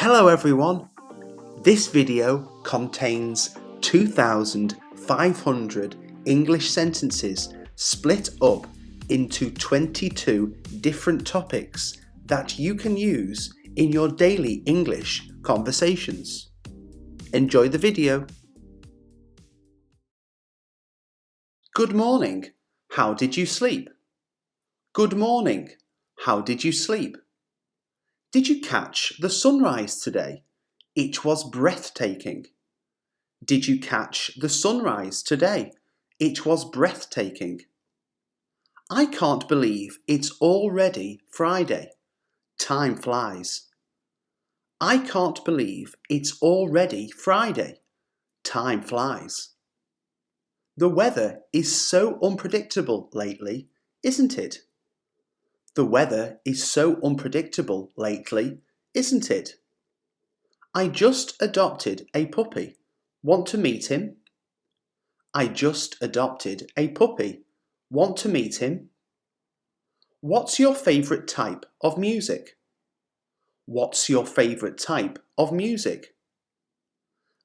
Hello everyone! This video contains 2,500 English sentences split up into 22 different topics that you can use in your daily English conversations. Enjoy the video. Good morning. How did you sleep? Good morning. How did you sleep? Did you catch the sunrise today? It was breathtaking. Did you catch the sunrise today? It was breathtaking. I can't believe it's already Friday. Time flies. I can't believe it's already Friday. Time flies. The weather is so unpredictable lately, isn't it? The weather is so unpredictable lately, isn't it? I just adopted a puppy. Want to meet him? I just adopted a puppy. Want to meet him? What's your favourite type of music? What's your favourite type of music?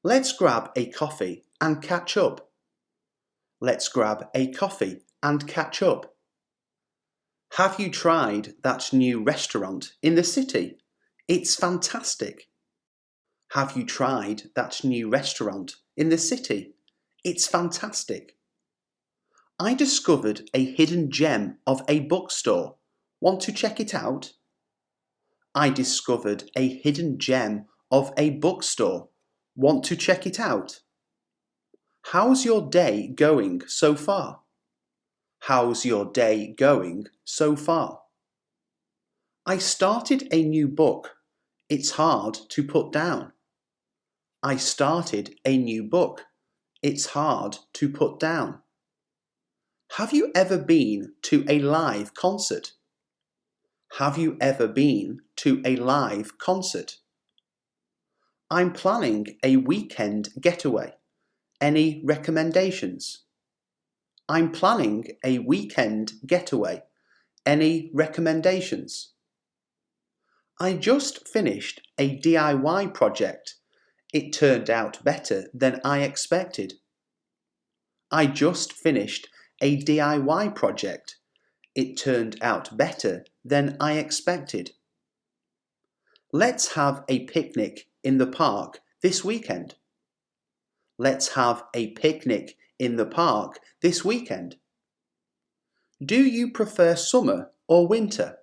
Let's grab a coffee and catch up. Let's grab a coffee and catch up. Have you tried that new restaurant in the city? It's fantastic. Have you tried that new restaurant in the city? It's fantastic. I discovered a hidden gem of a bookstore. Want to check it out? I discovered a hidden gem of a bookstore. Want to check it out? How's your day going so far? How's your day going so far? I started a new book. It's hard to put down. I started a new book. It's hard to put down. Have you ever been to a live concert? Have you ever been to a live concert? I'm planning a weekend getaway. Any recommendations? I'm planning a weekend getaway. Any recommendations? I just finished a DIY project. It turned out better than I expected. I just finished a DIY project. It turned out better than I expected. Let's have a picnic in the park this weekend. Let's have a picnic in the park this weekend. Do you prefer summer or winter?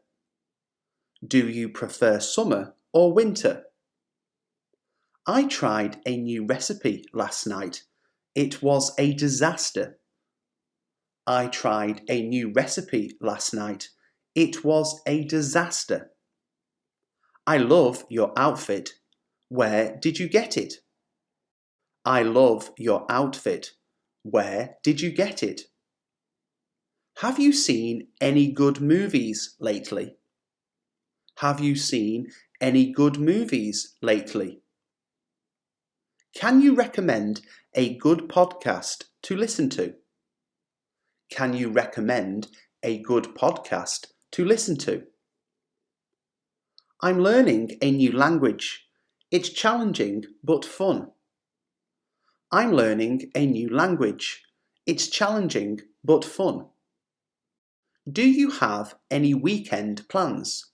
Do you prefer summer or winter? I tried a new recipe last night. It was a disaster. I tried a new recipe last night. It was a disaster. I love your outfit. Where did you get it? I love your outfit. Where did you get it? Have you seen any good movies lately? Have you seen any good movies lately? Can you recommend a good podcast to listen to? Can you recommend a good podcast to listen to? I'm learning a new language. It's challenging but fun. I'm learning a new language. It's challenging but fun. Do you have any weekend plans?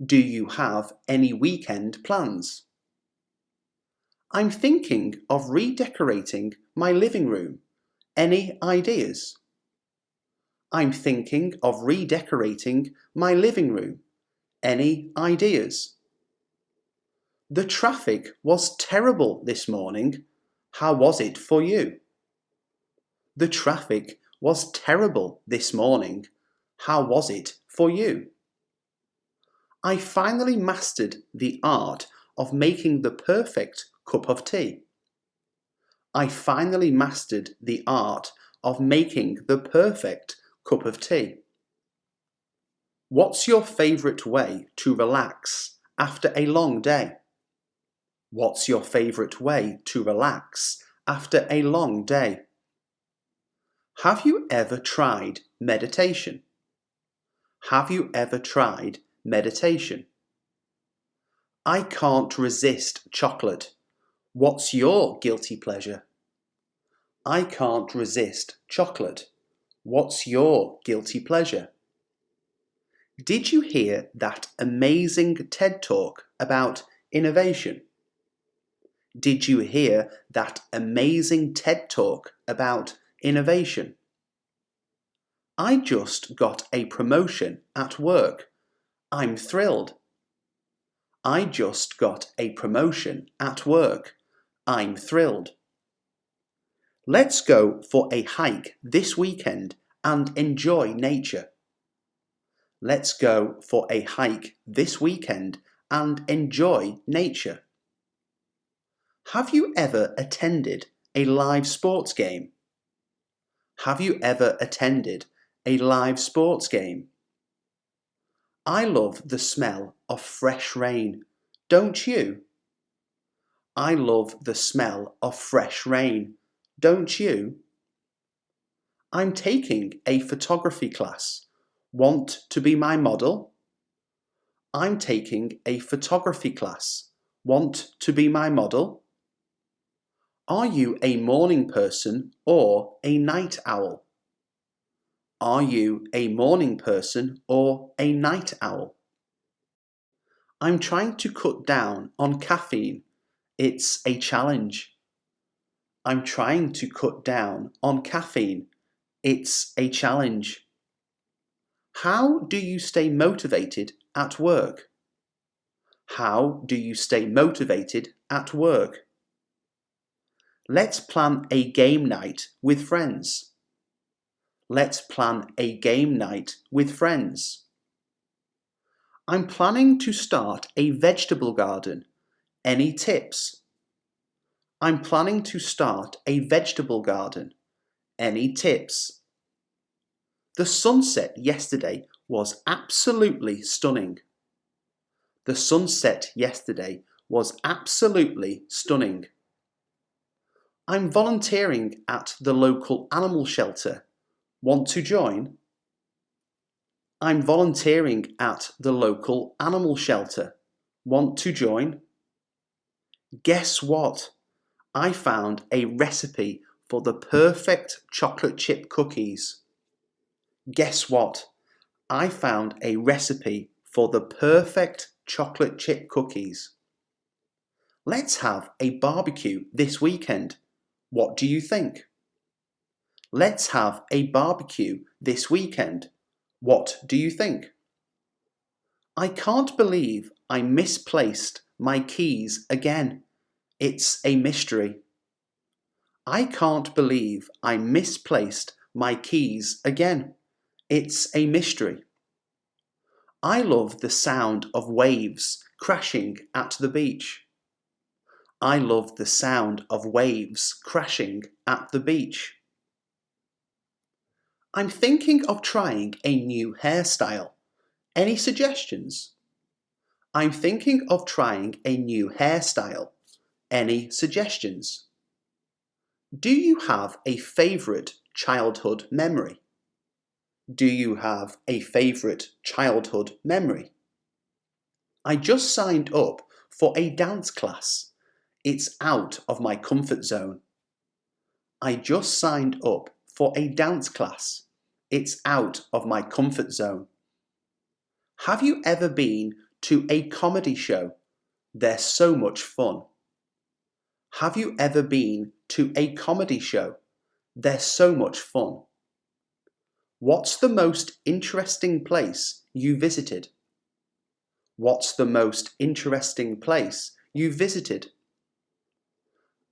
Do you have any weekend plans? I'm thinking of redecorating my living room. Any ideas? I'm thinking of redecorating my living room. Any ideas? The traffic was terrible this morning. How was it for you? The traffic was terrible this morning. How was it for you? I finally mastered the art of making the perfect cup of tea. I finally mastered the art of making the perfect cup of tea. What's your favourite way to relax after a long day? What's your favourite way to relax after a long day? Have you ever tried meditation? Have you ever tried meditation? I can't resist chocolate. What's your guilty pleasure? I can't resist chocolate. What's your guilty pleasure? Did you hear that amazing TED Talk about innovation? Did you hear that amazing TED Talk about innovation? I just got a promotion at work. I'm thrilled. I just got a promotion at work. I'm thrilled. Let's go for a hike this weekend and enjoy nature. Let's go for a hike this weekend and enjoy nature. Have you ever attended a live sports game? Have you ever attended a live sports game? I love the smell of fresh rain, don't you? I love the smell of fresh rain, don't you? I'm taking a photography class. Want to be my model? I'm taking a photography class. Want to be my model? Are you a morning person or a night owl? Are you a morning person or a night owl? I'm trying to cut down on caffeine. It's a challenge. I'm trying to cut down on caffeine. It's a challenge. How do you stay motivated at work? How do you stay motivated at work? Let's plan a game night with friends. Let's plan a game night with friends. I'm planning to start a vegetable garden. Any tips? I'm planning to start a vegetable garden. Any tips? The sunset yesterday was absolutely stunning. The sunset yesterday was absolutely stunning. I'm volunteering at the local animal shelter. Want to join? I'm volunteering at the local animal shelter. Want to join? Guess what? I found a recipe for the perfect chocolate chip cookies. Guess what? I found a recipe for the perfect chocolate chip cookies. Let's have a barbecue this weekend. What do you think? Let's have a barbecue this weekend. What do you think? I can't believe I misplaced my keys again. It's a mystery. I can't believe I misplaced my keys again. It's a mystery. I love the sound of waves crashing at the beach. I love the sound of waves crashing at the beach. I'm thinking of trying a new hairstyle. Any suggestions? I'm thinking of trying a new hairstyle. Any suggestions? Do you have a favourite childhood memory? Do you have a favourite childhood memory? I just signed up for a dance class. It's out of my comfort zone. I just signed up for a dance class. It's out of my comfort zone. Have you ever been to a comedy show? They're so much fun. Have you ever been to a comedy show? They're so much fun. What's the most interesting place you visited? What's the most interesting place you visited?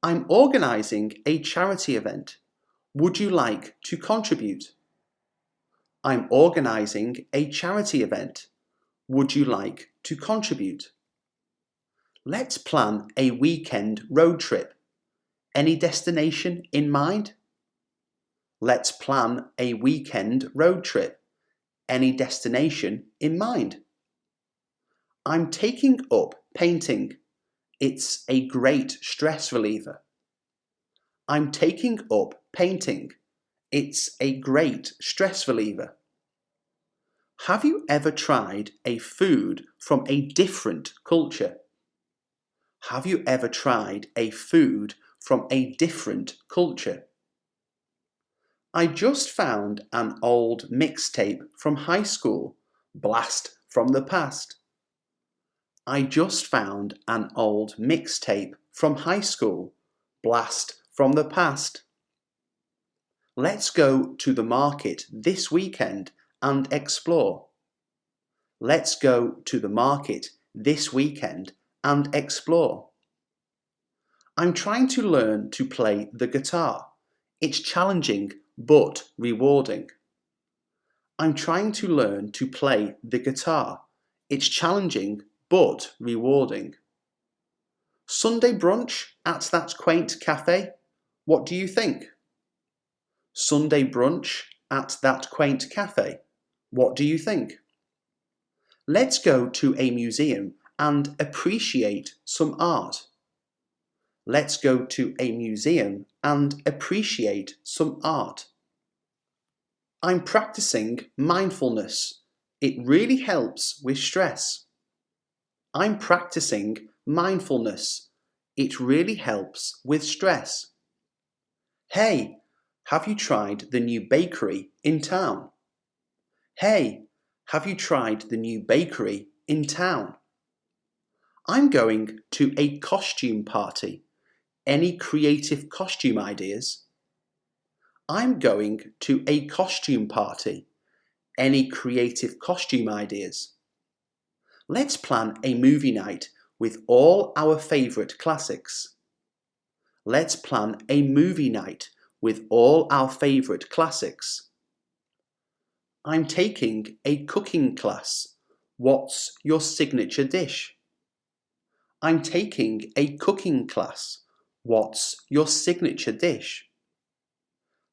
I'm organising a charity event. Would you like to contribute? I'm organising a charity event. Would you like to contribute? Let's plan a weekend road trip. Any destination in mind? Let's plan a weekend road trip. Any destination in mind? I'm taking up painting. It's a great stress reliever. I'm taking up painting. It's a great stress reliever. Have you ever tried a food from a different culture? Have you ever tried a food from a different culture? I just found an old mixtape from high school. Blast from the past. I just found an old mixtape from high school. Blast from the past. Let's go to the market this weekend and explore. Let's go to the market this weekend and explore. I'm trying to learn to play the guitar. It's challenging but rewarding. I'm trying to learn to play the guitar. It's challenging but rewarding. Sunday brunch at that quaint cafe. What do you think? Sunday brunch at that quaint cafe. What do you think? Let's go to a museum and appreciate some art. Let's go to a museum and appreciate some art. I'm practicing mindfulness. It really helps with stress. I'm practicing mindfulness. It really helps with stress. Hey, have you tried the new bakery in town? Hey, have you tried the new bakery in town? I'm going to a costume party. Any creative costume ideas? I'm going to a costume party. Any creative costume ideas? Let's plan a movie night with all our favourite classics. Let's plan a movie night with all our favourite classics. I'm taking a cooking class. What's your signature dish? I'm taking a cooking class. What's your signature dish?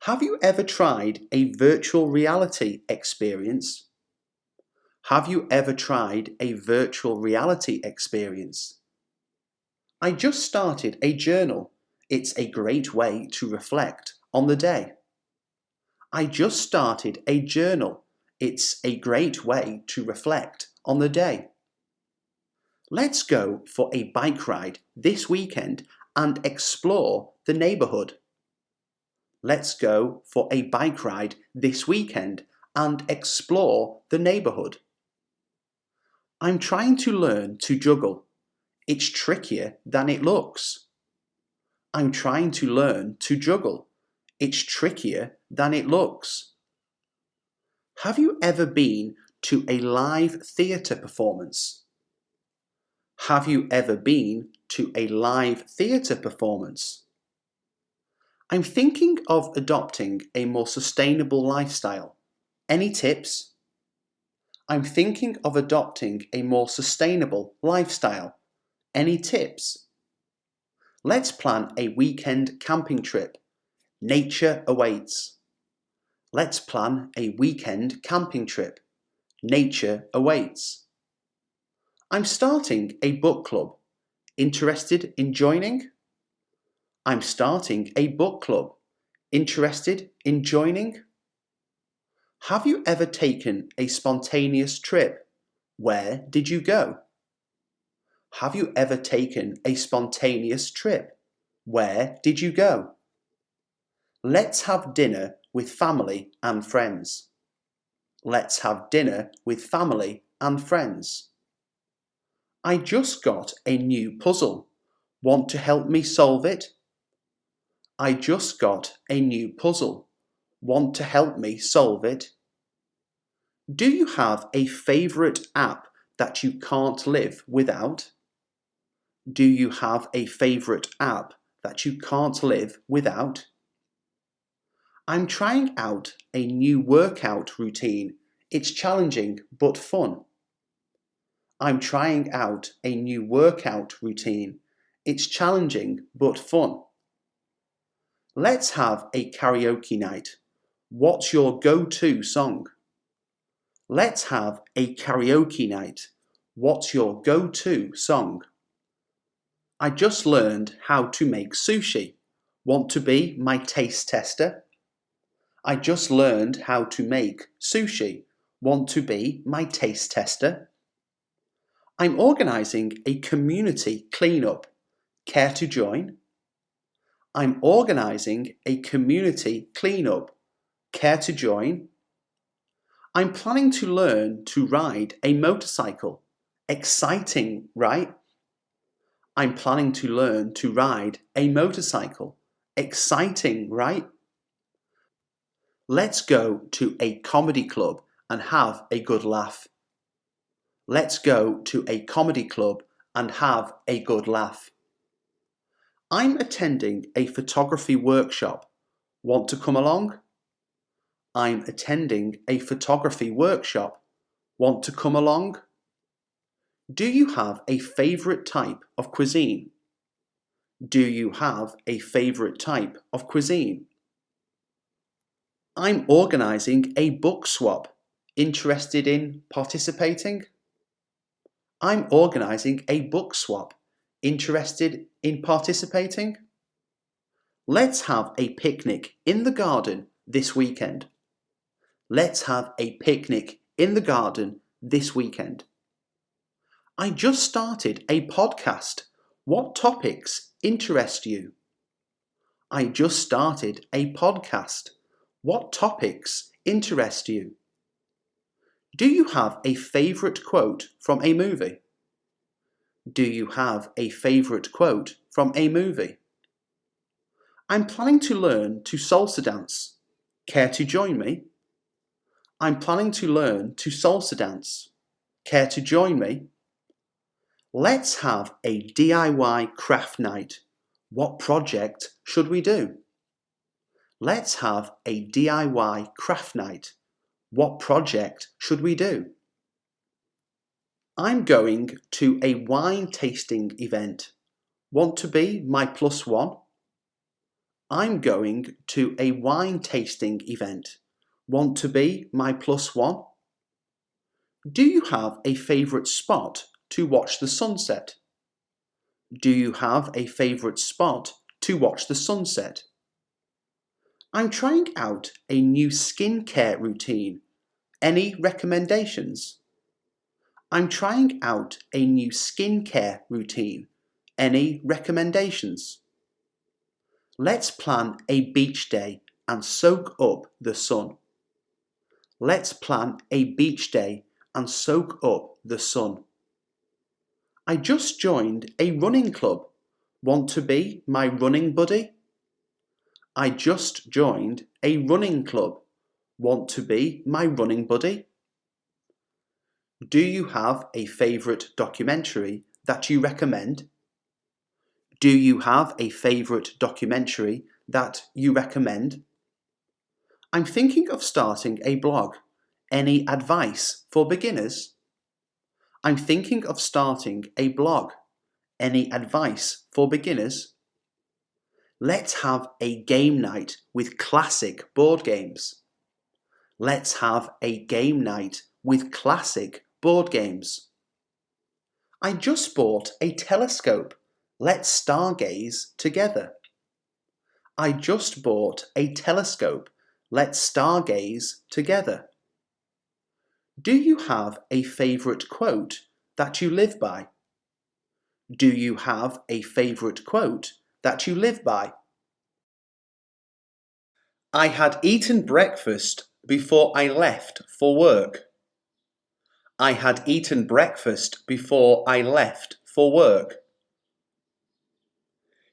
Have you ever tried a virtual reality experience? Have you ever tried a virtual reality experience? I just started a journal. It's a great way to reflect on the day. I just started a journal. It's a great way to reflect on the day. Let's go for a bike ride this weekend and explore the neighbourhood. Let's go for a bike ride this weekend and explore the neighbourhood. I'm trying to learn to juggle. It's trickier than it looks. I'm trying to learn to juggle. It's trickier than it looks. Have you ever been to a live theatre performance? Have you ever been to a live theatre performance? I'm thinking of adopting a more sustainable lifestyle. Any tips? I'm thinking of adopting a more sustainable lifestyle. Any tips? Let's plan a weekend camping trip. Nature awaits. Let's plan a weekend camping trip. Nature awaits. I'm starting a book club. Interested in joining? I'm starting a book club. Interested in joining? Have you ever taken a spontaneous trip? Where did you go? Have you ever taken a spontaneous trip? Where did you go? Let's have dinner with family and friends. Let's have dinner with family and friends. I just got a new puzzle. Want to help me solve it? I just got a new puzzle. Want to help me solve it? Do you have a favourite app that you can't live without? Do you have a favourite app that you can't live without? I'm trying out a new workout routine. It's challenging but fun. I'm trying out a new workout routine. It's challenging but fun. Let's have a karaoke night. What's your go-to song? Let's have a karaoke night. What's your go-to song? I just learned how to make sushi. Want to be my taste tester? I just learned how to make sushi. Want to be my taste tester? I'm organising a community cleanup. Care to join? I'm organising a community cleanup. Care to join? I'm planning to learn to ride a motorcycle. Exciting, right? I'm planning to learn to ride a motorcycle. Exciting, right? Let's go to a comedy club and have a good laugh. Let's go to a comedy club and have a good laugh. I'm attending a photography workshop. Want to come along? I'm attending a photography workshop. Want to come along? Do you have a favourite type of cuisine? Do you have a favourite type of cuisine? I'm organising a book swap. Interested in participating? I'm organising a book swap. Interested in participating? Let's have a picnic in the garden this weekend. Let's have a picnic in the garden this weekend. I just started a podcast. What topics interest you? I just started a podcast. What topics interest you? Do you have a favourite quote from a movie? Do you have a favourite quote from a movie? I'm planning to learn to salsa dance. Care to join me? I'm planning to learn to salsa dance. Care to join me? Let's have a DIY craft night. What project should we do? Let's have a DIY craft night. What project should we do? I'm going to a wine tasting event. Want to be my plus one? I'm going to a wine tasting event. Want to be my plus one? Do you have a favourite spot to watch the sunset? Do you have a favourite spot to watch the sunset? I'm trying out a new skincare routine. Any recommendations? I'm trying out a new skincare routine. Any recommendations? Let's plan a beach day and soak up the sun. Let's plan a beach day and soak up the sun. I just joined a running club. Want to be my running buddy? I just joined a running club. Want to be my running buddy? Do you have a favourite documentary that you recommend? Do you have a favourite documentary that you recommend? I'm thinking of starting a blog. Any advice for beginners? I'm thinking of starting a blog. Any advice for beginners? Let's have a game night with classic board games. Let's have a game night with classic board games. I just bought a telescope. Let's stargaze together. I just bought a telescope. Let's stargaze together. Do you have a favourite quote that you live by? Do you have a favourite quote that you live by? I had eaten breakfast before I left for work. I had eaten breakfast before I left for work.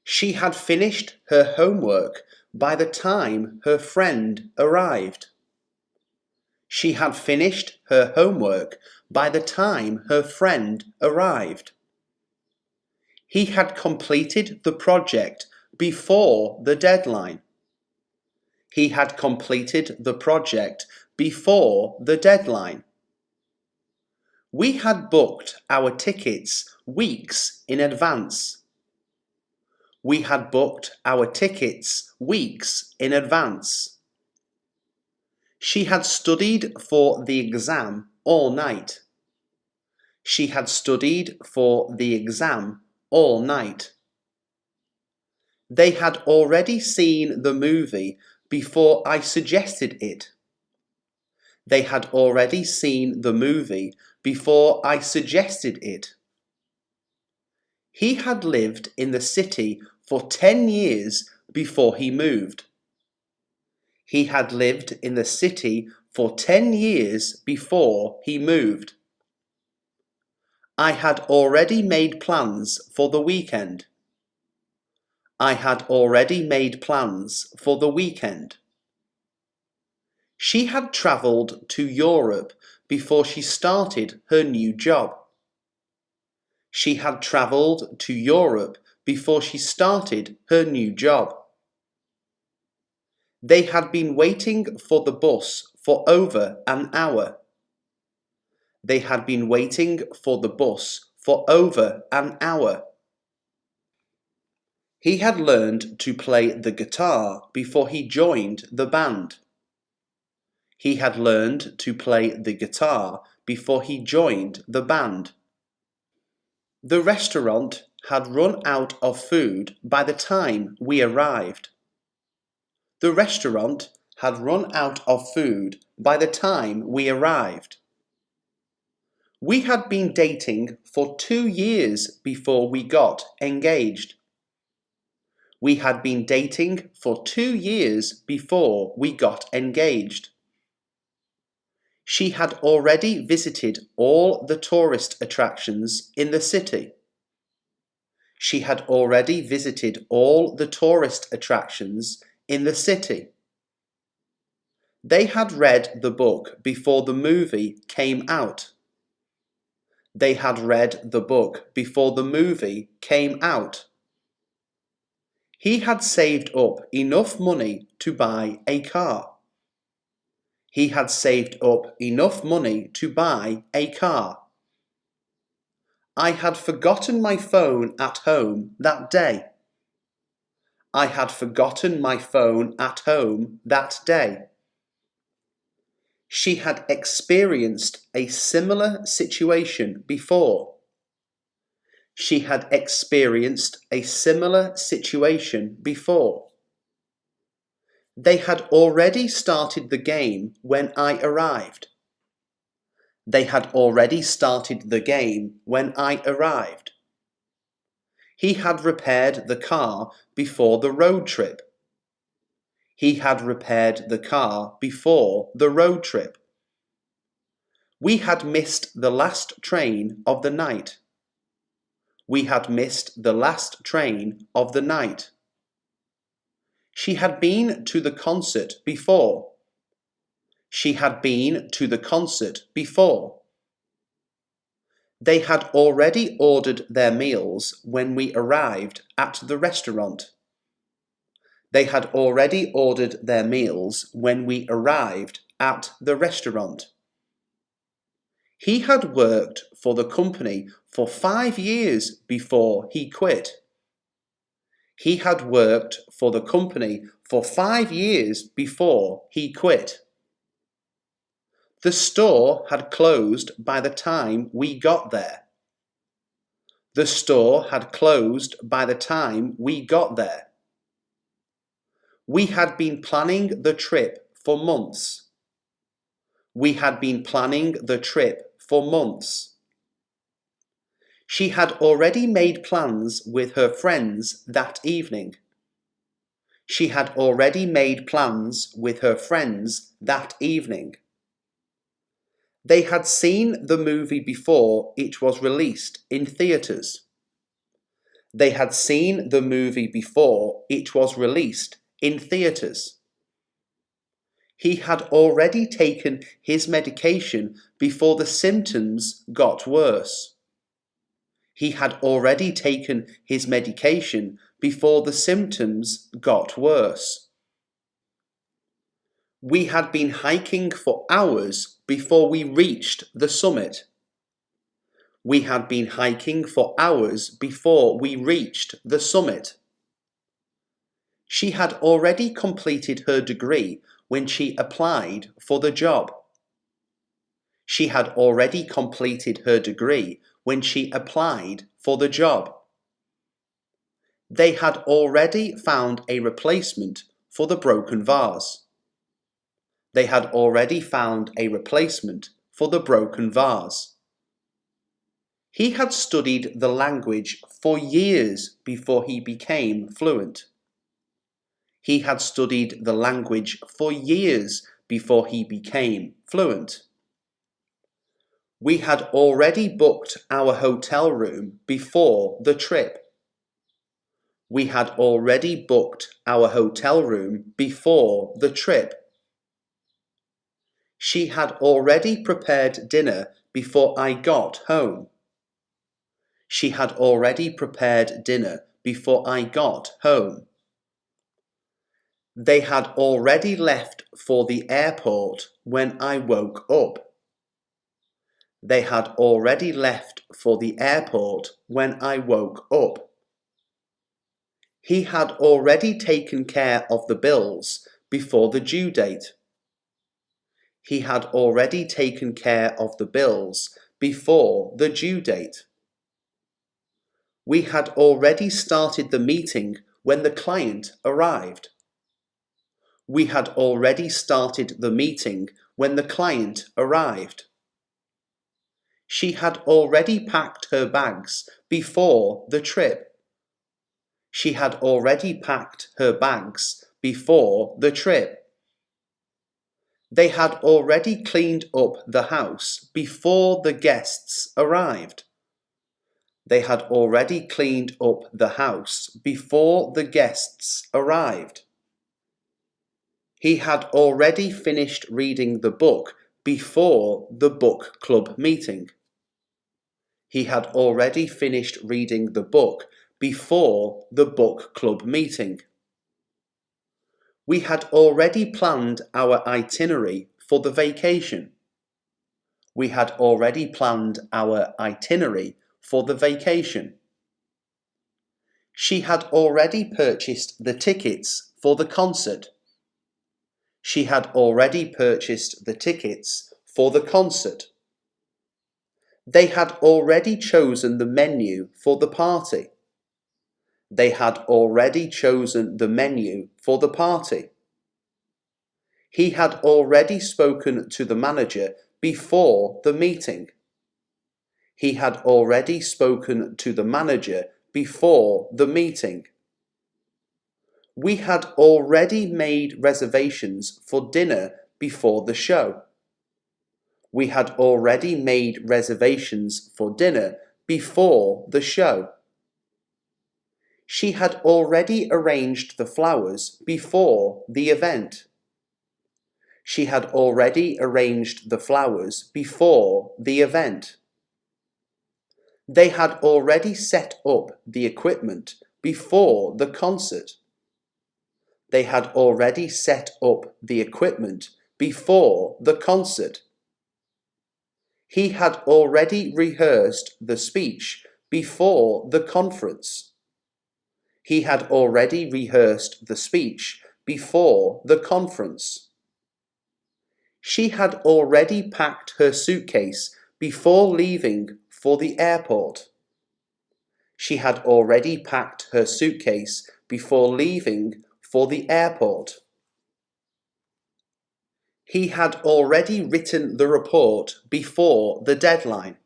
She had finished her homework by the time her friend arrived. She had finished her homework by the time her friend arrived. He had completed the project before the deadline. He had completed the project before the deadline. We had booked our tickets weeks in advance. We had booked our tickets weeks in advance. She had studied for the exam all night. She had studied for the exam all night. They had already seen the movie before I suggested it. They had already seen the movie before I suggested it. He had lived in the city for 10 years before he moved. He had lived in the city for 10 years before he moved. I had already made plans for the weekend. I had already made plans for the weekend. She had travelled to Europe before she started her new job. She had travelled to Europe before she started her new job. They had been waiting for the bus for over an hour. They had been waiting for the bus for over an hour. He had learned to play the guitar before he joined the band. He had learned to play the guitar before he joined the band. The restaurant had run out of food by the time we arrived. The restaurant had run out of food by the time we arrived. We had been dating for 2 years before we got engaged. We had been dating for 2 years before we got engaged. She had already visited all the tourist attractions in the city. She had already visited all the tourist attractions in the city. They had read the book before the movie came out. They had read the book before the movie came out. He had saved up enough money to buy a car. He had saved up enough money to buy a car. I had forgotten my phone at home that day. I had forgotten my phone at home that day. She had experienced a similar situation before. She had experienced a similar situation before. They had already started the game when I arrived. They had already started the game when I arrived. He had repaired the car before the road trip. He had repaired the car before the road trip. We had missed the last train of the night. We had missed the last train of the night. She had been to the concert before. She had been to the concert before. They had already ordered their meals when we arrived at the restaurant. They had already ordered their meals when we arrived at the restaurant. He had worked for the company for 5 years before he quit. He had worked for the company for 5 years before he quit. The store had closed by the time we got there. The store had closed by the time we got there. We had been planning the trip for months. We had been planning the trip for months. She had already made plans with her friends that evening. She had already made plans with her friends that evening. They had seen the movie before it was released in theatres. They had seen the movie before it was released in theatres. He had already taken his medication before the symptoms got worse. He had already taken his medication before the symptoms got worse. We had been hiking for hours before we reached the summit. We had been hiking for hours before we reached the summit. She had already completed her degree when she applied for the job. She had already completed her degree when she applied for the job. They had already found a replacement for the broken vase. They had already found a replacement for the broken vase. He had studied the language for years before he became fluent. He had studied the language for years before he became fluent. We had already booked our hotel room before the trip. We had already booked our hotel room before the trip. She had already prepared dinner before I got home. She had already prepared dinner before I got home. They had already left for the airport when I woke up. They had already left for the airport when I woke up. He had already taken care of the bills before the due date. He had already taken care of the bills before the due date. We had already started the meeting when the client arrived. We had already started the meeting when the client arrived. She had already packed her bags before the trip. She had already packed her bags before the trip. They had already cleaned up the house before the guests arrived. They had already cleaned up the house before the guests arrived. He had already finished reading the book before the book club meeting. He had already finished reading the book before the book club meeting. We had already planned our itinerary for the vacation. We had already planned our itinerary for the vacation. She had already purchased the tickets for the concert. She had already purchased the tickets for the concert. They had already chosen the menu for the party. They had already chosen the menu for the party. He had already spoken to the manager before the meeting. He had already spoken to the manager before the meeting. We had already made reservations for dinner before the show. We had already made reservations for dinner before the show. She had already arranged the flowers before the event. She had already arranged the flowers before the event. They had already set up the equipment before the concert. They had already set up the equipment before the concert. He had already rehearsed the speech before the conference. He had already rehearsed the speech before the conference. She had already packed her suitcase before leaving for the airport. She had already packed her suitcase before leaving for the airport. He had already written the report before the deadline.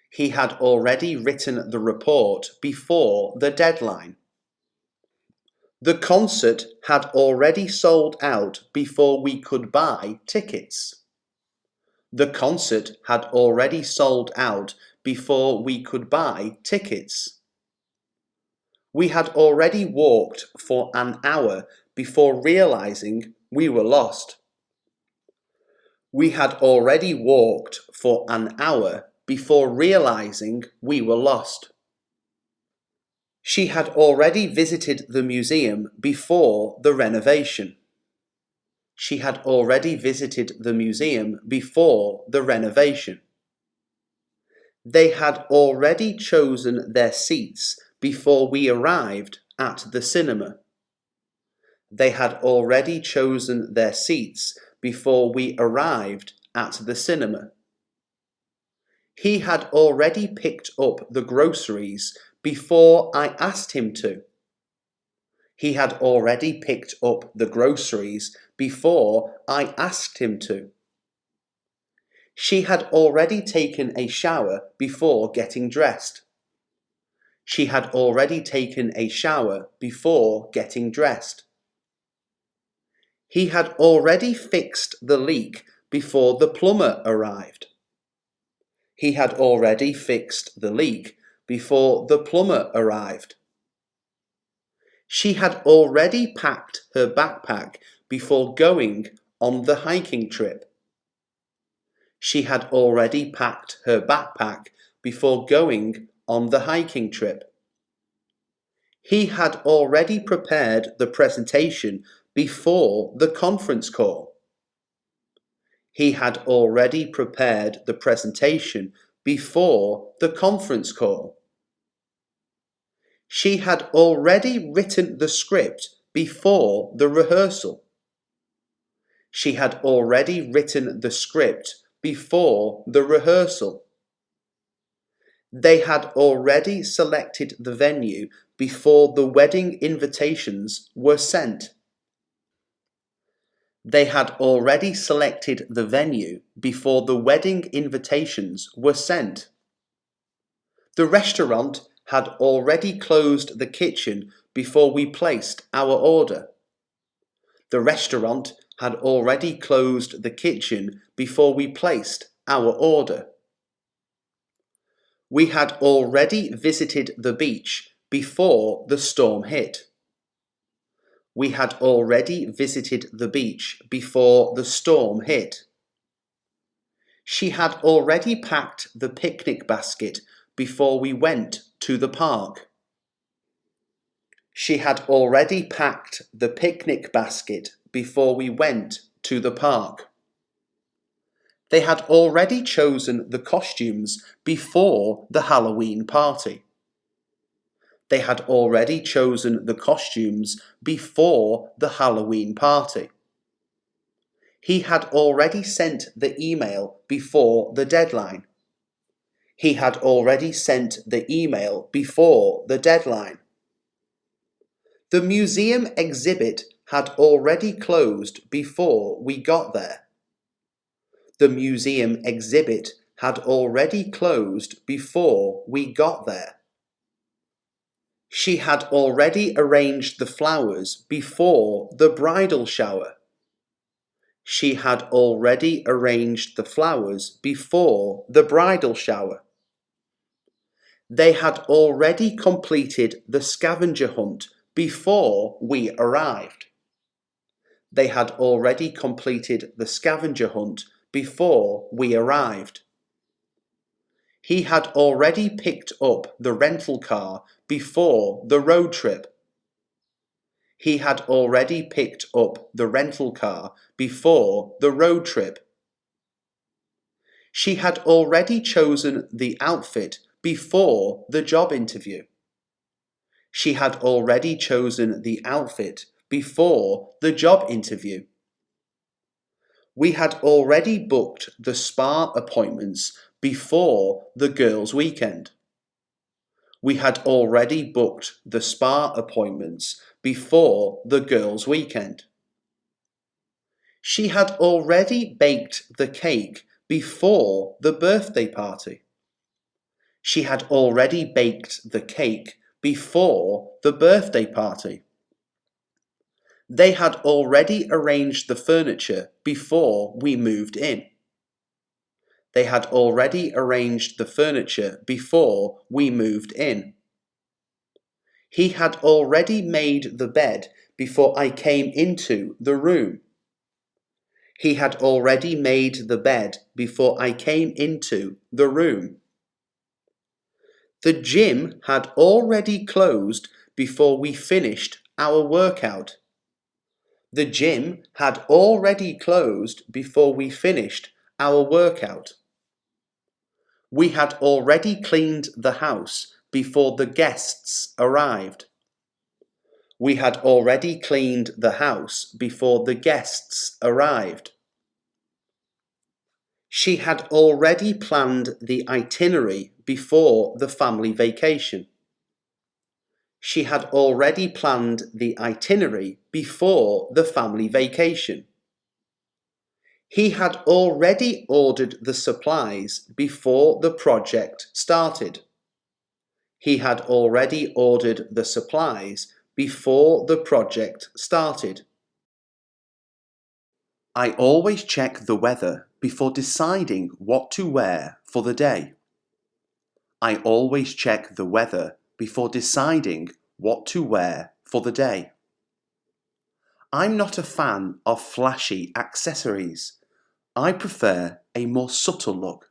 He had already written the report before the deadline. The concert had already sold out before we could buy tickets. The concert had already sold out before we could buy tickets. We had already walked for an hour before realizing we were lost. We had already walked for an hour before realizing we were lost. She had already visited the museum before the renovation. She had already visited the museum before the renovation. They had already chosen their seats before we arrived at the cinema. They had already chosen their seats before we arrived at the cinema. He had already picked up the groceries before I asked him to. He had already picked up the groceries before I asked him to. She had already taken a shower before getting dressed. She had already taken a shower before getting dressed. He had already fixed the leak before the plumber arrived. He had already fixed the leak before the plumber arrived. She had already packed her backpack before going on the hiking trip. She had already packed her backpack before going on the hiking trip. He had already prepared the presentation before the conference call. He had already prepared the presentation before the conference call. She had already written the script before the rehearsal. She had already written the script before the rehearsal. They had already selected the venue before the wedding invitations were sent. They had already selected the venue before the wedding invitations were sent. The restaurant had already closed the kitchen before we placed our order. The restaurant had already closed the kitchen before we placed our order. We had already visited the beach before the storm hit. We had already visited the beach before the storm hit. She had already packed the picnic basket before we went to the park. She had already packed the picnic basket before we went to the park. They had already chosen the costumes before the Halloween party. They had already chosen the costumes before the Halloween party. He had already sent the email before the deadline. He had already sent the email before the deadline. The museum exhibit had already closed before we got there. The museum exhibit had already closed before we got there. She had already arranged the flowers before the bridal shower. She had already arranged the flowers before the bridal shower. They had already completed the scavenger hunt before we arrived. They had already completed the scavenger hunt before we arrived. He had already picked up the rental car before the road trip. He had already picked up the rental car before the road trip. She had already chosen the outfit before the job interview. She had already chosen the outfit before the job interview. We had already booked the spa appointments before the girls' weekend. We had already booked the spa appointments before the girls' weekend. She had already baked the cake before the birthday party. She had already baked the cake before the birthday party. They had already arranged the furniture before we moved in. They had already arranged the furniture before we moved in. He had already made the bed before I came into the room. He had already made the bed before I came into the room. The gym had already closed before we finished our workout. The gym had already closed before we finished our workout. We had already cleaned the house before the guests arrived. We had already cleaned the house before the guests arrived. She had already planned the itinerary before the family vacation. She had already planned the itinerary before the family vacation. He had already ordered the supplies before the project started. He had already ordered the supplies before the project started. I always check the weather before deciding what to wear for the day. I always check the weather before deciding what to wear for the day. I'm not a fan of flashy accessories. I prefer a more subtle look.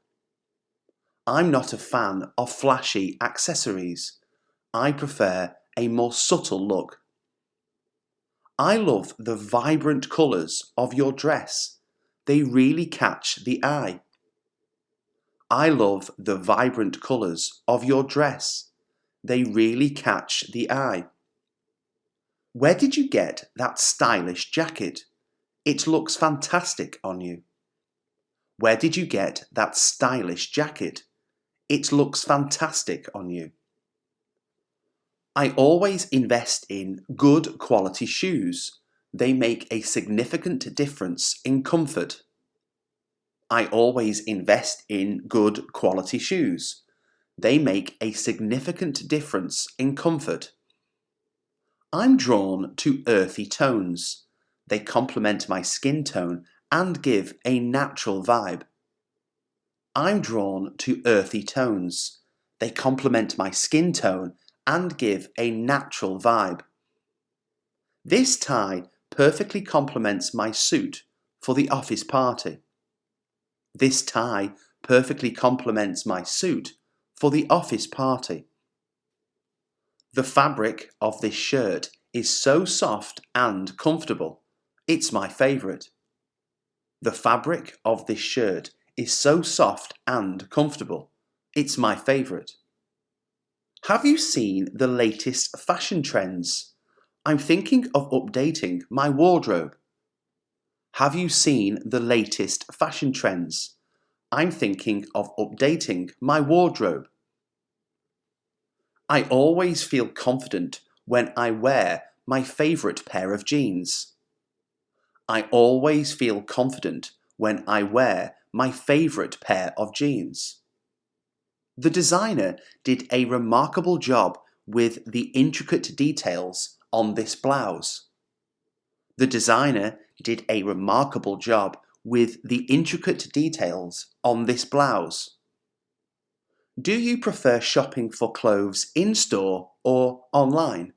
I'm not a fan of flashy accessories. I prefer a more subtle look. I love the vibrant colours of your dress. They really catch the eye. I love the vibrant colours of your dress. They really catch the eye. Where did you get that stylish jacket? It looks fantastic on you. Where did you get that stylish jacket? It looks fantastic on you. I always invest in good quality shoes. They make a significant difference in comfort. I always invest in good quality shoes. They make a significant difference in comfort. I'm drawn to earthy tones. They complement my skin tone and give a natural vibe. I'm drawn to earthy tones. They complement my skin tone and give a natural vibe. This tie perfectly complements my suit for the office party. This tie perfectly complements my suit for the office party. The fabric of this shirt is so soft and comfortable. It's my favourite. The fabric of this shirt is so soft and comfortable. It's my favourite. Have you seen the latest fashion trends? I'm thinking of updating my wardrobe. Have you seen the latest fashion trends? I'm thinking of updating my wardrobe. I always feel confident when I wear my favourite pair of jeans. I always feel confident when I wear my favourite pair of jeans. The designer did a remarkable job with the intricate details on this blouse. The designer did a remarkable job with the intricate details on this blouse. Do you prefer shopping for clothes in-store or online?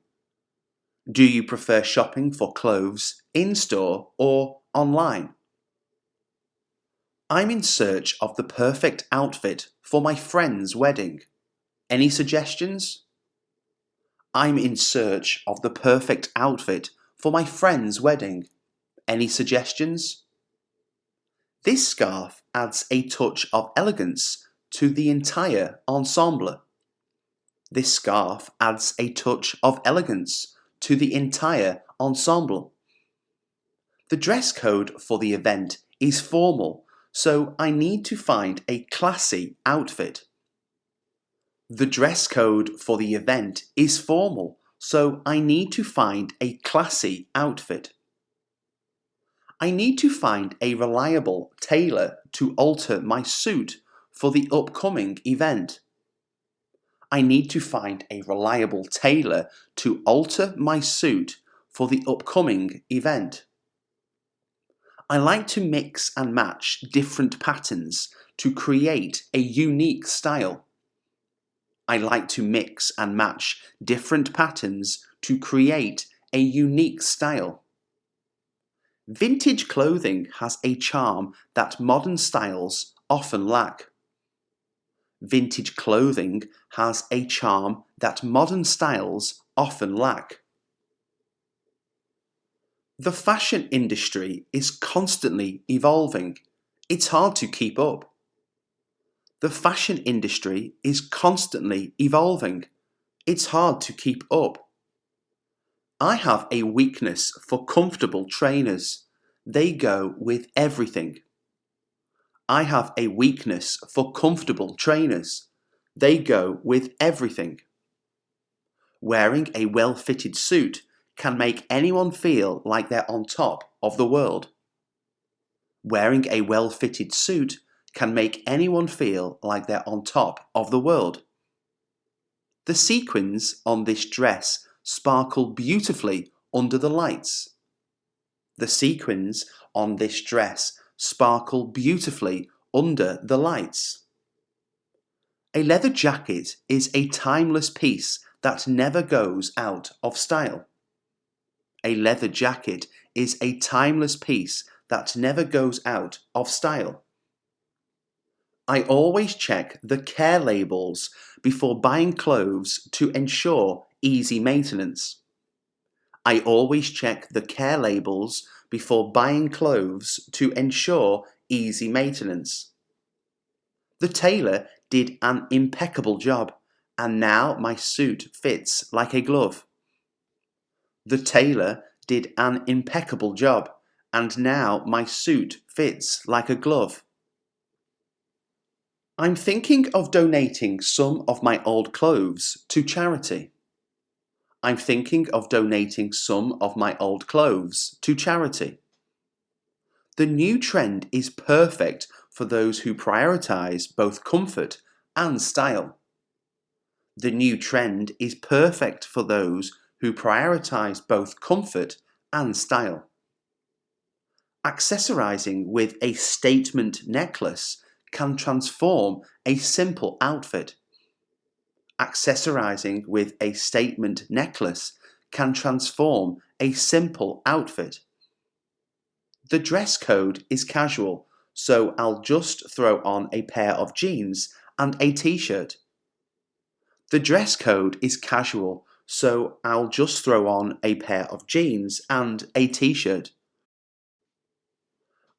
Do you prefer shopping for clothes in-store or online? I'm in search of the perfect outfit for my friend's wedding. Any suggestions? I'm in search of the perfect outfit for my friend's wedding. Any suggestions? This scarf adds a touch of elegance to the entire ensemble. This scarf adds a touch of elegance to the entire ensemble. The dress code for the event is formal, so I need to find a classy outfit. The dress code for the event is formal, so I need to find a classy outfit. I need to find a reliable tailor to alter my suit for the upcoming event. I need to find a reliable tailor to alter my suit for the upcoming event. I like to mix and match different patterns to create a unique style. I like to mix and match different patterns to create a unique style. Vintage clothing has a charm that modern styles often lack. Vintage clothing has a charm that modern styles often lack. The fashion industry is constantly evolving. It's hard to keep up. The fashion industry is constantly evolving. It's hard to keep up. I have a weakness for comfortable trainers. They go with everything. I have a weakness for comfortable trainers. They go with everything. Wearing a well-fitted suit can make anyone feel like they're on top of the world. Wearing a well-fitted suit can make anyone feel like they're on top of the world. The sequins on this dress sparkle beautifully under the lights. The sequins on this dress sparkle beautifully under the lights. A leather jacket is a timeless piece that never goes out of style. A leather jacket is a timeless piece that never goes out of style. I always check the care labels before buying clothes to ensure easy maintenance. I always check the care labels before buying clothes to ensure easy maintenance. The tailor did an impeccable job, and now my suit fits like a glove. The tailor did an impeccable job, and now my suit fits like a glove. I'm thinking of donating some of my old clothes to charity. I'm thinking of donating some of my old clothes to charity. The new trend is perfect for those who prioritize both comfort and style. The new trend is perfect for those who prioritize both comfort and style. Accessorizing with a statement necklace can transform a simple outfit. Accessorizing with a statement necklace can transform a simple outfit. The dress code is casual, so I'll just throw on a pair of jeans and a t-shirt. The dress code is casual, so I'll just throw on a pair of jeans and a t-shirt.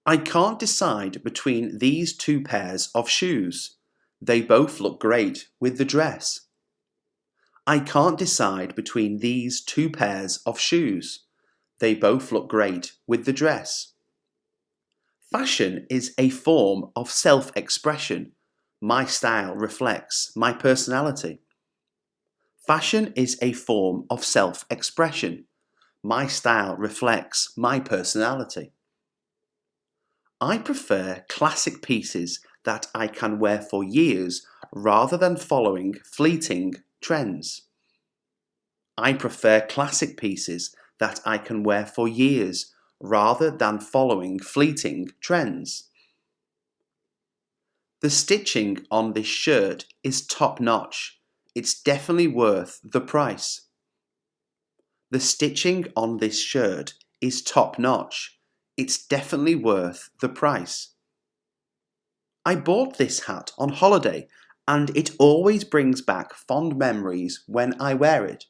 I can't decide between these two pairs of shoes. They both look great with the dress. I can't decide between these two pairs of shoes. They both look great with the dress. Fashion is a form of self-expression. My style reflects my personality. Fashion is a form of self-expression. My style reflects my personality. I prefer classic pieces that I can wear for years rather than following fleeting trends. I prefer classic pieces that I can wear for years rather than following fleeting trends. The stitching on this shirt is top-notch. It's definitely worth the price. The stitching on this shirt is top-notch. It's definitely worth the price. I bought this hat on holiday, and it always brings back fond memories when I wear it.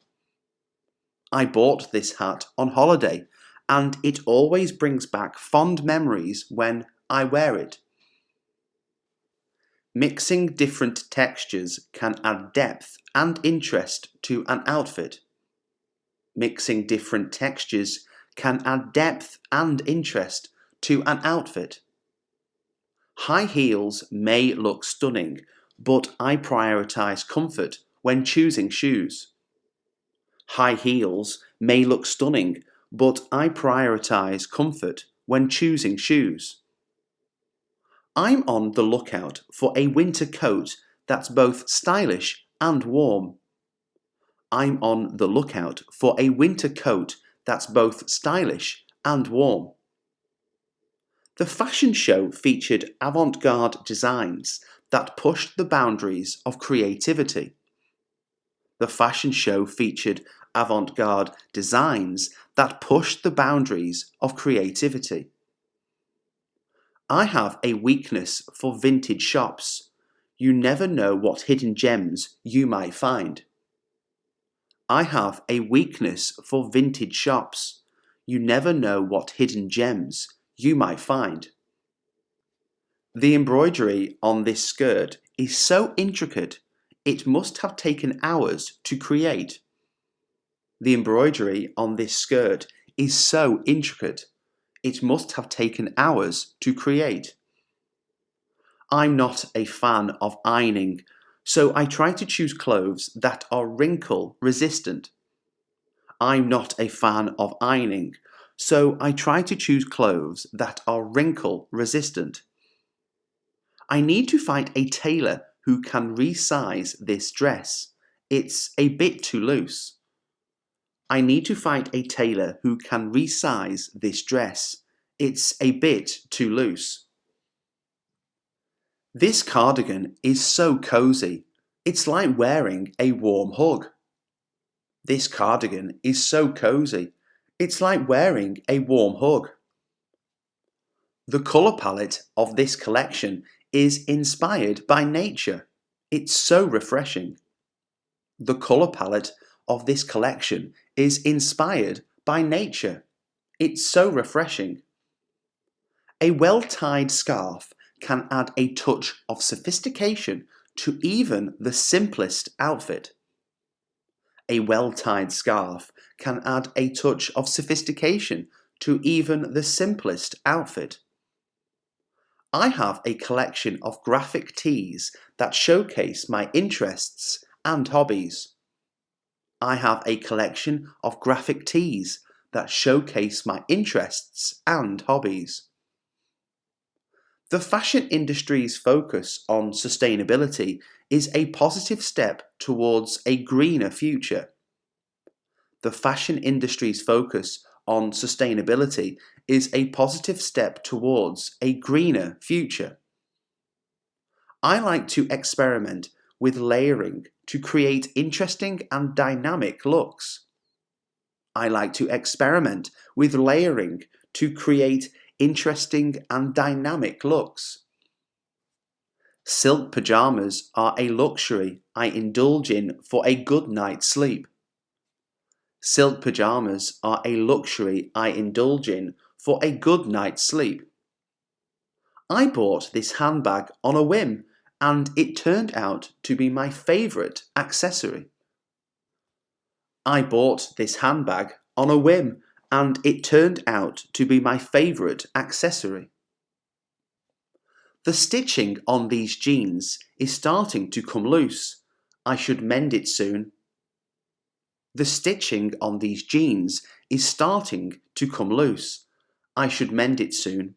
I bought this hat on holiday, and it always brings back fond memories when I wear it. Mixing different textures can add depth and interest to an outfit. Mixing different textures can add depth and interest to an outfit. High heels may look stunning, but I prioritize comfort when choosing shoes. High heels may look stunning, but I prioritize comfort when choosing shoes. I'm on the lookout for a winter coat that's both stylish and warm. I'm on the lookout for a winter coat that's both stylish and warm. The fashion show featured avant-garde designs that pushed the boundaries of creativity. The fashion show featured avant-garde designs that pushed the boundaries of creativity. I have a weakness for vintage shops. You never know what hidden gems you might find. I have a weakness for vintage shops. You never know what hidden gems you might find. The embroidery on this skirt is so intricate, it must have taken hours to create. The embroidery on this skirt is so intricate, it must have taken hours to create. I'm not a fan of ironing, so I try to choose clothes that are wrinkle resistant. I'm not a fan of ironing, so I try to choose clothes that are wrinkle resistant. I need to find a tailor who can resize this dress. It's a bit too loose. I need to find a tailor who can resize this dress. It's a bit too loose. This cardigan is so cozy. It's like wearing a warm hug. This cardigan is so cozy. It's like wearing a warm hug. The colour palette of this collection is inspired by nature. It's so refreshing. The colour palette of this collection is inspired by nature. It's so refreshing. A well-tied scarf can add a touch of sophistication to even the simplest outfit. A well-tied scarf can add a touch of sophistication to even the simplest outfit. I have a collection of graphic tees that showcase my interests and hobbies. I have a collection of graphic tees that showcase my interests and hobbies. The fashion industry's focus on sustainability is a positive step towards a greener future. The fashion industry's focus on sustainability is a positive step towards a greener future. I like to experiment with layering to create interesting and dynamic looks. I like to experiment with layering to create interesting and dynamic looks. Silk pajamas are a luxury I indulge in for a good night's sleep. Silk pajamas are a luxury I indulge in for a good night's sleep. I bought this handbag on a whim, and it turned out to be my favourite accessory. I bought this handbag on a whim, and it turned out to be my favourite accessory. The stitching on these jeans is starting to come loose. I should mend it soon. The stitching on these jeans is starting to come loose. I should mend it soon.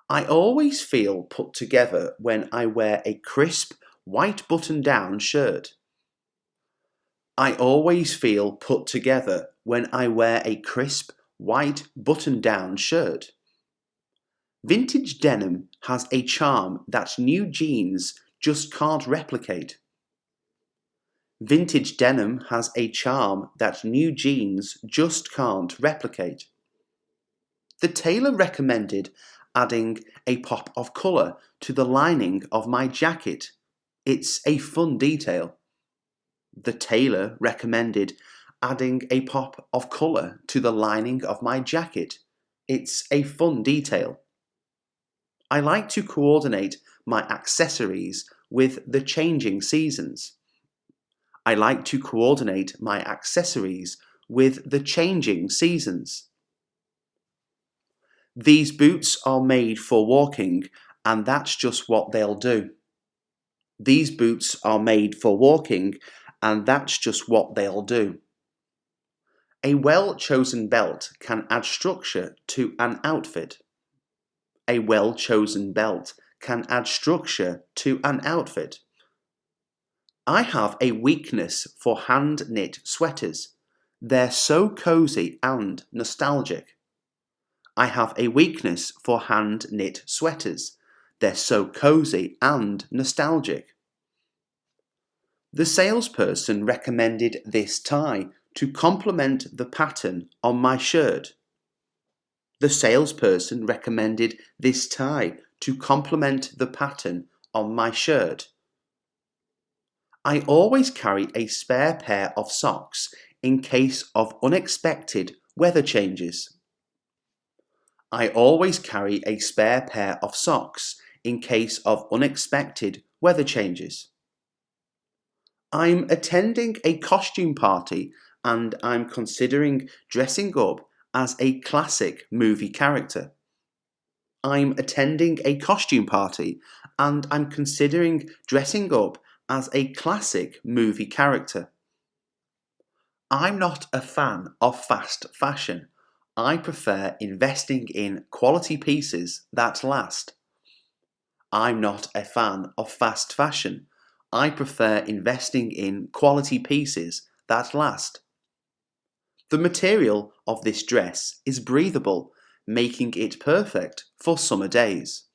I always feel put together when I wear a crisp, white button-down shirt. I always feel put together when I wear a crisp, white button-down shirt. Vintage denim has a charm that new jeans just can't replicate. Vintage denim has a charm that new jeans just can't replicate. The tailor recommended adding a pop of colour to the lining of my jacket. It's a fun detail. The tailor recommended adding a pop of colour to the lining of my jacket. It's a fun detail. I like to coordinate my accessories with the changing seasons. I like to coordinate my accessories with the changing seasons. These boots are made for walking, and that's just what they'll do. These boots are made for walking, and that's just what they'll do. A well-chosen belt can add structure to an outfit. A well-chosen belt can add structure to an outfit. I have a weakness for hand-knit sweaters. They're so cozy and nostalgic. I have a weakness for hand-knit sweaters. They're so cozy and nostalgic. The salesperson recommended this tie to complement the pattern on my shirt. The salesperson recommended this tie to complement the pattern on my shirt. I always carry a spare pair of socks in case of unexpected weather changes. I always carry a spare pair of socks in case of unexpected weather changes. I'm attending a costume party and I'm considering dressing up as a classic movie character. I'm attending a costume party and I'm considering dressing up as a classic movie character. I'm not a fan of fast fashion. I prefer investing in quality pieces that last. I'm not a fan of fast fashion. I prefer investing in quality pieces that last. The material of this dress is breathable, making it perfect for summer days.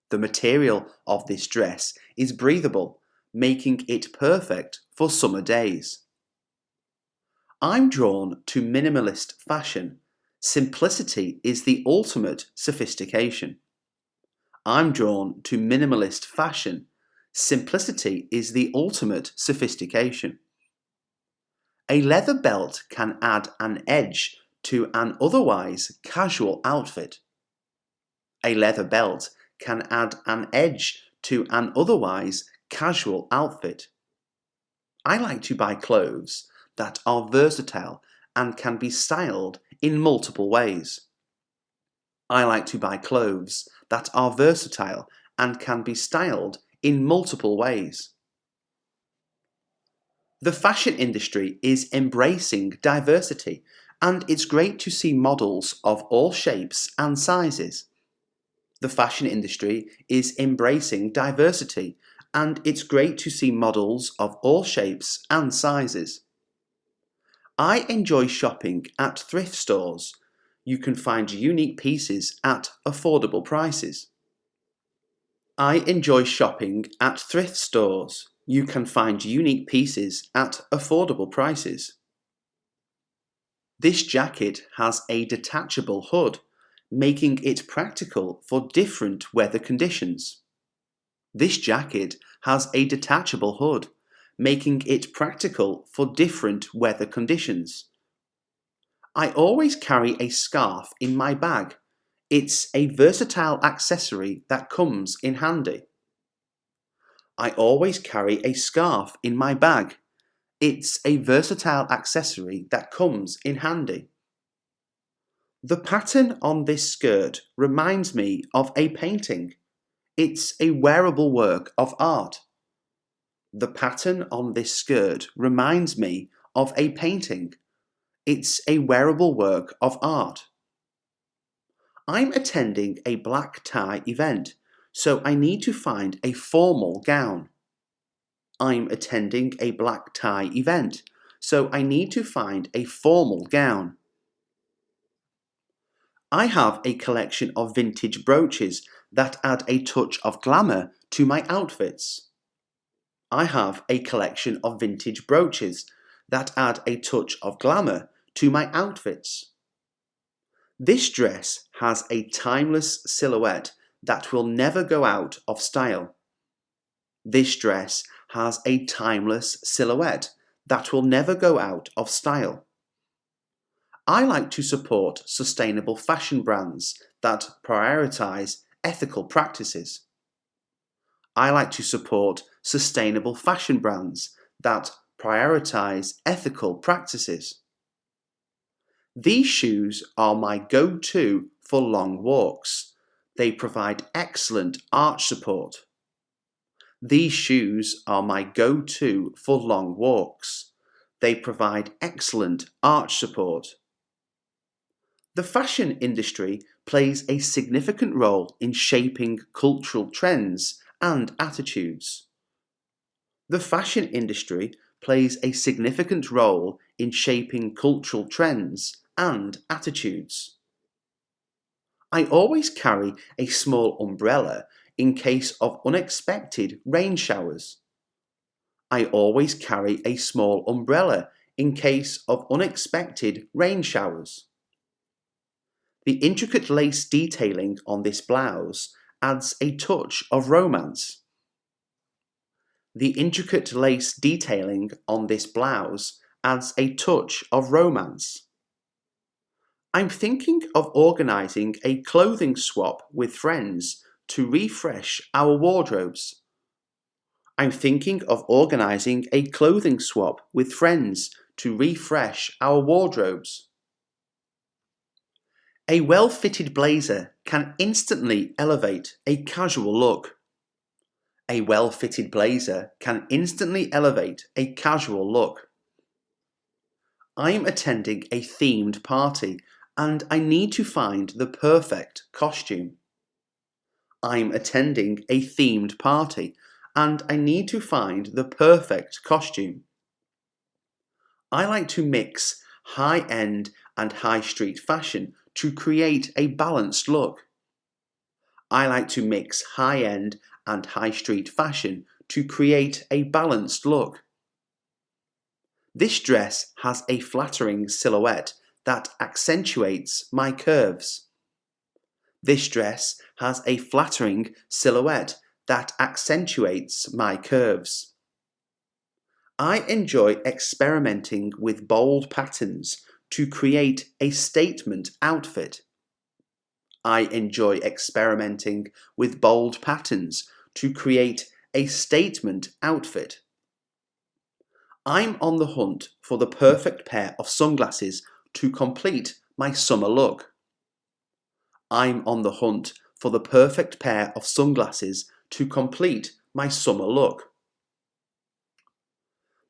The material of this dress is breathable, making it perfect for summer days. I'm drawn to minimalist fashion. Simplicity is the ultimate sophistication. I'm drawn to minimalist fashion. Simplicity is the ultimate sophistication. A leather belt can add an edge to an otherwise casual outfit. A leather belt can add an edge to an otherwise casual outfit. I like to buy clothes that are versatile and can be styled in multiple ways. I like to buy clothes that are versatile and can be styled in multiple ways. The fashion industry is embracing diversity, and it's great to see models of all shapes and sizes. The fashion industry is embracing diversity, and it's great to see models of all shapes and sizes. I enjoy shopping at thrift stores. You can find unique pieces at affordable prices. I enjoy shopping at thrift stores. You can find unique pieces at affordable prices. This jacket has a detachable hood, making it practical for different weather conditions. This jacket has a detachable hood, making it practical for different weather conditions. I always carry a scarf in my bag. It's a versatile accessory that comes in handy. I always carry a scarf in my bag. It's a versatile accessory that comes in handy. The pattern on this skirt reminds me of a painting. It's a wearable work of art. The pattern on this skirt reminds me of a painting. It's a wearable work of art. I'm attending a black tie event, so I need to find a formal gown. I'm attending a black tie event, so I need to find a formal gown. I have a collection of vintage brooches that add a touch of glamour to my outfits. I have a collection of vintage brooches that add a touch of glamour to my outfits. This dress has a timeless silhouette that will never go out of style. This dress has a timeless silhouette that will never go out of style. I like to support sustainable fashion brands that prioritize ethical practices. I like to support sustainable fashion brands that prioritize ethical practices. These shoes are my go-to for long walks. They provide excellent arch support. These shoes are my go-to for long walks. They provide excellent arch support. The fashion industry plays a significant role in shaping cultural trends and attitudes. The fashion industry plays a significant role in shaping cultural trends and attitudes. I always carry a small umbrella in case of unexpected rain showers. I always carry a small umbrella in case of unexpected rain showers. The intricate lace detailing on this blouse adds a touch of romance. The intricate lace detailing on this blouse adds a touch of romance. I'm thinking of organising a clothing swap with friends to refresh our wardrobes. I'm thinking of organising a clothing swap with friends to refresh our wardrobes. A well-fitted blazer can instantly elevate a casual look. A well-fitted blazer can instantly elevate a casual look. I am attending a themed party and I need to find the perfect costume. I'm attending a themed party, and I need to find the perfect costume. I like to mix high-end and high street fashion to create a balanced look. I like to mix high-end and high street fashion to create a balanced look. This dress has a flattering silhouette that accentuates my curves. This dress has a flattering silhouette that accentuates my curves. I enjoy experimenting with bold patterns to create a statement outfit. I enjoy experimenting with bold patterns to create a statement outfit. I'm on the hunt for the perfect pair of sunglasses to complete my summer look. I'm on the hunt for the perfect pair of sunglasses to complete my summer look.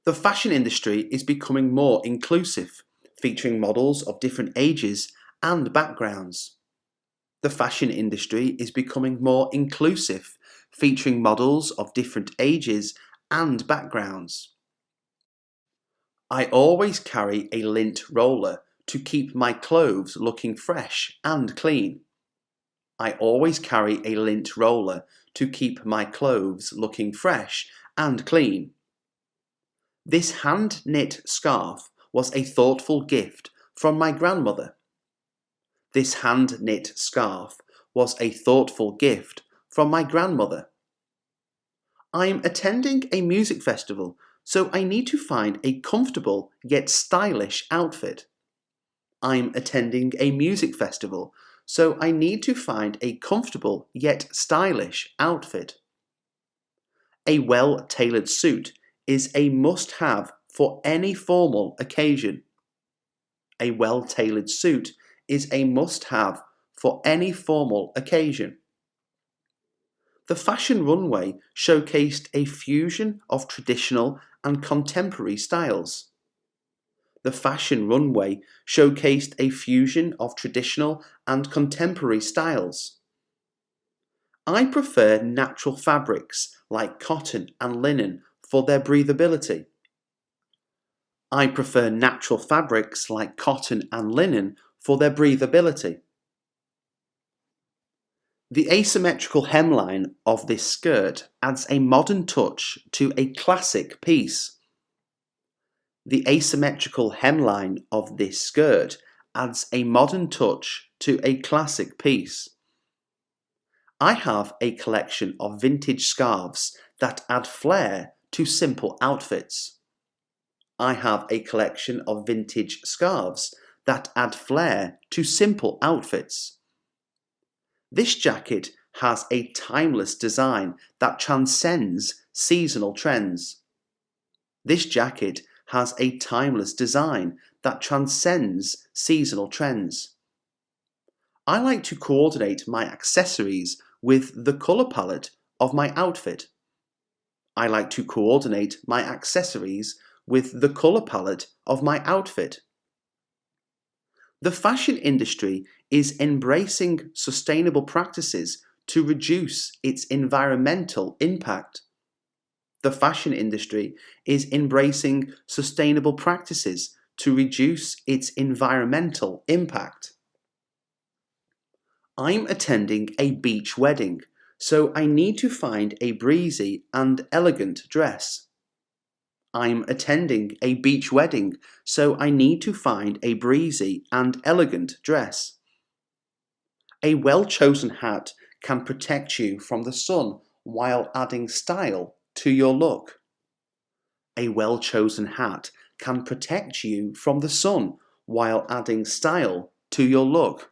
The fashion industry is becoming more inclusive, featuring models of different ages and backgrounds. The fashion industry is becoming more inclusive, featuring models of different ages and backgrounds. I always carry a lint roller to keep my clothes looking fresh and clean. I always carry a lint roller to keep my clothes looking fresh and clean. This hand-knit scarf was a thoughtful gift from my grandmother. This hand-knit scarf was a thoughtful gift from my grandmother. I'm attending a music festival, so I need to find a comfortable yet stylish outfit. I'm attending a music festival, so I need to find a comfortable yet stylish outfit. A well-tailored suit is a must-have for any formal occasion. A well-tailored suit is a must-have for any formal occasion. The fashion runway showcased a fusion of traditional and contemporary styles. The fashion runway showcased a fusion of traditional and contemporary styles. I prefer natural fabrics like cotton and linen for their breathability. I prefer natural fabrics like cotton and linen for their breathability. The asymmetrical hemline of this skirt adds a modern touch to a classic piece. The asymmetrical hemline of this skirt adds a modern touch to a classic piece. I have a collection of vintage scarves that add flair to simple outfits. I have a collection of vintage scarves that add flair to simple outfits. This jacket has a timeless design that transcends seasonal trends. This jacket has a timeless design that transcends seasonal trends. I like to coordinate my accessories with the colour palette of my outfit. I like to coordinate my accessories with the colour palette of my outfit. The fashion industry is embracing sustainable practices to reduce its environmental impact. The fashion industry is embracing sustainable practices to reduce its environmental impact. I'm attending a beach wedding, so I need to find a breezy and elegant dress. I'm attending a beach wedding, so I need to find a breezy and elegant dress. A well-chosen hat can protect you from the sun while adding style to your look. A well-chosen hat can protect you from the sun while adding style to your look.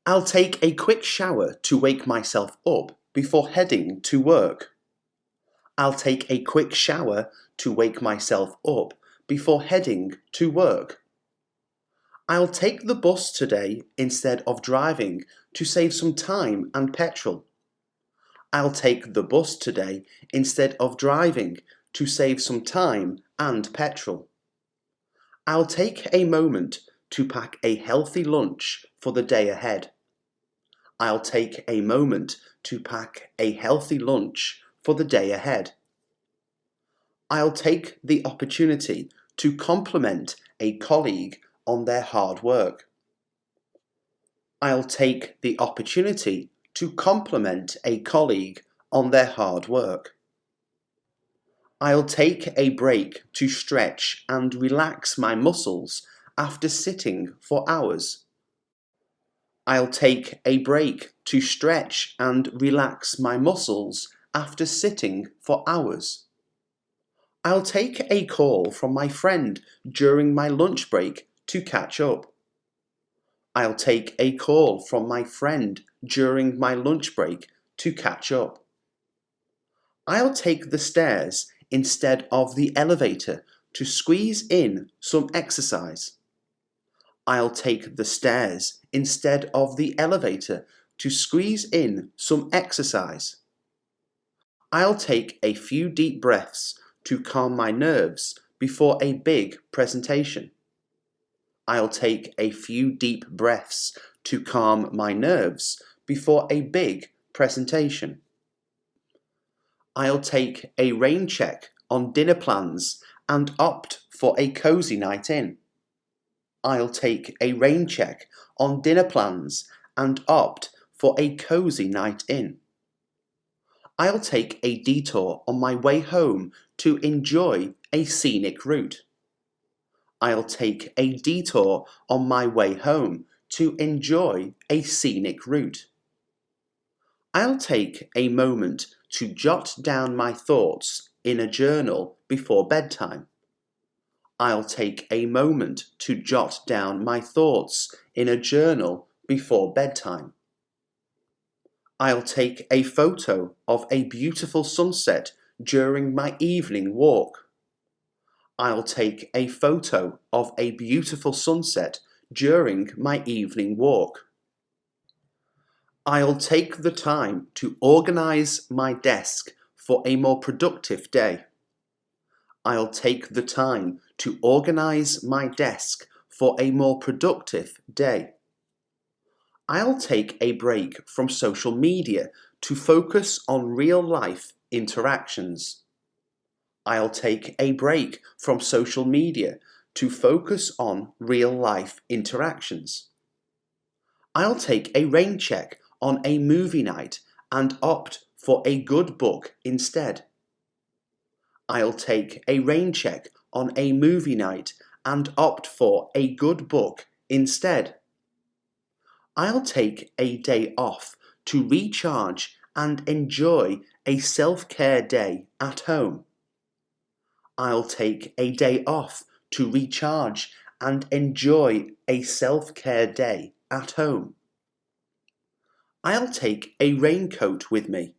I'll take a quick shower to wake myself up before heading to work. I'll take a quick shower to wake myself up before heading to work. I'll take the bus today instead of driving to save some time and petrol. I'll take the bus today instead of driving to save some time and petrol. I'll take a moment to pack a healthy lunch for the day ahead. I'll take a moment to pack a healthy lunch for the day ahead. I'll take the opportunity to compliment a colleague on their hard work. I'll take the opportunity to compliment a colleague on their hard work. I'll take a break to stretch and relax my muscles after sitting for hours. I'll take a break to stretch and relax my muscles after sitting for hours. I'll take a call from my friend during my lunch break to catch up. I'll take a call from my friend during my lunch break to catch up. I'll take the stairs instead of the elevator to squeeze in some exercise. I'll take the stairs instead of the elevator to squeeze in some exercise. I'll take a few deep breaths to calm my nerves before a big presentation. I'll take a few deep breaths to calm my nerves before a big presentation. I'll take a rain check on dinner plans and opt for a cozy night in. I'll take a rain check on dinner plans and opt for a cozy night in. I'll take a detour on my way home to enjoy a scenic route. I'll take a detour on my way home to enjoy a scenic route. I'll take a moment to jot down my thoughts in a journal before bedtime. I'll take a moment to jot down my thoughts in a journal before bedtime. I'll take a photo of a beautiful sunset during my evening walk. I'll take a photo of a beautiful sunset during my evening walk. I'll take the time to organize my desk for a more productive day. I'll take the time to organize my desk for a more productive day. I'll take a break from social media to focus on real-life interactions. I'll take a break from social media to focus on real-life interactions. I'll take a rain check on a movie night and opt for a good book instead. I'll take a rain check on a movie night and opt for a good book instead. I'll take a day off to recharge and enjoy a self-care day at home. I'll take a day off to recharge and enjoy a self-care day at home. I'll take a raincoat with me.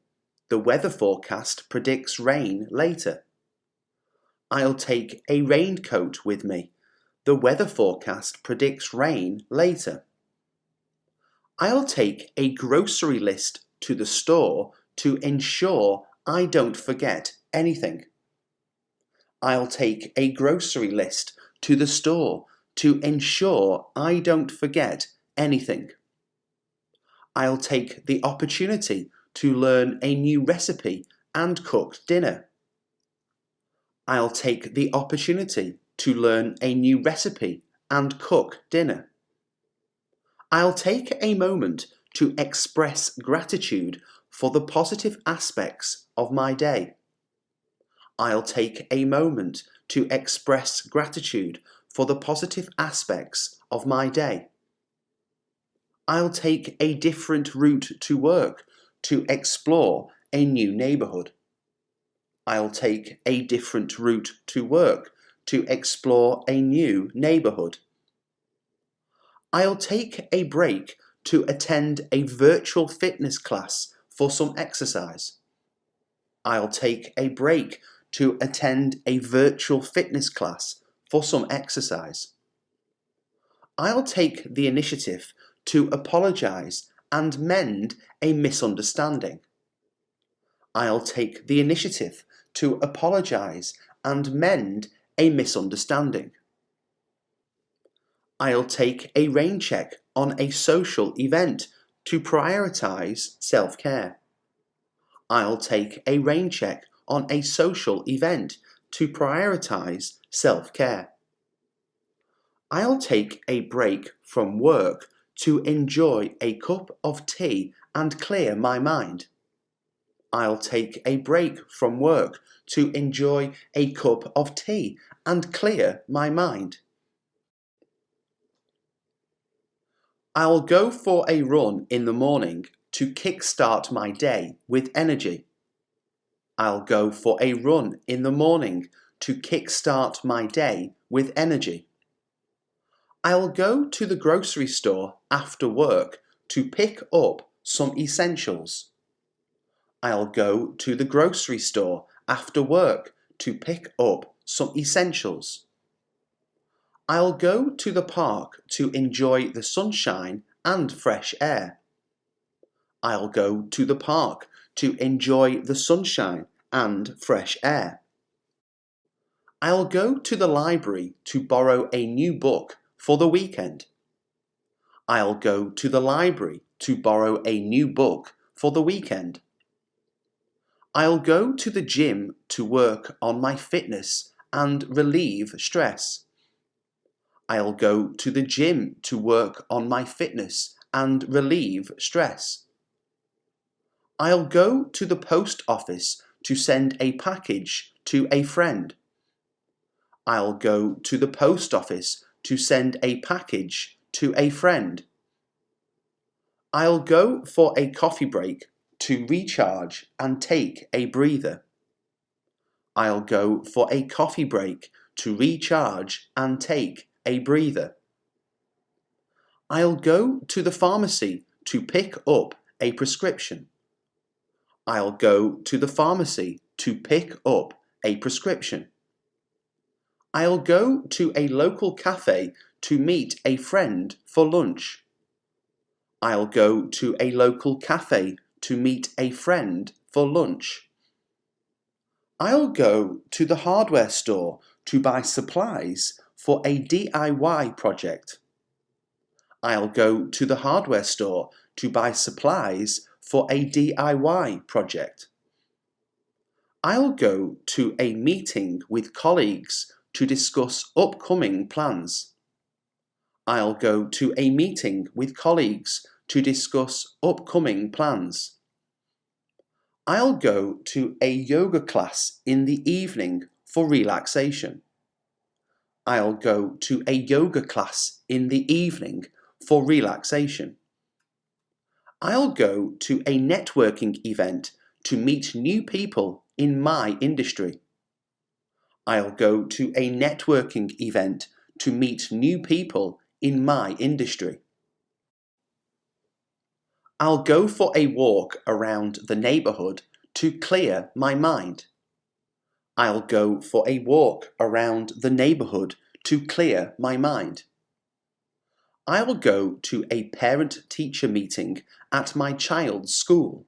The weather forecast predicts rain later. I'll take a raincoat with me. The weather forecast predicts rain later. I'll take a grocery list to the store to ensure I don't forget anything. I'll take a grocery list to the store to ensure I don't forget anything. I'll take the opportunity to learn a new recipe and cook dinner. I'll take the opportunity to learn a new recipe and cook dinner. I'll take a moment to express gratitude for the positive aspects of my day. I'll take a moment to express gratitude for the positive aspects of my day. I'll take a different route to work to explore a new neighbourhood. I'll take a different route to work to explore a new neighbourhood. I'll take a break to attend a virtual fitness class for some exercise. I'll take a break to attend a virtual fitness class for some exercise. I'll take the initiative to apologise and mend a misunderstanding. I'll take the initiative to apologise and mend a misunderstanding. I'll take a rain check on a social event to prioritize self-care. I'll take a rain check on a social event to prioritize self-care. I'll take a break from work to enjoy a cup of tea and clear my mind. I'll take a break from work to enjoy a cup of tea and clear my mind. I'll go for a run in the morning to kickstart my day with energy. I'll go for a run in the morning to kickstart my day with energy. I'll go to the grocery store after work to pick up some essentials. I'll go to the grocery store after work to pick up some essentials. I'll go to the park to enjoy the sunshine and fresh air. I'll go to the park to enjoy the sunshine and fresh air. I'll go to the library to borrow a new book for the weekend. I'll go to the library to borrow a new book for the weekend. I'll go to the gym to work on my fitness and relieve stress. I'll go to the gym to work on my fitness and relieve stress. I'll go to the post office to send a package to a friend. I'll go to the post office to send a package to a friend. I'll go for a coffee break to recharge and take a breather. I'll go for a coffee break to recharge and take a breather. I'll go to the pharmacy to pick up a prescription. I'll go to the pharmacy to pick up a prescription. I'll go to a local cafe to meet a friend for lunch. I'll go to a local cafe to meet a friend for lunch. I'll go to the hardware store to buy supplies for a DIY project. I'll go to the hardware store to buy supplies for a DIY project. I'll go to a meeting with colleagues to discuss upcoming plans. I'll go to a meeting with colleagues to discuss upcoming plans. I'll go to a yoga class in the evening for relaxation. I'll go to a yoga class in the evening for relaxation. I'll go to a networking event to meet new people in my industry. I'll go to a networking event to meet new people in my industry. I'll go for a walk around the neighborhood to clear my mind. I'll go for a walk around the neighborhood to clear my mind. I'll go to a parent-teacher meeting at my child's school.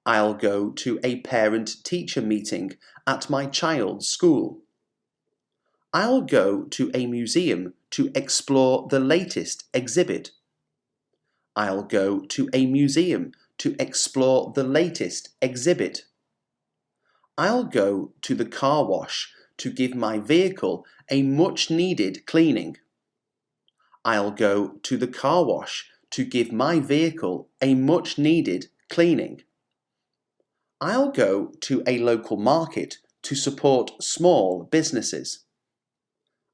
I'll go to a parent-teacher meeting at my child's school. I'll go to a museum to explore the latest exhibit. I'll go to a museum to explore the latest exhibit. I'll go to the car wash to give my vehicle a much-needed cleaning. I'll go to the car wash to give my vehicle a much-needed cleaning. I'll go to a local market to support small businesses.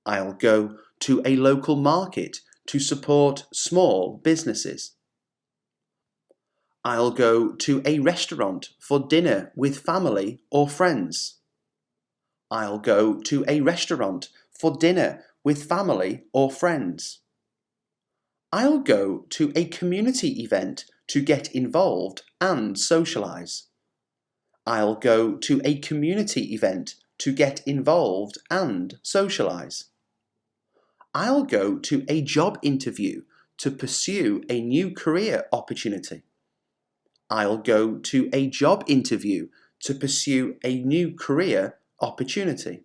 I'll go to a local market to support small businesses. I'll go to a restaurant for dinner with family or friends. I'll go to a restaurant for dinner with family or friends. I'll go to a community event to get involved and socialise. I'll go to a community event to get involved and socialise. I'll go to a job interview to pursue a new career opportunity. I'll go to a job interview to pursue a new career opportunity.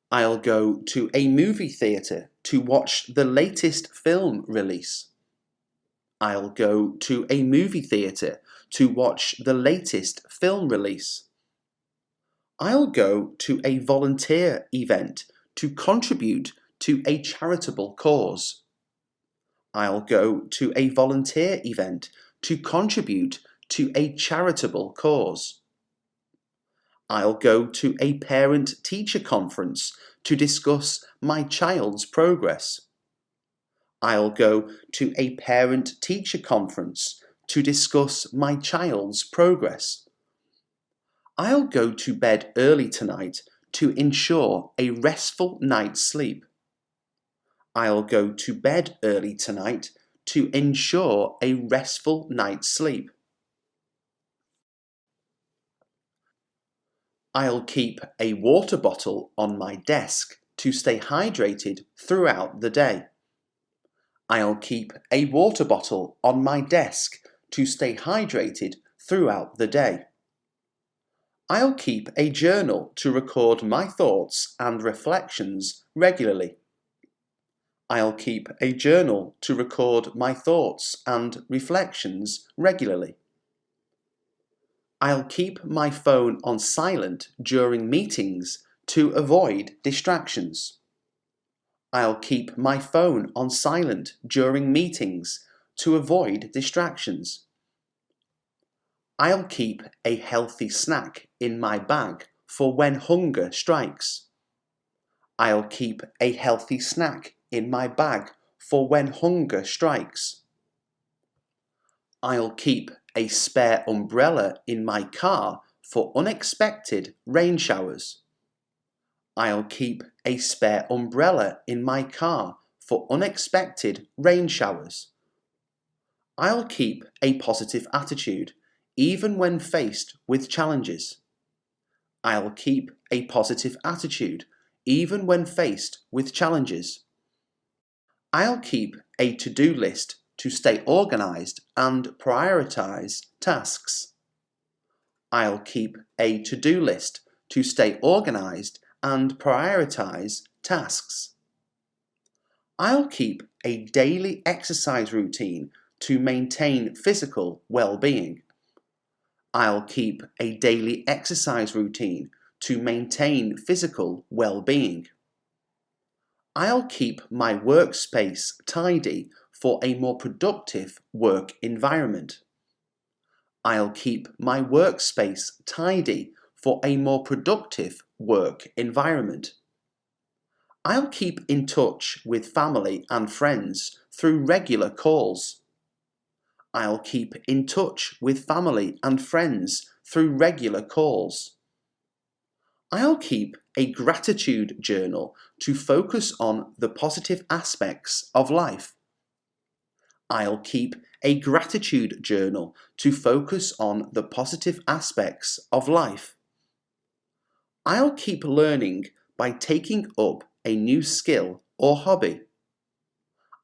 I'll go to a movie theatre to watch the latest film release. I'll go to a movie theatre to watch the latest film release. I'll go to a volunteer event to contribute to a charitable cause. I'll go to a volunteer event to contribute to a charitable cause. I'll go to a parent-teacher conference to discuss my child's progress. I'll go to a parent-teacher conference to discuss my child's progress. I'll go to bed early tonight to ensure a restful night's sleep. I'll go to bed early tonight to ensure a restful night's sleep. I'll keep a water bottle on my desk to stay hydrated throughout the day. I'll keep a water bottle on my desk to stay hydrated throughout the day. I'll keep a journal to record my thoughts and reflections regularly. I'll keep a journal to record my thoughts and reflections regularly. I'll keep my phone on silent during meetings to avoid distractions. I'll keep my phone on silent during meetings to avoid distractions. I'll keep a healthy snack in my bag for when hunger strikes. I'll keep a healthy snack in my bag for when hunger strikes. I'll keep a spare umbrella in my car for unexpected rain showers. I'll keep a spare umbrella in my car for unexpected rain showers. I'll keep a positive attitude even when faced with challenges. I'll keep a positive attitude even when faced with challenges. I'll keep a to-do list to stay organised and prioritise tasks. I'll keep a to-do list to stay organised and prioritise tasks. I'll keep a daily exercise routine to maintain physical well-being. I'll keep a daily exercise routine to maintain physical well-being. I'll keep my workspace tidy for a more productive work environment. I'll keep my workspace tidy for a more productive work environment. I'll keep in touch with family and friends through regular calls. I'll keep in touch with family and friends through regular calls. I'll keep a gratitude journal to focus on the positive aspects of life. I'll keep a gratitude journal to focus on the positive aspects of life. I'll keep learning by taking up a new skill or hobby.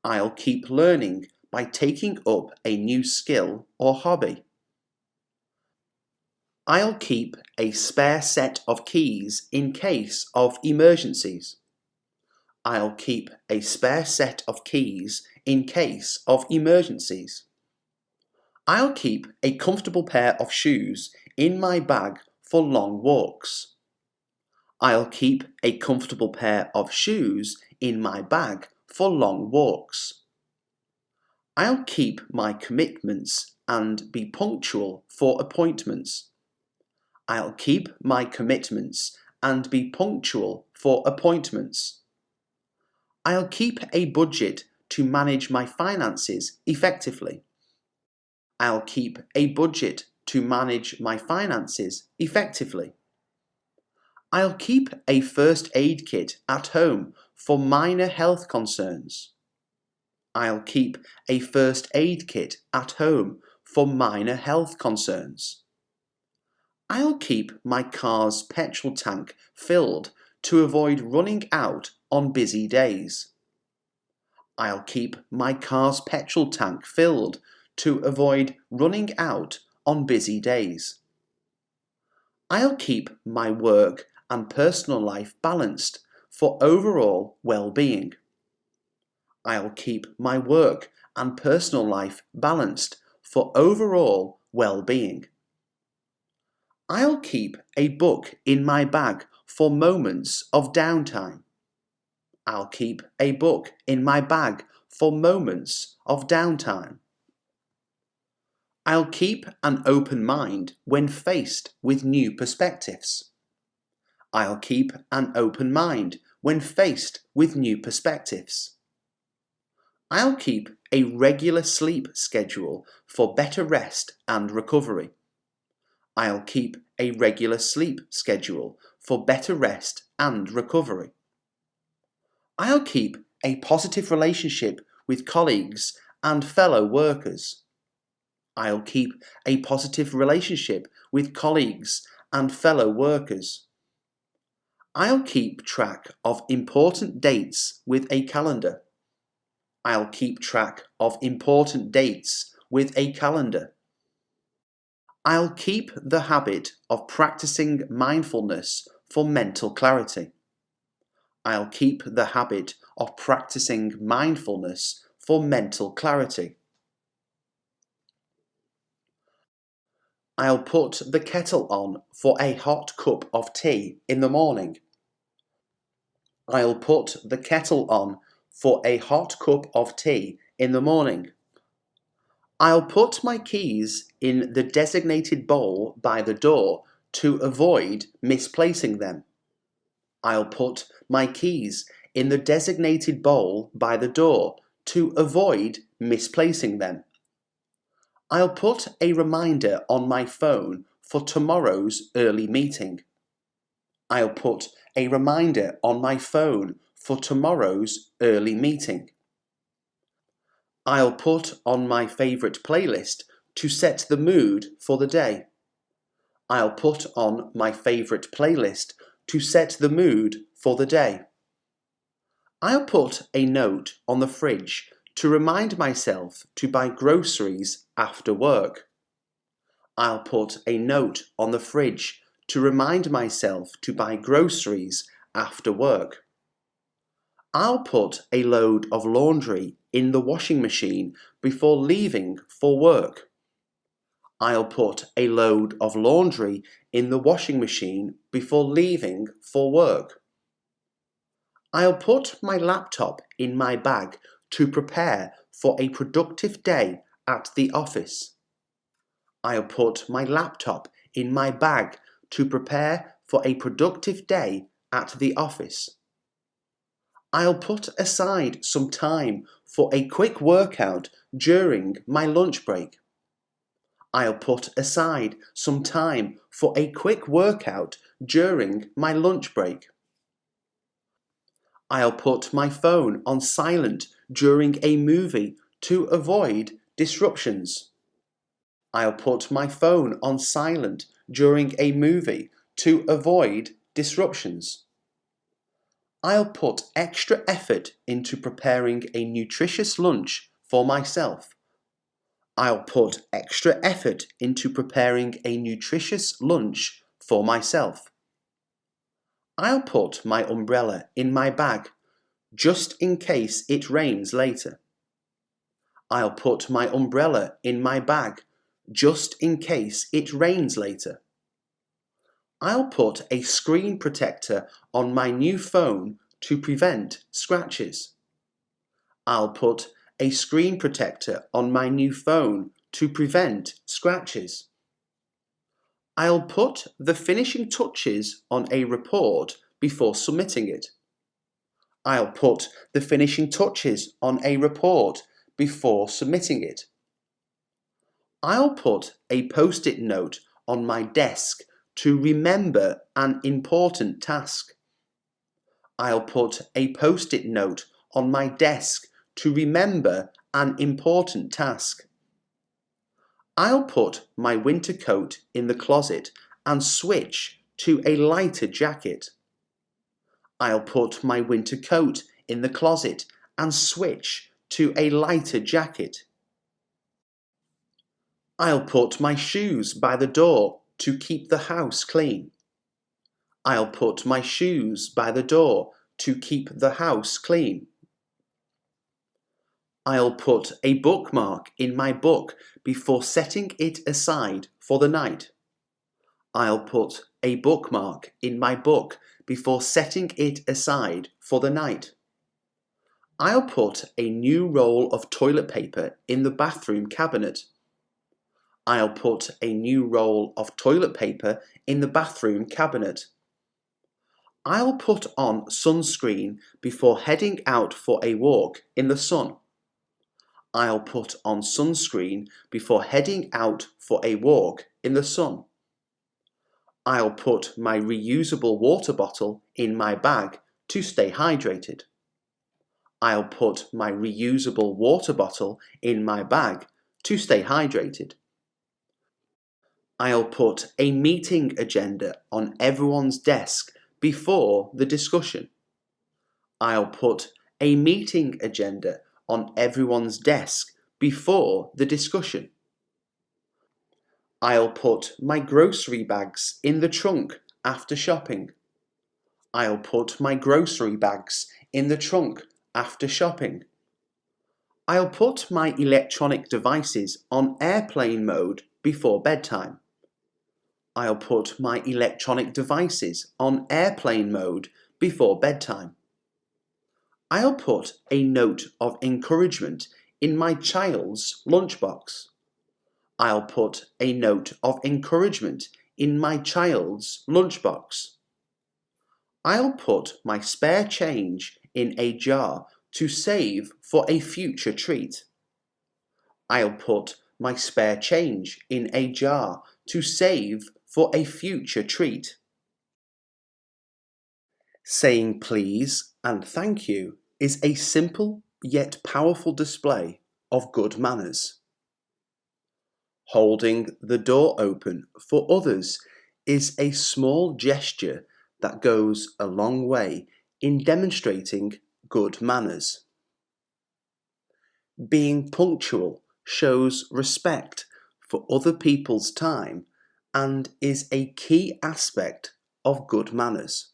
I'll keep learning by taking up a new skill or hobby. I'll keep a spare set of keys in case of emergencies. I'll keep a spare set of keys in case of emergencies. I'll keep a comfortable pair of shoes in my bag for long walks. I'll keep a comfortable pair of shoes in my bag for long walks. I'll keep my commitments and be punctual for appointments. I'll keep my commitments and be punctual for appointments. I'll keep a budget to manage my finances effectively. I'll keep a budget to manage my finances effectively. I'll keep a first aid kit at home for minor health concerns. I'll keep a first aid kit at home for minor health concerns. I'll keep my car's petrol tank filled to avoid running out on busy days. I'll keep my car's petrol tank filled to avoid running out on busy days. I'll keep my work and personal life balanced for overall well-being. I'll keep my work and personal life balanced for overall well-being. I'll keep a book in my bag for moments of downtime. I'll keep a book in my bag for moments of downtime. I'll keep an open mind when faced with new perspectives. I'll keep an open mind when faced with new perspectives. I'll keep a regular sleep schedule for better rest and recovery. I'll keep a regular sleep schedule for better rest and recovery. I'll keep a positive relationship with colleagues and fellow workers. I'll keep a positive relationship with colleagues and fellow workers. I'll keep track of important dates with a calendar. I'll keep track of important dates with a calendar. I'll keep the habit of practicing mindfulness for mental clarity. I'll keep the habit of practicing mindfulness for mental clarity. I'll put the kettle on for a hot cup of tea in the morning. I'll put the kettle on for a hot cup of tea in the morning. I'll put my keys in the designated bowl by the door to avoid misplacing them. I'll put my keys in the designated bowl by the door to avoid misplacing them. I'll put a reminder on my phone for tomorrow's early meeting. I'll put a reminder on my phone for tomorrow's early meeting. I'll put on my favourite playlist to set the mood for the day. I'll put on my favourite playlist to set the mood for the day. I'll put a note on the fridge to remind myself to buy groceries after work. I'll put a note on the fridge to remind myself to buy groceries after work. I'll put a load of laundry in the washing machine before leaving for work. I'll put a load of laundry in the washing machine before leaving for work. I'll put my laptop in my bag to prepare for a productive day at the office. I'll put my laptop in my bag to prepare for a productive day at the office. I'll put aside some time for a quick workout during my lunch break. I'll put aside some time for a quick workout during my lunch break. I'll put my phone on silent during a movie to avoid disruptions. I'll put my phone on silent during a movie to avoid disruptions. I'll put extra effort into preparing a nutritious lunch for myself. I'll put extra effort into preparing a nutritious lunch for myself. I'll put my umbrella in my bag just in case it rains later. I'll put my umbrella in my bag just in case it rains later. I'll put a screen protector on my new phone to prevent scratches. I'll put a screen protector on my new phone to prevent scratches. I'll put the finishing touches on a report before submitting it. I'll put the finishing touches on a report before submitting it. I'll put a post-it note on my desk to remember an important task. I'll put a post-it note on my desk to remember an important task. I'll put my winter coat in the closet and switch to a lighter jacket. I'll put my winter coat in the closet and switch to a lighter jacket. I'll put my shoes by the door to keep the house clean. I'll put my shoes by the door to keep the house clean. I'll put a bookmark in my book before setting it aside for the night. I'll put a bookmark in my book before setting it aside for the night. I'll put a new roll of toilet paper in the bathroom cabinet. I'll put a new roll of toilet paper in the bathroom cabinet. I'll put on sunscreen before heading out for a walk in the sun. I'll put on sunscreen before heading out for a walk in the sun. I'll put my reusable water bottle in my bag to stay hydrated. I'll put my reusable water bottle in my bag to stay hydrated. I'll put a meeting agenda on everyone's desk before the discussion. I'll put a meeting agenda on everyone's desk before the discussion. I'll put my grocery bags in the trunk after shopping. I'll put my grocery bags in the trunk after shopping. I'll put my electronic devices on airplane mode before bedtime. I'll put my electronic devices on airplane mode before bedtime. I'll put a note of encouragement in my child's lunchbox. I'll put a note of encouragement in my child's lunchbox. I'll put my spare change in a jar to save for a future treat. I'll put my spare change in a jar to save for a future treat. Saying please and thank you is a simple yet powerful display of good manners. Holding the door open for others is a small gesture that goes a long way in demonstrating good manners. Being punctual shows respect for other people's time and is a key aspect of good manners.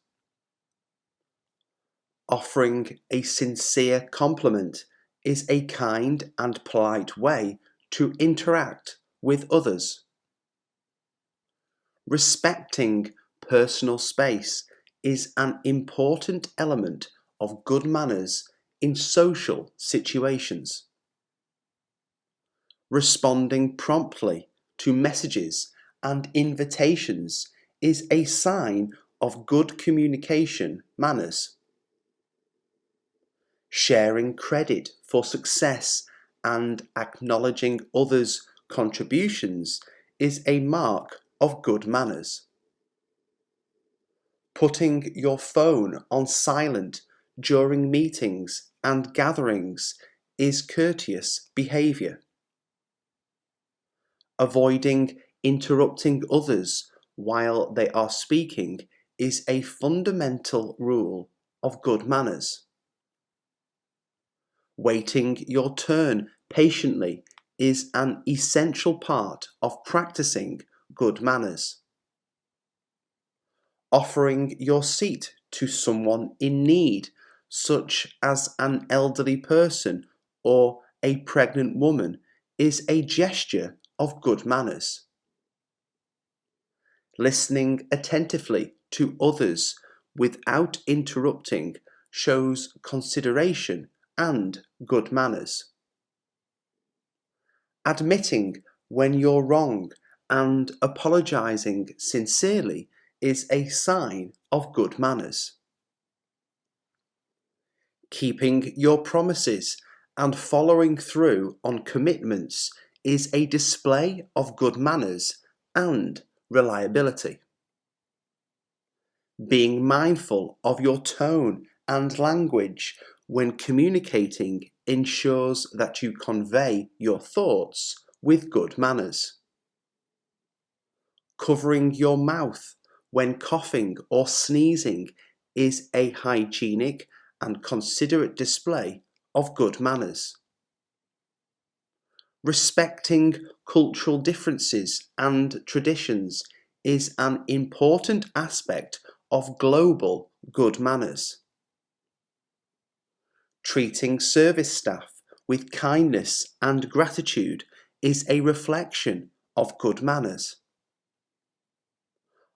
Offering a sincere compliment is a kind and polite way to interact with others. Respecting personal space is an important element of good manners in social situations. Responding promptly to messages and invitations is a sign of good communication manners. Sharing credit for success and acknowledging others' contributions is a mark of good manners. Putting your phone on silent during meetings and gatherings is courteous behaviour. Avoiding interrupting others while they are speaking is a fundamental rule of good manners. Waiting your turn patiently is an essential part of practicing good manners. Offering your seat to someone in need, such as an elderly person or a pregnant woman, is a gesture of good manners. Listening attentively to others without interrupting shows consideration and good manners. Admitting when you're wrong and apologising sincerely is a sign of good manners. Keeping your promises and following through on commitments is a display of good manners and reliability. Being mindful of your tone and language when communicating ensures that you convey your thoughts with good manners. Covering your mouth when coughing or sneezing is a hygienic and considerate display of good manners. Respecting cultural differences and traditions is an important aspect of global good manners. Treating service staff with kindness and gratitude is a reflection of good manners.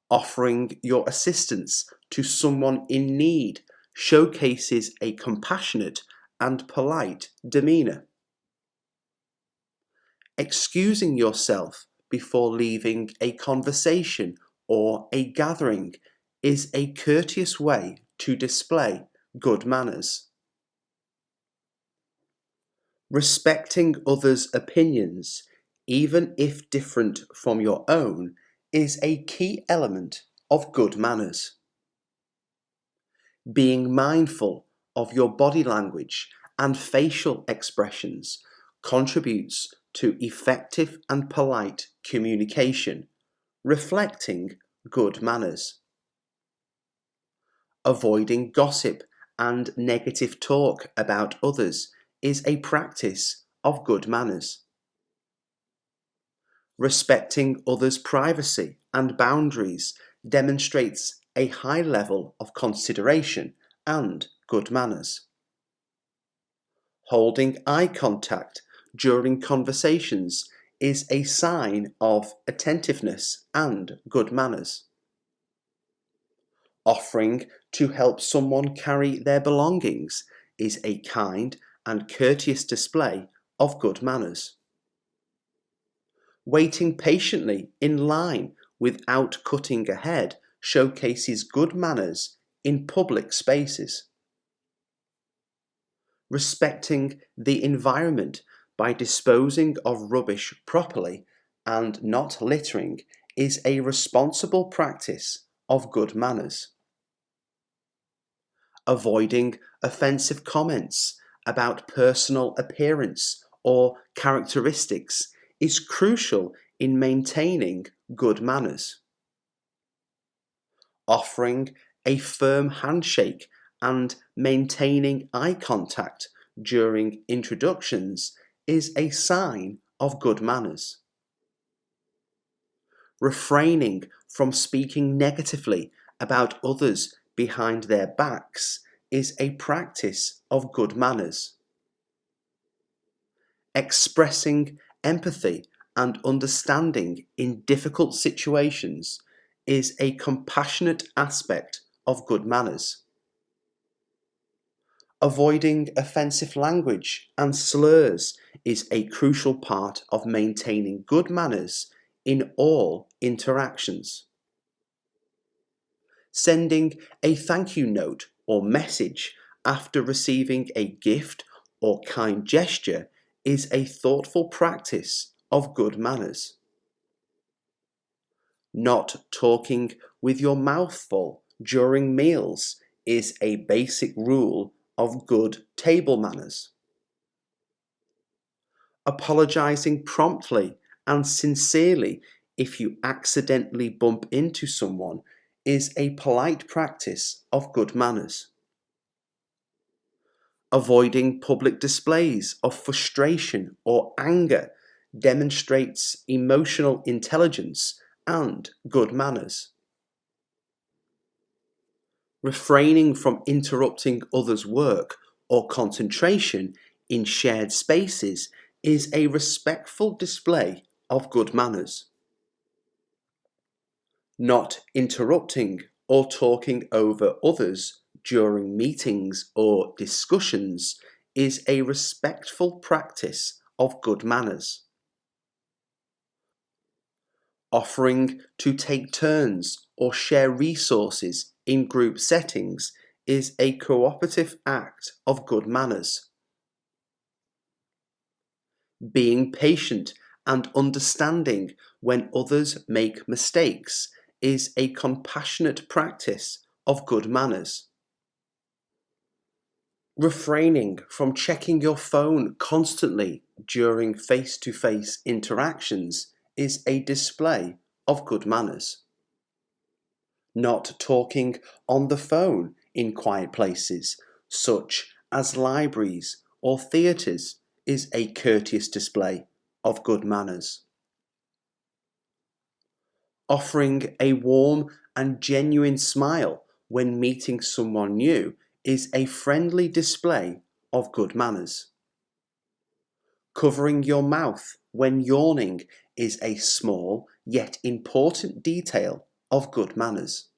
Offering your assistance to someone in need showcases a compassionate and polite demeanour. Excusing yourself before leaving a conversation or a gathering is a courteous way to display good manners. Respecting others' opinions, even if different from your own, is a key element of good manners. Being mindful of your body language and facial expressions contributes to effective and polite communication, reflecting good manners. Avoiding gossip and negative talk about others is a practice of good manners. Respecting others' privacy and boundaries demonstrates a high level of consideration and good manners. Holding eye contact during conversations is a sign of attentiveness and good manners. Offering to help someone carry their belongings is a kind and courteous display of good manners. Waiting patiently in line without cutting ahead showcases good manners in public spaces. Respecting the environment by disposing of rubbish properly and not littering is a responsible practice of good manners. Avoiding offensive comments about personal appearance or characteristics is crucial in maintaining good manners. Offering a firm handshake and maintaining eye contact during introductions is a sign of good manners. Refraining from speaking negatively about others behind their backs is a practice of good manners. Expressing empathy and understanding in difficult situations is a compassionate aspect of good manners. Avoiding offensive language and slurs is a crucial part of maintaining good manners in all interactions. Sending a thank you note or message after receiving a gift or kind gesture is a thoughtful practice of good manners. Not talking with your mouth full during meals is a basic rule of good table manners. Apologizing promptly and sincerely if you accidentally bump into someone is a polite practice of good manners. Avoiding public displays of frustration or anger demonstrates emotional intelligence and good manners. Refraining from interrupting others' work or concentration in shared spaces is a respectful display of good manners. Not interrupting or talking over others during meetings or discussions is a respectful practice of good manners. Offering to take turns or share resources in group settings is a cooperative act of good manners. Being patient and understanding when others make mistakes is a compassionate practice of good manners. Refraining from checking your phone constantly during face-to-face interactions is a display of good manners. Not talking on the phone in quiet places, such as libraries or theatres, is a courteous display of good manners. Offering a warm and genuine smile when meeting someone new is a friendly display of good manners. Covering your mouth when yawning is a small yet important detail of good manners.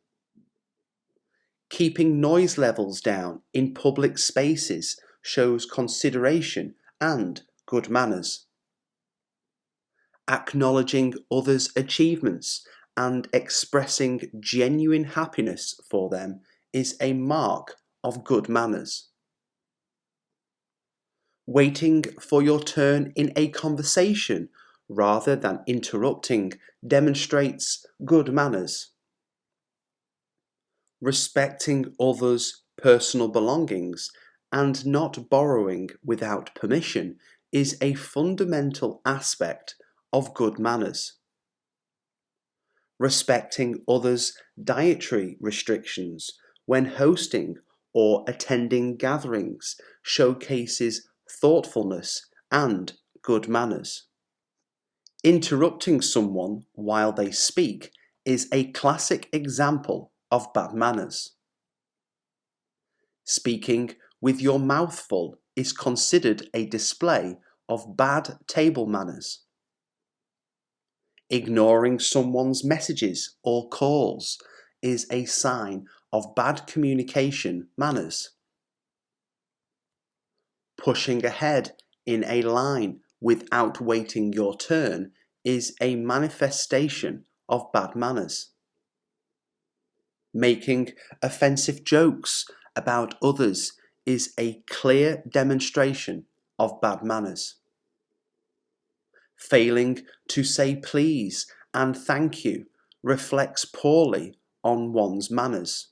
Keeping noise levels down in public spaces shows consideration and good manners. Acknowledging others' achievements and expressing genuine happiness for them is a mark of good manners. Waiting for your turn in a conversation rather than interrupting demonstrates good manners. Respecting others' personal belongings and not borrowing without permission is a fundamental aspect of good manners. Respecting others' dietary restrictions when hosting or attending gatherings showcases thoughtfulness and good manners. Interrupting someone while they speak is a classic example of bad manners. Speaking with your mouth full is considered a display of bad table manners. Ignoring someone's messages or calls is a sign of bad communication manners. Pushing ahead in a line without waiting your turn is a manifestation of bad manners. Making offensive jokes about others is a clear demonstration of bad manners. Failing to say please and thank you reflects poorly on one's manners.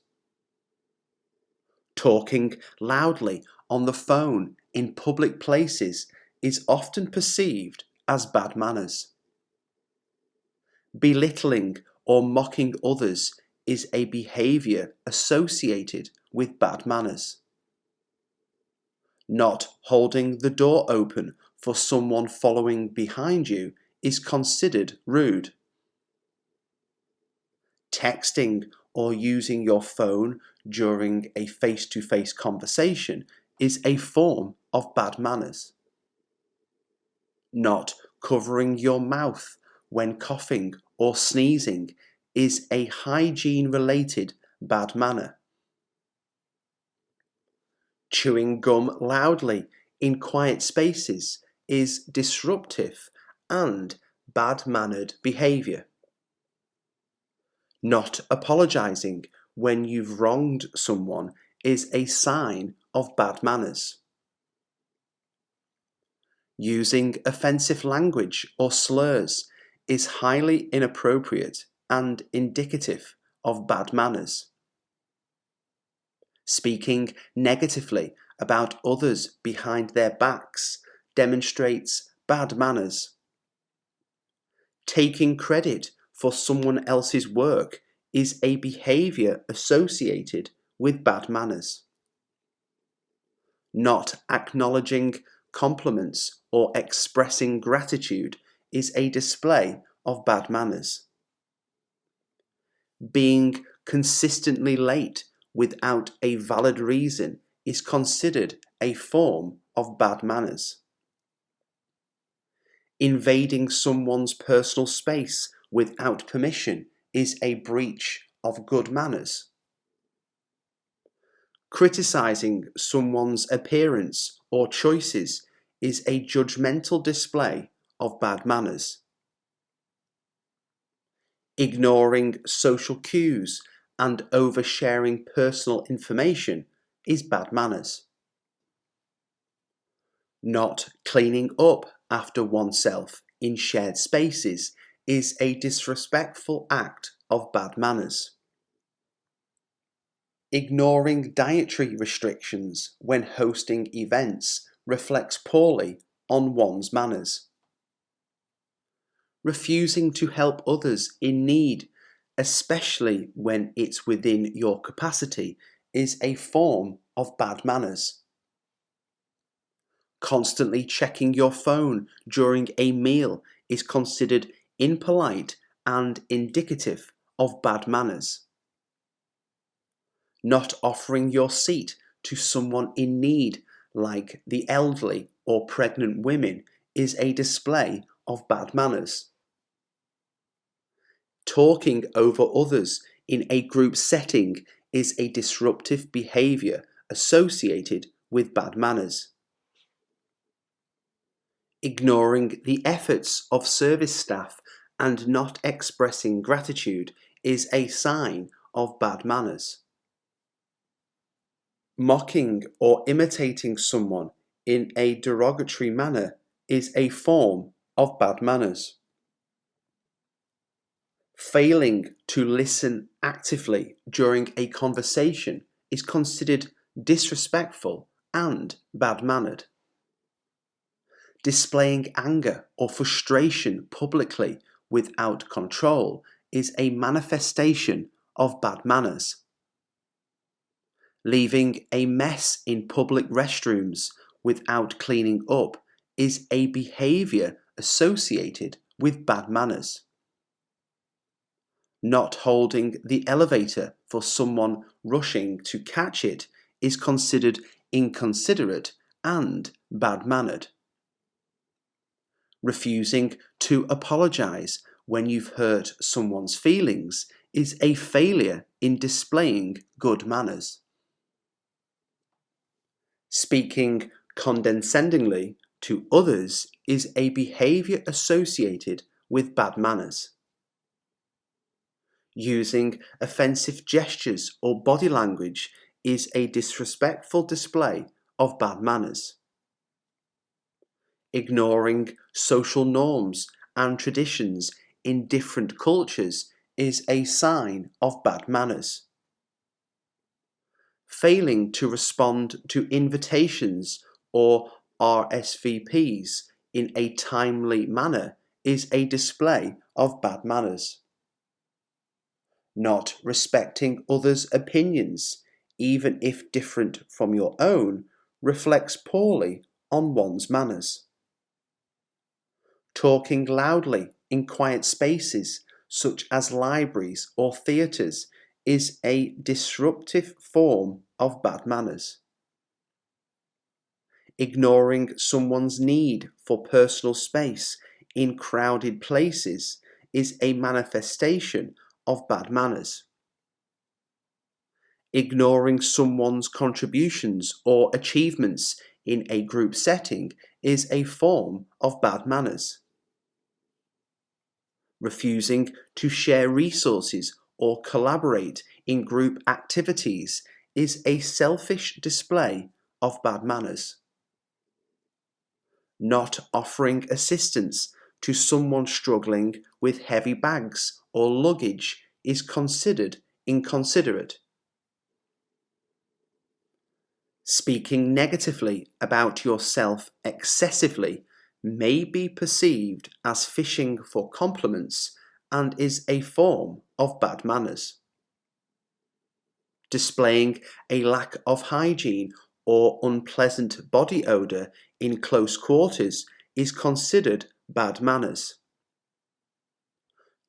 Talking loudly on the phone in public places is often perceived as bad manners. Belittling or mocking others is a behaviour associated with bad manners. Not holding the door open for someone following behind you is considered rude. Texting or using your phone during a face-to-face conversation is a form of bad manners. Not covering your mouth when coughing or sneezing is a hygiene-related bad manner. Chewing gum loudly in quiet spaces is disruptive and bad-mannered behaviour. Not apologising when you've wronged someone is a sign of bad manners. Using offensive language or slurs is highly inappropriate and indicative of bad manners. Speaking negatively about others behind their backs demonstrates bad manners. Taking credit for someone else's work is a behaviour associated with bad manners. Not acknowledging compliments or expressing gratitude is a display of bad manners. Being consistently late without a valid reason is considered a form of bad manners. Invading someone's personal space without permission is a breach of good manners. Criticizing someone's appearance or choices is a judgmental display of bad manners. Ignoring social cues and oversharing personal information is bad manners. Not cleaning up after oneself in shared spaces is a disrespectful act of bad manners. Ignoring dietary restrictions when hosting events reflects poorly on one's manners. Refusing to help others in need, especially when it's within your capacity, is a form of bad manners. Constantly checking your phone during a meal is considered impolite and indicative of bad manners. Not offering your seat to someone in need like the elderly or pregnant women, is a display of bad manners. Talking over others in a group setting is a disruptive behaviour associated with bad manners. Ignoring the efforts of service staff and not expressing gratitude is a sign of bad manners. Mocking or imitating someone in a derogatory manner is a form of bad manners. Failing to listen actively during a conversation is considered disrespectful and bad-mannered. Displaying anger or frustration publicly without control is a manifestation of bad manners. Leaving a mess in public restrooms without cleaning up is a behaviour associated with bad manners. Not holding the elevator for someone rushing to catch it is considered inconsiderate and bad-mannered. Refusing to apologise when you've hurt someone's feelings is a failure in displaying good manners. Speaking condescendingly to others is a behaviour associated with bad manners. Using offensive gestures or body language is a disrespectful display of bad manners. Ignoring social norms and traditions in different cultures is a sign of bad manners. Failing to respond to invitations or RSVPs in a timely manner is a display of bad manners. Not respecting others' opinions, even if different from your own, reflects poorly on one's manners. Talking loudly in quiet spaces, such as libraries or theatres, is a disruptive form of bad manners. Ignoring someone's need for personal space in crowded places is a manifestation of bad manners. Ignoring someone's contributions or achievements in a group setting is a form of bad manners. Refusing to share resources or collaborate in group activities is a selfish display of bad manners. Not offering assistance to someone struggling with heavy bags or luggage is considered inconsiderate. Speaking negatively about yourself excessively may be perceived as fishing for compliments and is a form of bad manners. Displaying a lack of hygiene or unpleasant body odour in close quarters is considered bad manners.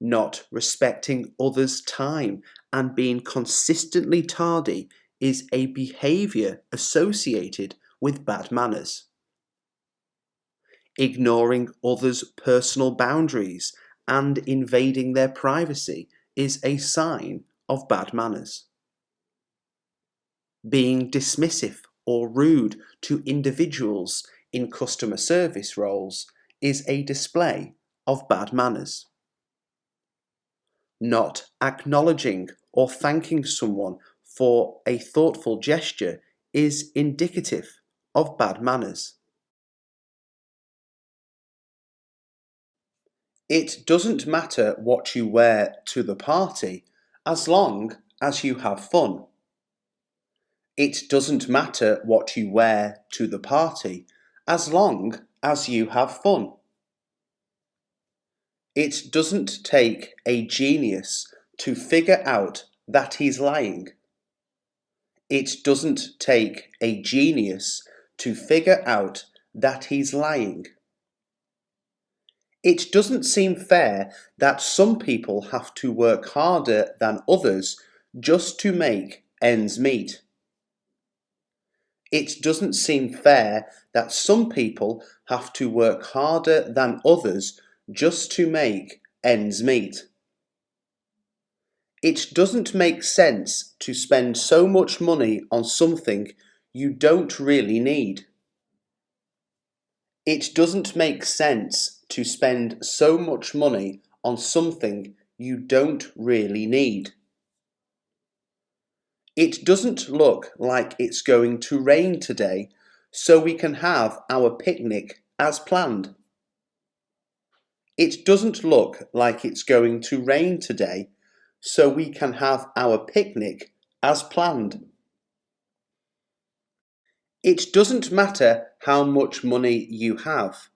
Not respecting others' time and being consistently tardy is a behaviour associated with bad manners. Ignoring others' personal boundaries and invading their privacy is a sign of bad manners. Being dismissive or rude to individuals in customer service roles is a display of bad manners. Not acknowledging or thanking someone for a thoughtful gesture is indicative of bad manners. It doesn't matter what you wear to the party as long as you have fun. It doesn't matter what you wear to the party as long as you have fun. It doesn't take a genius to figure out that he's lying. It doesn't take a genius to figure out that he's lying. It doesn't seem fair that some people have to work harder than others just to make ends meet. It doesn't seem fair that some people have to work harder than others just to make ends meet. It doesn't make sense to spend so much money on something you don't really need. It doesn't make sense to spend so much money on something you don't really need. It doesn't look like it's going to rain today, so we can have our picnic as planned. It doesn't look like it's going to rain today, so we can have our picnic as planned. It doesn't matter how much money you have.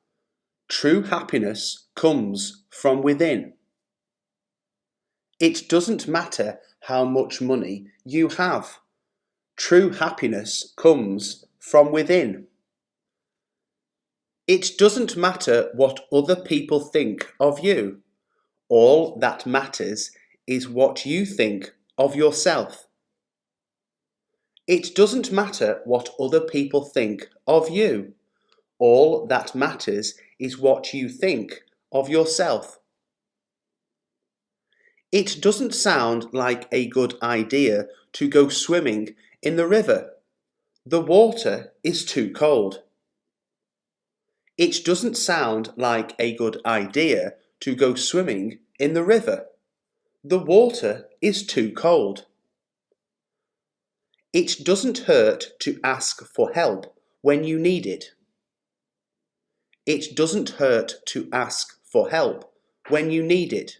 True happiness comes from within. It doesn't matter how much money you have. True happiness comes from within. It doesn't matter what other people think of you. All that matters is what you think of yourself. It doesn't matter what other people think of you. All that matters is what you think of yourself. It doesn't sound like a good idea to go swimming in the river. The water is too cold. It doesn't sound like a good idea to go swimming in the river. The water is too cold. It doesn't hurt to ask for help when you need it. It doesn't hurt to ask for help when you need it.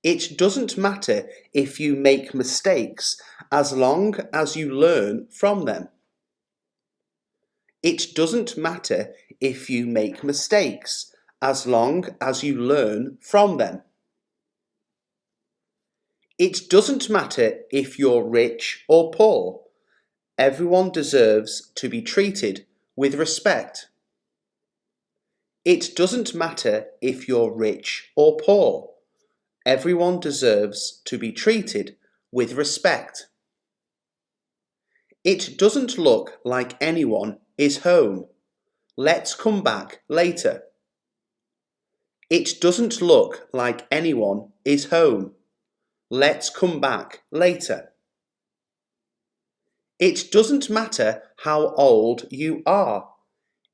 It doesn't matter if you make mistakes as long as you learn from them. It doesn't matter if you make mistakes as long as you learn from them. It doesn't matter if you're rich or poor. Everyone deserves to be treated with respect. It doesn't matter if you're rich or poor. Everyone deserves to be treated with respect. It doesn't look like anyone is home. Let's come back later. It doesn't look like anyone is home. Let's come back later. It doesn't matter how old you are.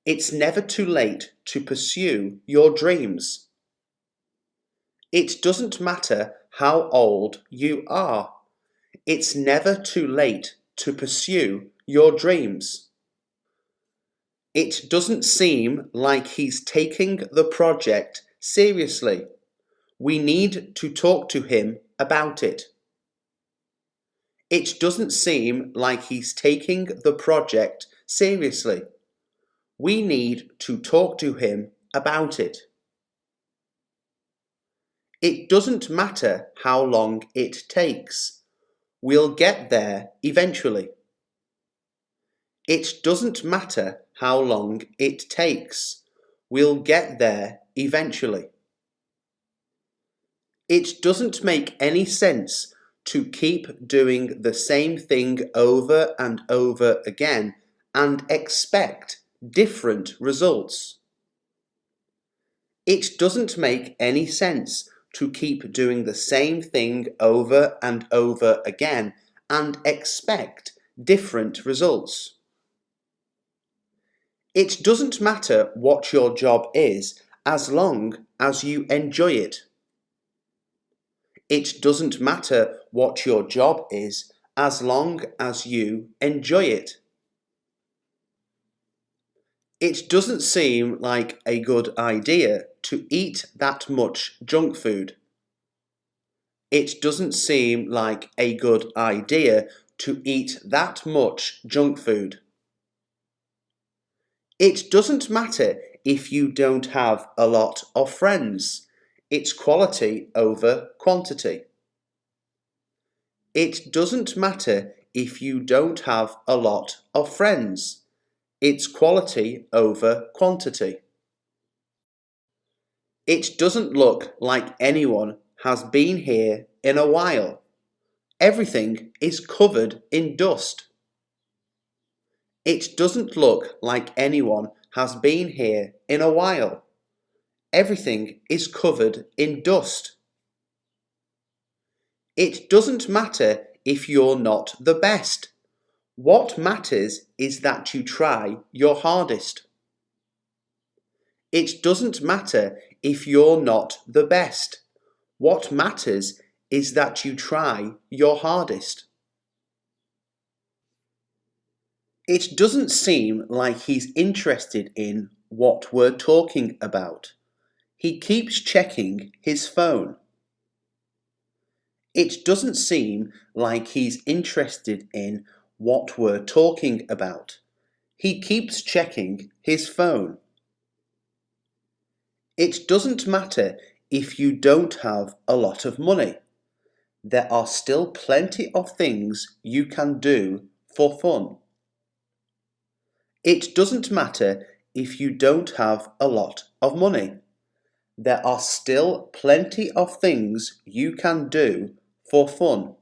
It's never too late to pursue your dreams. It doesn't matter how old you are. It's never too late to pursue your dreams. It doesn't seem like he's taking the project seriously. We need to talk to him about it. It doesn't seem like he's taking the project seriously. We need to talk to him about it. It doesn't matter how long it takes. We'll get there eventually. It doesn't matter how long it takes. We'll get there eventually. It doesn't make any sense to keep doing the same thing over and over again and expect different results. It doesn't make any sense to keep doing the same thing over and over again and expect different results. It doesn't matter what your job is as long as you enjoy it. It doesn't matter what your job is as long as you enjoy it. It doesn't seem like a good idea to eat that much junk food. It doesn't seem like a good idea to eat that much junk food. It doesn't matter if you don't have a lot of friends. It's quality over quantity. It doesn't matter if you don't have a lot of friends. It's quality over quantity. It doesn't look like anyone has been here in a while. Everything is covered in dust. It doesn't look like anyone has been here in a while. Everything is covered in dust. It doesn't matter if you're not the best. What matters is that you try your hardest. It doesn't matter if you're not the best. What matters is that you try your hardest. It doesn't seem like he's interested in what we're talking about. He keeps checking his phone. It doesn't seem like he's interested in what we're talking about. He keeps checking his phone. It doesn't matter if you don't have a lot of money. There are still plenty of things you can do for fun. It doesn't matter if you don't have a lot of money. There are still plenty of things you can do for fun.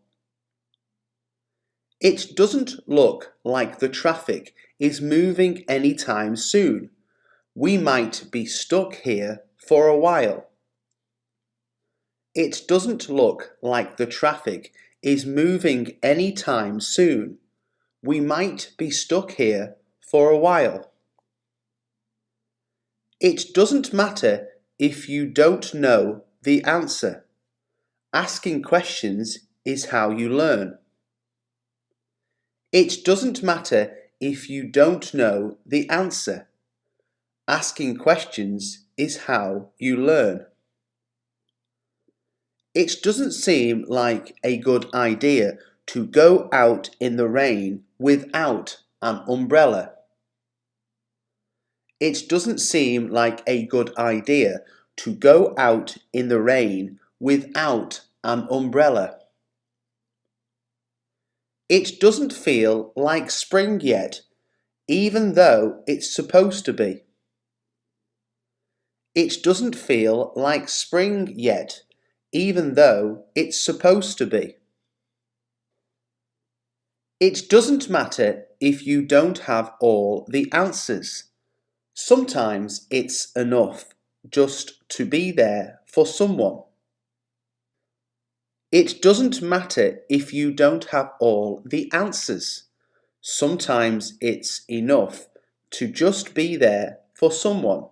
It doesn't look like the traffic is moving anytime soon. We might be stuck here for a while. It doesn't look like the traffic is moving anytime soon. We might be stuck here for a while. It doesn't matter if you don't know the answer. Asking questions is how you learn. It doesn't matter if you don't know the answer. Asking questions is how you learn. It doesn't seem like a good idea to go out in the rain without an umbrella. It doesn't seem like a good idea to go out in the rain without an umbrella. It doesn't feel like spring yet, even though it's supposed to be. It doesn't feel like spring yet, even though it's supposed to be. It doesn't matter if you don't have all the answers. Sometimes it's enough just to be there for someone. It doesn't matter if you don't have all the answers. Sometimes it's enough to just be there for someone.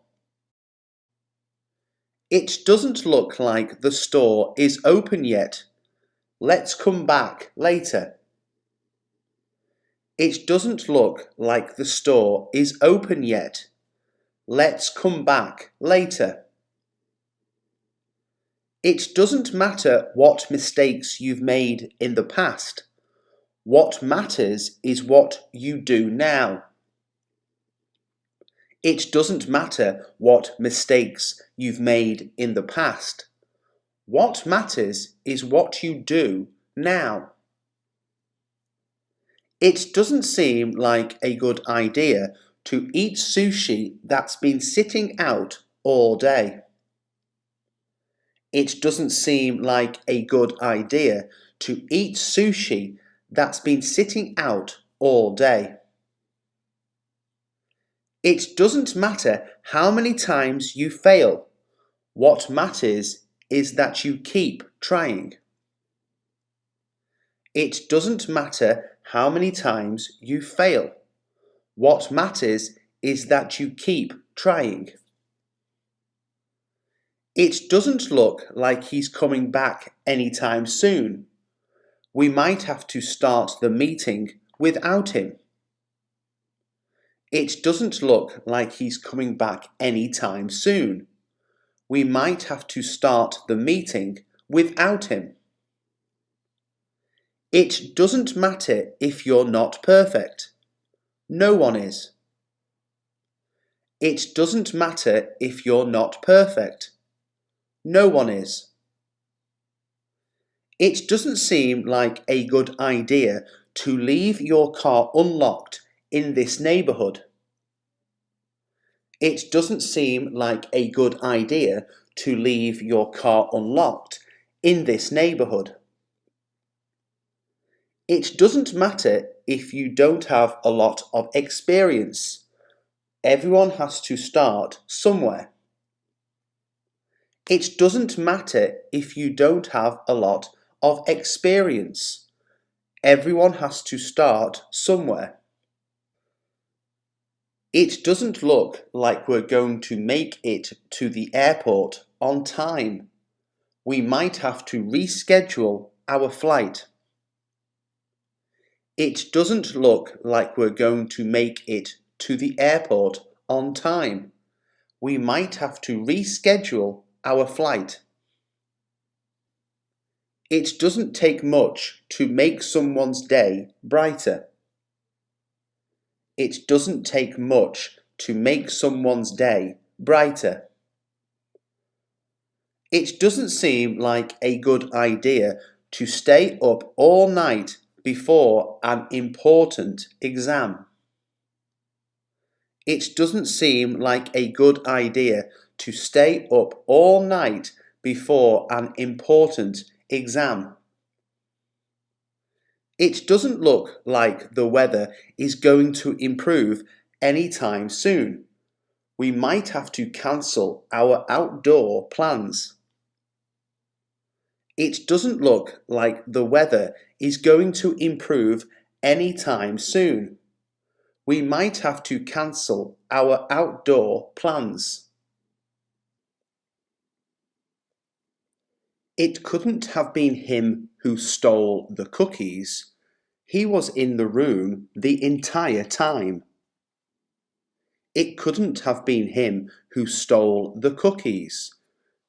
It doesn't look like the store is open yet. Let's come back later. It doesn't look like the store is open yet. Let's come back later. It doesn't matter what mistakes you've made in the past. What matters is what you do now. It doesn't matter what mistakes you've made in the past. What matters is what you do now. It doesn't seem like a good idea to eat sushi that's been sitting out all day. It doesn't seem like a good idea to eat sushi that's been sitting out all day. It doesn't matter how many times you fail. What matters is that you keep trying. It doesn't matter how many times you fail. What matters is that you keep trying. It doesn't look like he's coming back anytime soon. We might have to start the meeting without him. It doesn't look like he's coming back anytime soon. We might have to start the meeting without him. It doesn't matter if you're not perfect. No one is. It doesn't matter if you're not perfect. No one is. It doesn't seem like a good idea to leave your car unlocked in this neighbourhood. It doesn't seem like a good idea to leave your car unlocked in this neighbourhood. It doesn't matter if you don't have a lot of experience. Everyone has to start somewhere. It doesn't matter if you don't have a lot of experience. Everyone has to start somewhere. It doesn't look like we're going to make it to the airport on time. We might have to reschedule our flight. It doesn't look like we're going to make it to the airport on time. We might have to reschedule our flight. It doesn't take much to make someone's day brighter. It doesn't take much to make someone's day brighter. It doesn't seem like a good idea to stay up all night before an important exam. It doesn't seem like a good idea to stay up all night before an important exam. It doesn't look like the weather is going to improve anytime soon. We might have to cancel our outdoor plans. It doesn't look like the weather is going to improve anytime soon. We might have to cancel our outdoor plans. It couldn't have been him who stole the cookies. He was in the room the entire time. It couldn't have been him who stole the cookies.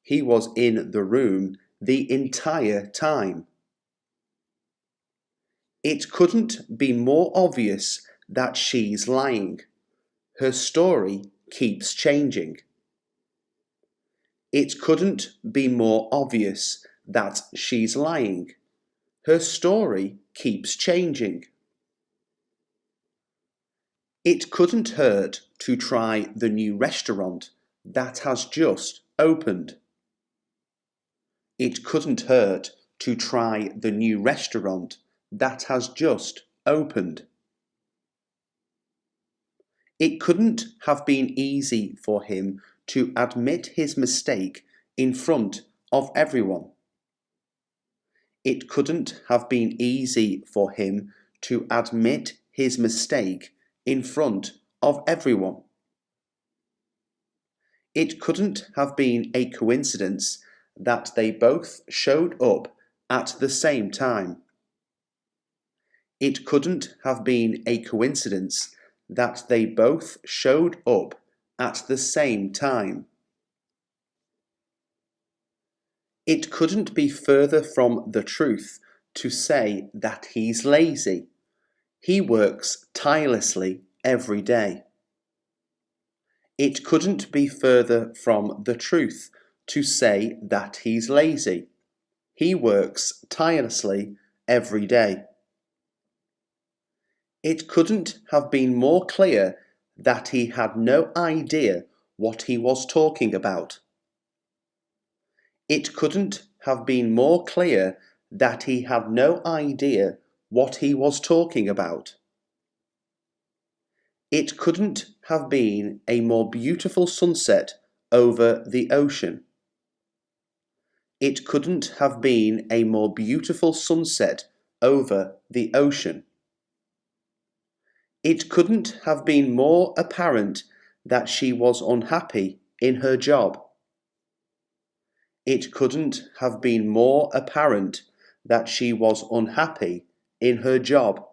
He was in the room the entire time. It couldn't be more obvious that she's lying. Her story keeps changing. It couldn't be more obvious that she's lying. Her story keeps changing. It couldn't hurt to try the new restaurant that has just opened. It couldn't hurt to try the new restaurant that has just opened. It couldn't have been easy for him to admit his mistake in front of everyone. It couldn't have been easy for him to admit his mistake in front of everyone. It couldn't have been a coincidence that they both showed up at the same time. It couldn't have been a coincidence that they both showed up at the same time. It couldn't be further from the truth to say that he's lazy. He works tirelessly every day. It couldn't be further from the truth to say that he's lazy. He works tirelessly every day. It couldn't have been more clear that he had no idea what he was talking about. It couldn't have been more clear that he had no idea what he was talking about. It couldn't have been a more beautiful sunset over the ocean. It couldn't have been a more beautiful sunset over the ocean. It couldn't have been more apparent that she was unhappy in her job. It couldn't have been more apparent that she was unhappy in her job.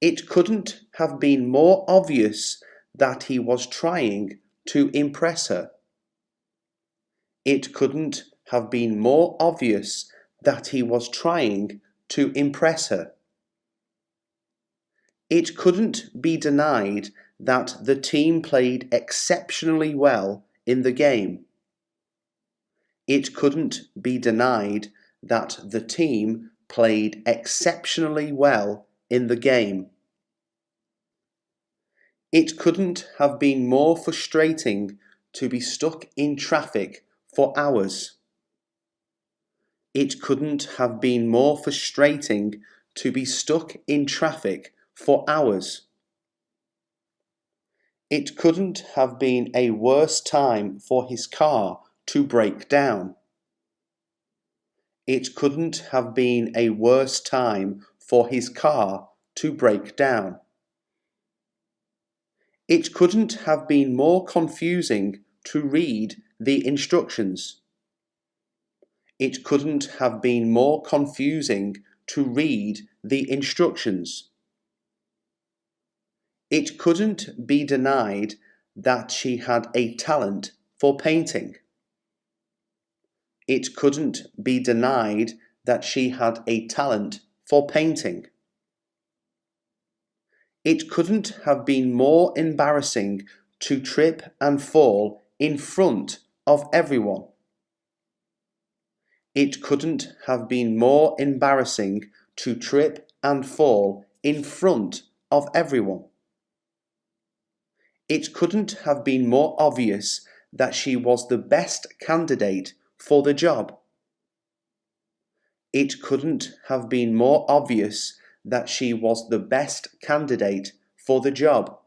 It couldn't have been more obvious that he was trying to impress her. It couldn't have been more obvious that he was trying to impress her. It couldn't be denied that the team played exceptionally well in the game. It couldn't be denied that the team played exceptionally well in the game. It couldn't have been more frustrating to be stuck in traffic for hours. It couldn't have been more frustrating to be stuck in traffic for hours. It couldn't have been a worse time for his car to break down. It couldn't have been a worse time for his car to break down. It couldn't have been more confusing to read the instructions. It couldn't have been more confusing to read the instructions. It couldn't be denied that she had a talent for painting. It couldn't be denied that she had a talent for painting. It couldn't have been more embarrassing to trip and fall in front of everyone. It couldn't have been more embarrassing to trip and fall in front of everyone. It couldn't have been more obvious that she was the best candidate for the job. It couldn't have been more obvious that she was the best candidate for the job.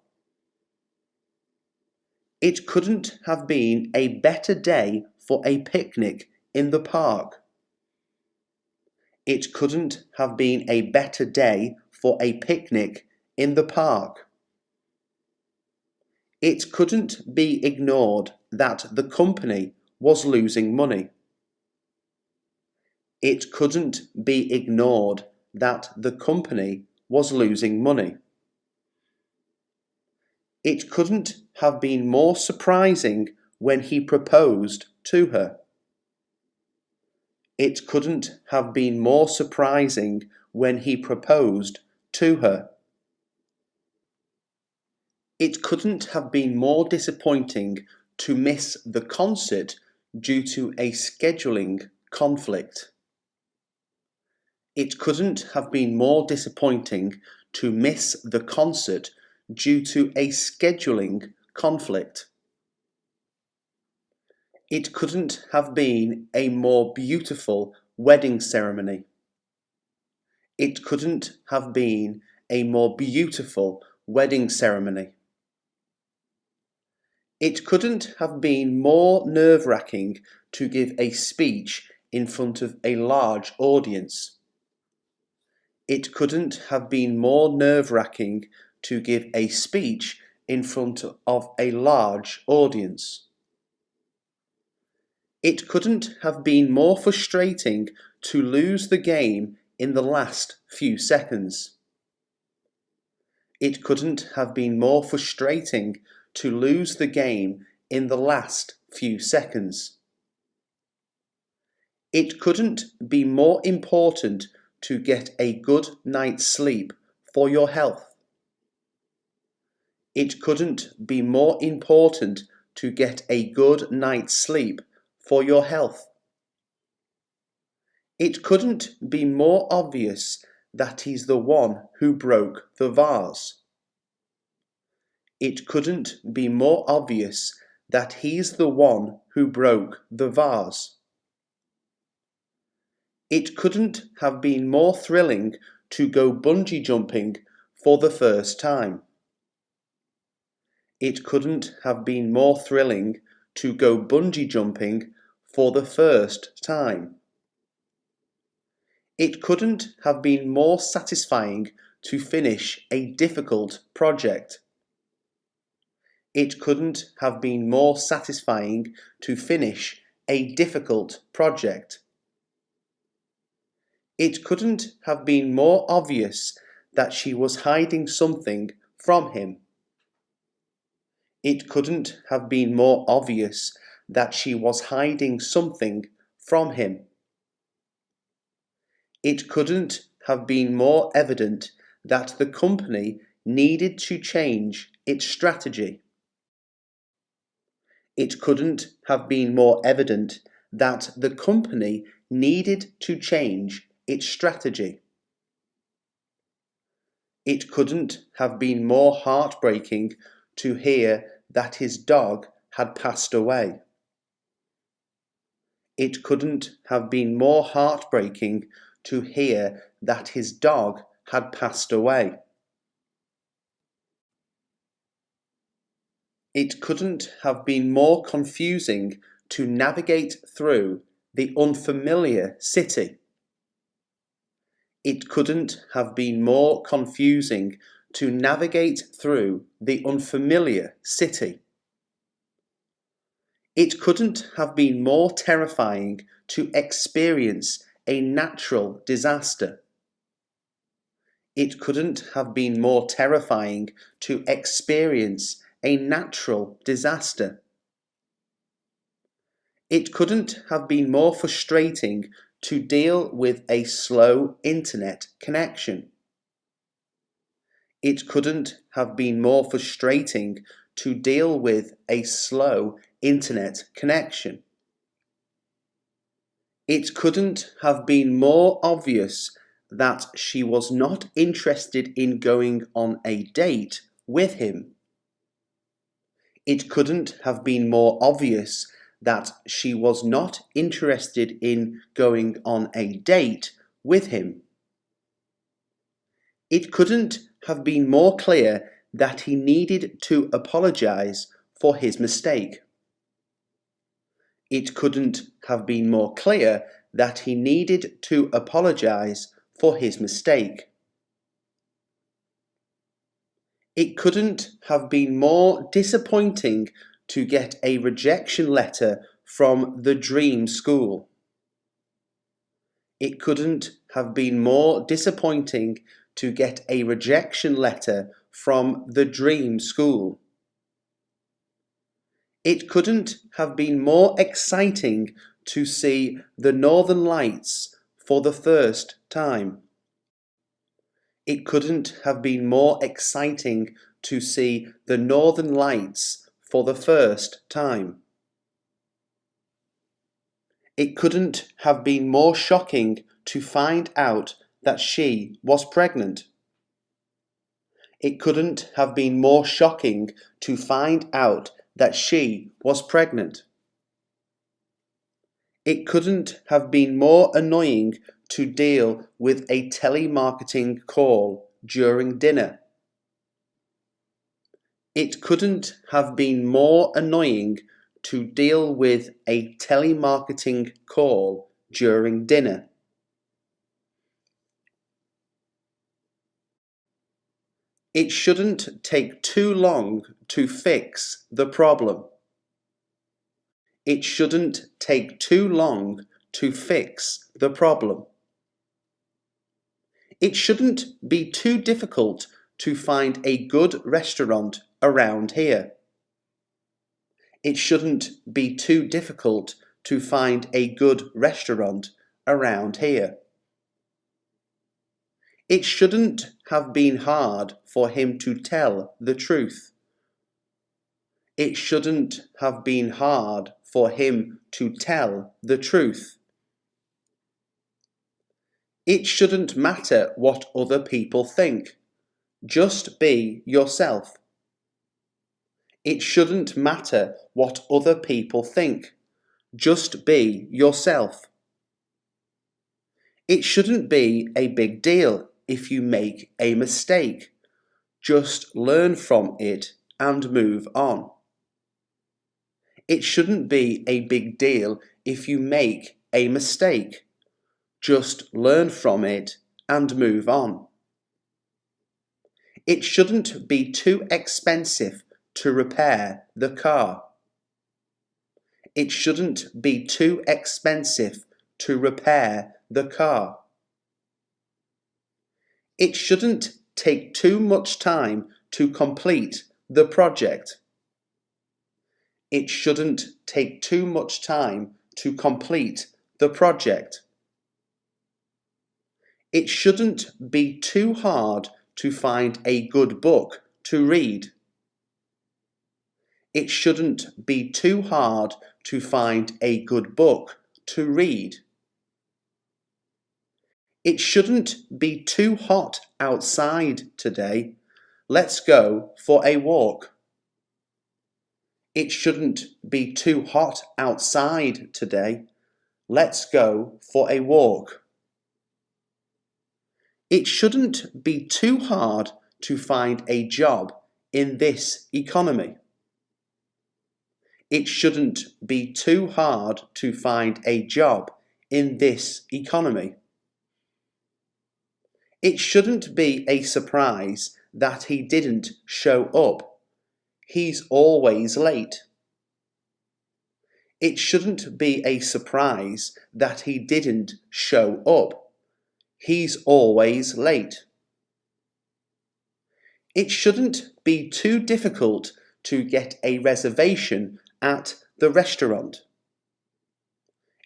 It couldn't have been a better day for a picnic in the park. It couldn't have been a better day for a picnic in the park. It couldn't be ignored that the company was losing money. It couldn't be ignored that the company was losing money. It couldn't have been more surprising when he proposed to her. It couldn't have been more surprising when he proposed to her. It couldn't have been more disappointing to miss the concert due to a scheduling conflict. It couldn't have been more disappointing to miss the concert due to a scheduling conflict. It couldn't have been a more beautiful wedding ceremony. It couldn't have been a more beautiful wedding ceremony. It couldn't have been more nerve-wracking to give a speech in front of a large audience. It couldn't have been more nerve-wracking to give a speech in front of a large audience. It couldn't have been more frustrating to lose the game in the last few seconds. It couldn't have been more frustrating to lose the game in the last few seconds. It couldn't be more important to get a good night's sleep for your health. It couldn't be more important to get a good night's sleep for your health. It couldn't be more obvious that he's the one who broke the vase. It couldn't be more obvious that he's the one who broke the vase. It couldn't have been more thrilling to go bungee jumping for the first time. It couldn't have been more thrilling to go bungee jumping for the first time. It couldn't have been more satisfying to finish a difficult project. It couldn't have been more satisfying to finish a difficult project. It couldn't have been more obvious that she was hiding something from him. It couldn't have been more obvious that she was hiding something from him. It couldn't have been more evident that the company needed to change its strategy. It couldn't have been more evident that the company needed to change its strategy. It couldn't have been more heartbreaking to hear that his dog had passed away. It couldn't have been more heartbreaking to hear that his dog had passed away. It couldn't have been more confusing to navigate through the unfamiliar city. It couldn't have been more confusing to navigate through the unfamiliar city. It couldn't have been more terrifying to experience a natural disaster. It couldn't have been more terrifying to experience a natural disaster. It couldn't have been more frustrating to deal with a slow internet connection. It couldn't have been more frustrating to deal with a slow internet connection. It couldn't have been more obvious that she was not interested in going on a date with him. It couldn't have been more obvious that she was not interested in going on a date with him. It couldn't have been more clear that he needed to apologize for his mistake. It couldn't have been more clear that he needed to apologize for his mistake. It couldn't have been more disappointing to get a rejection letter from the dream school. It couldn't have been more disappointing to get a rejection letter from the dream school. It couldn't have been more exciting to see the Northern Lights for the first time. It couldn't have been more exciting to see the Northern Lights for the first time. It couldn't have been more shocking to find out that she was pregnant. It couldn't have been more shocking to find out that she was pregnant. It couldn't have been more annoying to deal with a telemarketing call during dinner. It couldn't have been more annoying to deal with a telemarketing call during dinner. It shouldn't take too long to fix the problem. It shouldn't take too long to fix the problem. It shouldn't be too difficult to find a good restaurant around here. It shouldn't be too difficult to find a good restaurant around here. It shouldn't have been hard for him to tell the truth. It shouldn't have been hard for him to tell the truth. It shouldn't matter what other people think. Just be yourself. It shouldn't matter what other people think. Just be yourself. It shouldn't be a big deal if you make a mistake. Just learn from it and move on. It shouldn't be a big deal if you make a mistake. Just learn from it and move on. It shouldn't be too expensive to repair the car. It shouldn't be too expensive to repair the car. It shouldn't take too much time to complete the project. It shouldn't take too much time to complete the project. It shouldn't be too hard to find a good book to read. It shouldn't be too hard to find a good book to read. It shouldn't be too hot outside today. Let's go for a walk. It shouldn't be too hot outside today. Let's go for a walk. It shouldn't be too hard to find a job in this economy. It shouldn't be too hard to find a job in this economy. It shouldn't be a surprise that he didn't show up. He's always late. It shouldn't be a surprise that he didn't show up. He's always late. It shouldn't be too difficult to get a reservation at the restaurant.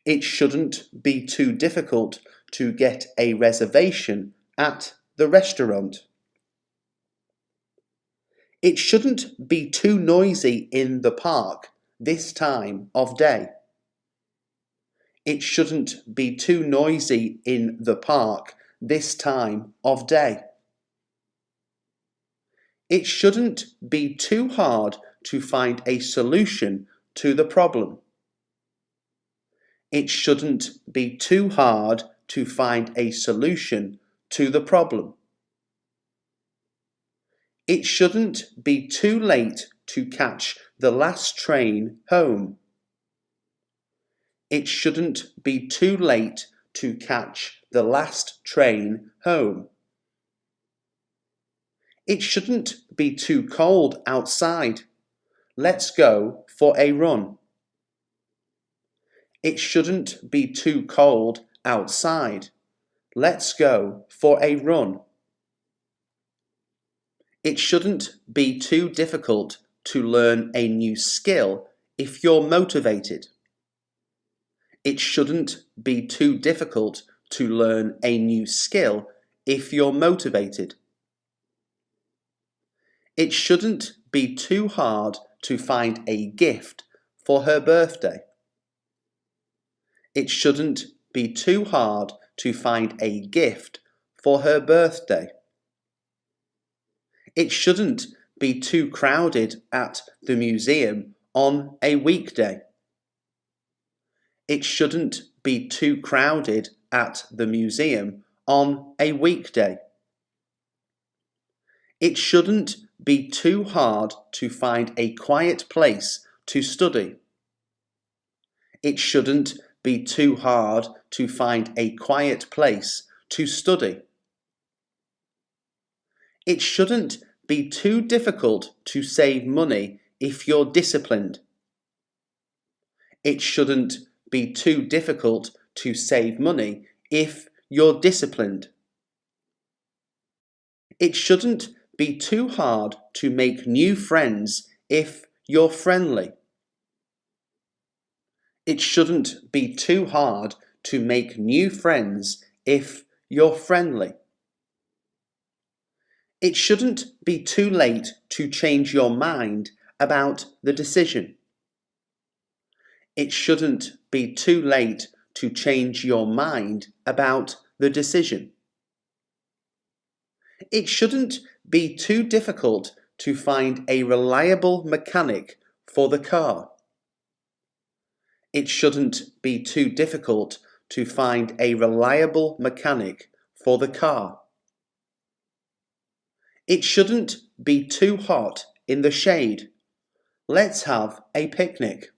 It shouldn't be too difficult to get a reservation at the restaurant. It shouldn't be too noisy in the park this time of day. It shouldn't be too noisy in the park this time of day. It shouldn't be too hard to find a solution to the problem. It shouldn't be too hard to find a solution to the problem. It shouldn't be too late to catch the last train home. It shouldn't be too late to catch the last train home. It shouldn't be too cold outside. Let's go for a run. It shouldn't be too cold outside. Let's go for a run. It shouldn't be too difficult to learn a new skill if you're motivated. It shouldn't be too difficult to learn a new skill if you're motivated. It shouldn't be too hard to find a gift for her birthday. It shouldn't be too hard to find a gift for her birthday. It shouldn't be too crowded at the museum on a weekday. It shouldn't be too crowded at the museum on a weekday. It shouldn't be too hard to find a quiet place to study. It shouldn't be too hard to find a quiet place to study. It shouldn't be too difficult to save money if you're disciplined. It shouldn't be too difficult to save money if you're disciplined. It shouldn't be too hard to make new friends if you're friendly. It shouldn't be too hard to make new friends if you're friendly. It shouldn't be too late to change your mind about the decision. It shouldn't be too late to change your mind about the decision. It shouldn't be too difficult to find a reliable mechanic for the car. It shouldn't be too difficult to find a reliable mechanic for the car. It shouldn't be too hot in the shade. Let's have a picnic.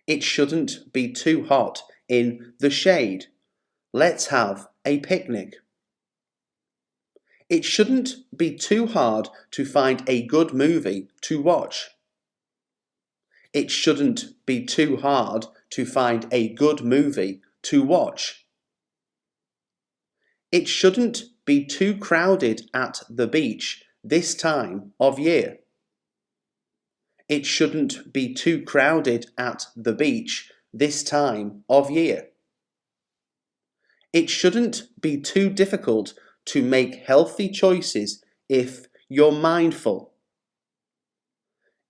It shouldn't be too hot in the shade. Let's have a picnic. It shouldn't be too hard to find a good movie to watch. It shouldn't be too hard to find a good movie to watch. It shouldn't be too crowded at the beach this time of year. It shouldn't be too crowded at the beach this time of year. It shouldn't be too difficult to make healthy choices if you're mindful.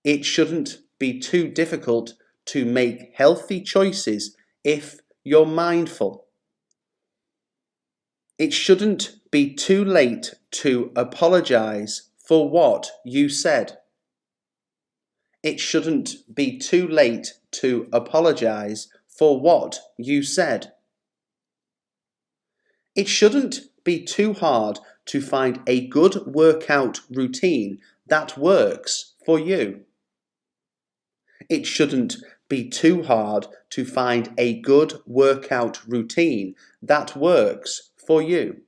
It shouldn't be too difficult to make healthy choices if you're mindful. It shouldn't be too late to apologize for what you said. It shouldn't be too late to apologize for what you said. It shouldn't be too hard to find a good workout routine that works for you. It shouldn't be too hard to find a good workout routine that works for you.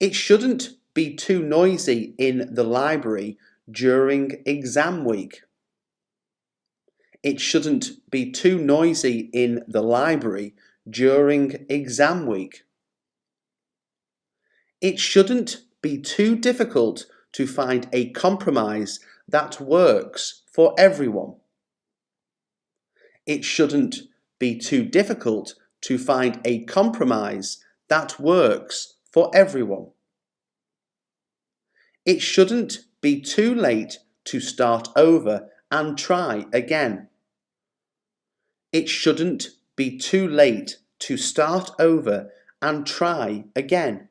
It shouldn't be too noisy in the library during exam week. It shouldn't be too noisy in the library during exam week. It shouldn't be too difficult to find a compromise that works for everyone. It shouldn't be too difficult to find a compromise that works for everyone. It shouldn't be too late to start over and try again. It shouldn't be too late to start over and try again.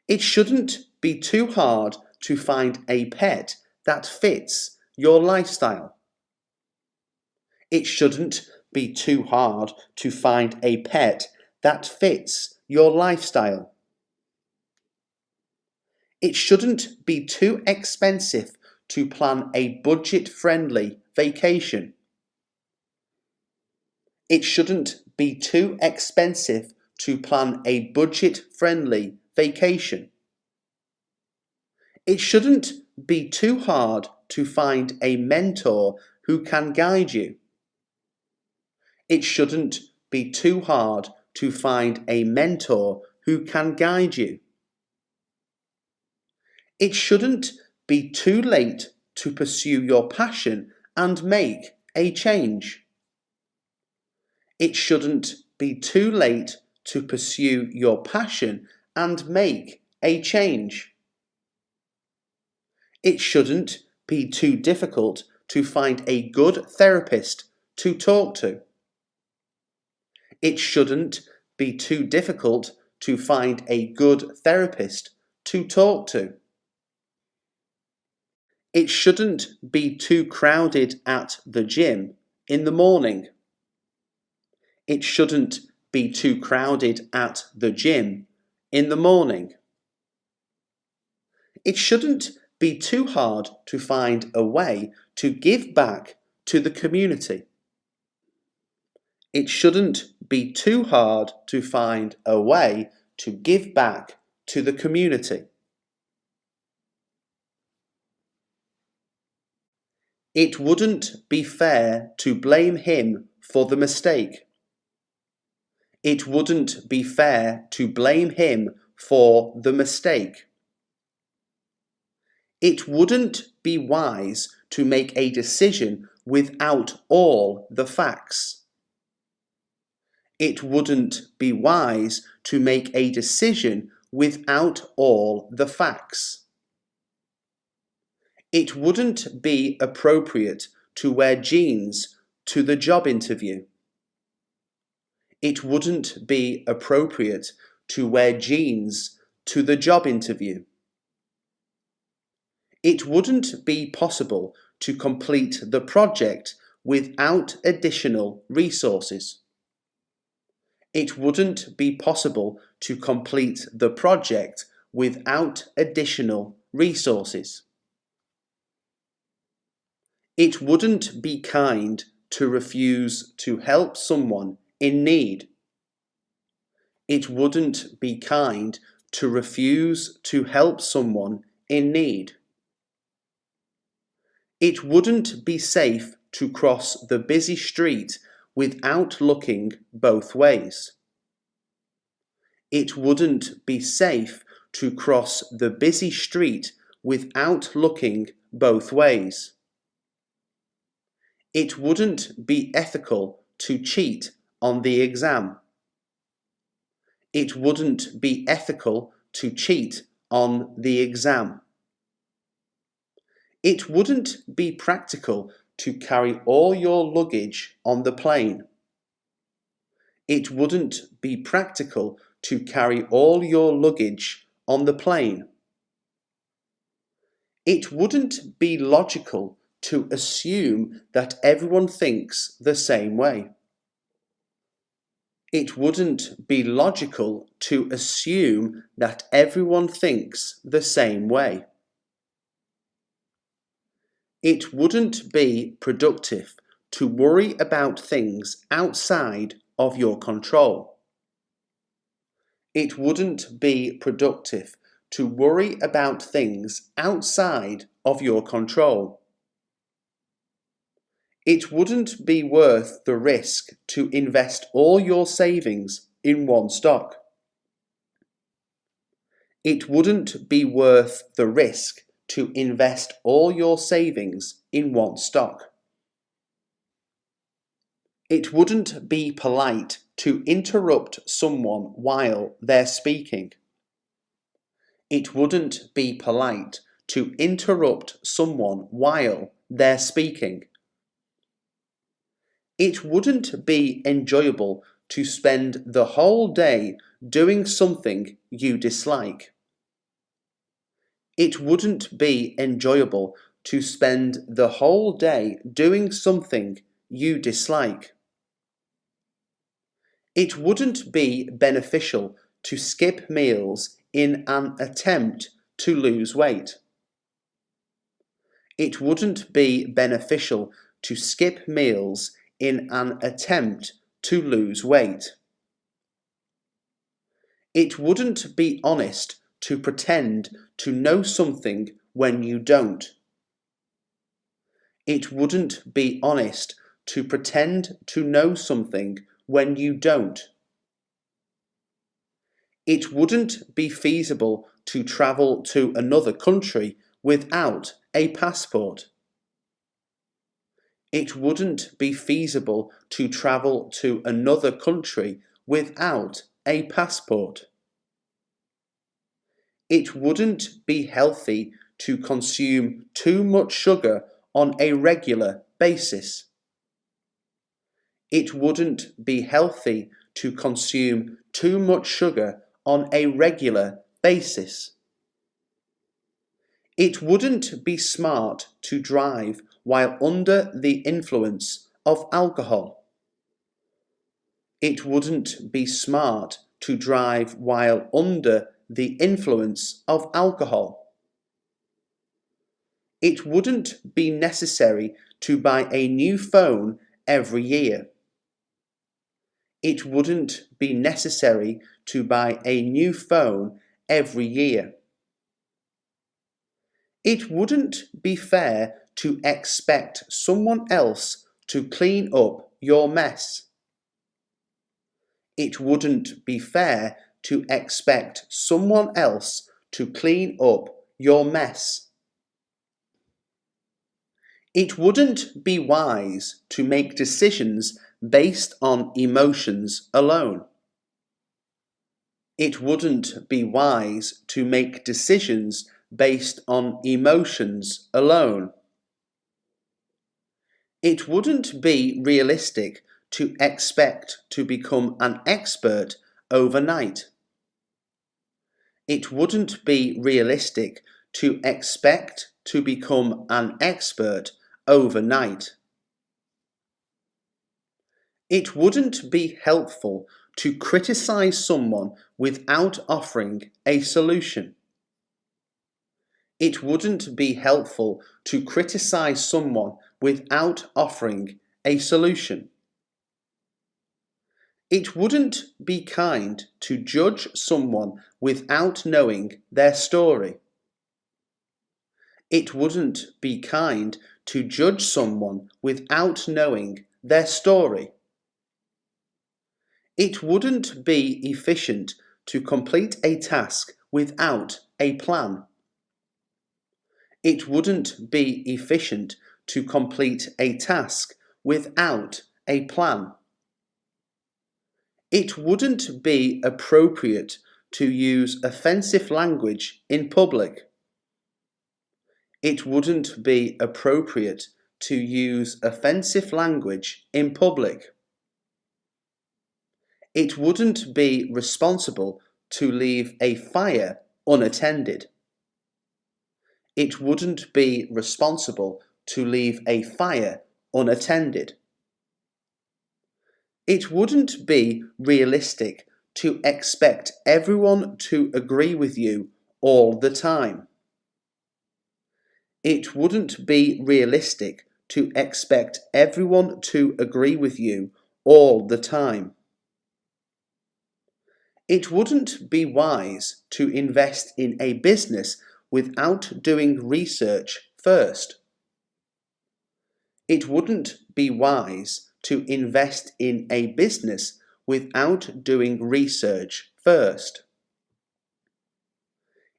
It shouldn't be too hard to find a pet that fits your lifestyle. It shouldn't be too hard to find a pet that fits your lifestyle. It shouldn't be too expensive to plan a budget-friendly vacation. It shouldn't be too expensive to plan a budget-friendly vacation. It shouldn't be too hard to find a mentor who can guide you. It shouldn't be too hard to find a mentor who can guide you. It shouldn't be too late to pursue your passion and make a change. It shouldn't be too late to pursue your passion and make a change. It shouldn't be too difficult to find a good therapist to talk to. It shouldn't be too difficult to find a good therapist to talk to. It shouldn't be too crowded at the gym in the morning. It shouldn't be too crowded at the gym in the morning. It shouldn't be too hard to find a way to give back to the community. It shouldn't be too hard to find a way to give back to the community. It wouldn't be fair to blame him for the mistake. It wouldn't be fair to blame him for the mistake. It wouldn't be wise to make a decision without all the facts. It wouldn't be wise to make a decision without all the facts. It wouldn't be appropriate to wear jeans to the job interview. It wouldn't be appropriate to wear jeans to the job interview. It wouldn't be possible to complete the project without additional resources. It wouldn't be possible to complete the project without additional resources. It wouldn't be kind to refuse to help someone in need. It wouldn't be kind to refuse to help someone in need. It wouldn't be safe to cross the busy street without looking both ways. It wouldn't be safe to cross the busy street without looking both ways. It wouldn't be ethical to cheat on the exam. It wouldn't be ethical to cheat on the exam. It wouldn't be practical to carry all your luggage on the plane. It wouldn't be practical to carry all your luggage on the plane. It wouldn't be logical to assume that everyone thinks the same way. It wouldn't be logical to assume that everyone thinks the same way. It wouldn't be productive to worry about things outside of your control. It wouldn't be productive to worry about things outside of your control. It wouldn't be worth the risk to invest all your savings in one stock. It wouldn't be worth the risk to invest all your savings in one stock. It wouldn't be polite to interrupt someone while they're speaking. It wouldn't be polite to interrupt someone while they're speaking. It wouldn't be enjoyable to spend the whole day doing something you dislike. It wouldn't be enjoyable to spend the whole day doing something you dislike. It wouldn't be beneficial to skip meals in an attempt to lose weight. It wouldn't be beneficial to skip meals in an attempt to lose weight. It wouldn't be honest to pretend to know something when you don't. It wouldn't be honest to pretend to know something when you don't. It wouldn't be feasible to travel to another country without a passport. It wouldn't be feasible to travel to another country without a passport. It wouldn't be healthy to consume too much sugar on a regular basis. It wouldn't be healthy to consume too much sugar on a regular basis. It wouldn't be smart to drive while under the influence of alcohol. It wouldn't be smart to drive while under the influence of alcohol. It wouldn't be necessary to buy a new phone every year. It wouldn't be necessary to buy a new phone every year. It wouldn't be fair to expect someone else to clean up your mess. It wouldn't be fair to expect someone else to clean up your mess. It wouldn't be wise to make decisions based on emotions alone. It wouldn't be wise to make decisions based on emotions alone. It wouldn't be realistic to expect to become an expert overnight. It wouldn't be realistic to expect to become an expert overnight. It wouldn't be helpful to criticize someone without offering a solution. It wouldn't be helpful to criticize someone without offering a solution. It wouldn't be kind to judge someone without knowing their story. It wouldn't be kind to judge someone without knowing their story. It wouldn't be efficient to complete a task without a plan. It wouldn't be efficient to complete a task without a plan. It wouldn't be appropriate to use offensive language in public. It wouldn't be appropriate to use offensive language in public. It wouldn't be responsible to leave a fire unattended. It wouldn't be responsible to leave a fire unattended. It wouldn't be realistic to expect everyone to agree with you all the time. It wouldn't be realistic to expect everyone to agree with you all the time. It wouldn't be wise to invest in a business without doing research first. It wouldn't be wise to invest in a business without doing research first.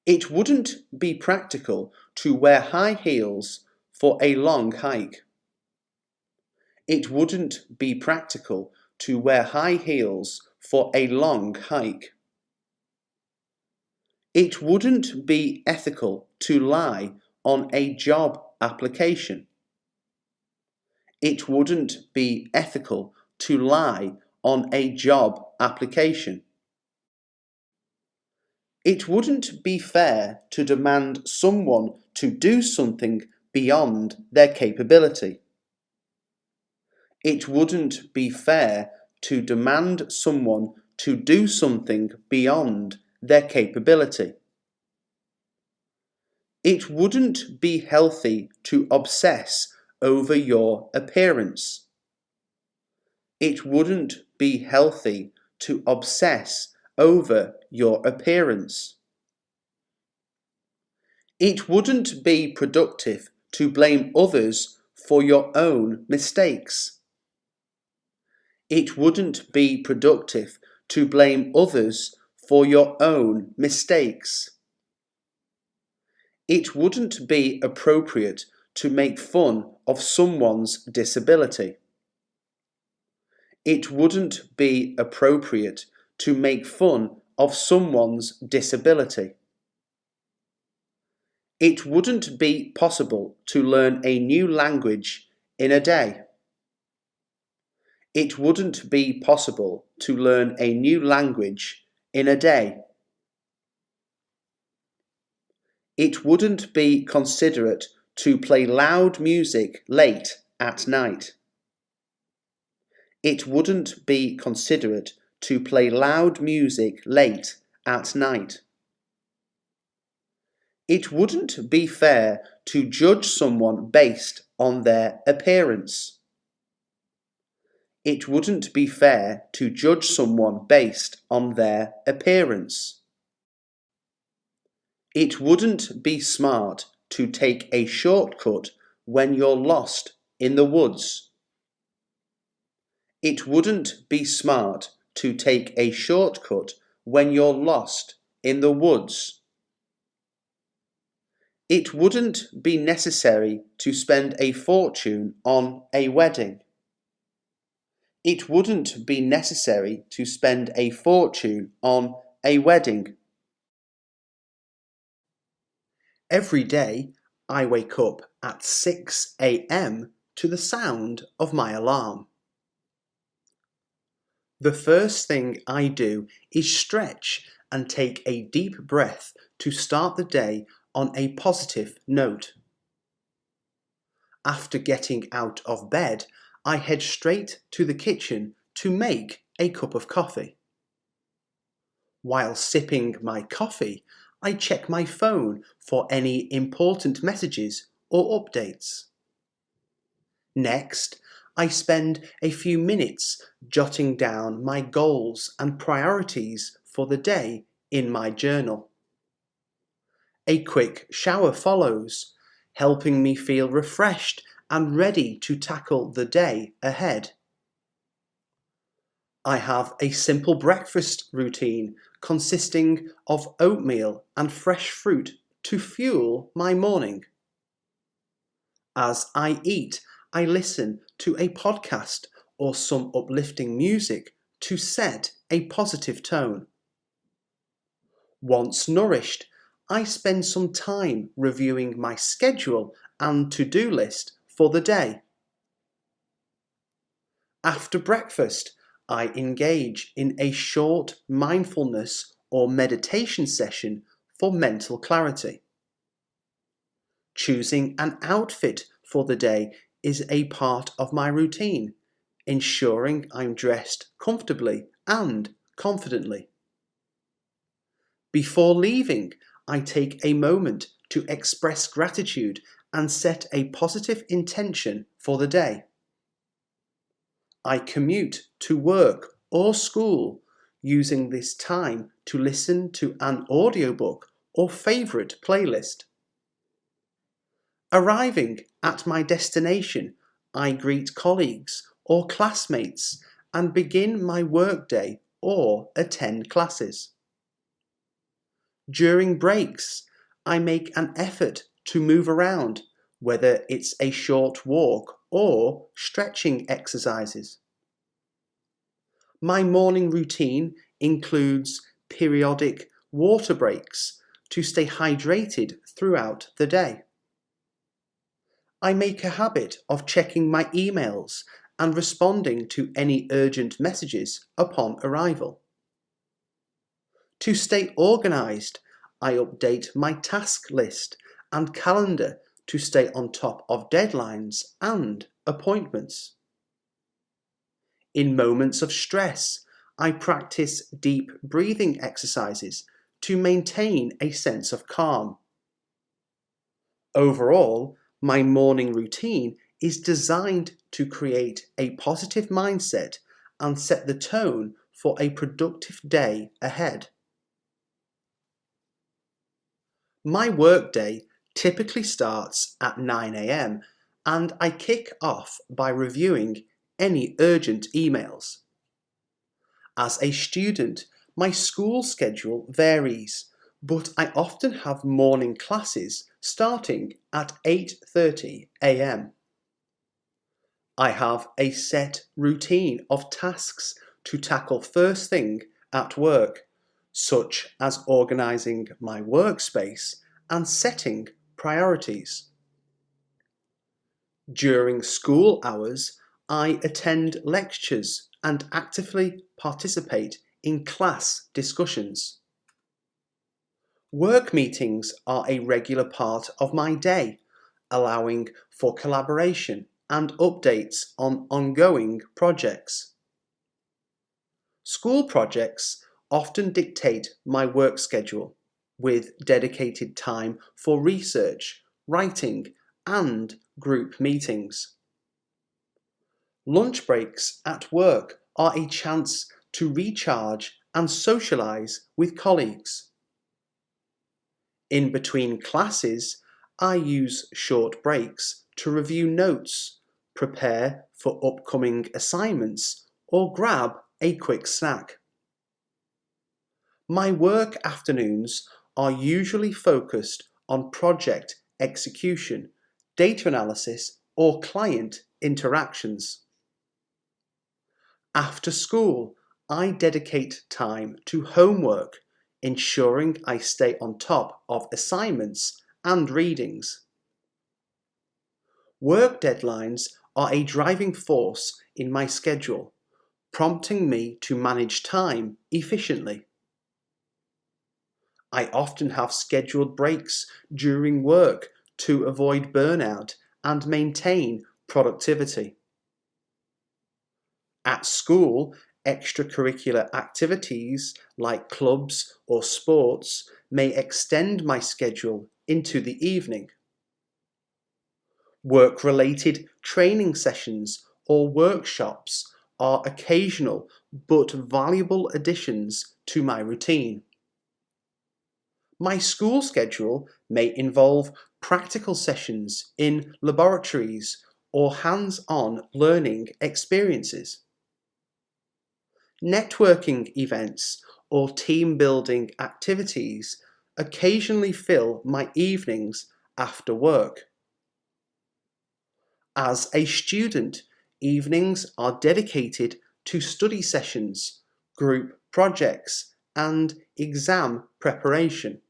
It wouldn't be practical to wear high heels for a long hike. It wouldn't be practical to wear high heels for a long hike. It wouldn't be ethical to lie on a job application. It wouldn't be ethical to lie on a job application. It wouldn't be fair to demand someone to do something beyond their capability. It wouldn't be fair to demand someone to do something beyond their capability. It wouldn't be healthy to obsess over your appearance. It wouldn't be healthy to obsess over your appearance. It wouldn't be productive to blame others for your own mistakes. It wouldn't be productive to blame others for your own mistakes. It wouldn't be appropriate to make fun of someone's disability. It wouldn't be appropriate to make fun of someone's disability. It wouldn't be possible to learn a new language in a day. It wouldn't be possible to learn a new language in a day. It wouldn't be considerate to play loud music late at night. It wouldn't be considerate to play loud music late at night. It wouldn't be fair to judge someone based on their appearance. It wouldn't be fair to judge someone based on their appearance. It wouldn't be smart to take a shortcut when you're lost in the woods. It wouldn't be smart to take a shortcut when you're lost in the woods. It wouldn't be necessary to spend a fortune on a wedding. It wouldn't be necessary to spend a fortune on a wedding. Every day I wake up at 6 a.m. to the sound of my alarm. The first thing I do is stretch and take a deep breath to start the day on a positive note. After getting out of bed, I head straight to the kitchen to make a cup of coffee. While sipping my coffee, I check my phone for any important messages or updates. Next, I spend a few minutes jotting down my goals and priorities for the day in my journal. A quick shower follows, helping me feel refreshed and ready to tackle the day ahead. I have a simple breakfast routine consisting of oatmeal and fresh fruit to fuel my morning. As I eat, I listen to a podcast or some uplifting music to set a positive tone. Once nourished, I spend some time reviewing my schedule and to-do list for the day. After breakfast, I engage in a short mindfulness or meditation session for mental clarity. Choosing an outfit for the day is a part of my routine, ensuring I'm dressed comfortably and confidently. Before leaving, I take a moment to express gratitude and set a positive intention for the day. I commute to work or school using this time to listen to an audiobook or favourite playlist. Arriving at my destination, I greet colleagues or classmates and begin my workday or attend classes. During breaks, I make an effort to move around, whether it's a short walk or stretching exercises. My morning routine includes periodic water breaks to stay hydrated throughout the day. I make a habit of checking my emails and responding to any urgent messages upon arrival. To stay organised, I update my task list and calendar to stay on top of deadlines and appointments. In moments of stress, I practice deep breathing exercises to maintain a sense of calm. Overall, my morning routine is designed to create a positive mindset and set the tone for a productive day ahead. My workday typically starts at 9 a.m. and I kick off by reviewing any urgent emails. As a student, my school schedule varies, but I often have morning classes starting at 8:30 a.m. I have a set routine of tasks to tackle first thing at work, such as organising my workspace and setting priorities. During school hours, I attend lectures and actively participate in class discussions. Work meetings are a regular part of my day, allowing for collaboration and updates on ongoing projects. School projects often dictate my work schedule, with dedicated time for research, writing, and group meetings. Lunch breaks at work are a chance to recharge and socialise with colleagues. In between classes, I use short breaks to review notes, prepare for upcoming assignments, or grab a quick snack. My work afternoons are usually focused on project execution, data analysis, or client interactions. After school, I dedicate time to homework, ensuring I stay on top of assignments and readings. Work deadlines are a driving force in my schedule, prompting me to manage time efficiently. I often have scheduled breaks during work to avoid burnout and maintain productivity. At school, extracurricular activities like clubs or sports may extend my schedule into the evening. Work-related training sessions or workshops are occasional but valuable additions to my routine. My school schedule may involve practical sessions in laboratories or hands-on learning experiences. Networking events or team-building activities occasionally fill my evenings after work. As a student, evenings are dedicated to study sessions, group projects, and exam preparation.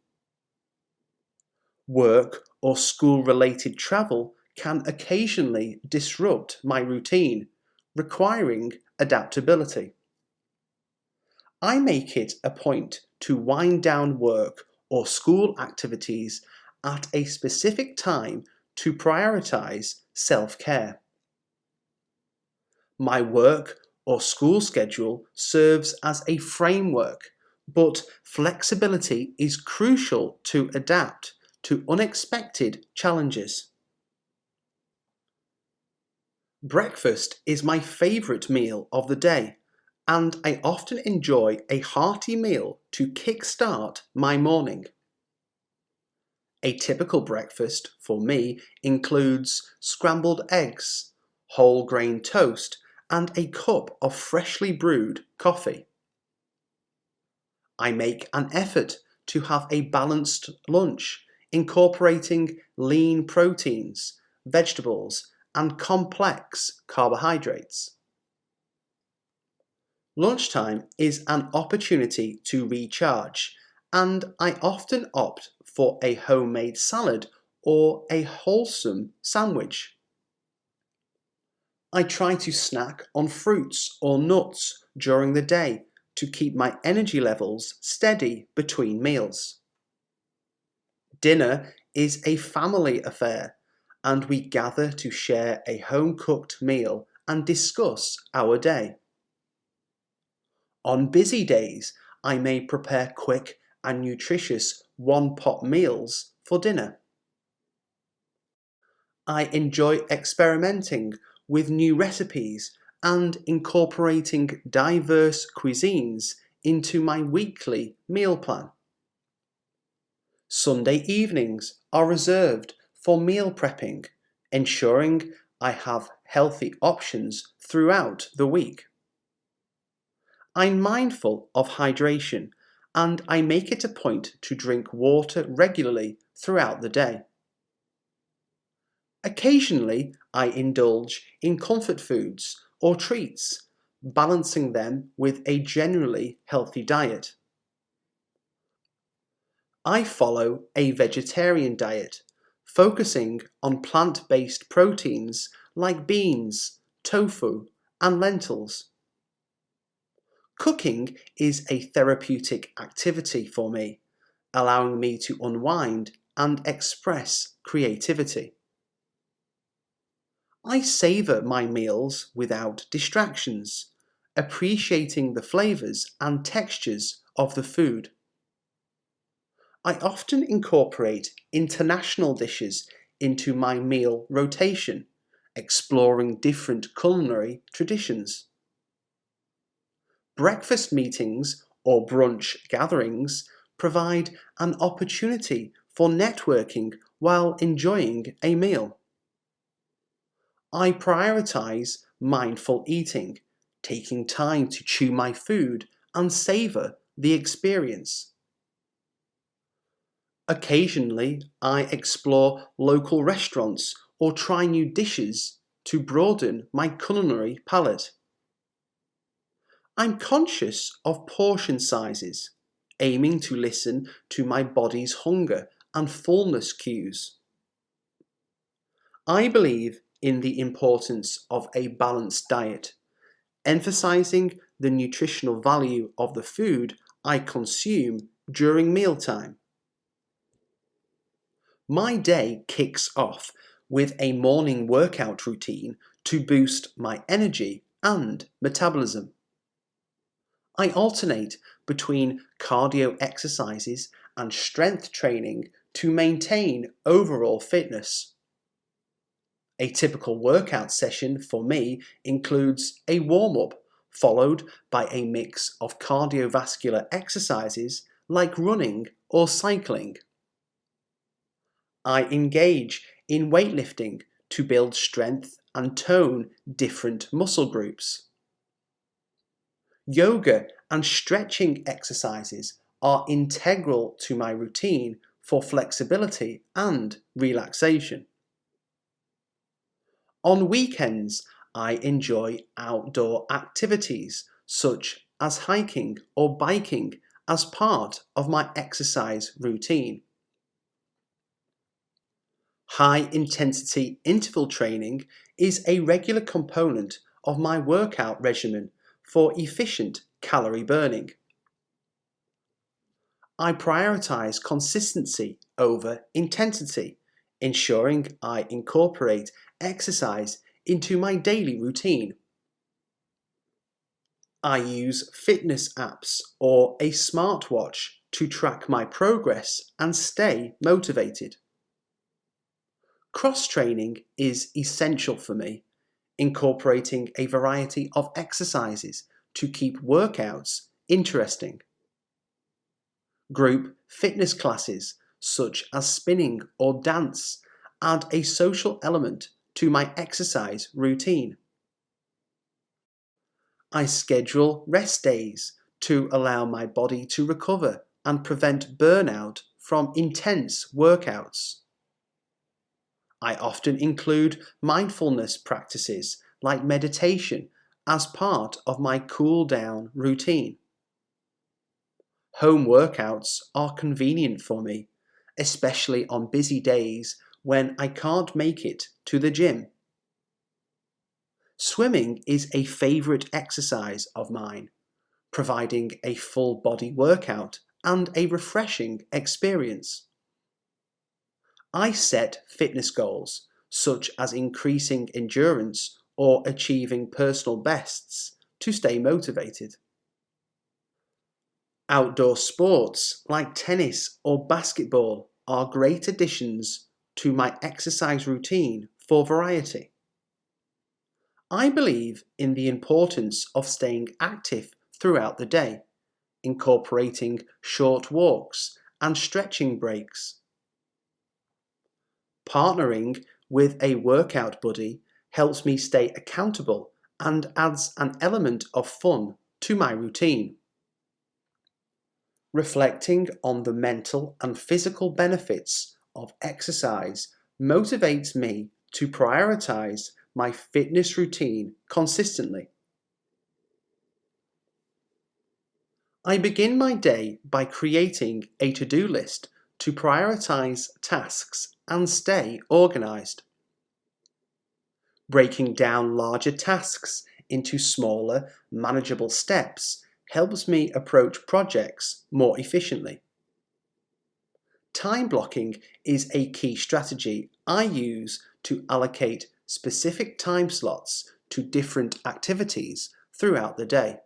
Work or school-related travel can occasionally disrupt my routine, requiring adaptability. I make it a point to wind down work or school activities at a specific time to prioritize self-care. My work or school schedule serves as a framework, but flexibility is crucial to adapt to unexpected challenges. Breakfast is my favourite meal of the day, and I often enjoy a hearty meal to kick-start my morning. A typical breakfast for me includes scrambled eggs, whole grain toast, and a cup of freshly brewed coffee. I make an effort to have a balanced lunch, incorporating lean proteins, vegetables, and complex carbohydrates. Lunchtime is an opportunity to recharge, and I often opt for a homemade salad or a wholesome sandwich. I try to snack on fruits or nuts during the day to keep my energy levels steady between meals. Dinner is a family affair, and we gather to share a home-cooked meal and discuss our day. On busy days, I may prepare quick and nutritious one-pot meals for dinner. I enjoy experimenting with new recipes and incorporating diverse cuisines into my weekly meal plan. Sunday evenings are reserved for meal prepping, ensuring I have healthy options throughout the week. I'm mindful of hydration, and I make it a point to drink water regularly throughout the day. Occasionally, I indulge in comfort foods or treats, balancing them with a generally healthy diet. I follow a vegetarian diet, focusing on plant-based proteins like beans, tofu, and lentils. Cooking is a therapeutic activity for me, allowing me to unwind and express creativity. I savour my meals without distractions, appreciating the flavours and textures of the food. I often incorporate international dishes into my meal rotation, exploring different culinary traditions. Breakfast meetings or brunch gatherings provide an opportunity for networking while enjoying a meal. I prioritise mindful eating, taking time to chew my food and savour the experience. Occasionally, I explore local restaurants or try new dishes to broaden my culinary palate. I'm conscious of portion sizes, aiming to listen to my body's hunger and fullness cues. I believe in the importance of a balanced diet, emphasizing the nutritional value of the food I consume during mealtime. My day kicks off with a morning workout routine to boost my energy and metabolism. I alternate between cardio exercises and strength training to maintain overall fitness. A typical workout session for me includes a warm-up followed by a mix of cardiovascular exercises like running or cycling. I engage in weightlifting to build strength and tone different muscle groups. Yoga and stretching exercises are integral to my routine for flexibility and relaxation. On weekends, I enjoy outdoor activities such as hiking or biking as part of my exercise routine. High-intensity interval training is a regular component of my workout regimen for efficient calorie burning. I prioritise consistency over intensity, ensuring I incorporate exercise into my daily routine. I use fitness apps or a smartwatch to track my progress and stay motivated. Cross-training is essential for me, incorporating a variety of exercises to keep workouts interesting. Group fitness classes, such as spinning or dance, add a social element to my exercise routine. I schedule rest days to allow my body to recover and prevent burnout from intense workouts. I often include mindfulness practices like meditation as part of my cool down routine. Home workouts are convenient for me, especially on busy days when I can't make it to the gym. Swimming is a favourite exercise of mine, providing a full body workout and a refreshing experience. I set fitness goals, such as increasing endurance or achieving personal bests, to stay motivated. Outdoor sports like tennis or basketball are great additions to my exercise routine for variety. I believe in the importance of staying active throughout the day, incorporating short walks and stretching breaks. Partnering with a workout buddy helps me stay accountable and adds an element of fun to my routine. Reflecting on the mental and physical benefits of exercise motivates me to prioritize my fitness routine consistently. I begin my day by creating a to-do list to prioritize tasks and stay organized. Breaking down larger tasks into smaller, manageable steps helps me approach projects more efficiently. Time blocking is a key strategy I use to allocate specific time slots to different activities throughout the day.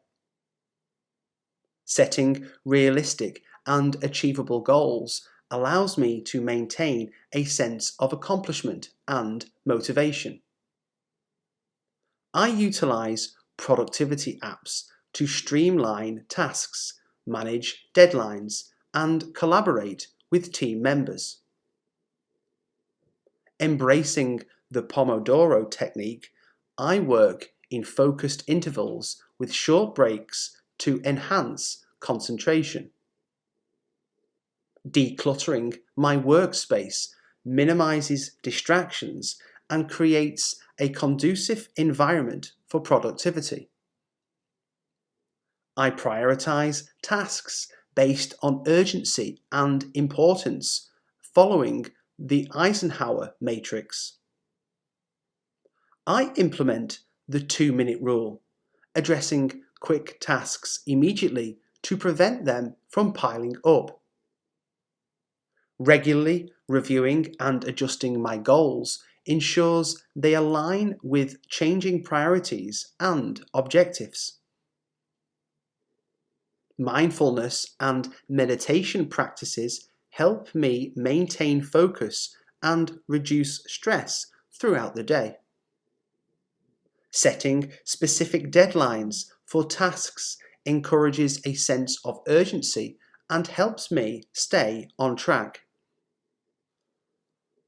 Setting realistic and achievable goals allows me to maintain a sense of accomplishment and motivation. I utilize productivity apps to streamline tasks, manage deadlines, and collaborate with team members. Embracing the Pomodoro technique, I work in focused intervals with short breaks to enhance concentration. Decluttering my workspace minimizes distractions and creates a conducive environment for productivity. I prioritize tasks based on urgency and importance, following the Eisenhower matrix. I implement the 2-minute rule, addressing quick tasks immediately to prevent them from piling up. Regularly reviewing and adjusting my goals ensures they align with changing priorities and objectives. Mindfulness and meditation practices help me maintain focus and reduce stress throughout the day. Setting specific deadlines for tasks encourages a sense of urgency and helps me stay on track.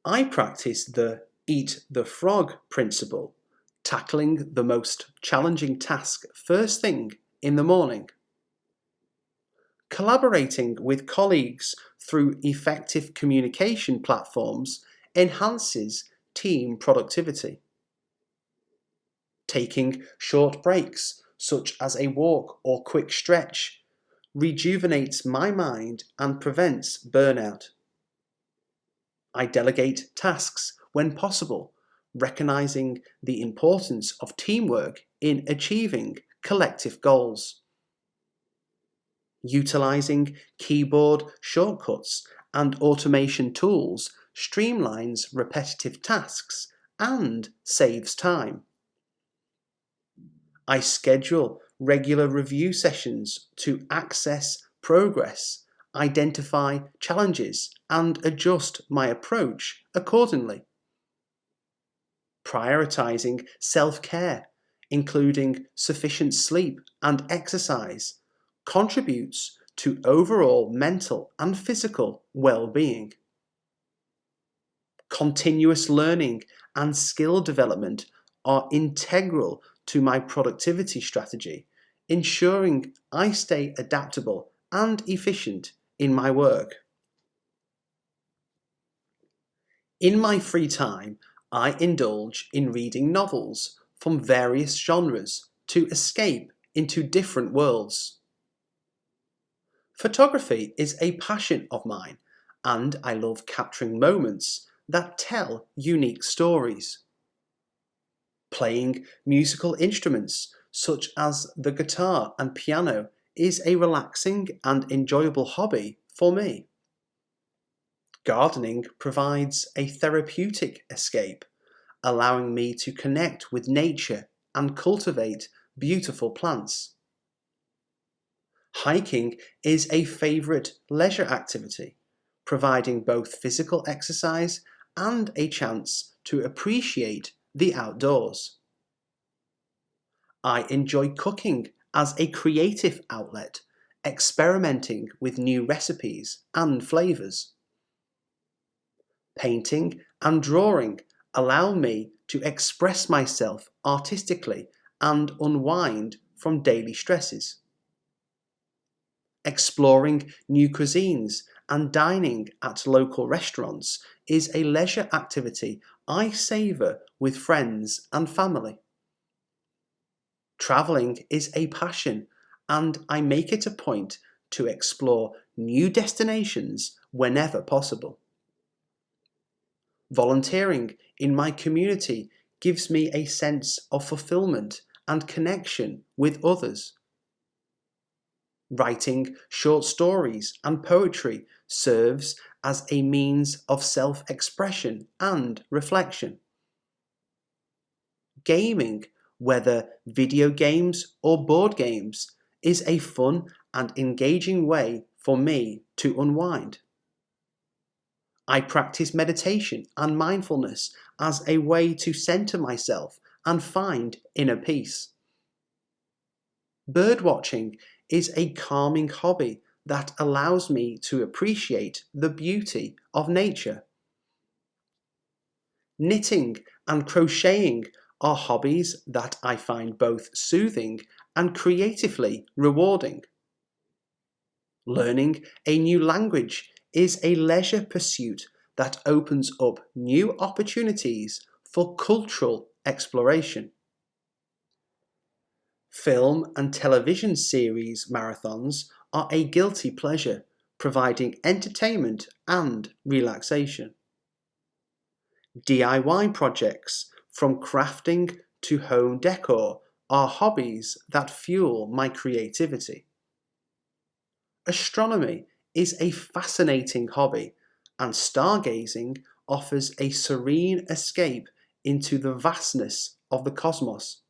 I practice the eat the frog principle, tackling the most challenging task first thing in the morning. Collaborating with colleagues through effective communication platforms enhances team productivity. Taking short breaks, such as a walk or quick stretch, rejuvenates my mind and prevents burnout. I delegate tasks when possible, recognizing the importance of teamwork in achieving collective goals. Utilizing keyboard shortcuts and automation tools streamlines repetitive tasks, and saves time. I schedule regular review sessions to access progress, identify challenges, and adjust my approach accordingly. Prioritizing self-care, including sufficient sleep and exercise, contributes to overall mental and physical well-being. Continuous learning and skill development are integral to my productivity strategy, ensuring I stay adaptable and efficient in my work. In my free time, I indulge in reading novels from various genres to escape into different worlds. Photography is a passion of mine, and I love capturing moments that tell unique stories. Playing musical instruments such as the guitar and piano is a relaxing and enjoyable hobby for me. Gardening provides a therapeutic escape, allowing me to connect with nature and cultivate beautiful plants. Hiking is a favourite leisure activity, providing both physical exercise and a chance to appreciate the outdoors. I enjoy cooking as a creative outlet, experimenting with new recipes and flavours. Painting and drawing allow me to express myself artistically and unwind from daily stresses. Exploring new cuisines and dining at local restaurants is a leisure activity I savour with friends and family. Travelling is a passion, and I make it a point to explore new destinations whenever possible. Volunteering in my community gives me a sense of fulfillment and connection with others. Writing short stories and poetry serves as a means of self-expression and reflection. Gaming, whether video games or board games, is a fun and engaging way for me to unwind. I practice meditation and mindfulness as a way to center myself and find inner peace. Birdwatching is a calming hobby that allows me to appreciate the beauty of nature. Knitting and crocheting are hobbies that I find both soothing and creatively rewarding. Learning a new language is a leisure pursuit that opens up new opportunities for cultural exploration. Film and television series marathons are a guilty pleasure, providing entertainment and relaxation. DIY projects, from crafting to home decor, are hobbies that fuel my creativity. Astronomy is a fascinating hobby, and stargazing offers a serene escape into the vastness of the cosmos.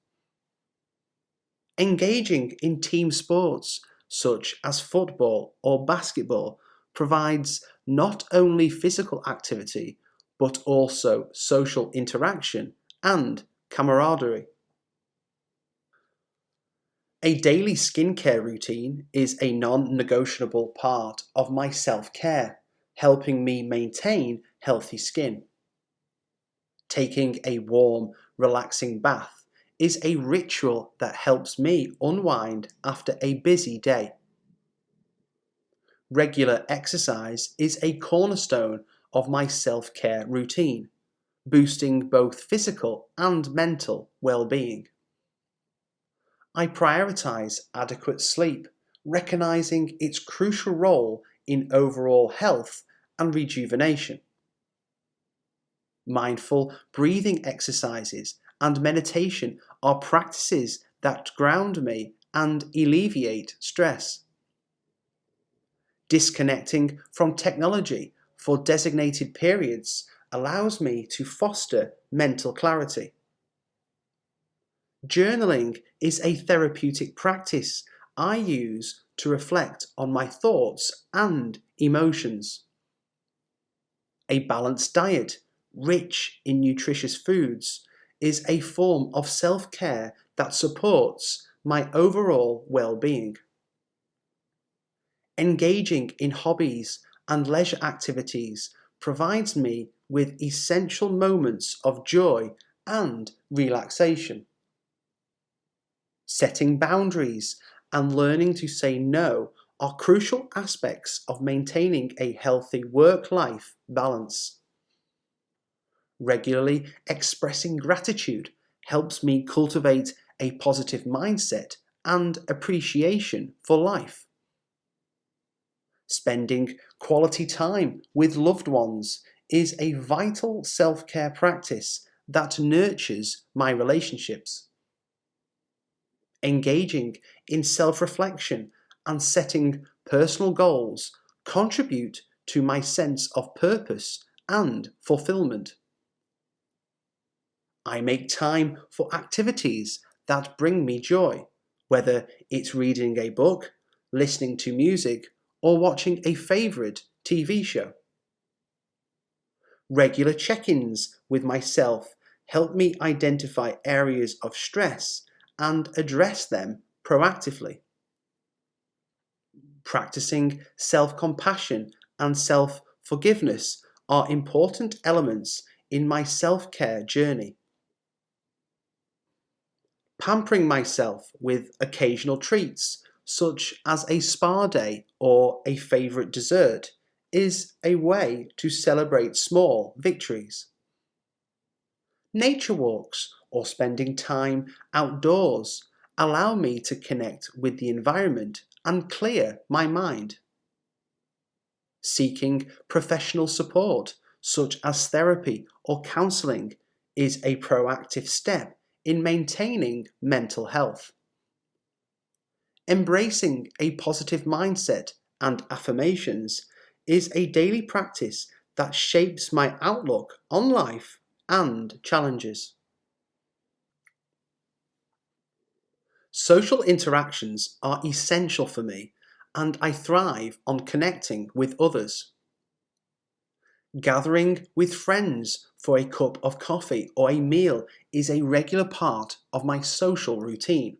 Engaging in team sports, such as football or basketball, provides not only physical activity, but also social interaction and camaraderie. A daily skincare routine is a non-negotiable part of my self-care, helping me maintain healthy skin. Taking a warm, relaxing bath is a ritual that helps me unwind after a busy day. Regular exercise is a cornerstone of my self-care routine, boosting both physical and mental well-being. I prioritize adequate sleep, recognizing its crucial role in overall health and rejuvenation. Mindful breathing exercises and meditation are practices that ground me and alleviate stress. Disconnecting from technology for designated periods allows me to foster mental clarity. Journaling is a therapeutic practice I use to reflect on my thoughts and emotions. A balanced diet, rich in nutritious foods, is a form of self-care that supports my overall well-being. Engaging in hobbies and leisure activities provides me with essential moments of joy and relaxation. Setting boundaries and learning to say no are crucial aspects of maintaining a healthy work-life balance. Regularly expressing gratitude helps me cultivate a positive mindset and appreciation for life. Spending quality time with loved ones is a vital self-care practice that nurtures my relationships. Engaging in self-reflection and setting personal goals contribute to my sense of purpose and fulfillment. I make time for activities that bring me joy, whether it's reading a book, listening to music, or watching a favourite TV show. Regular check-ins with myself help me identify areas of stress and address them proactively. Practicing self-compassion and self-forgiveness are important elements in my self-care journey. Pampering myself with occasional treats, such as a spa day or a favourite dessert, is a way to celebrate small victories. Nature walks or spending time outdoors allow me to connect with the environment and clear my mind. Seeking professional support, such as therapy or counselling, is a proactive step in maintaining mental health. Embracing a positive mindset and affirmations is a daily practice that shapes my outlook on life and challenges. Social interactions are essential for me, and I thrive on connecting with others. Gathering with friends for a cup of coffee or a meal is a regular part of my social routine.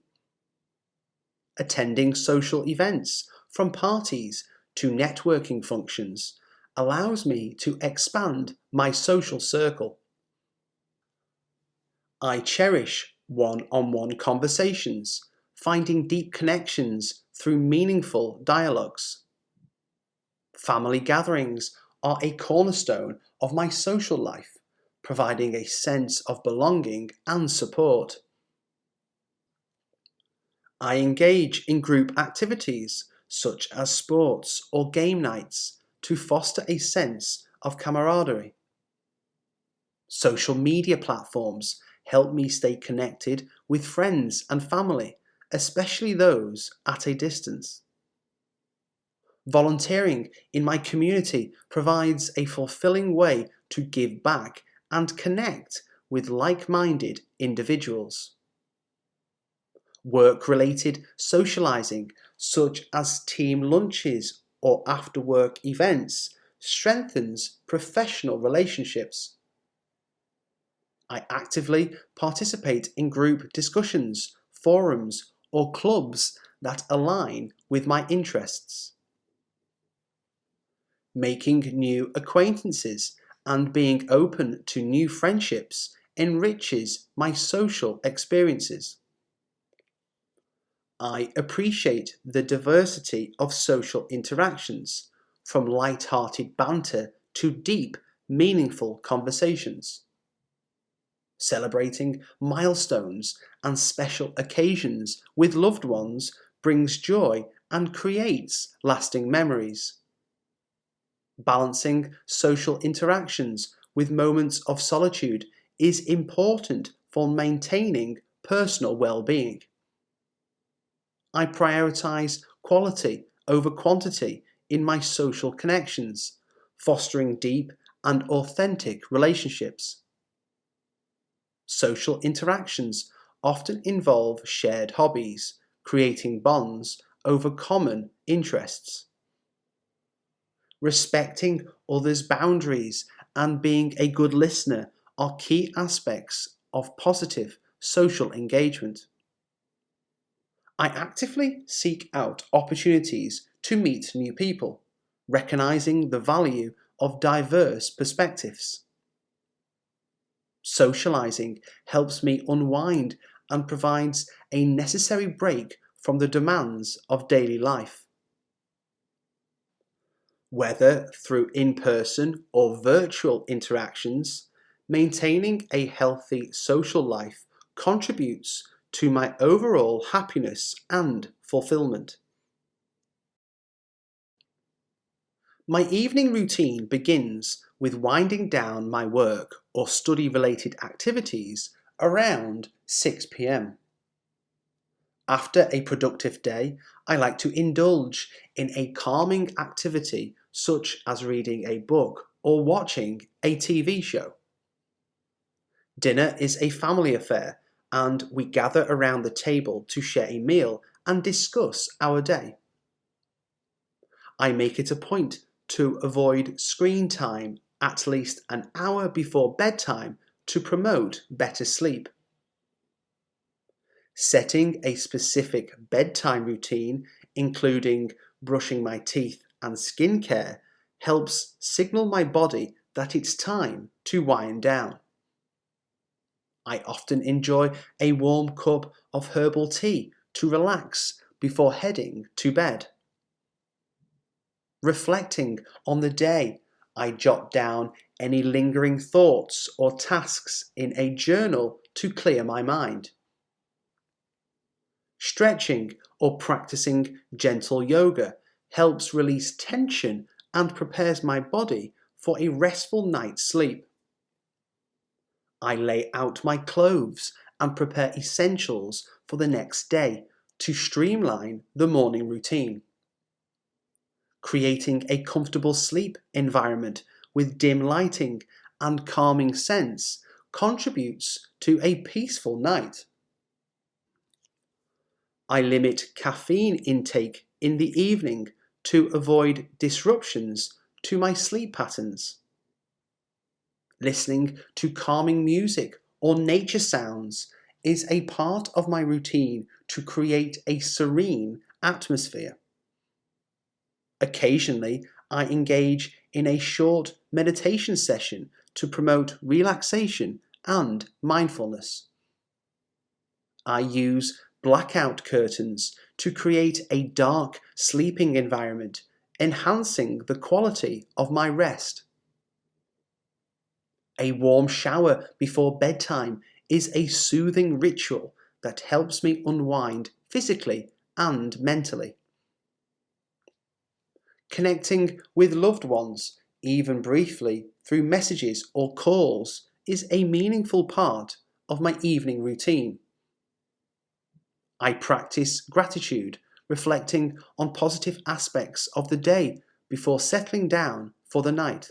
Attending social events, from parties to networking functions, allows me to expand my social circle. I cherish one-on-one conversations, finding deep connections through meaningful dialogues. Family gatherings are a cornerstone of my social life, providing a sense of belonging and support. I engage in group activities such as sports or game nights to foster a sense of camaraderie. Social media platforms help me stay connected with friends and family, especially those at a distance. Volunteering in my community provides a fulfilling way to give back and connect with like-minded individuals. Work-related socializing, such as team lunches or after-work events, strengthens professional relationships. I actively participate in group discussions, forums, or clubs that align with my interests. Making new acquaintances and being open to new friendships enriches my social experiences. I appreciate the diversity of social interactions, from light-hearted banter to deep, meaningful conversations. Celebrating milestones and special occasions with loved ones brings joy and creates lasting memories. Balancing social interactions with moments of solitude is important for maintaining personal well-being. I prioritize quality over quantity in my social connections, fostering deep and authentic relationships. Social interactions often involve shared hobbies, creating bonds over common interests. Respecting others' boundaries and being a good listener are key aspects of positive social engagement. I actively seek out opportunities to meet new people, recognizing the value of diverse perspectives. Socializing helps me unwind and provides a necessary break from the demands of daily life. Whether through in-person or virtual interactions, maintaining a healthy social life contributes to my overall happiness and fulfillment. My evening routine begins with winding down my work or study-related activities around 6 p.m. After a productive day, I like to indulge in a calming activity such as reading a book or watching a TV show. Dinner is a family affair, and we gather around the table to share a meal and discuss our day. I make it a point to avoid screen time at least an hour before bedtime to promote better sleep. Setting a specific bedtime routine, including brushing my teeth and skincare, helps signal my body that it's time to wind down. I often enjoy a warm cup of herbal tea to relax before heading to bed. Reflecting on the day, I jot down any lingering thoughts or tasks in a journal to clear my mind. Stretching or practicing gentle yoga helps release tension and prepares my body for a restful night's sleep. I lay out my clothes and prepare essentials for the next day to streamline the morning routine. Creating a comfortable sleep environment with dim lighting and calming scents contributes to a peaceful night. I limit caffeine intake in the evening to avoid disruptions to my sleep patterns. Listening to calming music or nature sounds is a part of my routine to create a serene atmosphere. Occasionally, I engage in a short meditation session to promote relaxation and mindfulness. I use blackout curtains to create a dark sleeping environment, enhancing the quality of my rest. A warm shower before bedtime is a soothing ritual that helps me unwind physically and mentally. Connecting with loved ones, even briefly, through messages or calls is a meaningful part of my evening routine. I practice gratitude, reflecting on positive aspects of the day before settling down for the night.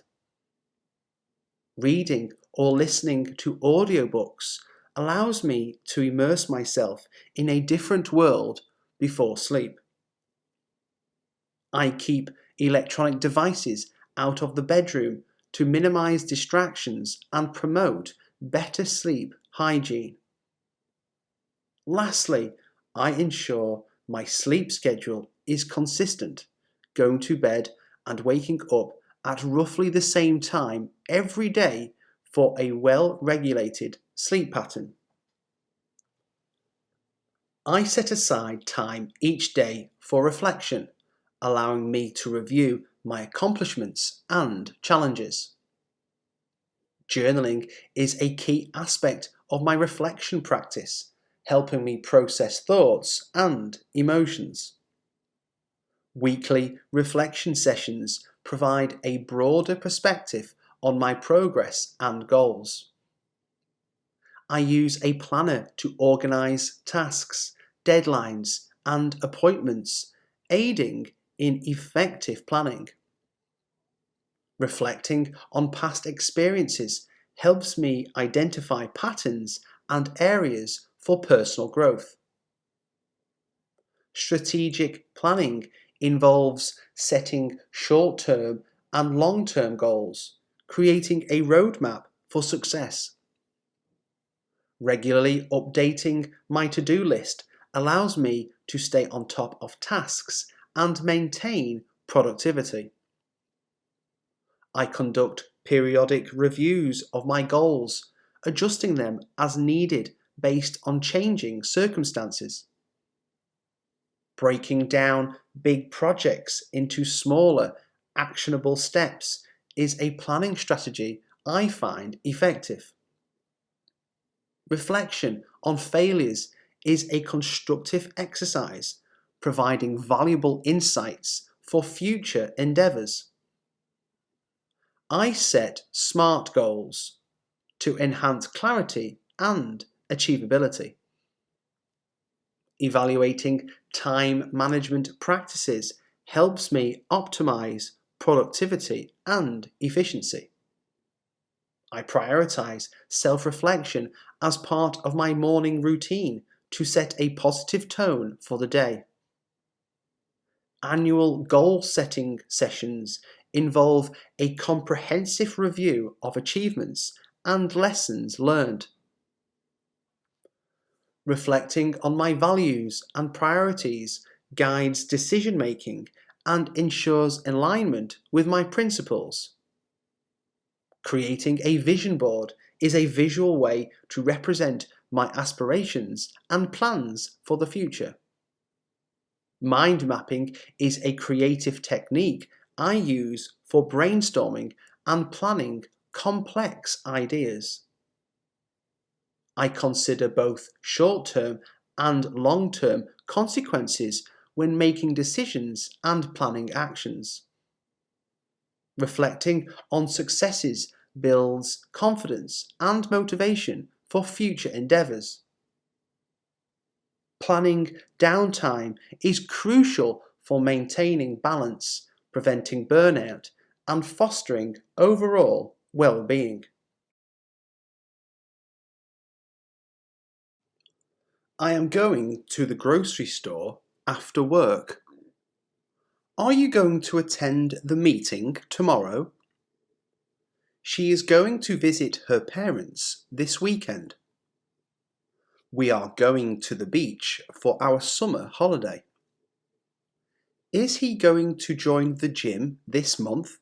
Reading or listening to audiobooks allows me to immerse myself in a different world before sleep. I keep electronic devices out of the bedroom to minimize distractions and promote better sleep hygiene. Lastly, I ensure my sleep schedule is consistent, going to bed and waking up at roughly the same time every day for a well-regulated sleep pattern. I set aside time each day for reflection, allowing me to review my accomplishments and challenges. Journaling is a key aspect of my reflection practice, helping me process thoughts and emotions. Weekly reflection sessions provide a broader perspective on my progress and goals. I use a planner to organize tasks, deadlines, and appointments, aiding in effective planning. Reflecting on past experiences helps me identify patterns and areas for personal growth. Strategic planning involves setting short-term and long-term goals, creating a roadmap for success. Regularly updating my to-do list allows me to stay on top of tasks and maintain productivity. I conduct periodic reviews of my goals, adjusting them as needed based on changing circumstances. Breaking down big projects into smaller, actionable steps is a planning strategy I find effective. Reflection on failures is a constructive exercise, providing valuable insights for future endeavours. I set SMART goals to enhance clarity and achievability. Evaluating time management practices helps me optimize productivity and efficiency. I prioritize self-reflection as part of my morning routine to set a positive tone for the day. Annual goal-setting sessions involve a comprehensive review of achievements and lessons learned. Reflecting on my values and priorities guides decision-making and ensures alignment with my principles. Creating a vision board is a visual way to represent my aspirations and plans for the future. Mind mapping is a creative technique I use for brainstorming and planning complex ideas. I consider both short-term and long-term consequences when making decisions and planning actions. Reflecting on successes builds confidence and motivation for future endeavours. Planning downtime is crucial for maintaining balance, preventing burnout, and fostering overall well-being. I am going to the grocery store after work. Are you going to attend the meeting tomorrow? She is going to visit her parents this weekend. We are going to the beach for our summer holiday. Is he going to join the gym this month?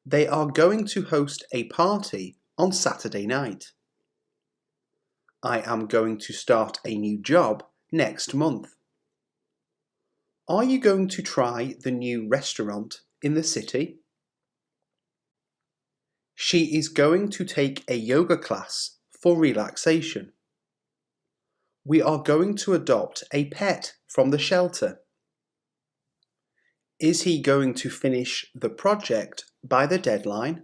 They are going to host a party on Saturday night. I am going to start a new job next month. Are you going to try the new restaurant in the city? She is going to take a yoga class for relaxation. We are going to adopt a pet from the shelter. Is he going to finish the project by the deadline?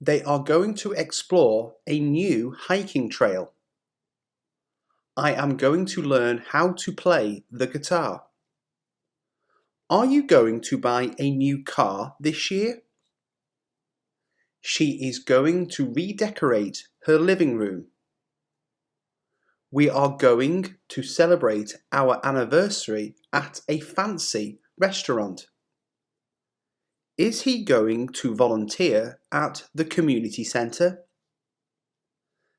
They are going to explore a new hiking trail. I am going to learn how to play the guitar. Are you going to buy a new car this year? She is going to redecorate her living room. We are going to celebrate our anniversary at a fancy restaurant. Is he going to volunteer at the community centre?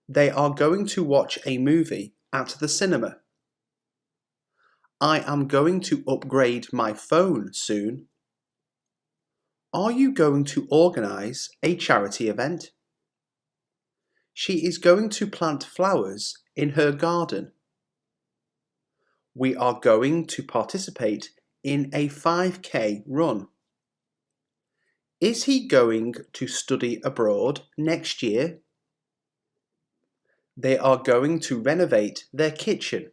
They are going to watch a movie at the cinema. I am going to upgrade my phone soon. Are you going to organise a charity event? She is going to plant flowers in her garden. We are going to participate in a 5K run. Is he going to study abroad next year? They are going to renovate their kitchen.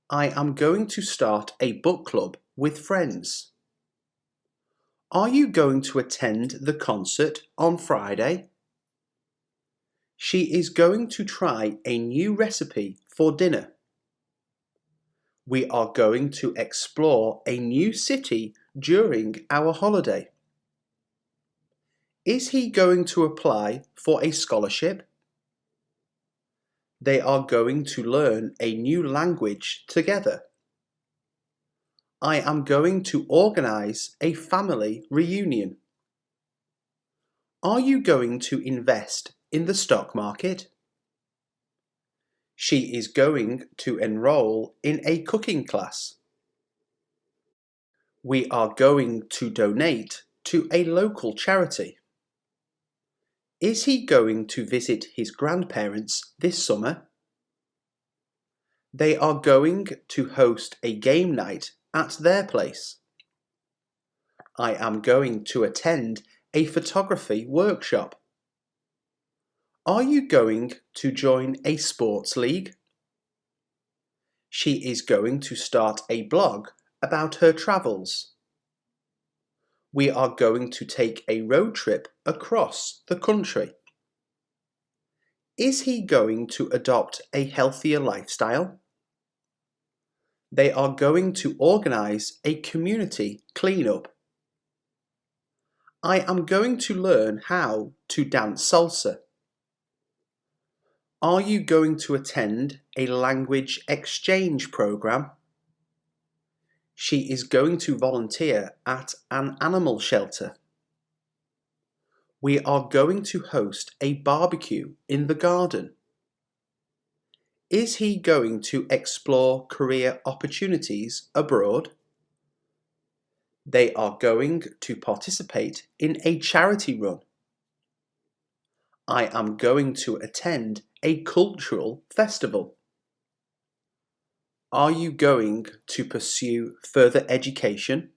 I am going to start a book club with friends. Are you going to attend the concert on Friday? She is going to try a new recipe for dinner. We are going to explore a new city during our holiday? Is he going to apply for a scholarship? They are going to learn a new language together. I am going to organize a family reunion. Are you going to invest in the stock market? She is going to enroll in a cooking class. We are going to donate to a local charity. Is he going to visit his grandparents this summer? They are going to host a game night at their place. I am going to attend a photography workshop. Are you going to join a sports league? She is going to start a blog about her travels. We are going to take a road trip across the country. Is he going to adopt a healthier lifestyle? They are going to organize a community cleanup. I am going to learn how to dance salsa. Are you going to attend a language exchange program? She is going to volunteer at an animal shelter. We are going to host a barbecue in the garden. Is he going to explore career opportunities abroad? They are going to participate in a charity run. I am going to attend a cultural festival. Are you going to pursue further education?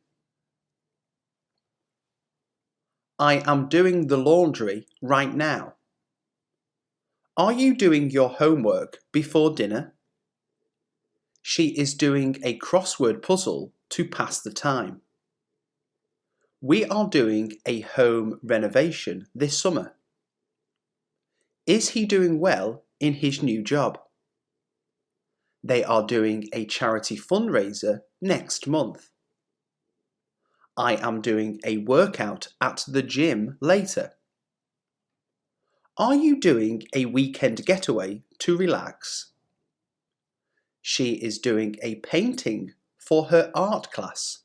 I am doing the laundry right now. Are you doing your homework before dinner? She is doing a crossword puzzle to pass the time. We are doing a home renovation this summer. Is he doing well in his new job? They are doing a charity fundraiser next month. I am doing a workout at the gym later. Are you doing a weekend getaway to relax? She is doing a painting for her art class.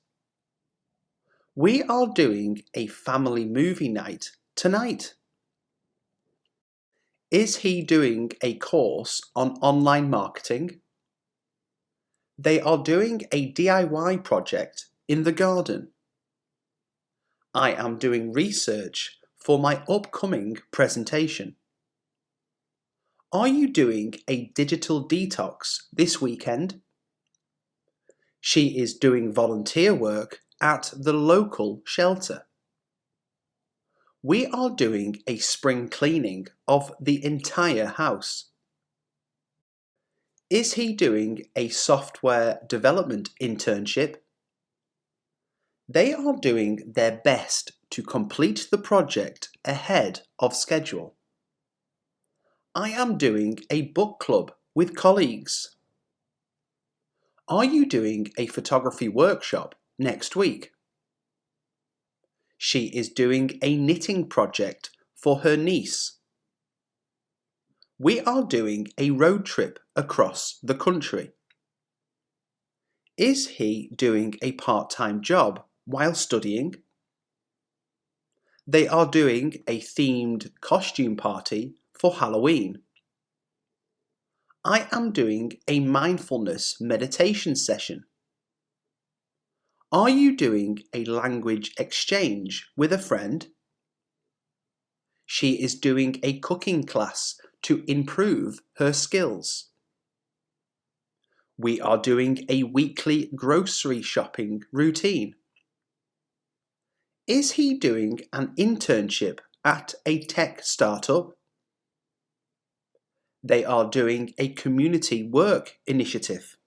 We are doing a family movie night tonight. Is he doing a course on online marketing? They are doing a DIY project in the garden. I am doing research for my upcoming presentation. Are you doing a digital detox this weekend? She is doing volunteer work at the local shelter. We are doing a spring cleaning of the entire house. Is he doing a software development internship? They are doing their best to complete the project ahead of schedule. I am doing a book club with colleagues. Are you doing a photography workshop next week? She is doing a knitting project for her niece. We are doing a road trip across the country. Is he doing a part-time job while studying? They are doing a themed costume party for Halloween. I am doing a mindfulness meditation session. Are you doing a language exchange with a friend? She is doing a cooking class to improve her skills. We are doing a weekly grocery shopping routine. Is he doing an internship at a tech startup? They are doing a community work initiative.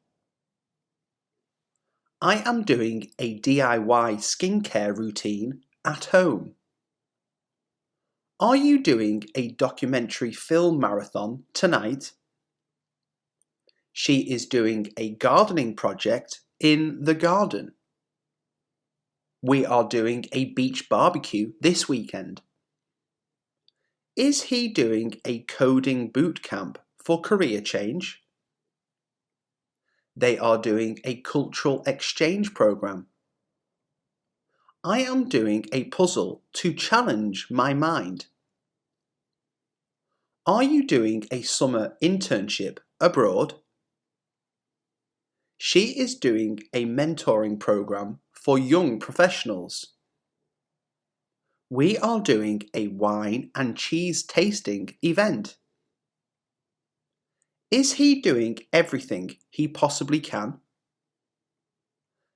I am doing a DIY skincare routine at home. Are you doing a documentary film marathon tonight? She is doing a gardening project in the garden. We are doing a beach barbecue this weekend. Is he doing a coding boot camp for career change? They are doing a cultural exchange program. I am doing a puzzle to challenge my mind. Are you doing a summer internship abroad? She is doing a mentoring program for young professionals. We are doing a wine and cheese tasting event. Is he doing everything he possibly can?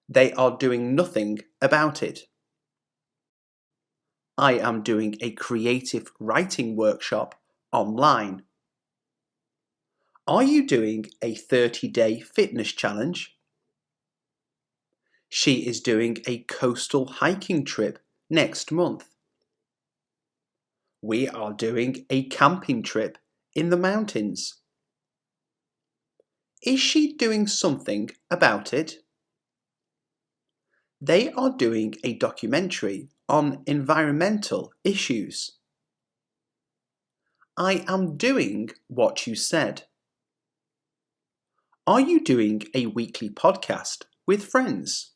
They are doing nothing about it. I am doing a creative writing workshop online. Are you doing a 30-day fitness challenge? She is doing a coastal hiking trip next month. We are doing a camping trip in the mountains. Is she doing something about it? They are doing a documentary on environmental issues. I am doing what you said. Are you doing a weekly podcast with friends?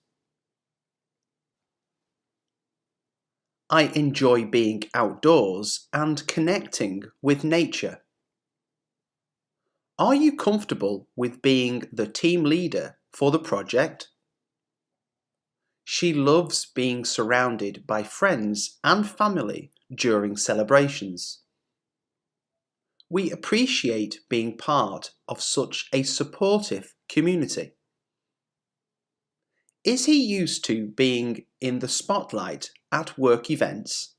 I enjoy being outdoors and connecting with nature. Are you comfortable with being the team leader for the project? She loves being surrounded by friends and family during celebrations. We appreciate being part of such a supportive community. Is he used to being in the spotlight at work events?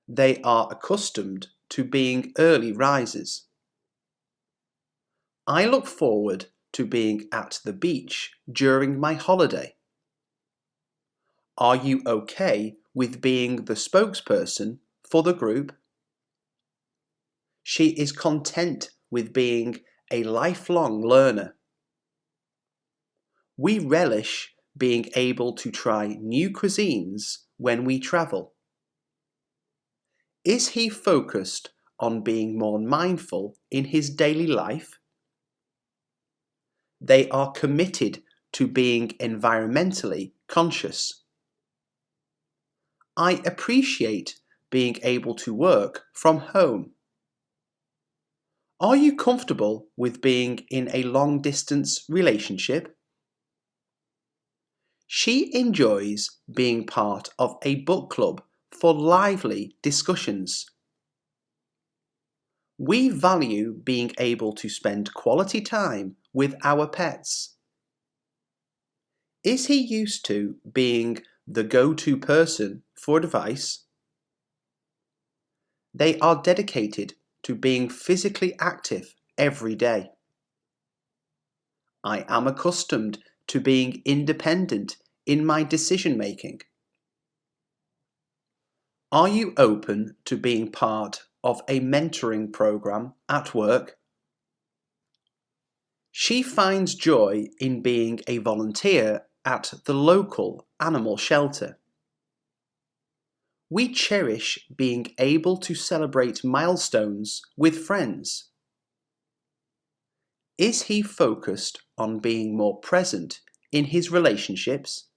They are accustomed to being early risers. I look forward to being at the beach during my holiday. Are you okay with being the spokesperson for the group? She is content with being a lifelong learner. We relish being able to try new cuisines when we travel. Is he focused on being more mindful in his daily life? They are committed to being environmentally conscious. I appreciate being able to work from home. Are you comfortable with being in a long-distance relationship? She enjoys being part of a book club for lively discussions. We value being able to spend quality time with our pets. Is he used to being the go-to person for advice? They are dedicated to being physically active every day. I am accustomed to being independent in my decision making. Are you open to being part of a mentoring program at work? She finds joy in being a volunteer at the local animal shelter. We cherish being able to celebrate milestones with friends. Is he focused on being more present in his relationships?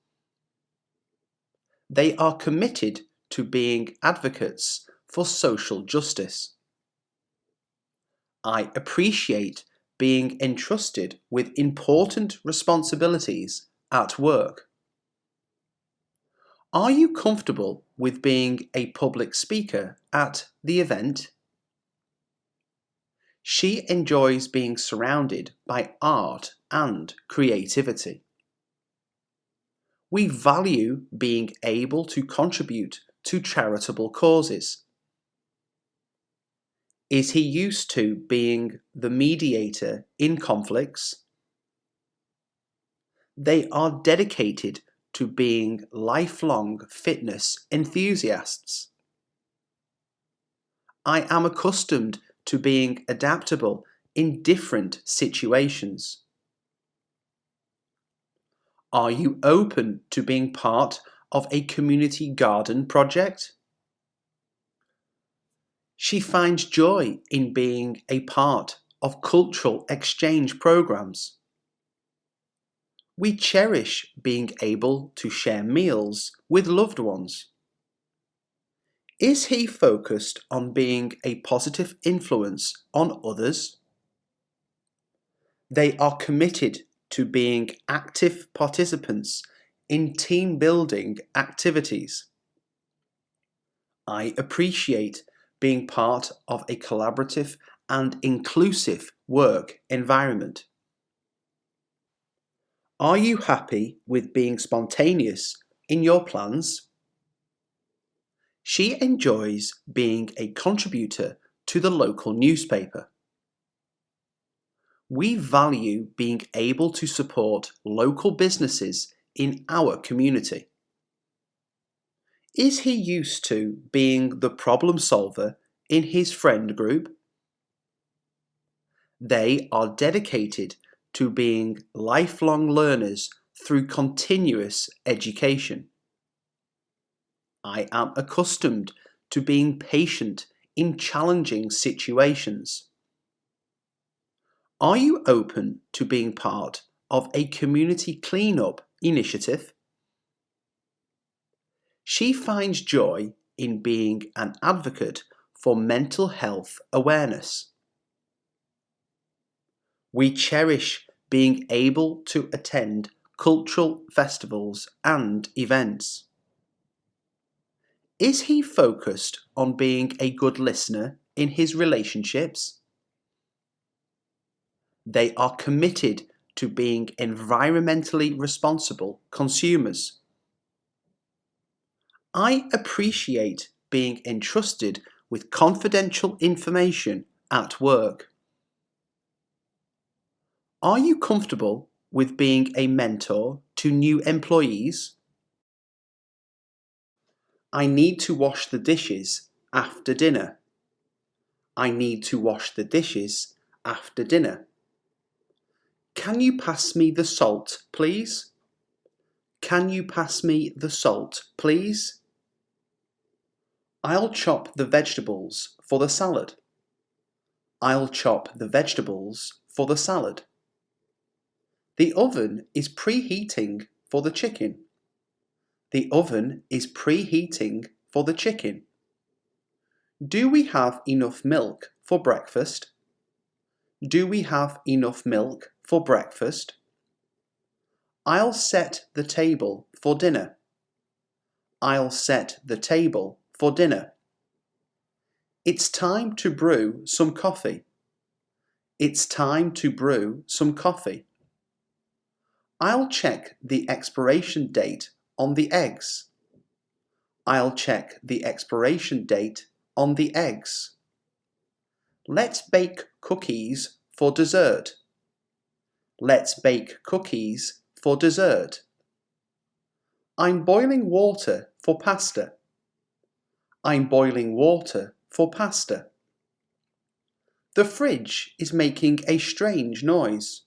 They are committed to being advocates for social justice. I appreciate being entrusted with important responsibilities at work. Are you comfortable with being a public speaker at the event? She enjoys being surrounded by art and creativity. We value being able to contribute to charitable causes. Is he used to being the mediator in conflicts? They are dedicated to being lifelong fitness enthusiasts. I am accustomed to being adaptable in different situations. Are you open to being part of a community garden project? She finds joy in being a part of cultural exchange programs. We cherish being able to share meals with loved ones. Is he focused on being a positive influence on others? They are committed to being active participants in team building activities. I appreciate being part of a collaborative and inclusive work environment. Are you happy with being spontaneous in your plans? She enjoys being a contributor to the local newspaper. We value being able to support local businesses in our community. Is he used to being the problem solver in his friend group? They are dedicated to being lifelong learners through continuous education. I am accustomed to being patient in challenging situations. Are you open to being part of a community cleanup initiative? She finds joy in being an advocate for mental health awareness. We cherish being able to attend cultural festivals and events. Is he focused on being a good listener in his relationships? They are committed to being environmentally responsible consumers. I appreciate being entrusted with confidential information at work. Are you comfortable with being a mentor to new employees? I need to wash the dishes after dinner. I need to wash the dishes after dinner. Can you pass me the salt, please? Can you pass me the salt, please? I'll chop the vegetables for the salad. I'll chop the vegetables for the salad. The oven is preheating for the chicken. The oven is preheating for the chicken. Do we have enough milk for breakfast? Do we have enough milk for breakfast? I'll set the table for dinner. I'll set the table for dinner. It's time to brew some coffee. It's time to brew some coffee. I'll check the expiration date on the eggs. I'll check the expiration date on the eggs. Let's bake cookies for dessert. Let's bake cookies for dessert. I'm boiling water for pasta. I'm boiling water for pasta. The fridge is making a strange noise.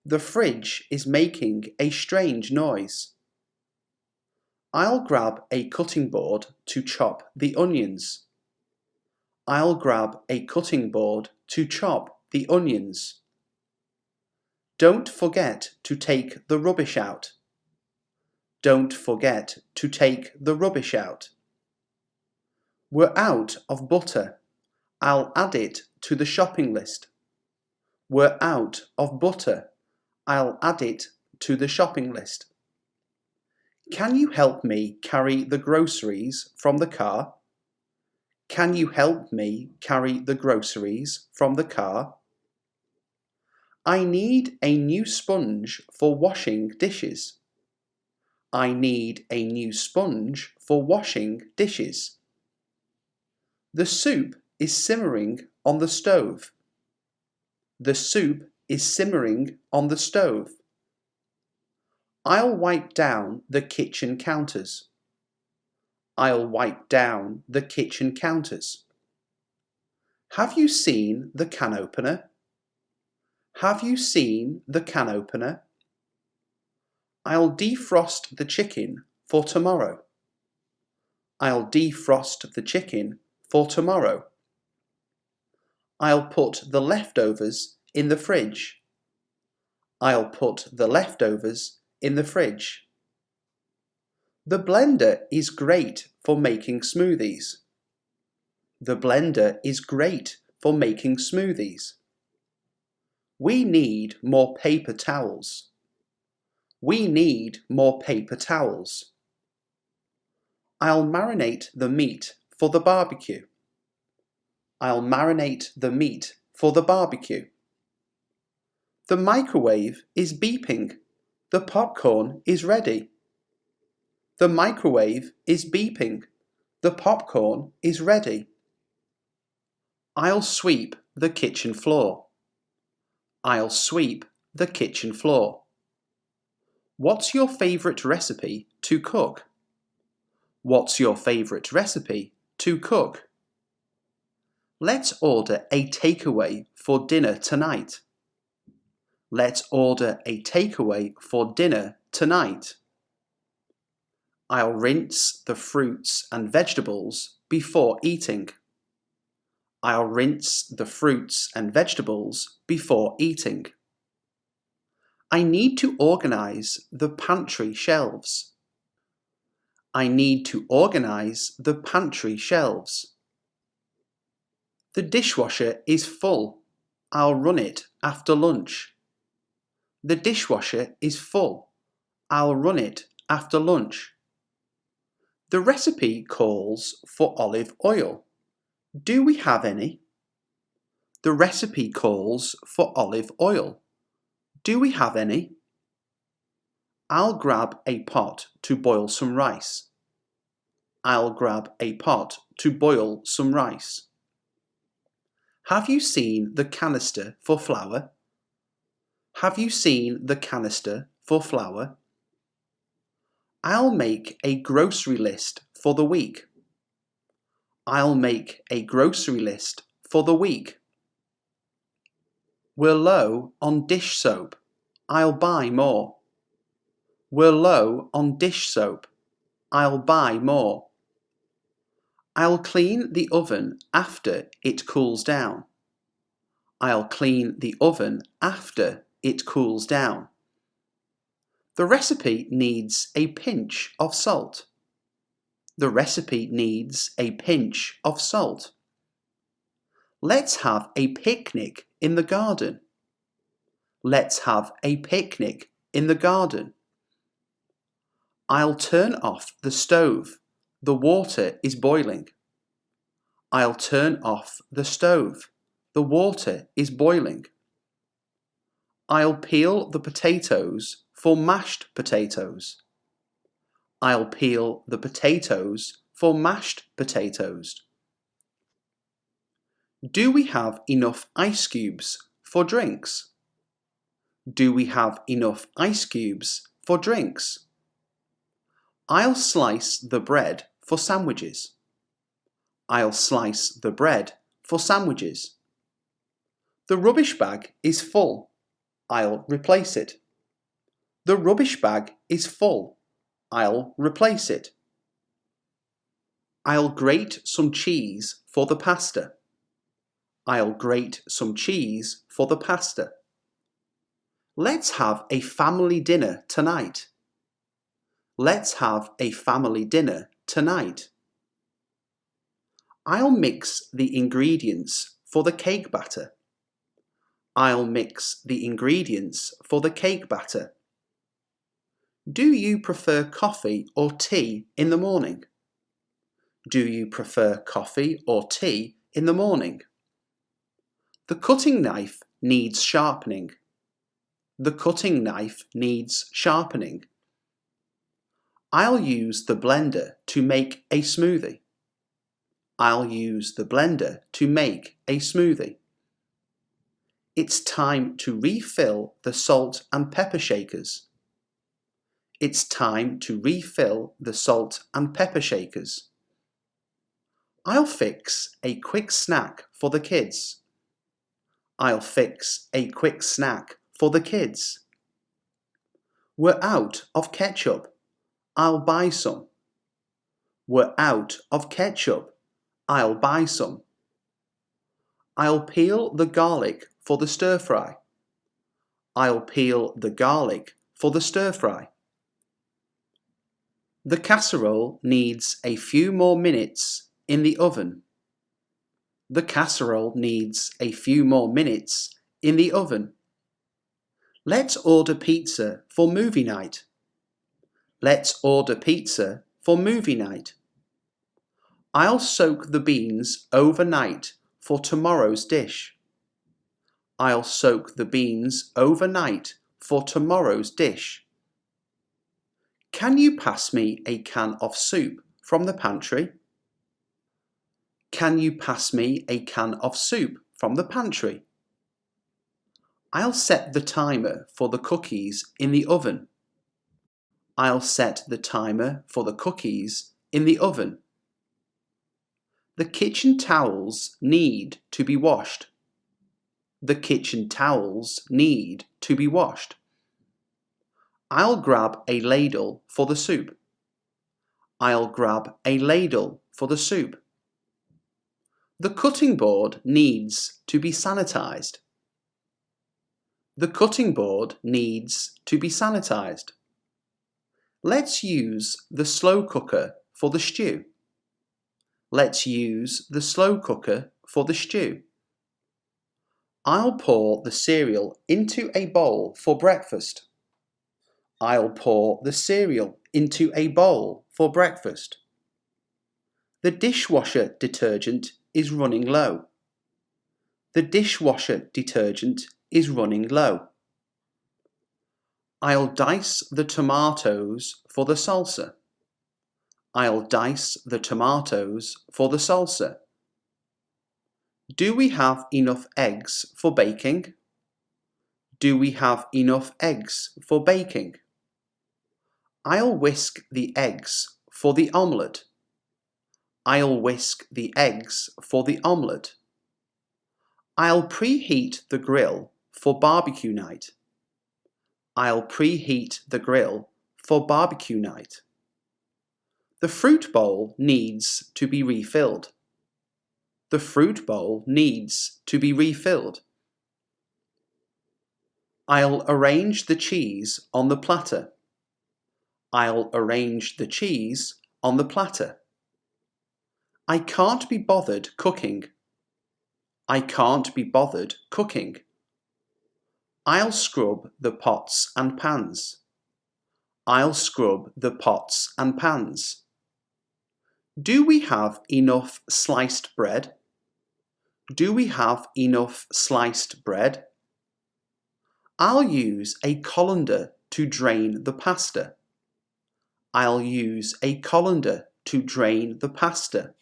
The fridge is making a strange noise. I'll grab a cutting board to chop the onions. I'll grab a cutting board to chop the onions. Don't forget to take the rubbish out. Don't forget to take the rubbish out. We're out of butter. I'll add it to the shopping list. We're out of butter. I'll add it to the shopping list. Can you help me carry the groceries from the car? Can you help me carry the groceries from the car? I need a new sponge for washing dishes. I need a new sponge for washing dishes. The soup is simmering on the stove. The soup is simmering on the stove. I'll wipe down the kitchen counters. I'll wipe down the kitchen counters. Have you seen the can opener? Have you seen the can opener? I'll defrost the chicken for tomorrow. I'll defrost the chicken for tomorrow. I'll put the leftovers in the fridge. I'll put the leftovers in the fridge. The blender is great for making smoothies. The blender is great for making smoothies. We need more paper towels. We need more paper towels. I'll marinate the meat for the barbecue. I'll marinate the meat for the barbecue. The microwave is beeping. The popcorn is ready. The microwave is beeping. The popcorn is ready. I'll sweep the kitchen floor. I'll sweep the kitchen floor. What's your favourite recipe to cook? What's your favourite recipe to cook? Let's order a takeaway for dinner tonight. Let's order a takeaway for dinner tonight. I'll rinse the fruits and vegetables before eating. I'll rinse the fruits and vegetables before eating. I need to organise the pantry shelves. I need to organise the pantry shelves. The dishwasher is full. I'll run it after lunch. The dishwasher is full. I'll run it after lunch. The recipe calls for olive oil. Do we have any? The recipe calls for olive oil. Do we have any? I'll grab a pot to boil some rice. I'll grab a pot to boil some rice. Have you seen the canister for flour? Have you seen the canister for flour? I'll make a grocery list for the week. I'll make a grocery list for the week. We're low on dish soap. I'll buy more. We're low on dish soap. I'll buy more. I'll clean the oven after it cools down. I'll clean the oven after it cools down. The recipe needs a pinch of salt. The recipe needs a pinch of salt. Let's have a picnic in the garden. Let's have a picnic in the garden. I'll turn off the stove. The water is boiling. I'll turn off the stove. The water is boiling. I'll peel the potatoes for mashed potatoes. I'll peel the potatoes for mashed potatoes. Do we have enough ice cubes for drinks? Do we have enough ice cubes for drinks? I'll slice the bread for sandwiches. I'll slice the bread for sandwiches. The rubbish bag is full. I'll replace it. The rubbish bag is full. I'll replace it. I'll grate some cheese for the pasta. I'll grate some cheese for the pasta. Let's have a family dinner tonight. Let's have a family dinner tonight. I'll mix the ingredients for the cake batter. I'll mix the ingredients for the cake batter. Do you prefer coffee or tea in the morning? Do you prefer coffee or tea in the morning? The cutting knife needs sharpening. The cutting knife needs sharpening. I'll use the blender to make a smoothie. I'll use the blender to make a smoothie. It's time to refill the salt and pepper shakers. It's time to refill the salt and pepper shakers. I'll fix a quick snack for the kids. I'll fix a quick snack for the kids. We're out of ketchup. I'll buy some. We're out of ketchup. I'll buy some. I'll peel the garlic for the stir-fry. I'll peel the garlic for the stir-fry. The casserole needs a few more minutes in the oven. The casserole needs a few more minutes in the oven. Let's order pizza for movie night. Let's order pizza for movie night. I'll soak the beans overnight for tomorrow's dish. I'll soak the beans overnight for tomorrow's dish. Can you pass me a can of soup from the pantry? Can you pass me a can of soup from the pantry? I'll set the timer for the cookies in the oven. I'll set the timer for the cookies in the oven. The kitchen towels need to be washed. The kitchen towels need to be washed. I'll grab a ladle for the soup. I'll grab a ladle for the soup. The cutting board needs to be sanitized. The cutting board needs to be sanitized. Let's use the slow cooker for the stew. Let's use the slow cooker for the stew. I'll pour the cereal into a bowl for breakfast. I'll pour the cereal into a bowl for breakfast. The dishwasher detergent is running low. The dishwasher detergent is running low. I'll dice the tomatoes for the salsa. I'll dice the tomatoes for the salsa. Do we have enough eggs for baking? Do we have enough eggs for baking? I'll whisk the eggs for the omelette. I'll whisk the eggs for the omelette. I'll preheat the grill for barbecue night. I'll preheat the grill for barbecue night. The fruit bowl needs to be refilled. The fruit bowl needs to be refilled. I'll arrange the cheese on the platter. I'll arrange the cheese on the platter. I can't be bothered cooking. I can't be bothered cooking. I'll scrub the pots and pans. I'll scrub the pots and pans. Do we have enough sliced bread? Do we have enough sliced bread? I'll use a colander to drain the pasta. I'll use a colander to drain the pasta.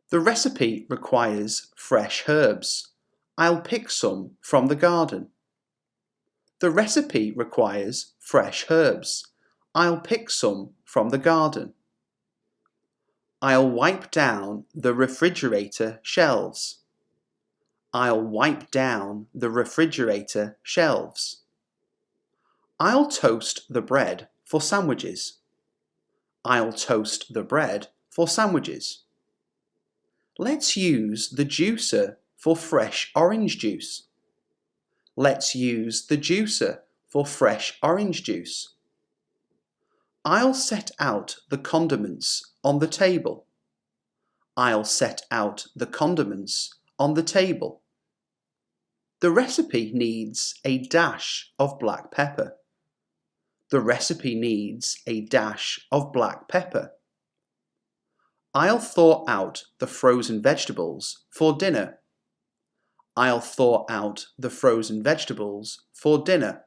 The recipe requires fresh herbs. I'll pick some from the garden. The recipe requires fresh herbs. I'll pick some from the garden. I'll wipe down the refrigerator shelves. I'll wipe down the refrigerator shelves. I'll toast the bread for sandwiches. I'll toast the bread for sandwiches. Let's use the juicer for fresh orange juice. Let's use the juicer for fresh orange juice. I'll set out the condiments on the table. I'll set out the condiments on the table. The recipe needs a dash of black pepper. The recipe needs a dash of black pepper. I'll thaw out the frozen vegetables for dinner. I'll thaw out the frozen vegetables for dinner.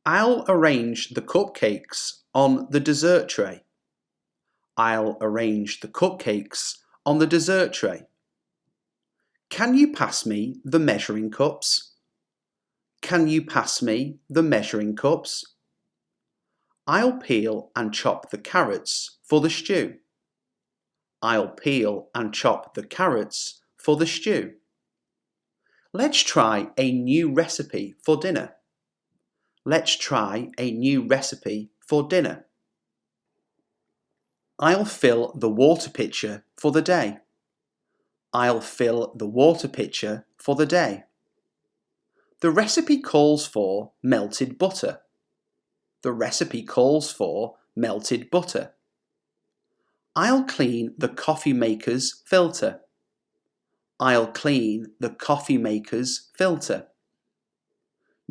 I'll arrange the cupcakes on the dessert tray. I'll arrange the cupcakes on the dessert tray. Can you pass me the measuring cups? Can you pass me the measuring cups? I'll peel and chop the carrots for the stew. I'll peel and chop the carrots for the stew. Let's try a new recipe for dinner. Let's try a new recipe for dinner. I'll fill the water pitcher for the day. I'll fill the water pitcher for the day. The recipe calls for melted butter. The recipe calls for melted butter. I'll clean the coffee maker's filter. I'll clean the coffee maker's filter.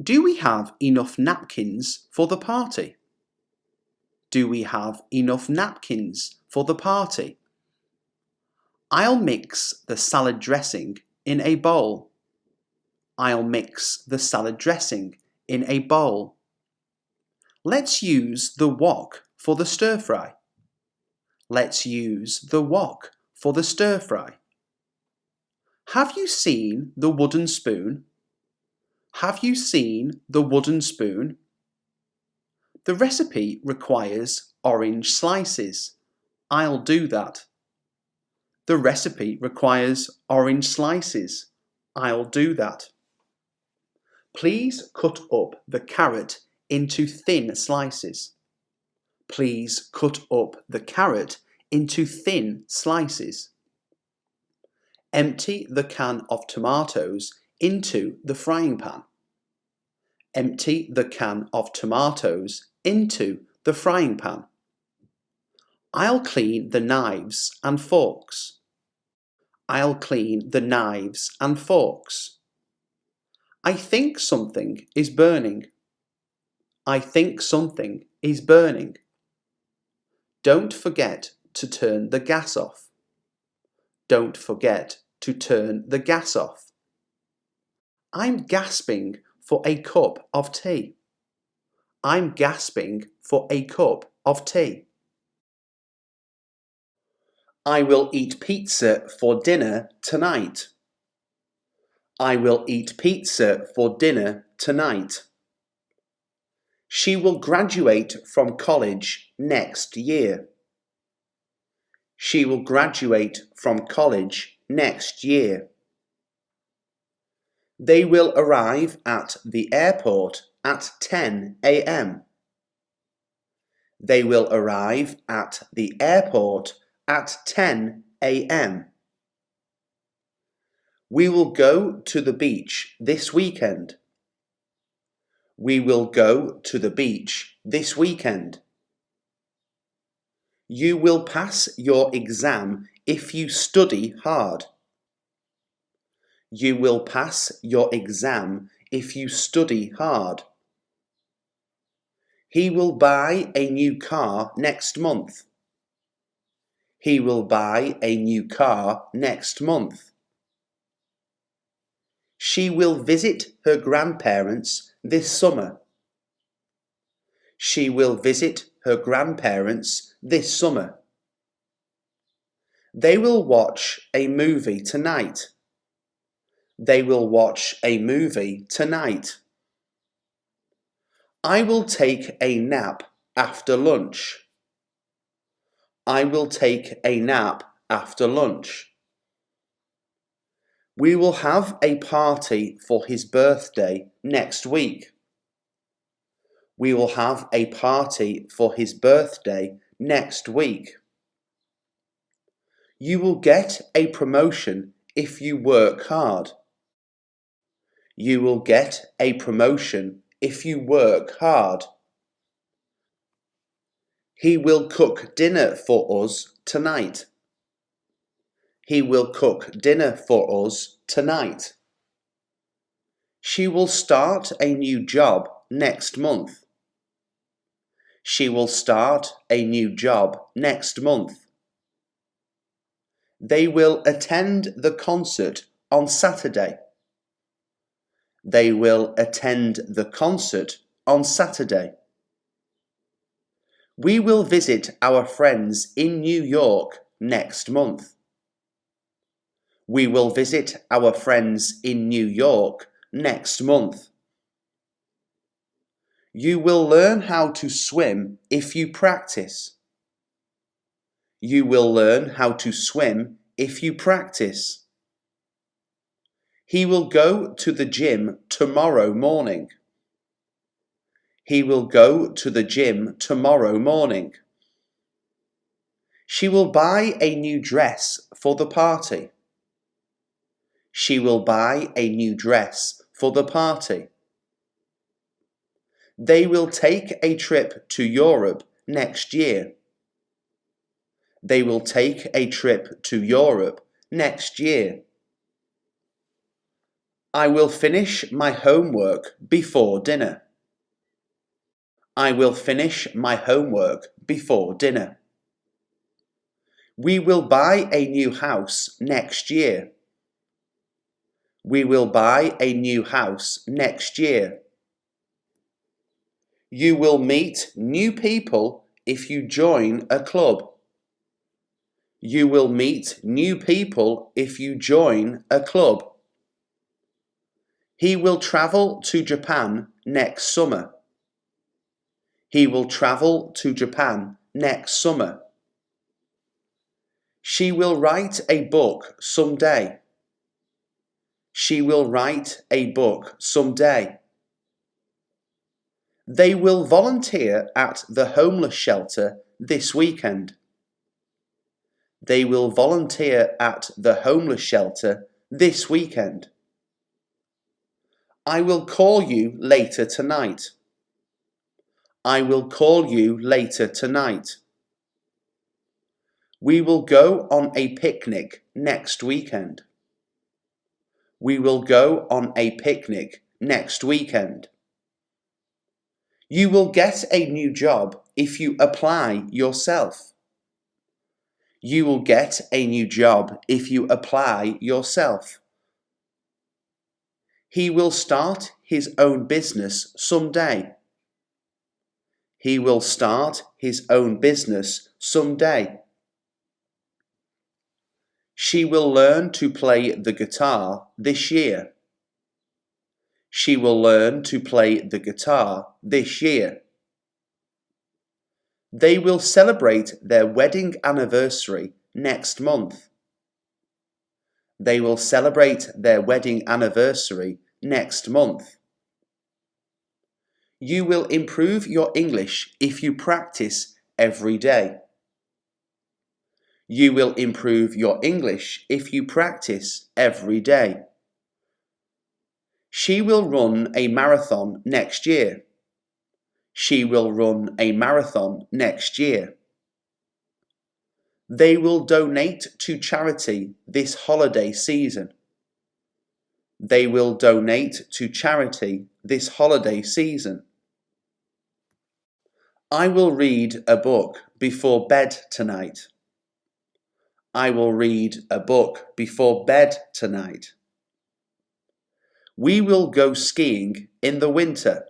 Do we have enough napkins for the party? Do we have enough napkins for the party? I'll mix the salad dressing in a bowl. I'll mix the salad dressing in a bowl. Let's use the wok for the stir fry. Let's use the wok for the stir fry. Have you seen the wooden spoon? Have you seen the wooden spoon? The recipe requires orange slices. I'll do that. The recipe requires orange slices. I'll do that. Please cut up the carrot into thin slices. Please cut up the carrot into thin slices. Empty the can of tomatoes into the frying pan. Empty the can of tomatoes into the frying pan. I'll clean the knives and forks. I'll clean the knives and forks. I think something is burning. I think something is burning. Don't forget to turn the gas off. Don't forget to turn the gas off. I'm gasping for a cup of tea. I'm gasping for a cup of tea. I will eat pizza for dinner tonight. I will eat pizza for dinner tonight. She will graduate from college next year. She will graduate from college next year. They will arrive at the airport at 10 a.m. They will arrive at the airport at 10 a.m. We will go to the beach this weekend. We will go to the beach this weekend. You will pass your exam if you study hard. You will pass your exam if you study hard. He will buy a new car next month. He will buy a new car next month. She will visit her grandparents this summer. She will visit her grandparents this summer. They will watch a movie tonight. They will watch a movie tonight. I will take a nap after lunch. I will take a nap after lunch. We will have a party for his birthday next week. We will have a party for his birthday next week. You will get a promotion if you work hard. You will get a promotion if you work hard. He will cook dinner for us tonight. He will cook dinner for us tonight. She will start a new job next month. She will start a new job next month. They will attend the concert on Saturday. They will attend the concert on Saturday. We will visit our friends in New York next month. We will visit our friends in New York next month. You will learn how to swim if you practice. You will learn how to swim if you practice. He will go to the gym tomorrow morning. He will go to the gym tomorrow morning. She will buy a new dress for the party. She will buy a new dress for the party. They will take a trip to Europe next year. They will take a trip to Europe next year. I will finish my homework before dinner. I will finish my homework before dinner. We will buy a new house next year. We will buy a new house next year. You will meet new people if you join a club. You will meet new people if you join a club. He will travel to Japan next summer. He will travel to Japan next summer. She will write a book someday. She will write a book someday. They will volunteer at the homeless shelter this weekend. They will volunteer at the homeless shelter this weekend. I will call you later tonight. I will call you later tonight. We will go on a picnic next weekend. We will go on a picnic next weekend. You will get a new job if you apply yourself. You will get a new job if you apply yourself. He will start his own business someday. He will start his own business someday. She will learn to play the guitar this year. She will learn to play the guitar this year. They will celebrate their wedding anniversary next month. They will celebrate their wedding anniversary next month. You will improve your English if you practice every day. You will improve your English if you practice every day. She will run a marathon next year. She will run a marathon next year. They will donate to charity this holiday season. They will donate to charity this holiday season. I will read a book before bed tonight. I will read a book before bed tonight. We will go skiing in the winter.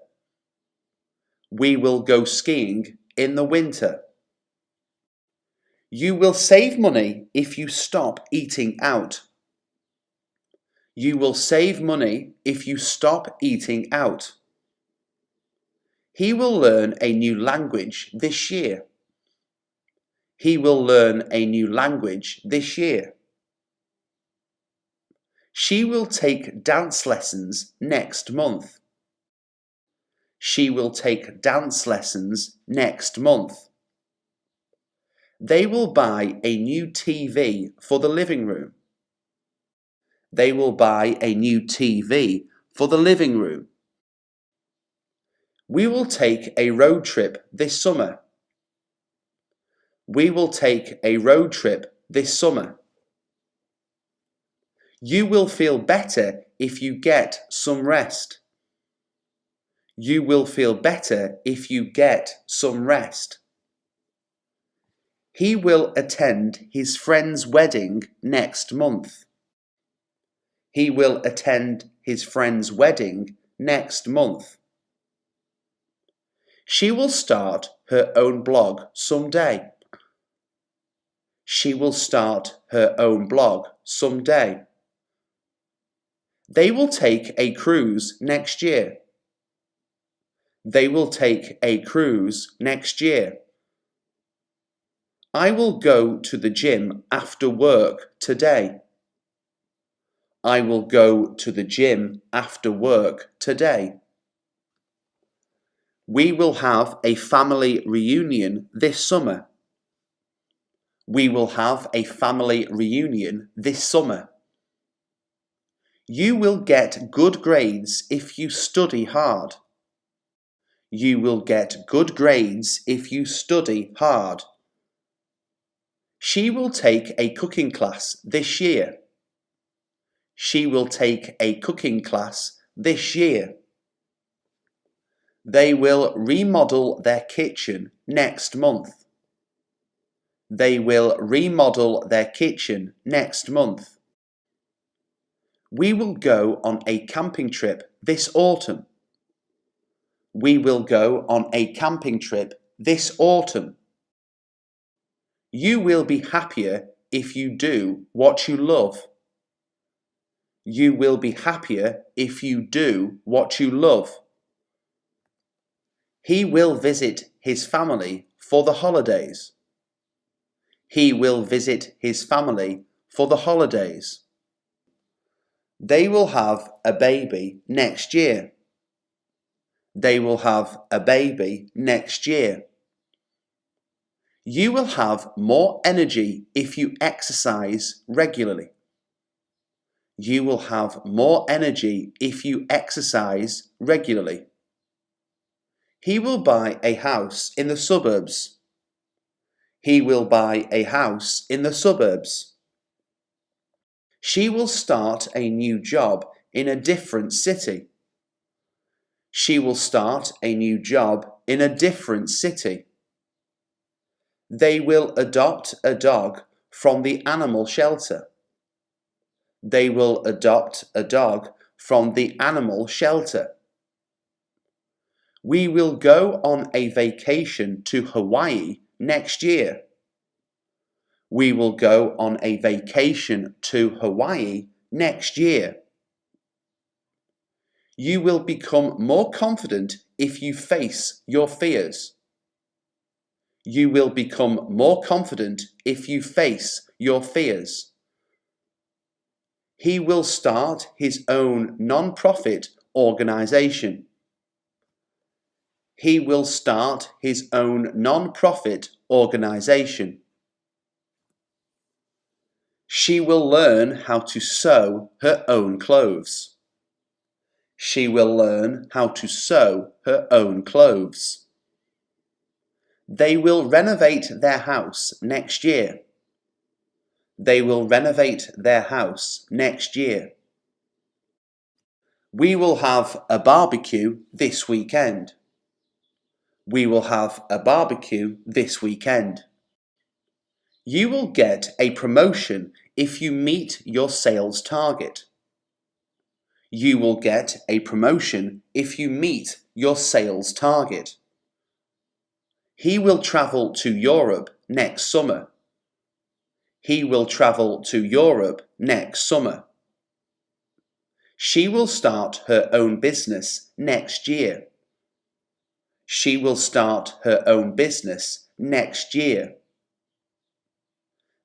We will go skiing in the winter. You will save money if you stop eating out. You will save money if you stop eating out. He will learn a new language this year. He will learn a new language this year. She will take dance lessons next month. She will take dance lessons next month. They will buy a new TV for the living room. They will buy a new TV for the living room. We will take a road trip this summer. We will take a road trip this summer. You will feel better if you get some rest. You will feel better if you get some rest. He will attend his friend's wedding next month. He will attend his friend's wedding next month. She will start her own blog someday. She will start her own blog someday. They will take a cruise next year. They will take a cruise next year. I will go to the gym after work today. I will go to the gym after work today. We will have a family reunion this summer. We will have a family reunion this summer. You will get good grades if you study hard. You will get good grades if you study hard. She will take a cooking class this year. She will take a cooking class this year. They will remodel their kitchen next month. They will remodel their kitchen next month. We will go on a camping trip this autumn. We will go on a camping trip this autumn. You will be happier if you do what you love. You will be happier if you do what you love. He will visit his family for the holidays. He will visit his family for the holidays. They will have a baby next year. They will have a baby next year. You will have more energy if you exercise regularly. You will have more energy if you exercise regularly. He will buy a house in the suburbs. He will buy a house in the suburbs. She will start a new job in a different city. She will start a new job in a different city. They will adopt a dog from the animal shelter. They will adopt a dog from the animal shelter. We will go on a vacation to Hawaii next year. We will go on a vacation to Hawaii next year. You will become more confident if you face your fears. You will become more confident if you face your fears. He will start his own non-profit organization. He will start his own non-profit organization. She will learn how to sew her own clothes. She will learn how to sew her own clothes. They will renovate their house next year. They will renovate their house next year. We will have a barbecue this weekend. We will have a barbecue this weekend. You will get a promotion if you meet your sales target. You will get a promotion if you meet your sales target. He will travel to Europe next summer. He will travel to Europe next summer. She will start her own business next year. She will start her own business next year.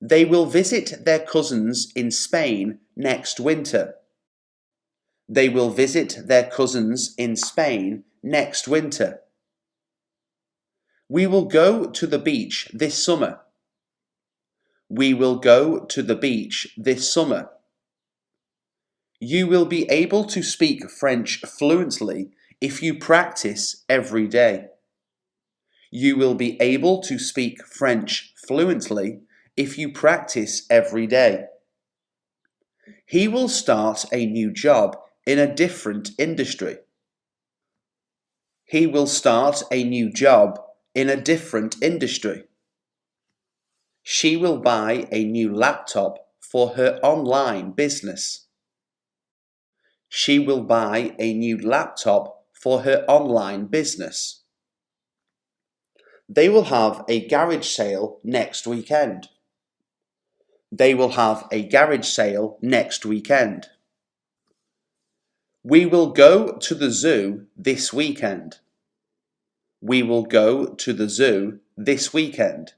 They will visit their cousins in Spain next winter. They will visit their cousins in Spain next winter. We will go to the beach this summer. We will go to the beach this summer. You will be able to speak French fluently if you practice every day. You will be able to speak French fluently if you practice every day. He will start a new job in a different industry. He will start a new job in a different industry. She will buy a new laptop for her online business. She will buy a new laptop for her online business. They will have a garage sale next weekend. They will have a garage sale next weekend. We will go to the zoo this weekend. We will go to the zoo this weekend.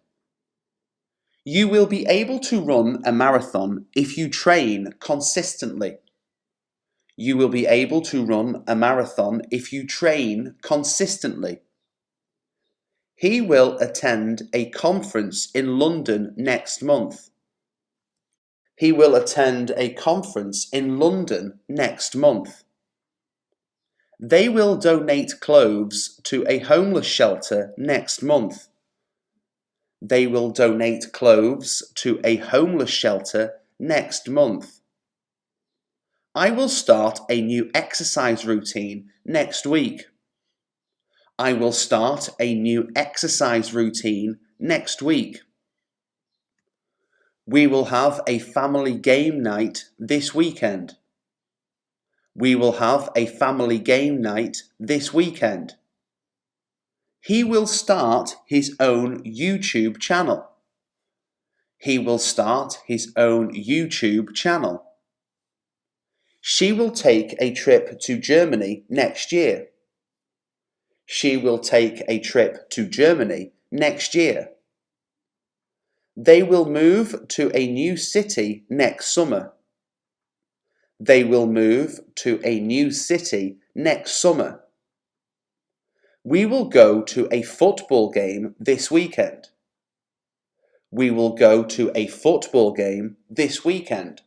You will be able to run a marathon if you train consistently. You will be able to run a marathon if you train consistently. He will attend a conference in London next month. He will attend a conference in London next month. They will donate clothes to a homeless shelter next month. They will donate clothes to a homeless shelter next month. I will start a new exercise routine next week. I will start a new exercise routine next week. We will have a family game night this weekend. We will have a family game night this weekend. He will start his own YouTube channel. He will start his own YouTube channel. She will take a trip to Germany next year. She will take a trip to Germany next year. They will move to a new city next summer. They will move to a new city next summer. We will go to a football game this weekend. We will go to a football game this weekend.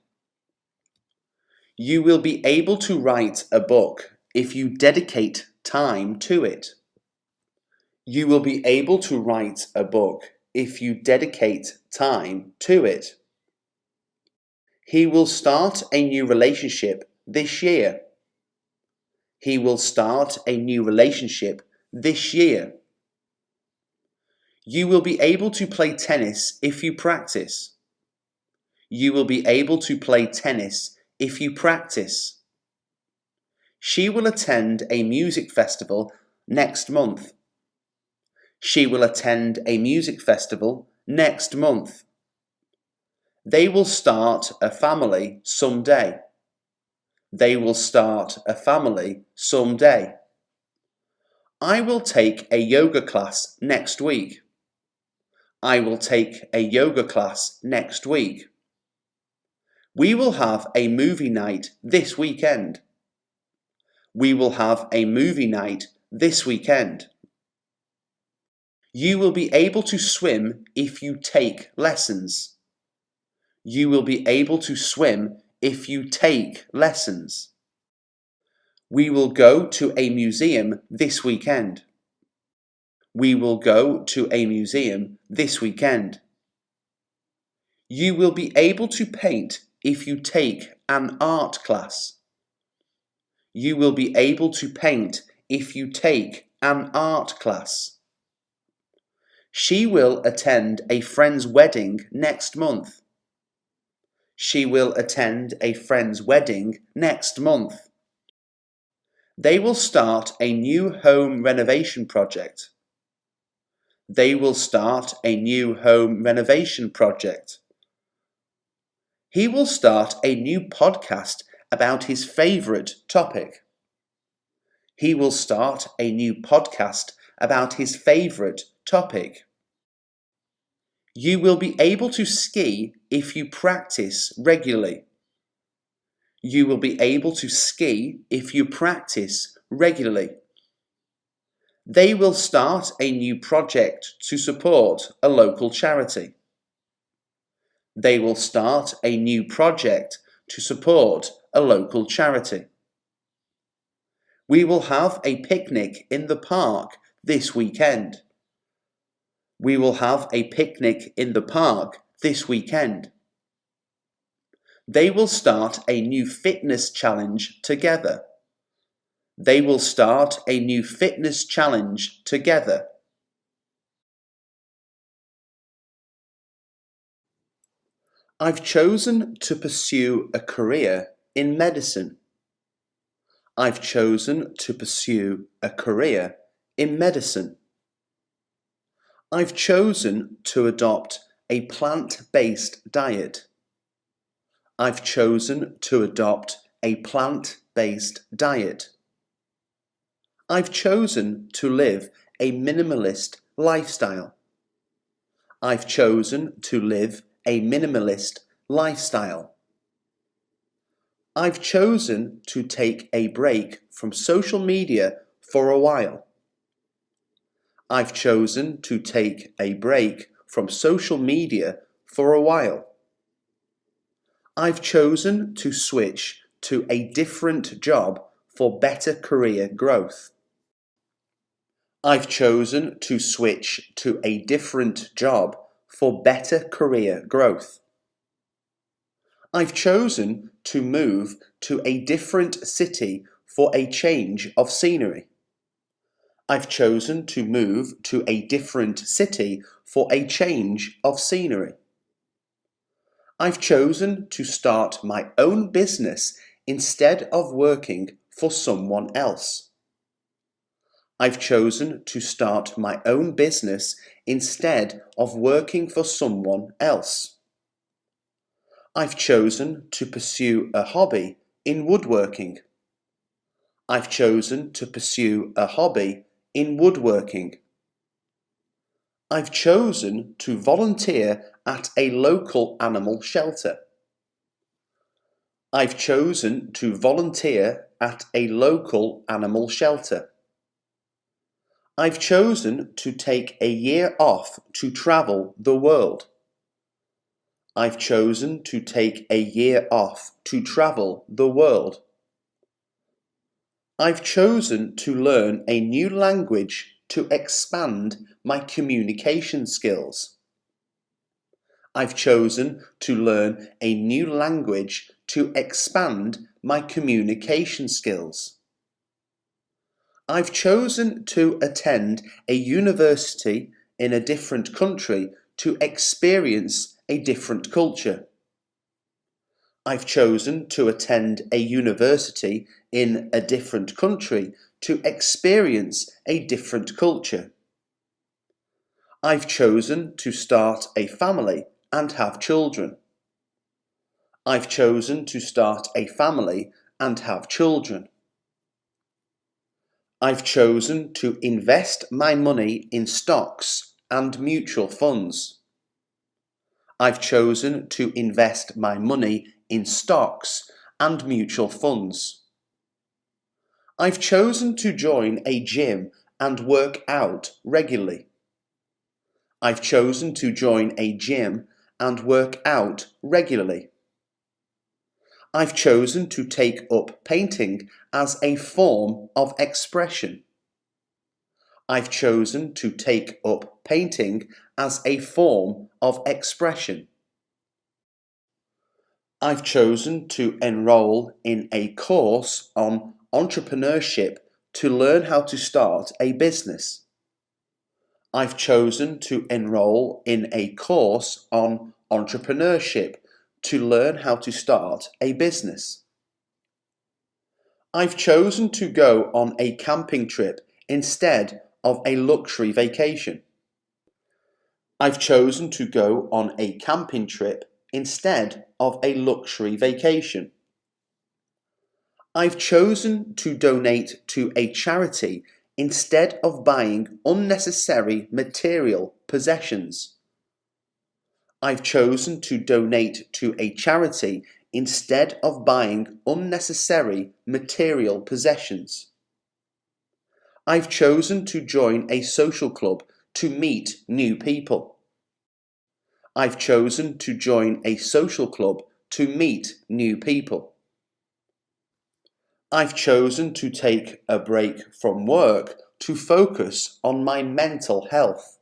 You will be able to write a book if you dedicate time to it. You will be able to write a book if you dedicate time to it. He will start a new relationship this year. He will start a new relationship this year. You will be able to play tennis if you practice. You will be able to play tennis if you practice. She will attend a music festival next month. She will attend a music festival next month. They will start a family someday. They will start a family someday. I will take a yoga class next week. I will take a yoga class next week. We will have a movie night this weekend. We will have a movie night this weekend. You will be able to swim if you take lessons. You will be able to swim if you take lessons. We will go to a museum this weekend. We will go to a museum this weekend. You will be able to paint if you take an art class. You will be able to paint if you take an art class. She will attend a friend's wedding next month. She will attend a friend's wedding next month. They will start a new home renovation project. They will start a new home renovation project. He will start a new podcast about his favourite topic. He will start a new podcast about his favourite topic. You will be able to ski if you practice regularly. You will be able to ski if you practice regularly. They will start a new project to support a local charity. They will start a new project to support a local charity. We will have a picnic in the park this weekend. We will have a picnic in the park this weekend. They will start a new fitness challenge together. They will start a new fitness challenge together. I've chosen to pursue a career in medicine. I've chosen to pursue a career in medicine. I've chosen to adopt a plant-based diet. I've chosen to adopt a plant-based diet. I've chosen to live a minimalist lifestyle. I've chosen to live a minimalist lifestyle. I've chosen to take a break from social media for a while. I've chosen to take a break from social media for a while. I've chosen to switch to a different job for better career growth. I've chosen to switch to a different job for better career growth. I've chosen to move to a different city for a change of scenery. I've chosen to move to a different city for a change of scenery. I've chosen to start my own business instead of working for someone else. I've chosen to start my own business instead of working for someone else. I've chosen to pursue a hobby in woodworking. I've chosen to pursue a hobby in woodworking. I've chosen to volunteer at a local animal shelter. I've chosen to volunteer at a local animal shelter. I've chosen to take a year off to travel the world. I've chosen to take a year off to travel the world. I've chosen to learn a new language to expand my communication skills. I've chosen to learn a new language to expand my communication skills. I've chosen to attend a university in a different country to experience a different culture. I've chosen to attend a university in a different country to experience a different culture. I've chosen to start a family and have children. I've chosen to start a family and have children. I've chosen to invest my money in stocks and mutual funds. I've chosen to invest my money in stocks and mutual funds. I've chosen to join a gym and work out regularly. I've chosen to join a gym and work out regularly. I've chosen to take up painting as a form of expression. I've chosen to take up painting as a form of expression. I've chosen to enroll in a course on entrepreneurship to learn how to start a business. I've chosen to enroll in a course on entrepreneurship to learn how to start a business. I've chosen to go on a camping trip instead of a luxury vacation. I've chosen to go on a camping trip instead of a luxury vacation. I've chosen to donate to a charity instead of buying unnecessary material possessions. I've chosen to donate to a charity instead of buying unnecessary material possessions. I've chosen to join a social club to meet new people. I've chosen to join a social club to meet new people. I've chosen to take a break from work to focus on my mental health.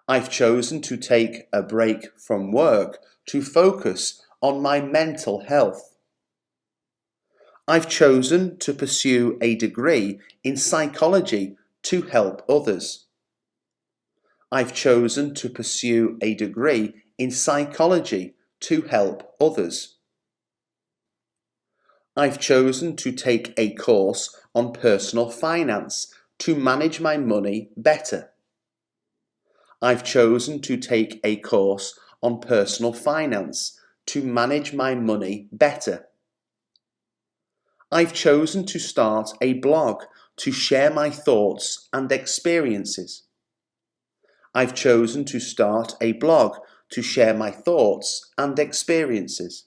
I've chosen to take a break from work to focus on my mental health. I've chosen to pursue a degree in psychology to help others. I've chosen to pursue a degree in psychology to help others. I've chosen to take a course on personal finance to manage my money better. I've chosen to take a course on personal finance to manage my money better. I've chosen to start a blog to share my thoughts and experiences. I've chosen to start a blog to share my thoughts and experiences.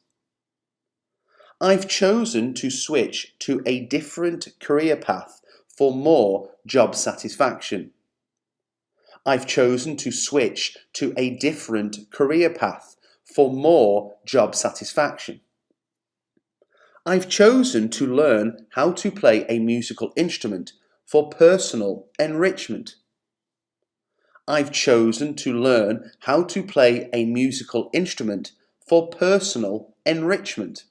I've chosen to switch to a different career path for more job satisfaction. I've chosen to switch to a different career path for more job satisfaction. I've chosen to learn how to play a musical instrument for personal enrichment. I've chosen to learn how to play a musical instrument for personal enrichment.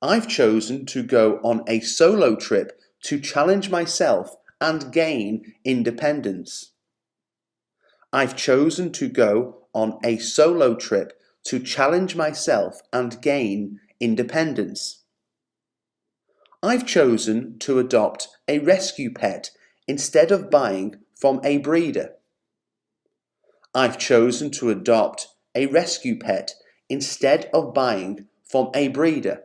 I've chosen to go on a solo trip to challenge myself and gain independence. I've chosen to go on a solo trip to challenge myself and gain independence. I've chosen to adopt a rescue pet instead of buying from a breeder. I've chosen to adopt a rescue pet instead of buying from a breeder.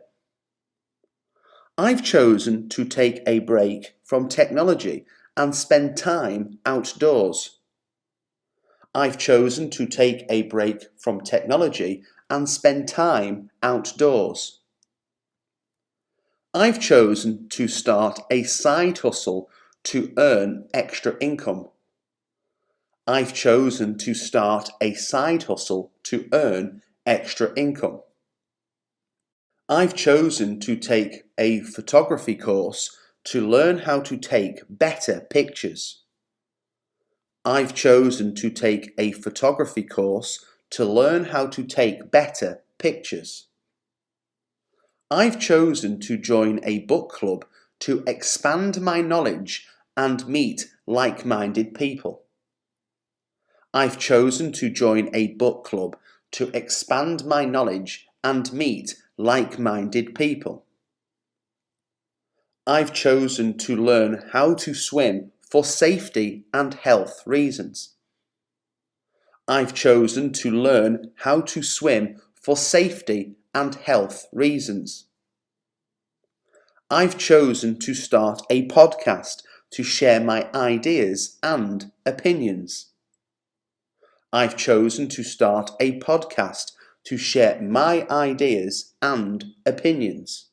I've chosen to take a break from technology and spend time outdoors. I've chosen to take a break from technology and spend time outdoors. I've chosen to start a side hustle to earn extra income. I've chosen to start a side hustle to earn extra income. I've chosen to take a photography course to learn how to take better pictures. I've chosen to take a photography course to learn how to take better pictures. I've chosen to join a book club to expand my knowledge and meet like-minded people. I've chosen to join a book club to expand my knowledge and meet like-minded people. I've chosen to learn how to swim for safety and health reasons. I've chosen to learn how to swim for safety and health reasons. I've chosen to start a podcast to share my ideas and opinions. I've chosen to start a podcast to share my ideas and opinions.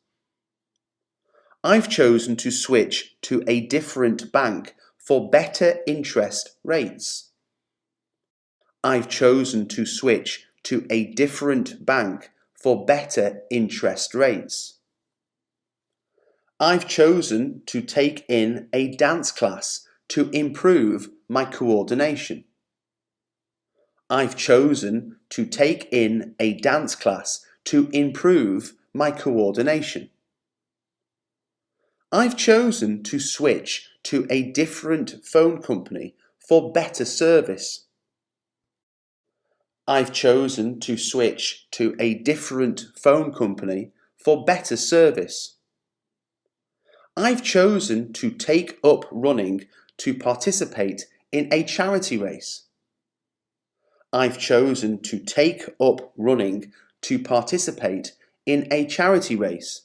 I've chosen to switch to a different bank for better interest rates. I've chosen to switch to a different bank for better interest rates. I've chosen to take in a dance class to improve my coordination. I've chosen to take in a dance class to improve my coordination. I've chosen to switch to a different phone company for better service. I've chosen to switch to a different phone company for better service. I've chosen to take up running to participate in a charity race. I've chosen to take up running to participate in a charity race.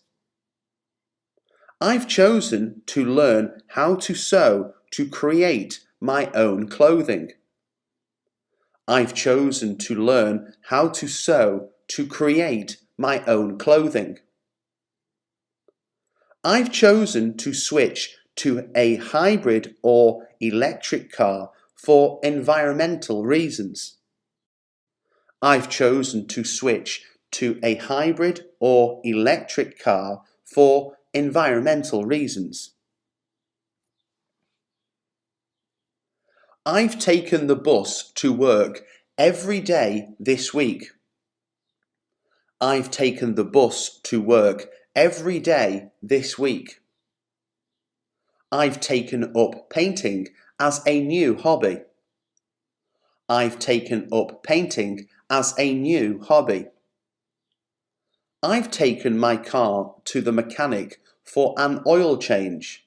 I've chosen to learn how to sew to create my own clothing. I've chosen to learn how to sew to create my own clothing. I've chosen to switch to a hybrid or electric car for environmental reasons. I've chosen to switch to a hybrid or electric car for environmental reasons. I've taken the bus to work every day this week. I've taken the bus to work every day this week. I've taken up painting as a new hobby. I've taken up painting as a new hobby. I've taken my car to the mechanic for an oil change.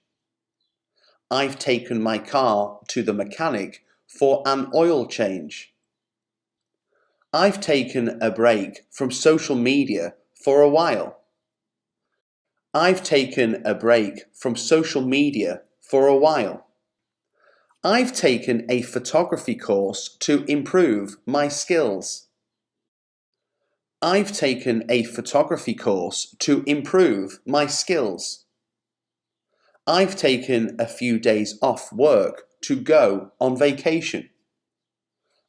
I've taken my car to the mechanic for an oil change. I've taken a break from social media for a while. I've taken a break from social media for a while. I've taken a photography course to improve my skills. I've taken a photography course to improve my skills. I've taken a few days off work to go on vacation.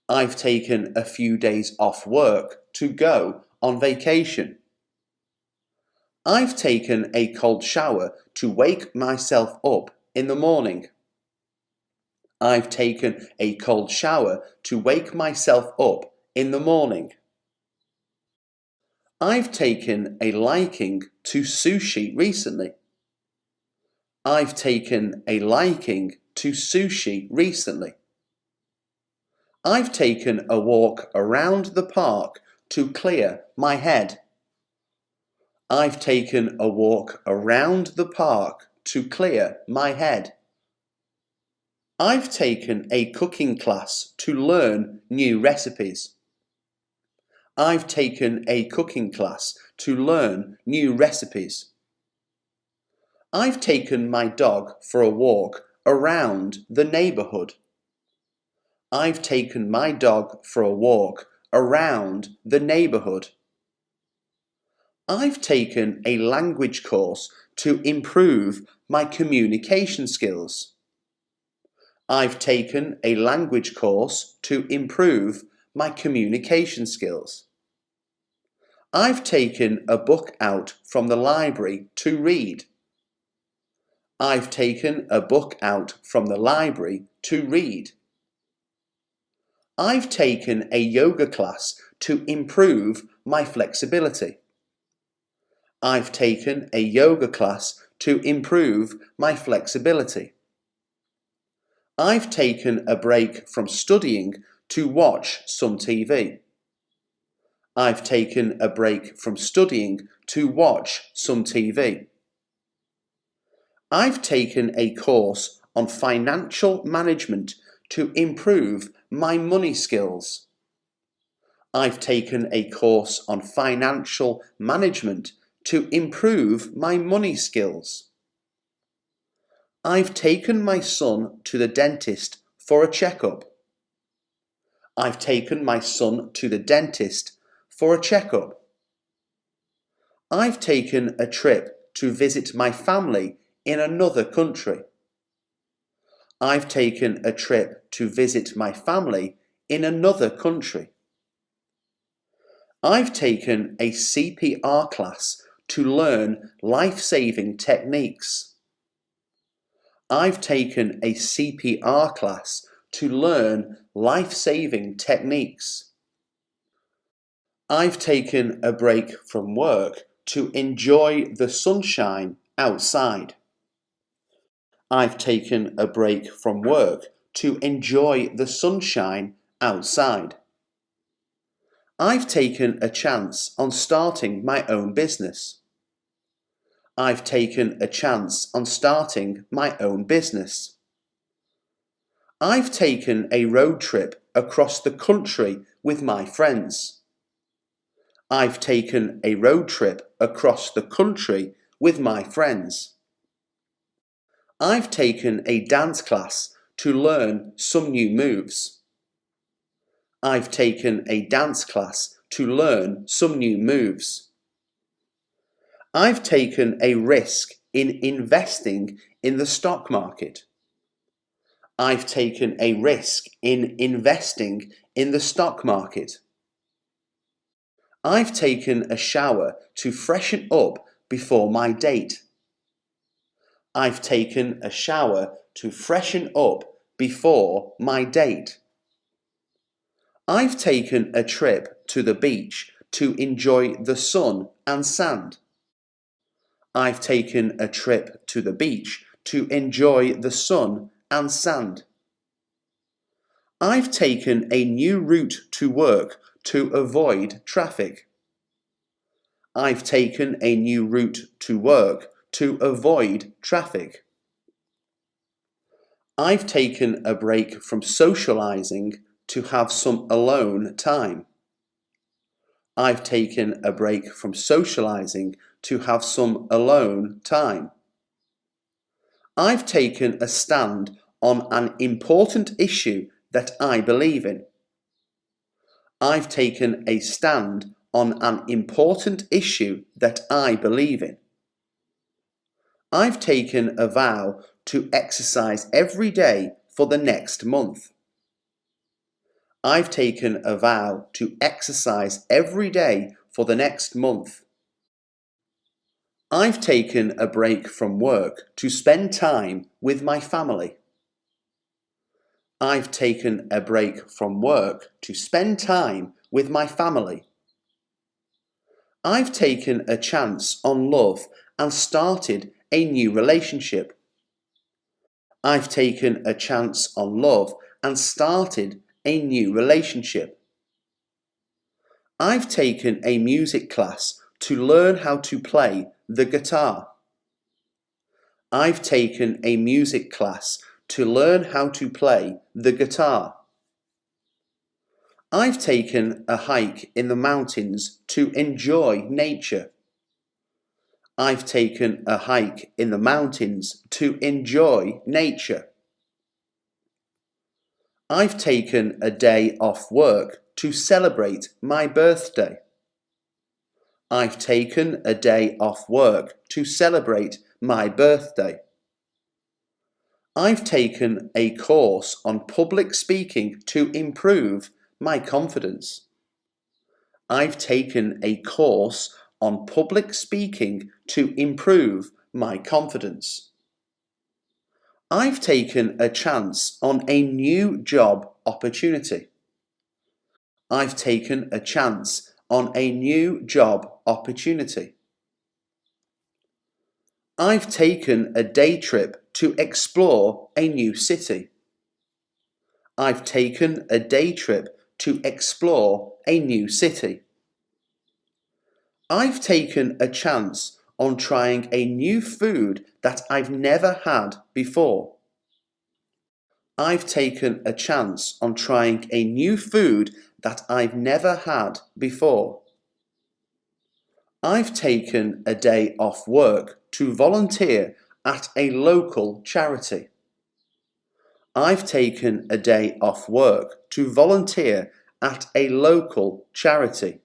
I've taken a few days off work to go on vacation. I've taken a cold shower to wake myself up in the morning. I've taken a cold shower to wake myself up in the morning. I've taken a liking to sushi recently. I've taken a liking to sushi recently. I've taken a walk around the park to clear my head. I've taken a walk around the park to clear my head. I've taken a cooking class to learn new recipes. I've taken a cooking class to learn new recipes. I've taken my dog for a walk around the neighbourhood. I've taken my dog for a walk around the neighbourhood. I've taken a language course to improve my communication skills. I've taken a language course to improve my communication skills. I've taken a book out from the library to read. I've taken a book out from the library to read. I've taken a yoga class to improve my flexibility. I've taken a yoga class to improve my flexibility. I've taken a break from studying to watch some TV. I've taken a break from studying to watch some TV. I've taken a course on financial management to improve my money skills. I've taken a course on financial management to improve my money skills. I've taken my son to the dentist for a checkup. I've taken my son to the dentist for a checkup. I've taken a trip to visit my family in another country. I've taken a trip to visit my family in another country. I've taken a CPR class to learn life-saving techniques. I've taken a CPR class to learn life-saving techniques. I've taken a break from work to enjoy the sunshine outside. I've taken a break from work to enjoy the sunshine outside. I've taken a chance on starting my own business. I've taken a chance on starting my own business. I've taken a road trip across the country with my friends. I've taken a road trip across the country with my friends. I've taken a dance class to learn some new moves. I've taken a dance class to learn some new moves. I've taken a risk in investing in the stock market. I've taken a risk in investing in the stock market. I've taken a shower to freshen up before my date. I've taken a shower to freshen up before my date. I've taken a trip to the beach to enjoy the sun and sand. I've taken a trip to the beach to enjoy the sun and sand. I've taken a new route to work to avoid traffic. I've taken a new route to work to avoid traffic. I've taken a break from socializing to have some alone time. I've taken a break from socializing to have some alone time. I've taken a stand on an important issue that I believe in. I've taken a stand on an important issue that I believe in. I've taken a vow to exercise every day for the next month. I've taken a vow to exercise every day for the next month. I've taken a break from work to spend time with my family. I've taken a break from work to spend time with my family. I've taken a chance on love and started a new relationship. I've taken a chance on love and started a new relationship. I've taken a music class to learn how to play the guitar. I've taken a music class to learn how to play the guitar. I've taken a hike in the mountains to enjoy nature. I've taken a hike in the mountains to enjoy nature. I've taken a day off work to celebrate my birthday. I've taken a day off work to celebrate my birthday. I've taken a course on public speaking to improve my confidence. I've taken a course on public speaking to improve my confidence. I've taken a chance on a new job opportunity. I've taken a chance on a new job opportunity. I've taken a day trip to explore a new city. I've taken a day trip to explore a new city. I've taken a chance on trying a new food that I've never had before. I've taken a chance on trying a new food that I've never had before. I've taken a day off work to volunteer at a local charity. I've taken a day off work to volunteer at a local charity.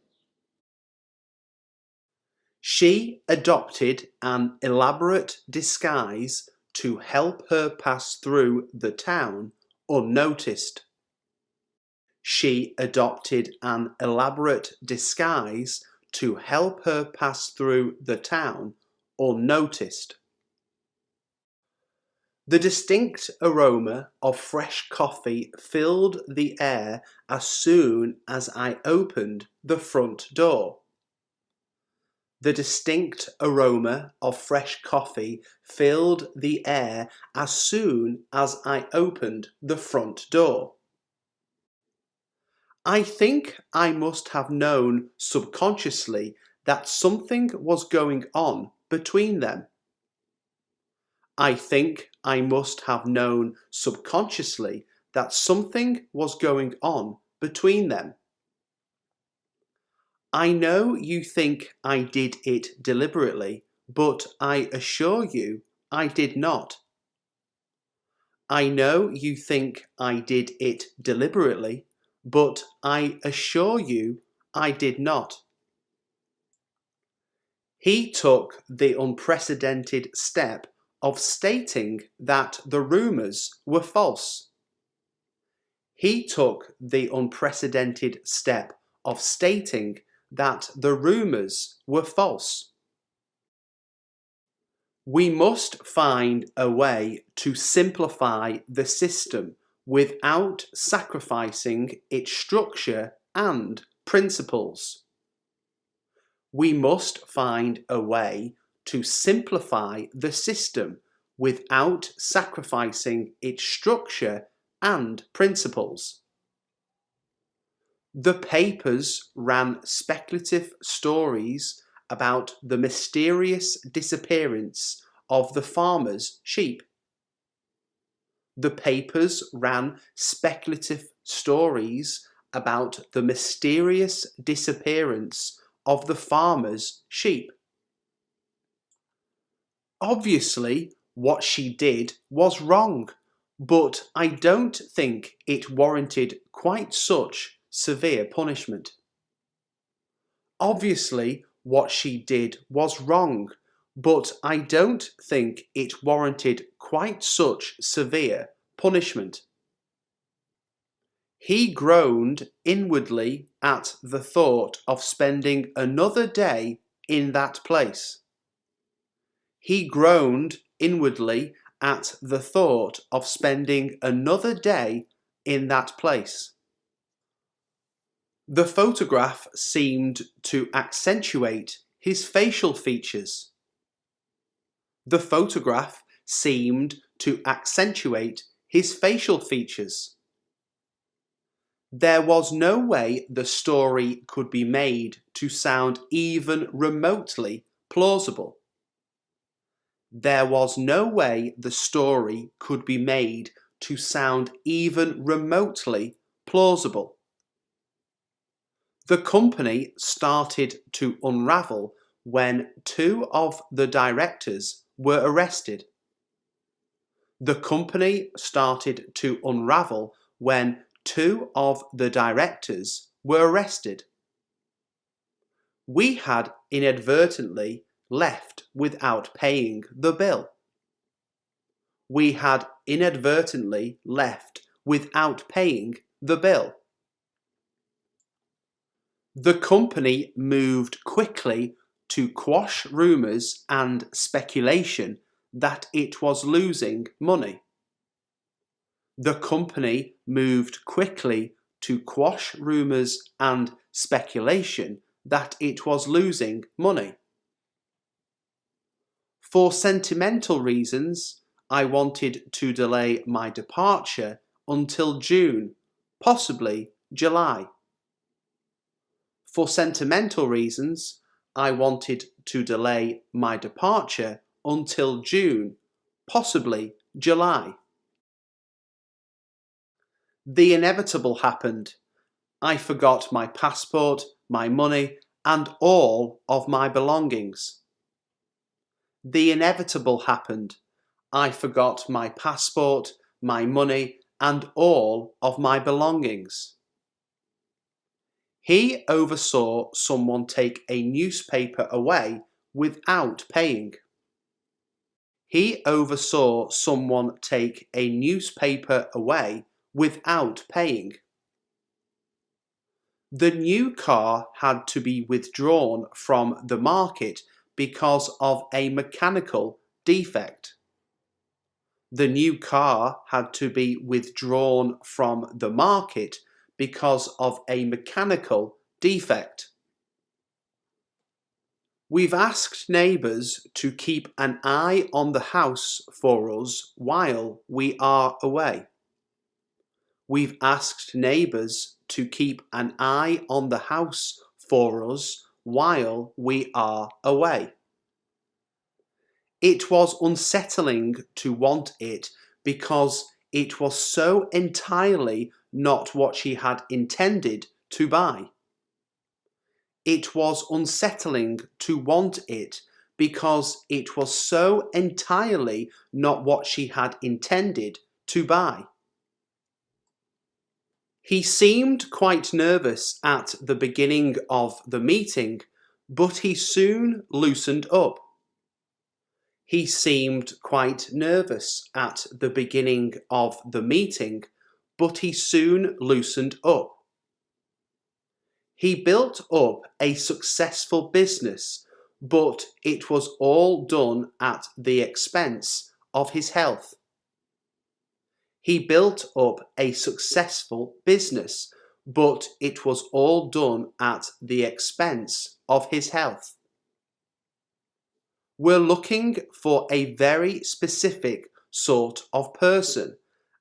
She adopted an elaborate disguise to help her pass through the town unnoticed. She adopted an elaborate disguise to help her pass through the town unnoticed. The distinct aroma of fresh coffee filled the air as soon as I opened the front door. The distinct aroma of fresh coffee filled the air as soon as I opened the front door. I think I must have known subconsciously that something was going on between them. I think I must have known subconsciously that something was going on between them. I know you think I did it deliberately, but I assure you I did not. I know you think I did it deliberately, but I assure you I did not. He took the unprecedented step of stating that the rumours were false. He took the unprecedented step of stating that the rumours were false. We must find a way to simplify the system without sacrificing its structure and principles. We must find a way to simplify the system without sacrificing its structure and principles. The papers ran speculative stories about the mysterious disappearance of the farmer's sheep. The papers ran speculative stories about the mysterious disappearance of the farmer's sheep. Obviously, what she did was wrong, but I don't think it warranted quite such severe punishment. Obviously, what she did was wrong, but I don't think it warranted quite such severe punishment. He groaned inwardly at the thought of spending another day in that place. He groaned inwardly at the thought of spending another day in that place. The photograph seemed to accentuate his facial features. The photograph seemed to accentuate his facial features. There was no way the story could be made to sound even remotely plausible. There was no way the story could be made to sound even remotely plausible. The company started to unravel when two of the directors were arrested. The company started to unravel when two of the directors were arrested. We had inadvertently left without paying the bill. We had inadvertently left without paying the bill. The company moved quickly to quash rumours and speculation that it was losing money. The company moved quickly to quash rumours and speculation that it was losing money. For sentimental reasons, I wanted to delay my departure until June, possibly July. For sentimental reasons, I wanted to delay my departure until June, possibly July. The inevitable happened. I forgot my passport, my money, and all of my belongings. The inevitable happened. I forgot my passport, my money, and all of my belongings. He oversaw someone take a newspaper away without paying. He oversaw someone take a newspaper away without paying. The new car had to be withdrawn from the market because of a mechanical defect. The new car had to be withdrawn from the market because of a mechanical defect. We've asked neighbours to keep an eye on the house for us while we are away. We've asked neighbours to keep an eye on the house for us while we are away. It was unsettling to want it because it was so entirely not what she had intended to buy. It was unsettling to want it because it was so entirely not what she had intended to buy. He seemed quite nervous at the beginning of the meeting, but he soon loosened up. He seemed quite nervous at the beginning of the meeting, but he soon loosened up. He built up a successful business, but it was all done at the expense of his health. He built up a successful business, but it was all done at the expense of his health. We're looking for a very specific sort of person,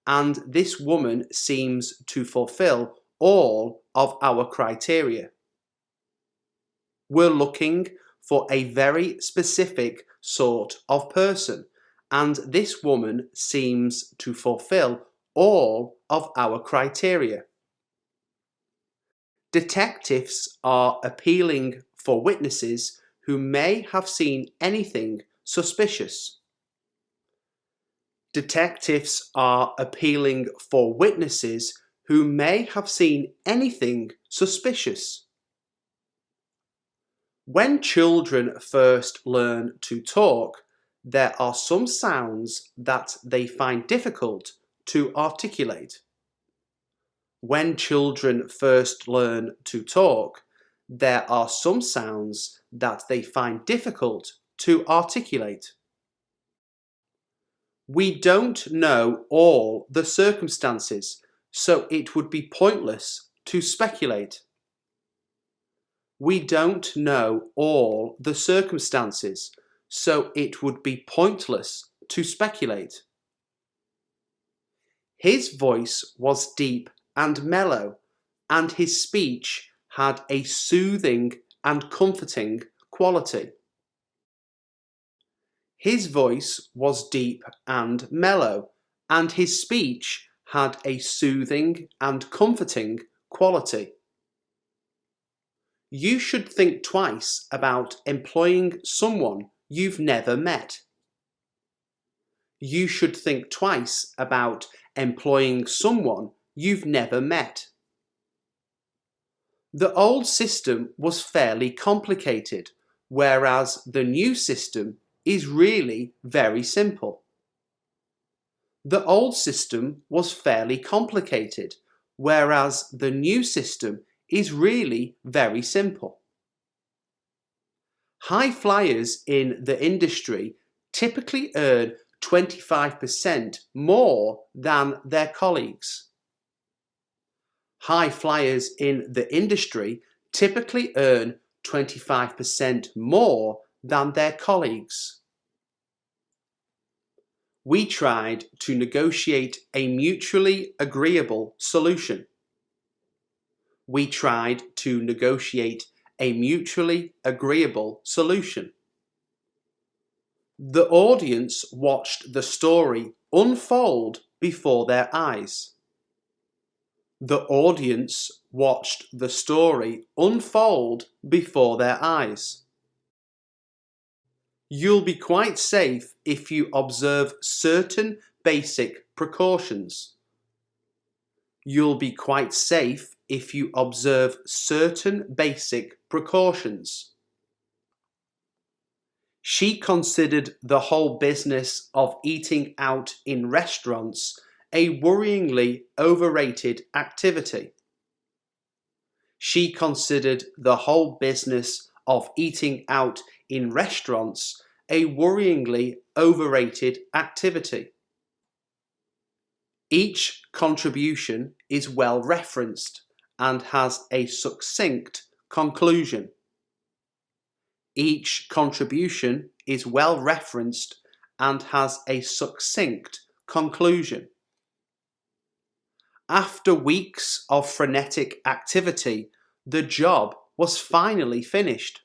and this woman seems to fulfill all of our criteria. We're looking for a very specific sort of person, and this woman seems to fulfill all of our criteria. Detectives are appealing for witnesses who may have seen anything suspicious. Detectives are appealing for witnesses who may have seen anything suspicious. When children first learn to talk, there are some sounds that they find difficult to articulate. When children first learn to talk, there are some sounds that they find difficult to articulate. We don't know all the circumstances, so it would be pointless to speculate. We don't know all the circumstances, so it would be pointless to speculate. His voice was deep and mellow, and his speech had a soothing and comforting quality. His voice was deep and mellow, and his speech had a soothing and comforting quality. You should think twice about employing someone you've never met. You should think twice about employing someone you've never met. The old system was fairly complicated, whereas the new system is really very simple. The old system was fairly complicated, whereas the new system is really very simple. High flyers in the industry typically earn 25% more than their colleagues. High flyers in the industry typically earn 25% more than their colleagues. We tried to negotiate a mutually agreeable solution. We tried to negotiate a mutually agreeable solution. The audience watched the story unfold before their eyes. The audience watched the story unfold before their eyes. You'll be quite safe if you observe certain basic precautions. You'll be quite safe if you observe certain basic precautions. She considered the whole business of eating out in restaurants a worryingly overrated activity. She considered the whole business of eating out in restaurants a worryingly overrated activity. Each contribution is well referenced and has a succinct conclusion. Each contribution is well referenced and has a succinct conclusion. After weeks of frenetic activity, the job was finally finished.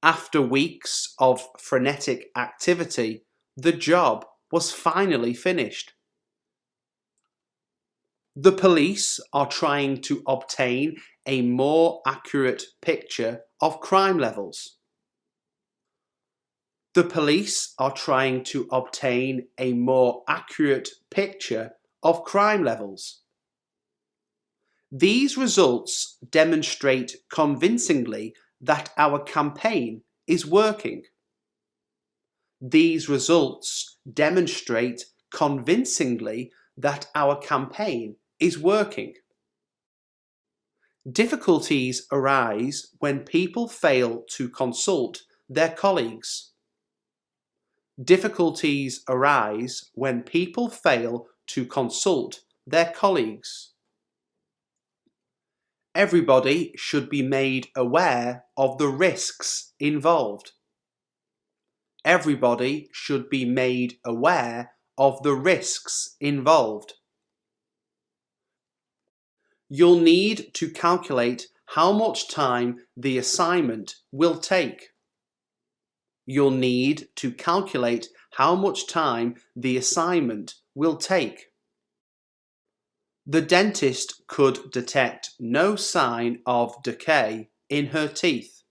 After weeks of frenetic activity, the job was finally finished. The police are trying to obtain a more accurate picture of crime levels. The police are trying to obtain a more accurate picture of crime levels. These results demonstrate convincingly that our campaign is working. These results demonstrate convincingly that our campaign is working. Difficulties arise when people fail to consult their colleagues. Difficulties arise when people fail to consult their colleagues. Everybody should be made aware of the risks involved. Everybody should be made aware of the risks involved. You'll need to calculate how much time the assignment will take. You'll need to calculate how much time the assignment will take. The dentist could detect no sign of decay in her teeth.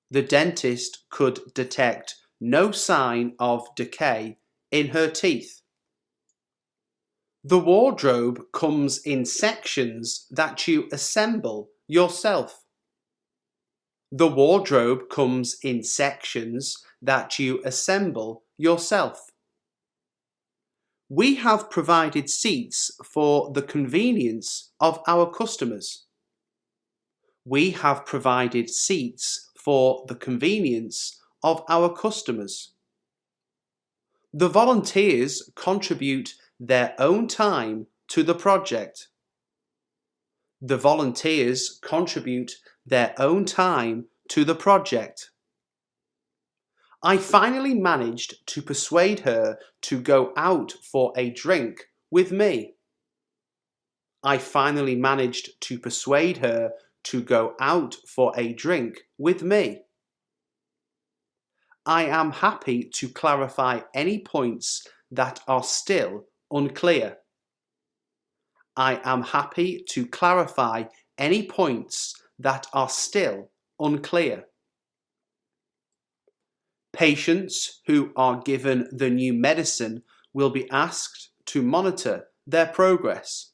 The dentist could detect no sign of decay in her teeth. The wardrobe comes in sections that you assemble yourself. The wardrobe comes in sections that you assemble yourself. We have provided seats for the convenience of our customers. We have provided seats for the convenience of our customers. The volunteers contribute their own time to the project. The volunteers contribute their own time to the project. I finally managed to persuade her to go out for a drink with me. I finally managed to persuade her to go out for a drink with me. I am happy to clarify any points that are still unclear. I am happy to clarify any points that are still unclear. Patients who are given the new medicine will be asked to monitor their progress.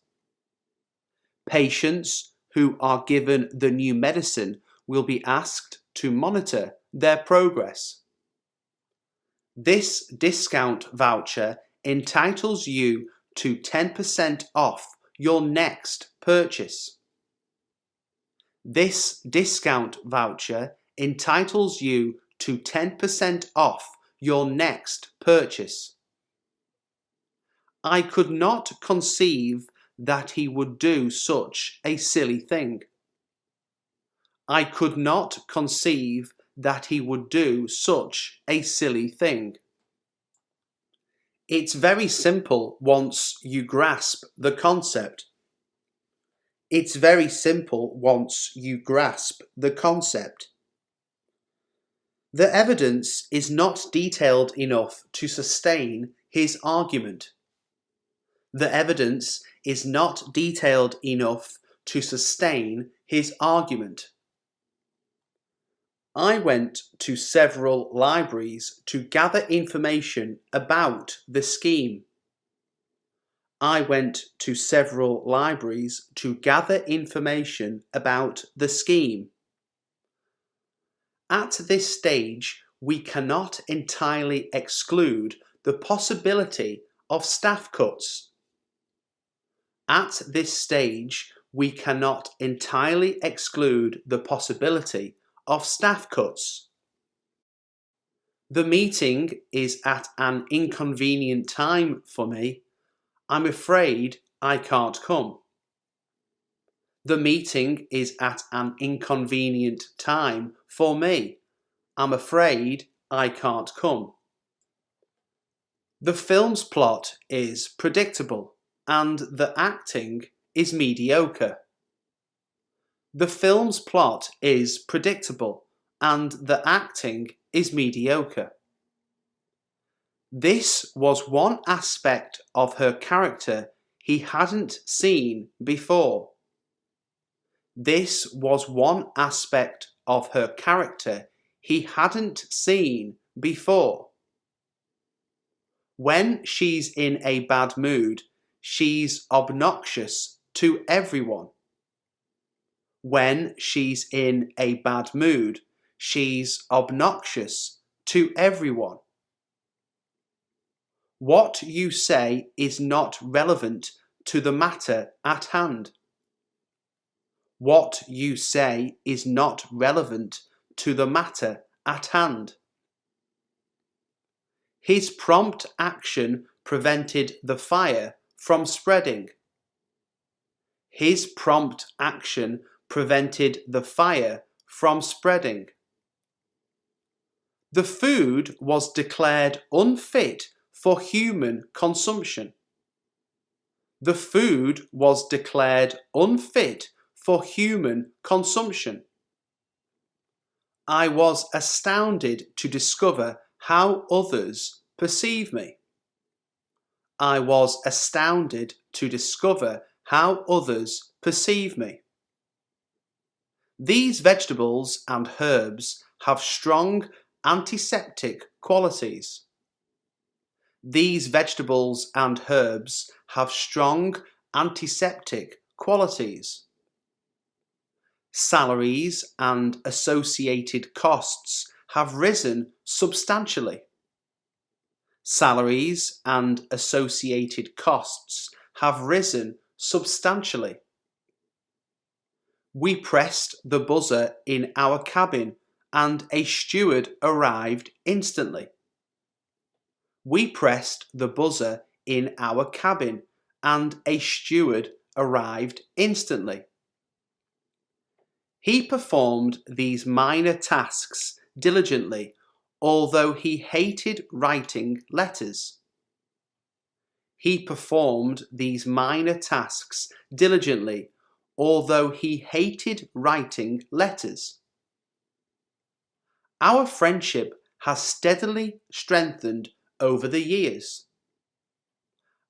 Patients who are given the new medicine will be asked to monitor their progress. This discount voucher entitles you to 10% off your next purchase. This discount voucher entitles you to 10% off your next purchase. I could not conceive that he would do such a silly thing. I could not conceive that he would do such a silly thing. It's very simple once you grasp the concept. It's very simple once you grasp the concept. The evidence is not detailed enough to sustain his argument. The evidence is not detailed enough to sustain his argument. I went to several libraries to gather information about the scheme. I went to several libraries to gather information about the scheme. At this stage, we cannot entirely exclude the possibility of staff cuts. At this stage, we cannot entirely exclude the possibility of staff cuts. The meeting is at an inconvenient time for me. I'm afraid I can't come. The meeting is at an inconvenient time for me. I'm afraid I can't come. The film's plot is predictable and the acting is mediocre. The film's plot is predictable and the acting is mediocre. This was one aspect of her character he hadn't seen before. This was one aspect of her character he hadn't seen before. When she's in a bad mood, she's obnoxious to everyone. When she's in a bad mood, she's obnoxious to everyone. What you say is not relevant to the matter at hand. What you say is not relevant to the matter at hand. His prompt action prevented the fire from spreading. His prompt action prevented the fire from spreading. The food was declared unfit for human consumption. The food was declared unfit for human consumption. I was astounded to discover how others perceive me. I was astounded to discover how others perceive me. These vegetables and herbs have strong antiseptic qualities. These vegetables and herbs have strong antiseptic qualities. Salaries and associated costs have risen substantially. Salaries and associated costs have risen substantially. We pressed the buzzer in our cabin and a steward arrived instantly. We pressed the buzzer in our cabin and a steward arrived instantly. He performed these minor tasks diligently, although he hated writing letters. He performed these minor tasks diligently, although he hated writing letters. Our friendship has steadily strengthened over the years.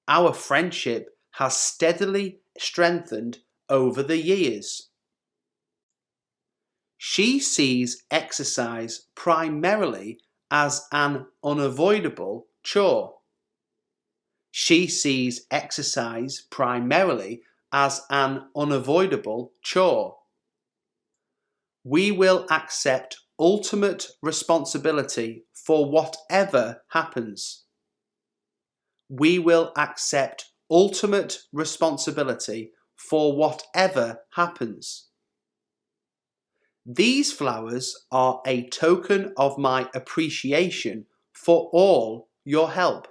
Our friendship has steadily strengthened over the years. She sees exercise primarily as an unavoidable chore. She sees exercise primarily as an unavoidable chore. We will accept ultimate responsibility for whatever happens. We will accept ultimate responsibility for whatever happens. These flowers are a token of my appreciation for all your help.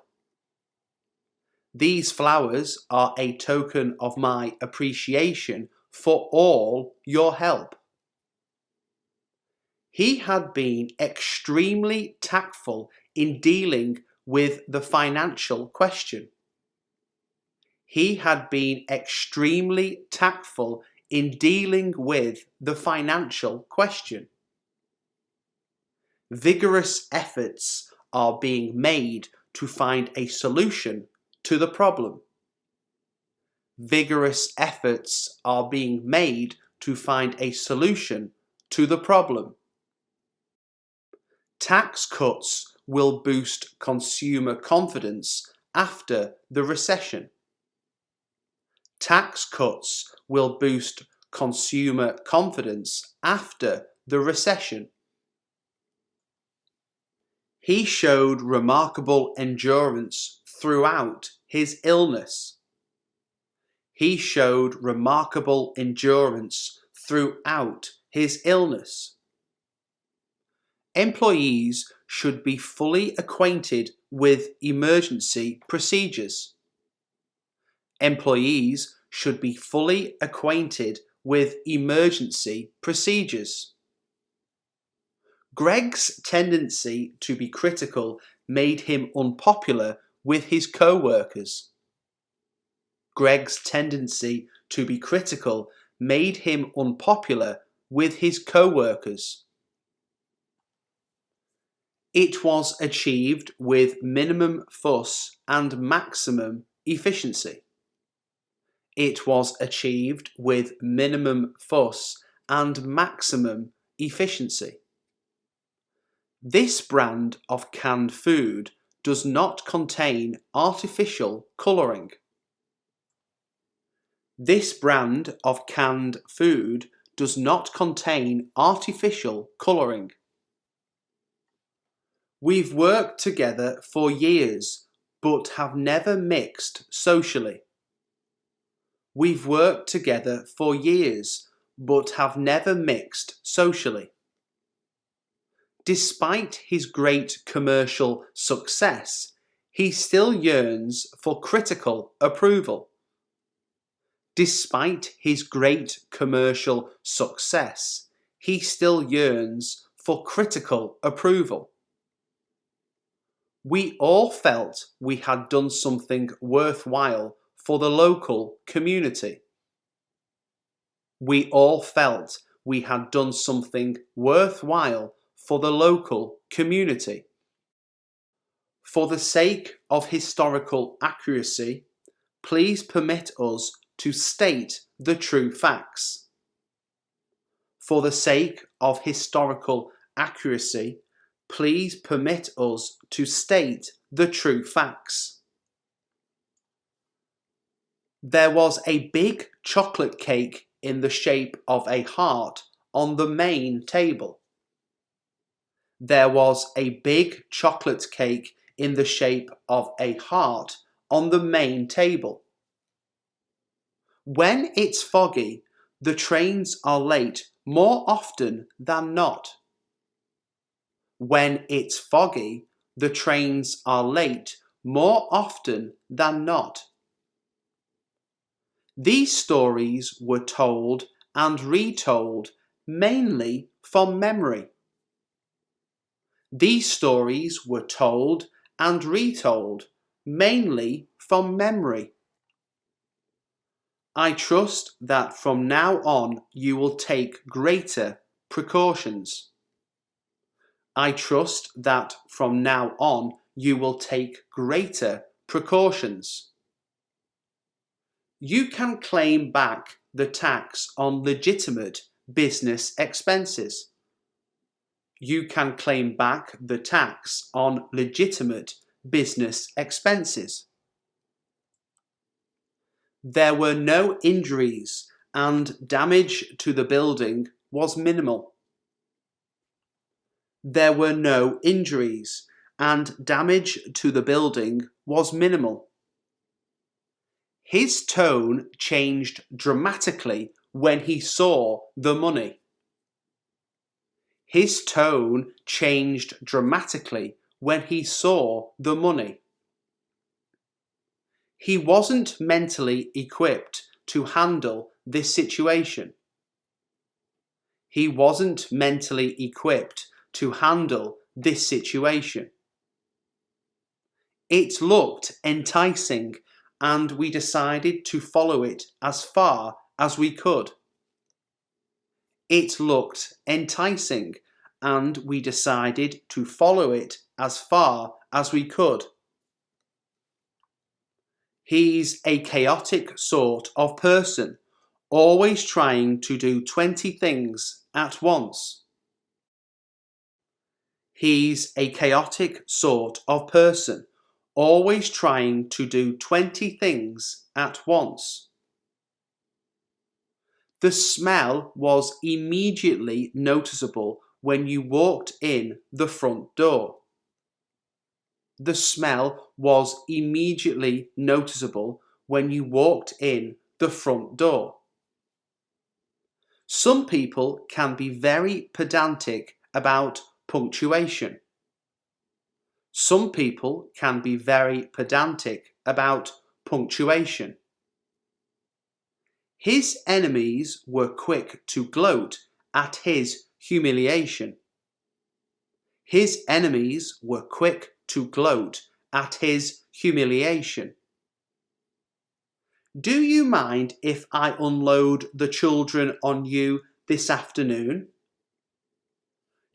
These flowers are a token of my appreciation for all your help. He had been extremely tactful in dealing with the financial question. He had been extremely tactful in dealing with the financial question. Vigorous efforts are being made to find a solution to the problem. Vigorous efforts are being made to find a solution to the problem. Tax cuts will boost consumer confidence after the recession. Tax cuts will boost consumer confidence after the recession. He showed remarkable endurance throughout his illness. He showed remarkable endurance throughout his illness. Employees should be fully acquainted with emergency procedures. Employees should be fully acquainted with emergency procedures. Greg's tendency to be critical made him unpopular with his co-workers. Greg's tendency to be critical made him unpopular with his co-workers. It was achieved with minimum fuss and maximum efficiency. It was achieved with minimum fuss and maximum efficiency. This brand of canned food does not contain artificial colouring. This brand of canned food does not contain artificial colouring. We've worked together for years, but have never mixed socially. We've worked together for years, but have never mixed socially. Despite his great commercial success, he still yearns for critical approval. Despite his great commercial success, he still yearns for critical approval. We all felt we had done something worthwhile for the local community. We all felt we had done something worthwhile for the local community. For the sake of historical accuracy, please permit us to state the true facts. For the sake of historical accuracy, please permit us to state the true facts. There was a big chocolate cake in the shape of a heart on the main table. There was a big chocolate cake in the shape of a heart on the main table. When it's foggy, the trains are late more often than not. When it's foggy, the trains are late more often than not. These stories were told and retold mainly from memory. These stories were told and retold mainly from memory. I trust that from now on you will take greater precautions. I trust that from now on you will take greater precautions. You can claim back the tax on legitimate business expenses. You can claim back the tax on legitimate business expenses. There were no injuries and damage to the building was minimal. There were no injuries and damage to the building was minimal. His tone changed dramatically when he saw the money. His tone changed dramatically when he saw the money. He wasn't mentally equipped to handle this situation. He wasn't mentally equipped to handle this situation. It looked enticing and we decided to follow it as far as we could. It looked enticing and we decided to follow it as far as we could. He's a chaotic sort of person, always trying to do 20 things at once. He's a chaotic sort of person, always trying to do 20 things at once. The smell was immediately noticeable when you walked in the front door. The smell was immediately noticeable when you walked in the front door. Some people can be very pedantic about punctuation. Some people can be very pedantic about punctuation. His enemies were quick to gloat at his humiliation. His enemies were quick to gloat at his humiliation. Do you mind if I unload the children on you this afternoon?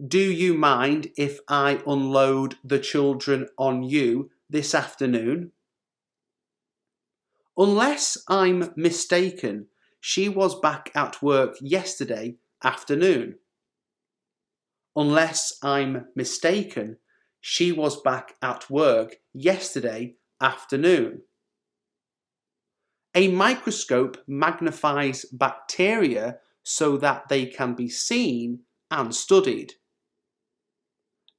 Do you mind if I unload the children on you this afternoon? Unless I'm mistaken, she was back at work yesterday afternoon. Unless I'm mistaken, she was back at work yesterday afternoon. A microscope magnifies bacteria so that they can be seen and studied.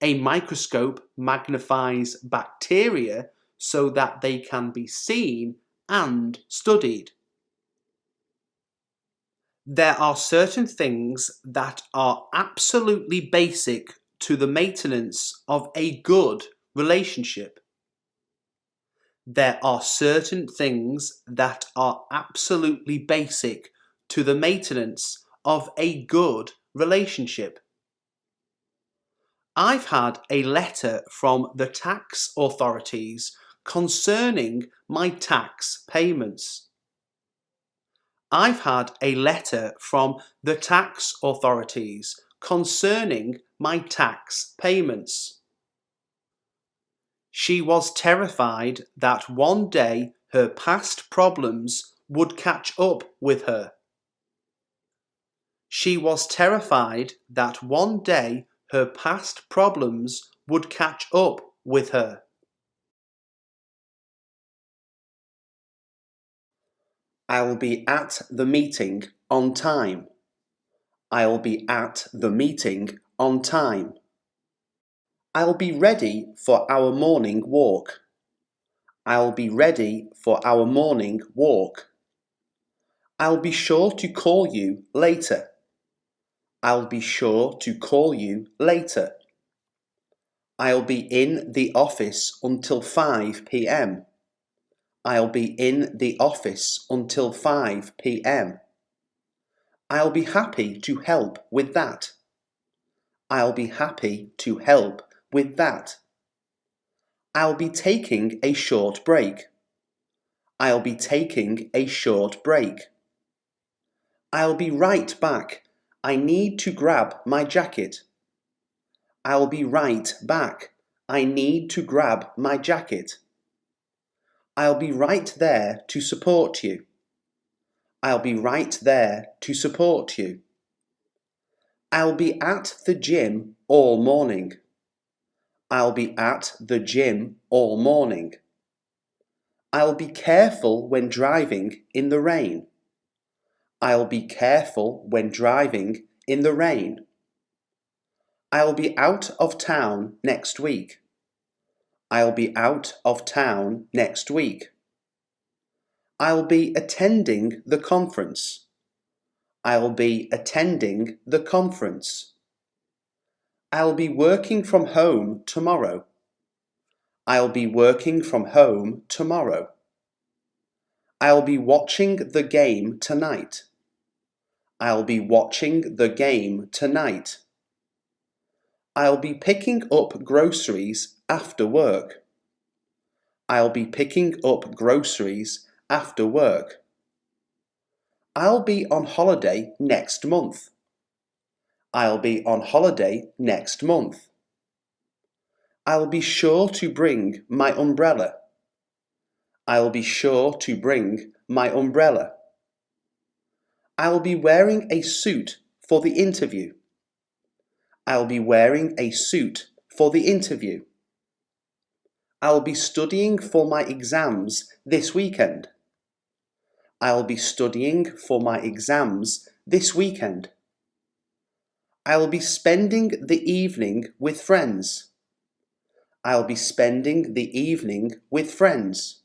A microscope magnifies bacteria so that they can be seen and studied. There are certain things that are absolutely basic to the maintenance of a good relationship. There are certain things that are absolutely basic to the maintenance of a good relationship. I've had a letter from the tax authorities concerning my tax payments. I've had a letter from the tax authorities concerning my tax payments. She was terrified that one day her past problems would catch up with her. She was terrified that one day her past problems would catch up with her. I'll be at the meeting on time. I'll be at the meeting on time. I'll be ready for our morning walk. I'll be ready for our morning walk. I'll be sure to call you later. I'll be sure to call you later. I'll be in the office until 5 p.m. I'll be in the office until 5 p.m. I'll be happy to help with that. I'll be happy to help with that. I'll be taking a short break. I'll be taking a short break. I'll be right back. I need to grab my jacket. I'll be right back. I need to grab my jacket. I'll be right there to support you. I'll be right there to support you. I'll be at the gym all morning. I'll be at the gym all morning. I'll be careful when driving in the rain. I'll be careful when driving in the rain. I'll be out of town next week. I'll be out of town next week. I'll be attending the conference. I'll be attending the conference. I'll be working from home tomorrow. I'll be working from home tomorrow. I'll be watching the game tonight. I'll be watching the game tonight. I'll be picking up groceries after work. I'll be picking up groceries after work. I'll be on holiday next month. I'll be on holiday next month. I'll be sure to bring my umbrella. I'll be sure to bring my umbrella. I'll be wearing a suit for the interview. I'll be wearing a suit for the interview. I'll be studying for my exams this weekend. I'll be studying for my exams this weekend. I'll be spending the evening with friends. I'll be spending the evening with friends.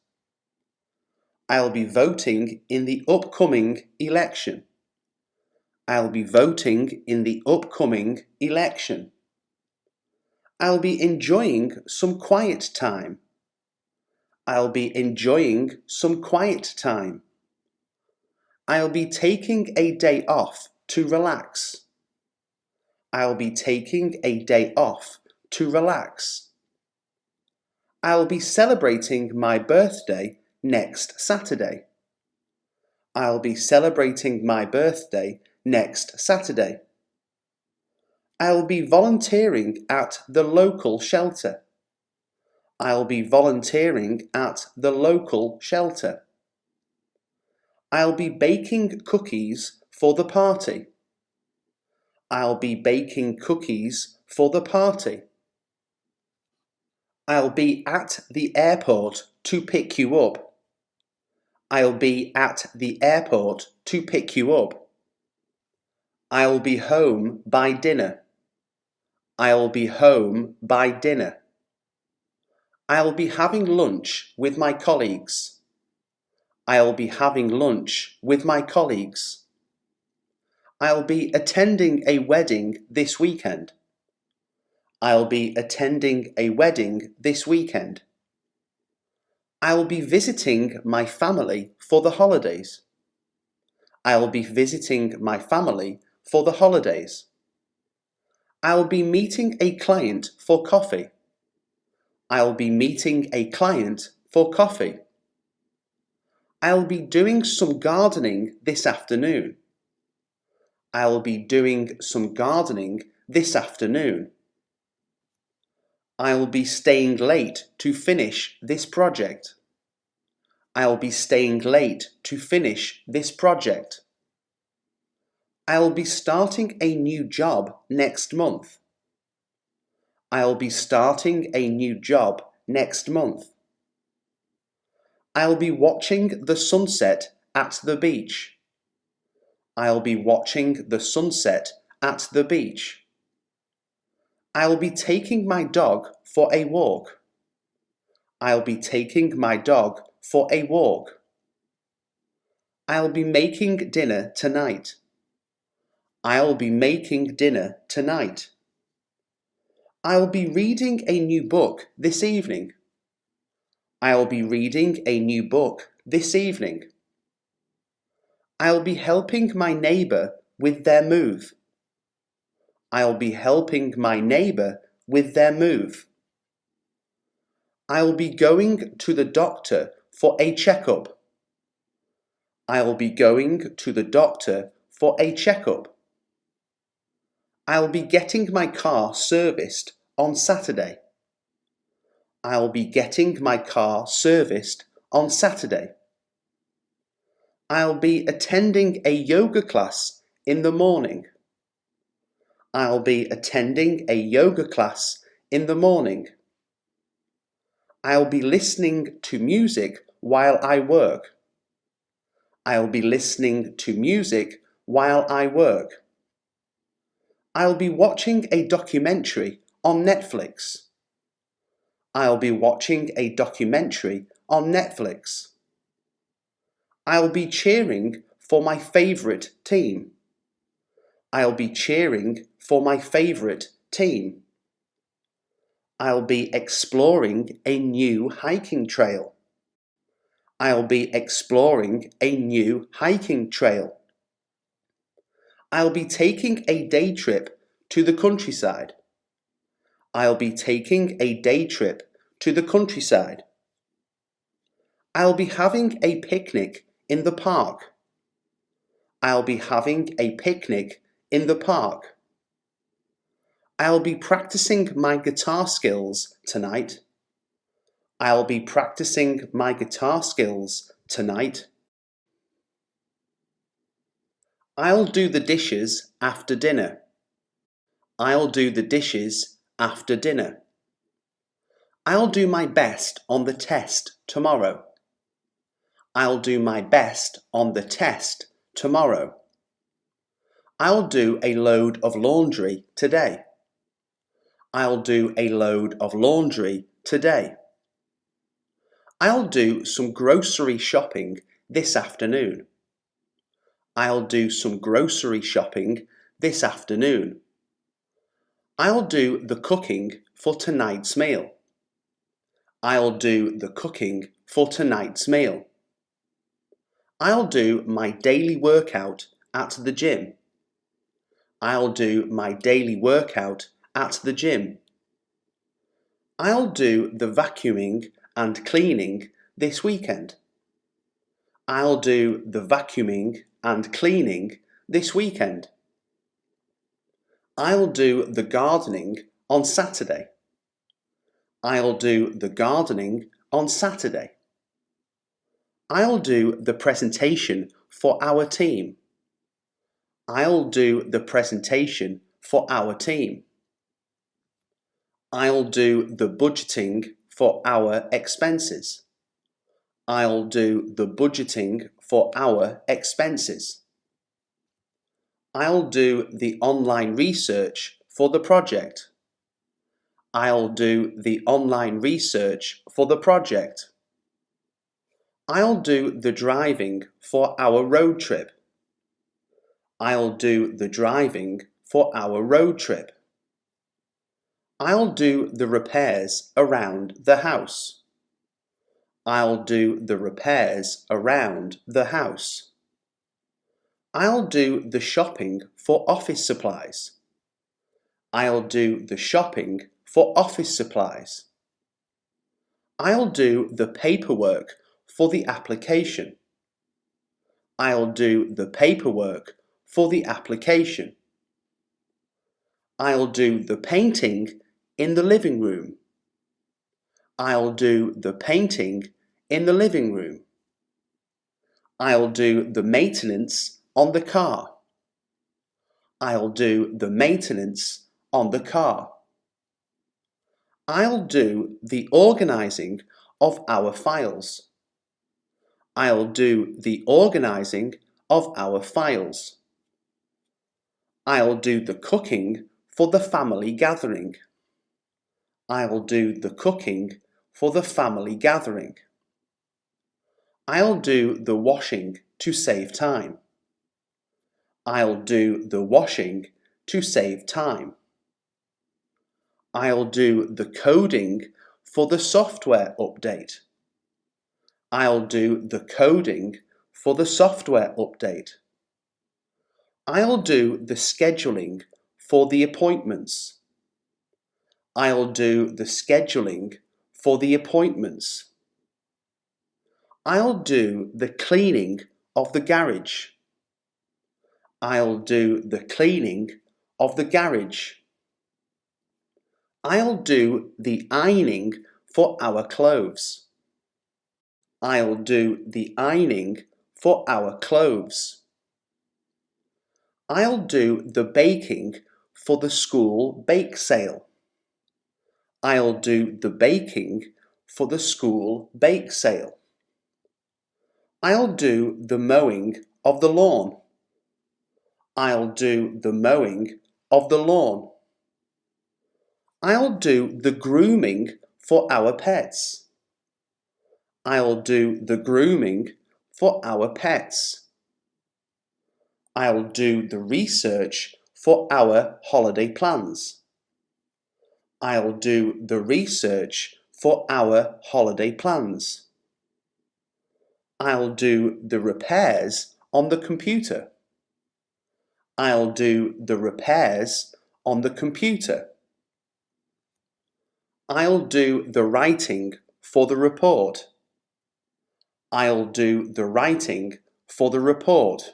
I'll be voting in the upcoming election. I'll be voting in the upcoming election. I'll be enjoying some quiet time. I'll be enjoying some quiet time. I'll be taking a day off to relax. I'll be taking a day off to relax. I'll be celebrating my birthday next Saturday. I'll be celebrating my birthday next Saturday. I'll be volunteering at the local shelter. I'll be volunteering at the local shelter. I'll be baking cookies for the party. I'll be baking cookies for the party. I'll be at the airport to pick you up. I'll be at the airport to pick you up. I'll be home by dinner. I'll be home by dinner. I'll be having lunch with my colleagues. I'll be having lunch with my colleagues. I'll be attending a wedding this weekend. I'll be attending a wedding this weekend. I'll be visiting my family for the holidays. I'll be visiting my family for the holidays. I'll be meeting a client for coffee. I'll be meeting a client for coffee. I'll be doing some gardening this afternoon. I'll be doing some gardening this afternoon. I'll be staying late to finish this project. I'll be staying late to finish this project. I'll be starting a new job next month. I'll be starting a new job next month. I'll be watching the sunset at the beach. I'll be watching the sunset at the beach. I'll be taking my dog for a walk. I'll be taking my dog for a walk. I'll be making dinner tonight. I'll be making dinner tonight. I'll be reading a new book this evening. I'll be reading a new book this evening. I'll be helping my neighbour with their move. I'll be helping my neighbour with their move. I'll be going to the doctor for a checkup. I'll be going to the doctor for a checkup. I'll be getting my car serviced on Saturday. I'll be getting my car serviced on Saturday. I'll be attending a yoga class in the morning. I'll be attending a yoga class in the morning. I'll be listening to music while I work. I'll be listening to music while I work. I'll be watching a documentary on Netflix. I'll be watching a documentary on Netflix. I'll be cheering for my favourite team. I'll be cheering for my favourite team. I'll be exploring a new hiking trail. I'll be exploring a new hiking trail. I'll be taking a day trip to the countryside. I'll be taking a day trip to the countryside. I'll be having a picnic in the park. I'll be having a picnic in the park. I'll be practicing my guitar skills tonight. I'll be practicing my guitar skills tonight. I'll do the dishes after dinner. I'll do the dishes after dinner. I'll do my best on the test tomorrow. I'll do my best on the test tomorrow. I'll do a load of laundry today. I'll do a load of laundry today. I'll do some grocery shopping this afternoon. I'll do some grocery shopping this afternoon. I'll do the cooking for tonight's meal. I'll do the cooking for tonight's meal. I'll do my daily workout at the gym. I'll do my daily workout at the gym. I'll do the vacuuming and cleaning this weekend. I'll do the vacuuming and cleaning this weekend. I'll do the gardening on Saturday. I'll do the gardening on Saturday. I'll do the presentation for our team. I'll do the presentation for our team. I'll do the budgeting for our expenses. I'll do the budgeting for our expenses. I'll do the online research for the project. I'll do the online research for the project. I'll do the driving for our road trip. I'll do the driving for our road trip. I'll do the repairs around the house. I'll do the repairs around the house. I'll do the shopping for office supplies. I'll do the shopping for office supplies. I'll do the paperwork for the application. I'll do the paperwork for the application. I'll do the painting in the living room. I'll do the painting in the living room. I'll do the maintenance on the car. I'll do the maintenance on the car. I'll do the organising of our files. I'll do the organising of our files. I'll do the cooking for the family gathering. I'll do the cooking for the family gathering. I'll do the washing to save time. I'll do the washing to save time. I'll do the coding for the software update. I'll do the coding for the software update. I'll do the scheduling for the appointments. I'll do the scheduling for the appointments. I'll do the cleaning of the garage. I'll do the cleaning of the garage. I'll do the ironing for our clothes. I'll do the ironing for our clothes. I'll do the baking for the school bake sale. I'll do the baking for the school bake sale. I'll do the mowing of the lawn. I'll do the mowing of the lawn. I'll do the grooming for our pets. I'll do the grooming for our pets. I'll do the research for our holiday plans. I'll do the research for our holiday plans. I'll do the repairs on the computer. I'll do the repairs on the computer. I'll do the writing for the report. I'll do the writing for the report.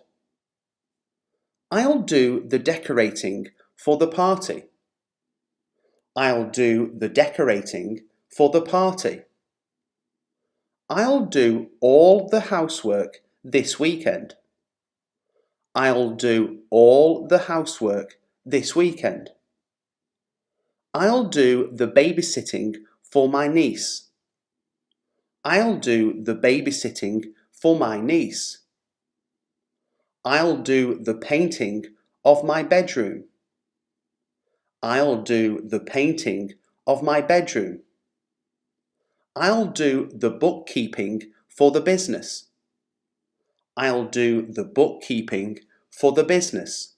I'll do the decorating for the party. I'll do the decorating for the party. I'll do all the housework this weekend. I'll do all the housework this weekend. I'll do the babysitting for my niece. I'll do the babysitting for my niece. I'll do the painting of my bedroom. I'll do the painting of my bedroom. I'll do the bookkeeping for the business. I'll do the bookkeeping for the business.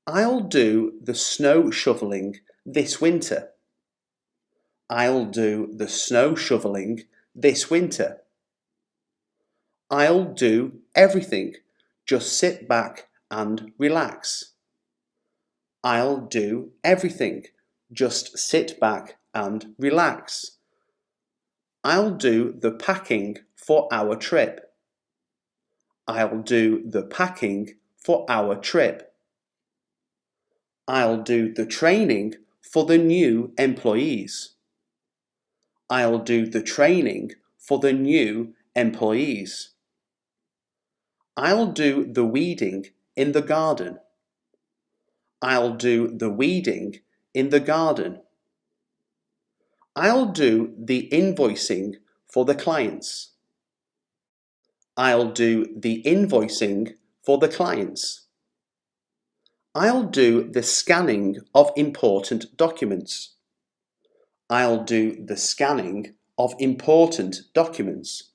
I'll do the snow shoveling this winter. I'll do the snow shoveling this winter. I'll do everything. Just sit back and relax. I'll do everything. Just sit back and relax. I'll do the packing for our trip. I'll do the packing for our trip. I'll do the training for the new employees. I'll do the training for the new employees. I'll do the weeding in the garden. I'll do the weeding in the garden. I'll do the invoicing for the clients. I'll do the invoicing for the clients. I'll do the scanning of important documents. I'll do the scanning of important documents.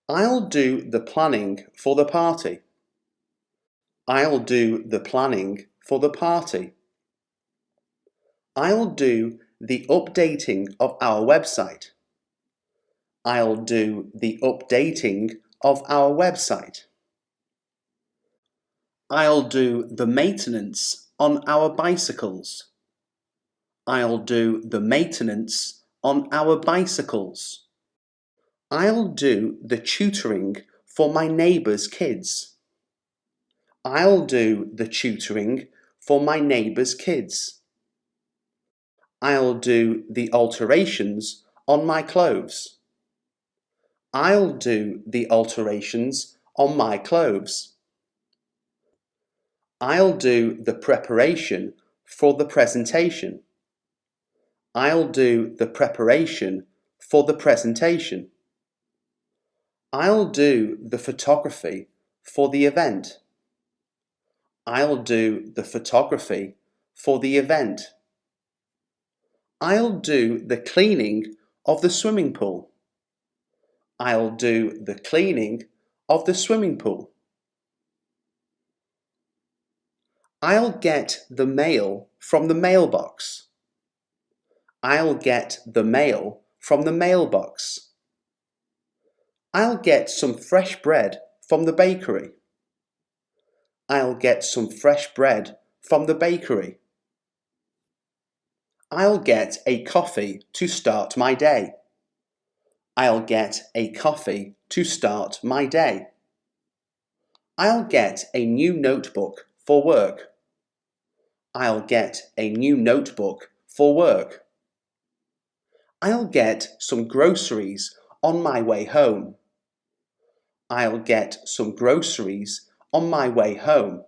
I'll do the planning for the party. I'll do the planning for the party. I'll do the updating of our website. I'll do the updating of our website. I'll do the maintenance on our bicycles. I'll do the maintenance on our bicycles. I'll do the tutoring for my neighbour's kids. I'll do the tutoring for my neighbour's kids. I'll do the alterations on my clothes. I'll do the alterations on my clothes. I'll do the preparation for the presentation. I'll do the preparation for the presentation. I'll do the photography for the event. I'll do the photography for the event. I'll do the cleaning of the swimming pool. I'll do the cleaning of the swimming pool. I'll get the mail from the mailbox. I'll get the mail from the mailbox. I'll get some fresh bread from the bakery. I'll get some fresh bread from the bakery. I'll get a coffee to start my day. I'll get a coffee to start my day. I'll get a new notebook for work. I'll get a new notebook for work. I'll get some groceries on my way home. I'll get some groceries on my way home.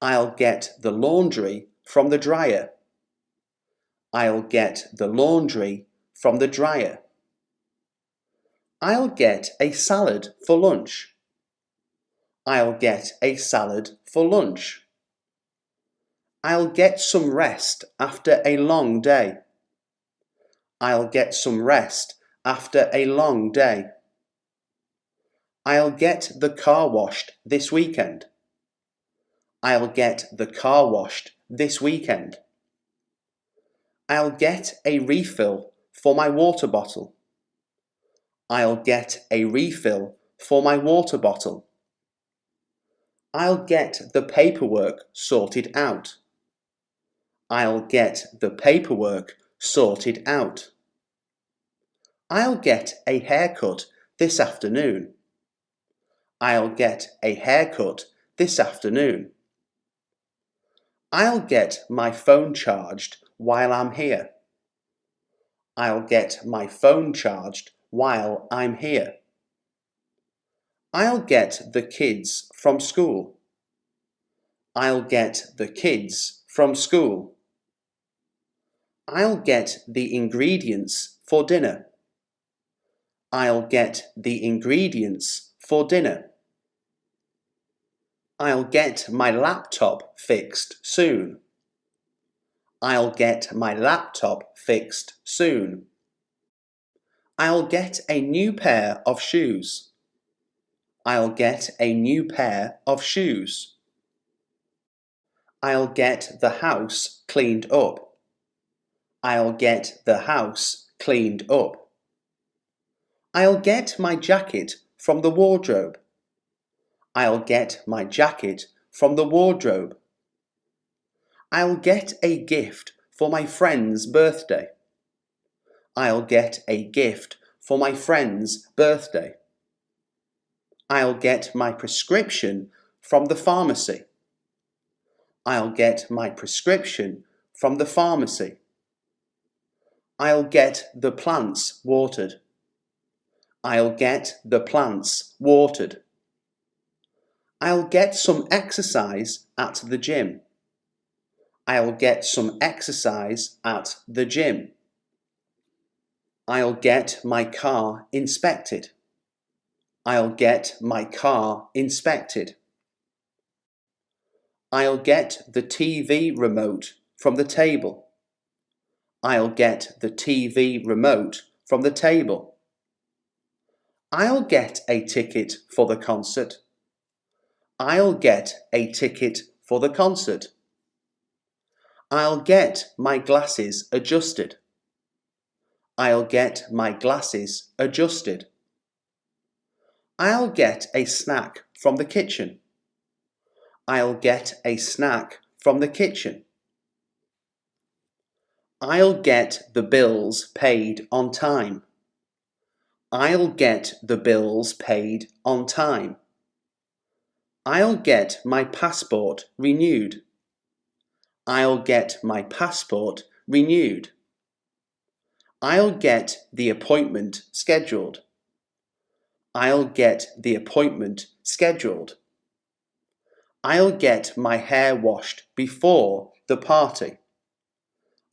I'll get the laundry from the dryer. I'll get the laundry from the dryer. I'll get a salad for lunch. I'll get a salad for lunch. I'll get some rest after a long day. I'll get some rest after a long day. I'll get the car washed this weekend. I'll get the car washed this weekend. I'll get a refill for my water bottle. I'll get a refill for my water bottle. I'll get the paperwork sorted out. I'll get the paperwork sorted out. I'll get a haircut this afternoon. I'll get a haircut this afternoon. I'll get my phone charged while I'm here. I'll get my phone charged while I'm here. I'll get the kids from school. I'll get the kids from school. I'll get the ingredients for dinner. I'll get the ingredients for dinner. I'll get my laptop fixed soon. I'll get my laptop fixed soon. I'll get a new pair of shoes. I'll get a new pair of shoes. I'll get the house cleaned up. I'll get the house cleaned up. I'll get my jacket from the wardrobe. I'll get my jacket from the wardrobe. I'll get a gift for my friend's birthday. I'll get a gift for my friend's birthday. I'll get my prescription from the pharmacy. I'll get my prescription from the pharmacy. I'll get the plants watered. I'll get the plants watered. I'll get some exercise at the gym. I'll get some exercise at the gym. I'll get my car inspected. I'll get my car inspected. I'll get the TV remote from the table. I'll get the TV remote from the table. I'll get a ticket for the concert. I'll get a ticket for the concert. I'll get my glasses adjusted. I'll get my glasses adjusted. I'll get a snack from the kitchen. I'll get a snack from the kitchen. I'll get the bills paid on time. I'll get the bills paid on time. I'll get my passport renewed. I'll get my passport renewed. I'll get the appointment scheduled. I'll get the appointment scheduled. I'll get my hair washed before the party.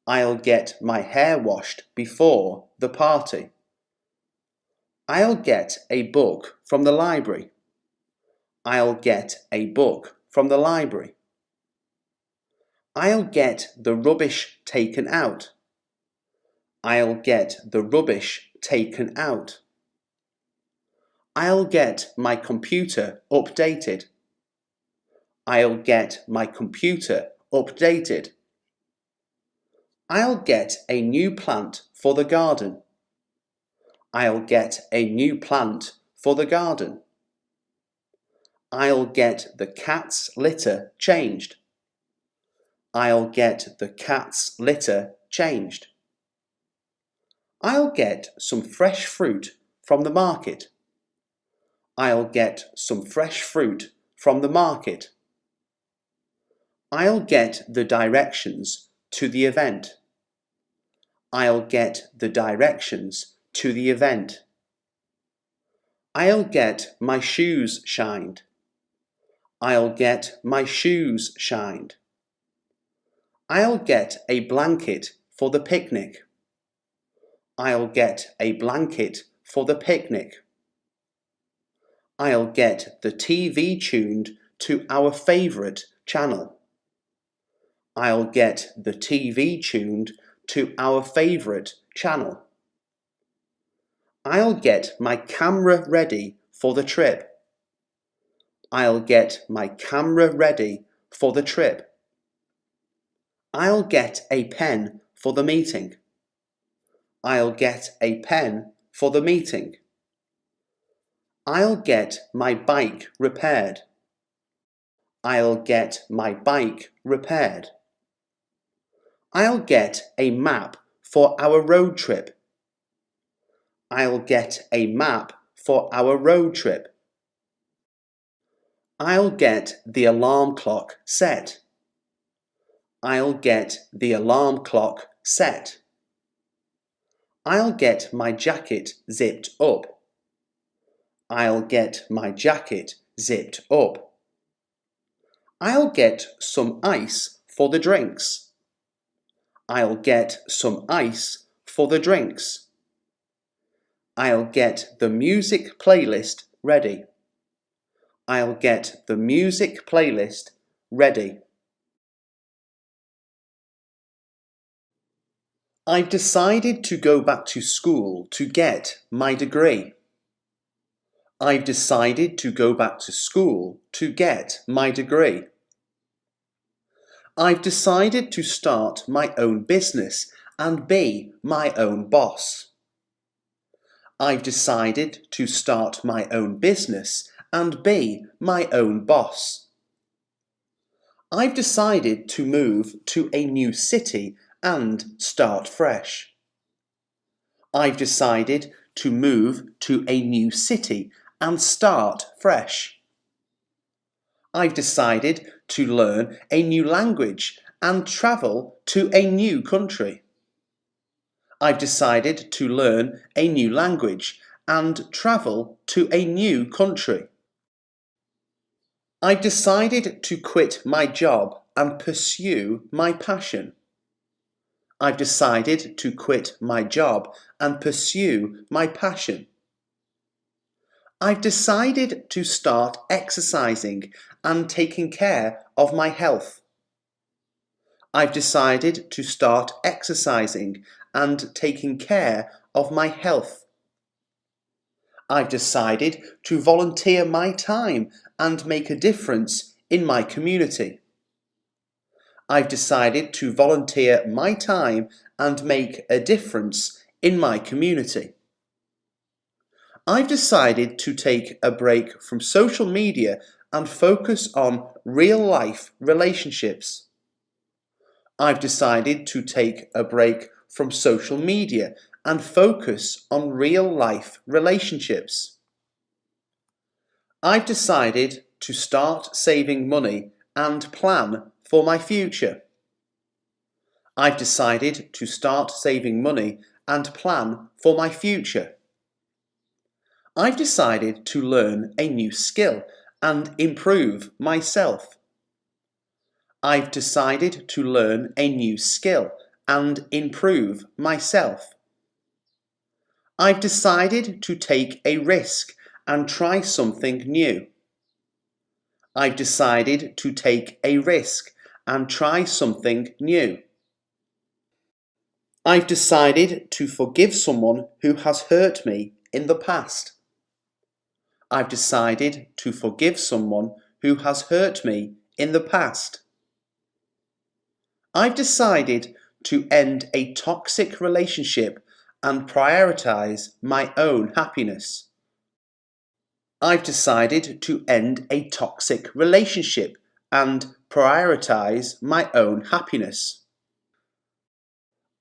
I'll get my hair washed before the party. I'll get a book from the library. I'll get a book from the library. I'll get the rubbish taken out. I'll get the rubbish taken out. I'll get my computer updated. I'll get my computer updated. I'll get a new plant for the garden. I'll get a new plant for the garden. I'll get the cat's litter changed. I'll get the cat's litter changed. I'll get some fresh fruit from the market. I'll get some fresh fruit from the market. I'll get the directions to the event. I'll get the directions to the event. I'll get my shoes shined. I'll get my shoes shined. I'll get a blanket for the picnic. I'll get a blanket for the picnic. I'll get the TV tuned to our favourite channel. I'll get the TV tuned to our favourite channel. I'll get my camera ready for the trip. I'll get my camera ready for the trip. I'll get a pen for the meeting. I'll get a pen for the meeting. I'll get my bike repaired. I'll get my bike repaired. I'll get a map for our road trip. I'll get a map for our road trip. I'll get the alarm clock set. I'll get the alarm clock set. I'll get my jacket zipped up. I'll get my jacket zipped up. I'll get some ice for the drinks. I'll get some ice for the drinks. I'll get the music playlist ready. I'll get the music playlist ready. I've decided to go back to school to get my degree. I've decided to go back to school to get my degree. I've decided to start my own business and be my own boss. I've decided to start my own business and be my own boss. I've decided to move to a new city and start fresh. I've decided to move to a new city and start fresh. I've decided to learn a new language and travel to a new country. I've decided to learn a new language and travel to a new country. I've decided to quit my job and pursue my passion. I've decided to quit my job and pursue my passion. I've decided to start exercising and taking care of my health. I've decided to start exercising and taking care of my health. I've decided to volunteer my time and make a difference in my community. I've decided to volunteer my time and make a difference in my community. I've decided to take a break from social media and focus on real-life relationships. I've decided to take a break from social media and focus on real-life relationships. I've decided to start saving money and plan for my future. I've decided to start saving money and plan for my future. I've decided to learn a new skill and improve myself. I've decided to learn a new skill and improve myself. I've decided to take a risk and try something new. I've decided to take a risk and try something new. I've decided to forgive someone who has hurt me in the past. I've decided to forgive someone who has hurt me in the past. I've decided to end a toxic relationship and prioritize my own happiness. I've decided to end a toxic relationship and prioritize my own happiness.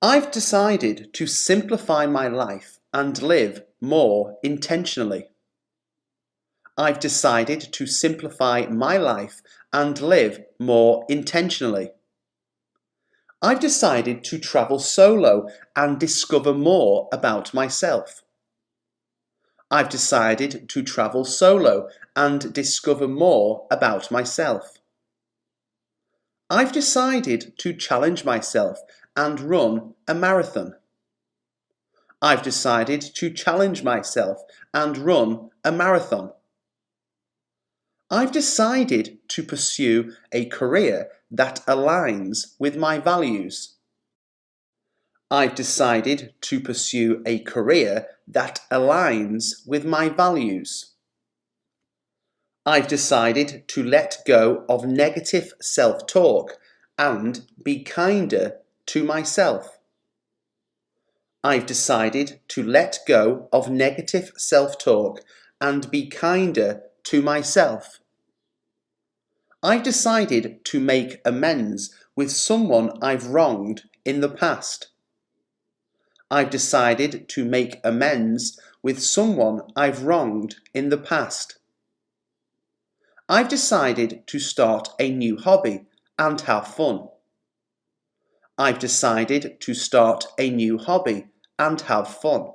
I've decided to simplify my life and live more intentionally. I've decided to simplify my life and live more intentionally. I've decided to travel solo and discover more about myself. I've decided to travel solo and discover more about myself. I've decided to challenge myself and run a marathon. I've decided to challenge myself and run a marathon. I've decided to pursue a career that aligns with my values. I've decided to pursue a career that aligns with my values. I've decided to let go of negative self-talk and be kinder to myself. I've decided to let go of negative self-talk and be kinder to myself. I've decided to make amends with someone I've wronged in the past. I've decided to make amends with someone I've wronged in the past. I've decided to start a new hobby and have fun. I've decided to start a new hobby and have fun.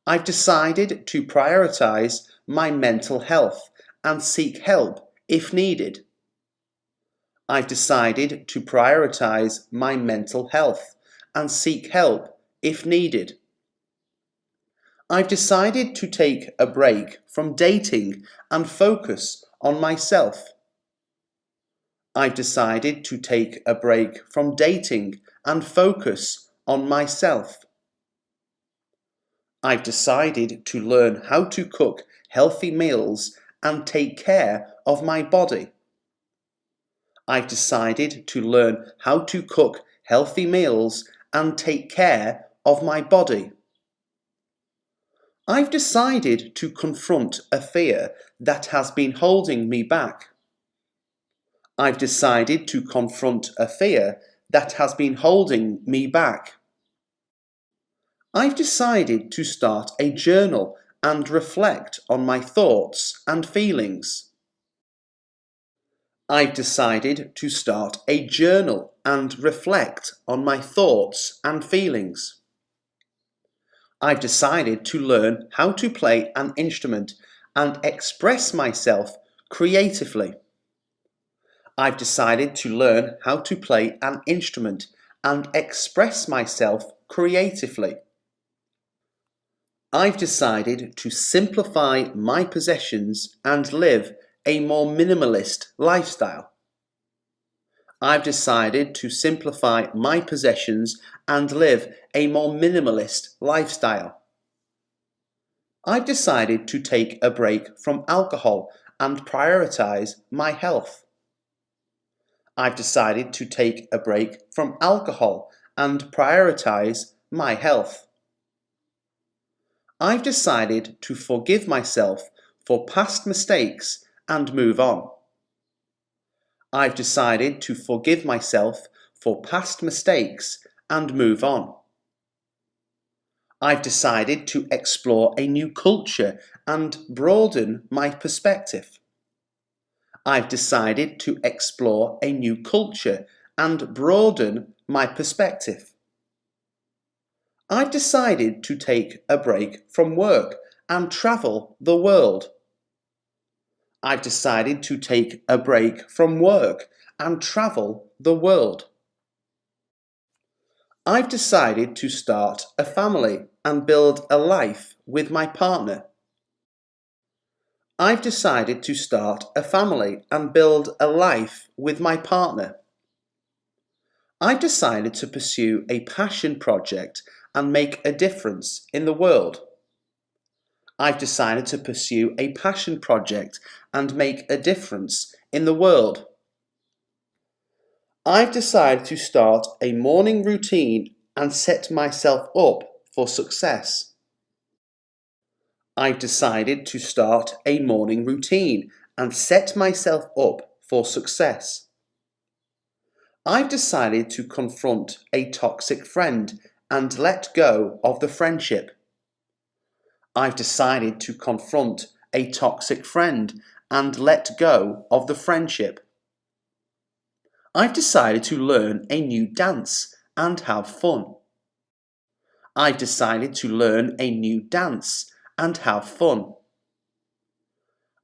I've decided to prioritize my mental health and seek help if needed. I've decided to prioritize my mental health and seek help if needed. I've decided to take a break from dating and focus on myself. I've decided to take a break from dating and focus on myself. I've decided to learn how to cook healthy meals and take care of my body. I've decided to learn how to cook healthy meals and take care of my body. I've decided to confront a fear that has been holding me back. I've decided to confront a fear that has been holding me back. I've decided to start a journal and reflect on my thoughts and feelings. I've decided to start a journal and reflect on my thoughts and feelings. I've decided to learn how to play an instrument and express myself creatively. I've decided to learn how to play an instrument and express myself creatively. I've decided to simplify my possessions and live a more minimalist lifestyle. I've decided to simplify my possessions and live a more minimalist lifestyle. I've decided to take a break from alcohol and prioritize my health. I've decided to take a break from alcohol and prioritize my health. I've decided to forgive myself for past mistakes and move on. I've decided to forgive myself for past mistakes and move on. I've decided to explore a new culture and broaden my perspective. I've decided to explore a new culture and broaden my perspective. I've decided to take a break from work and travel the world. I've decided to take a break from work and travel the world. I've decided to start a family and build a life with my partner. I've decided to start a family and build a life with my partner. I've decided to pursue a passion project and make a difference in the world. I've decided to pursue a passion project and make a difference in the world. I've decided to start a morning routine and set myself up for success. I've decided to start a morning routine and set myself up for success. I've decided to confront a toxic friend and let go of the friendship. I've decided to confront a toxic friend and let go of the friendship. I've decided to learn a new dance and have fun. I've decided to learn a new dance and have fun.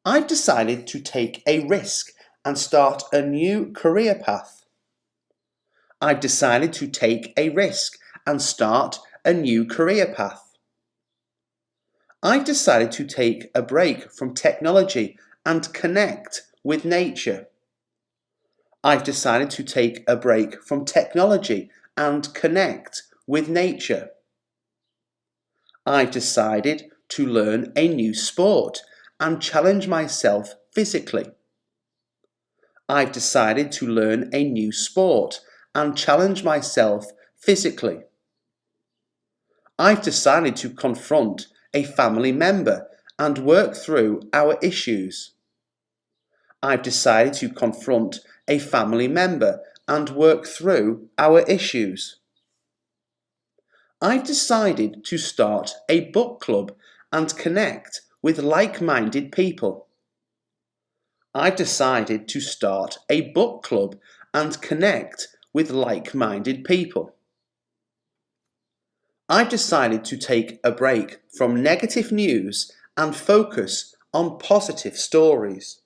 I've decided to take a risk and start a new career path. I've decided to take a risk and start a new career path. I've decided to take a break from technology and connect with nature. I've decided to take a break from technology and connect with nature. I've decided to learn a new sport and challenge myself physically. I've decided to learn a new sport and challenge myself physically. I've decided to confront a family member and work through our issues. I've decided to confront a family member and work through our issues. I've decided to start a book club and connect with like-minded people. I've decided to start a book club and connect with like-minded people. I've decided to take a break from negative news and focus on positive stories.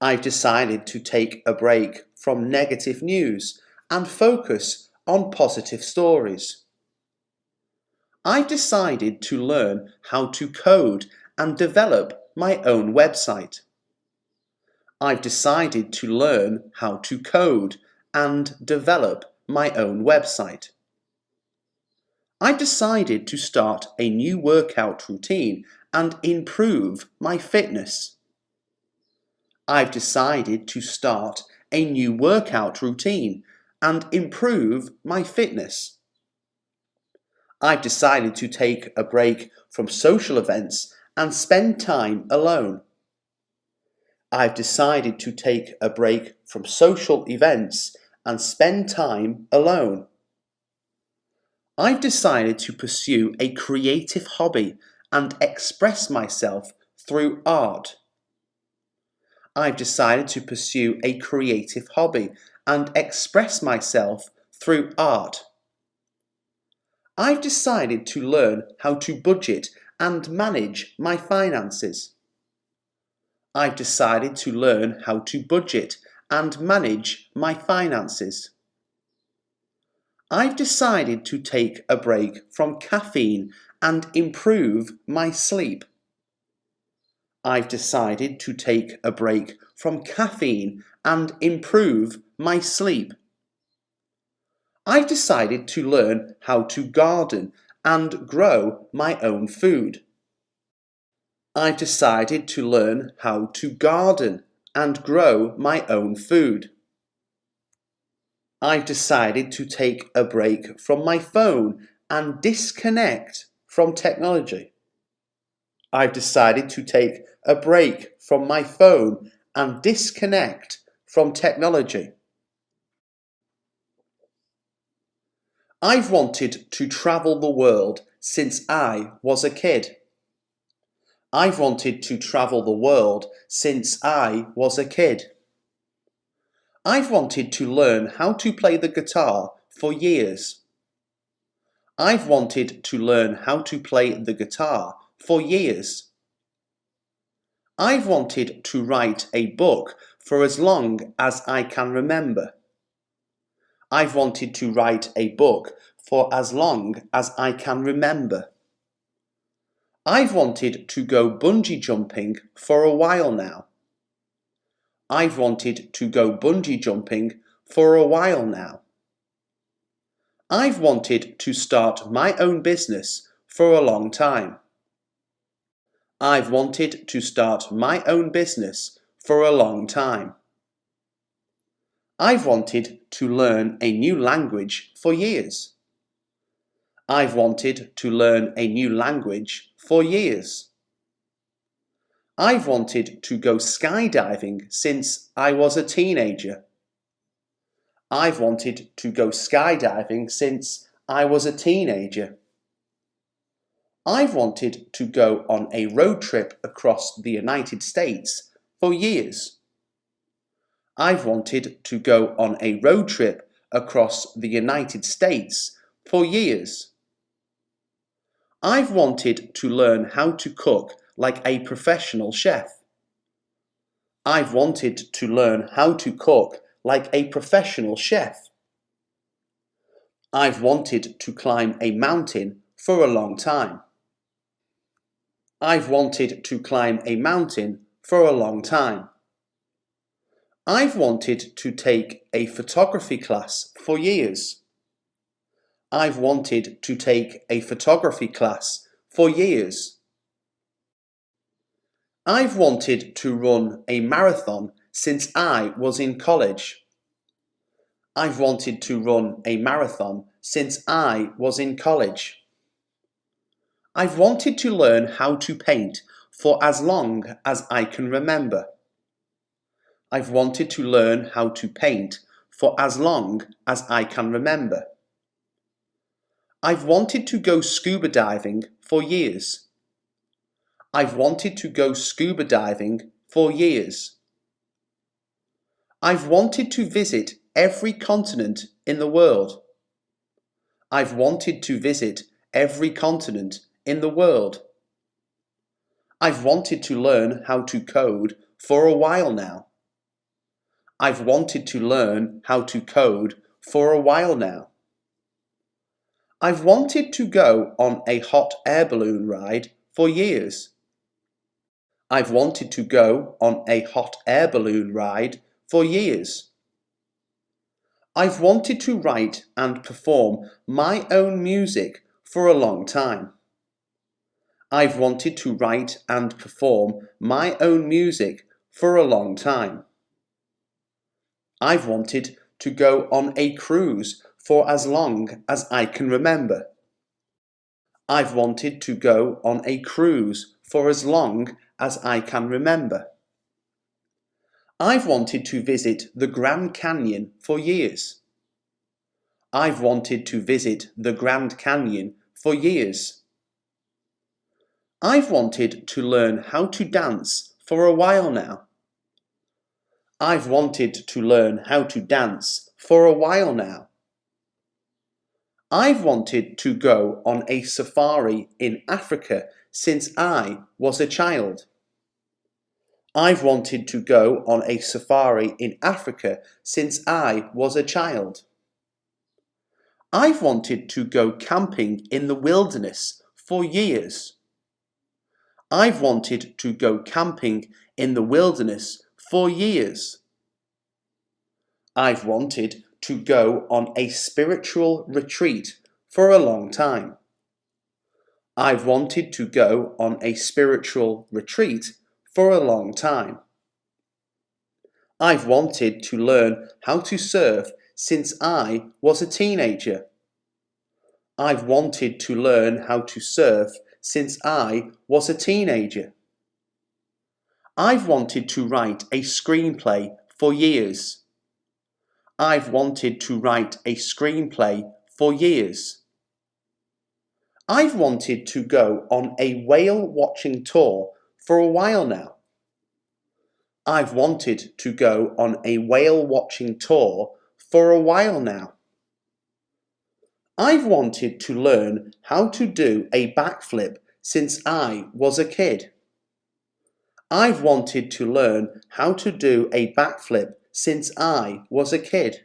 I've decided to take a break from negative news and focus on positive stories. I've decided to learn how to code and develop my own website. I've decided to learn how to code and develop my own website. I've decided to start a new workout routine and improve my fitness. I've decided to start a new workout routine and improve my fitness. I've decided to take a break from social events and spend time alone. I've decided to take a break from social events and spend time alone. I've decided to pursue a creative hobby and express myself through art. I've decided to pursue a creative hobby and express myself through art. I've decided to learn how to budget and manage my finances. I've decided to learn how to budget and manage my finances. I've decided to take a break from caffeine and improve my sleep. I've decided to take a break from caffeine and improve my sleep. I've decided to learn how to garden and grow my own food. I've decided to learn how to garden and grow my own food. I've decided to take a break from my phone and disconnect from technology. I've decided to take a break from my phone and disconnect from technology. I've wanted to travel the world since I was a kid. I've wanted to travel the world since I was a kid. I've wanted to learn how to play the guitar for years. I've wanted to learn how to play the guitar for years. I've wanted to write a book for as long as I can remember. I've wanted to write a book for as long as I can remember. I've wanted to go bungee jumping for a while now. I've wanted to go bungee jumping for a while now. I've wanted to start my own business for a long time. I've wanted to start my own business for a long time. I've wanted to learn a new language for years. I've wanted to learn a new language for years. I've wanted to go skydiving since I was a teenager. I've wanted to go skydiving since I was a teenager. I've wanted to go on a road trip across the United States for years. I've wanted to go on a road trip across the United States for years. I've wanted to learn how to cook like a professional chef. I've wanted to learn how to cook like a professional chef. I've wanted to climb a mountain for a long time. I've wanted to climb a mountain for a long time. I've wanted to take a photography class for years. I've wanted to take a photography class for years. I've wanted to run a marathon since I was in college. I've wanted to run a marathon since I was in college. I've wanted to learn how to paint for as long as I can remember. I've wanted to learn how to paint for as long as I can remember. I've wanted to go scuba diving for years. I've wanted to go scuba diving for years. I've wanted to visit every continent in the world. I've wanted to visit every continent in the world. I've wanted to learn how to code for a while now. I've wanted to learn how to code for a while now. I've wanted to go on a hot air balloon ride for years. I've wanted to go on a hot air balloon ride for years. I've wanted to write and perform my own music for a long time. I've wanted to write and perform my own music for a long time. I've wanted to go on a cruise for as long as I can remember. I've wanted to go on a cruise for as long as I can remember. I've wanted to visit the Grand Canyon for years. I've wanted to visit the Grand Canyon for years. I've wanted to learn how to dance for a while now. I've wanted to learn how to dance for a while now. I've wanted to go on a safari in Africa since I was a child. I've wanted to go on a safari in Africa since I was a child. I've wanted to go camping in the wilderness for years. I've wanted to go camping in the wilderness for years. I've wanted to go on a spiritual retreat for a long time. I've wanted to go on a spiritual retreat for a long time. I've wanted to learn how to surf since I was a teenager. I've wanted to learn how to surf since I was a teenager. I've wanted to write a screenplay for years. I've wanted to write a screenplay for years. I've wanted to go on a whale watching tour for a while now. I've wanted to go on a whale watching tour for a while now. I've wanted to learn how to do a backflip since I was a kid. I've wanted to learn how to do a backflip since I was a kid.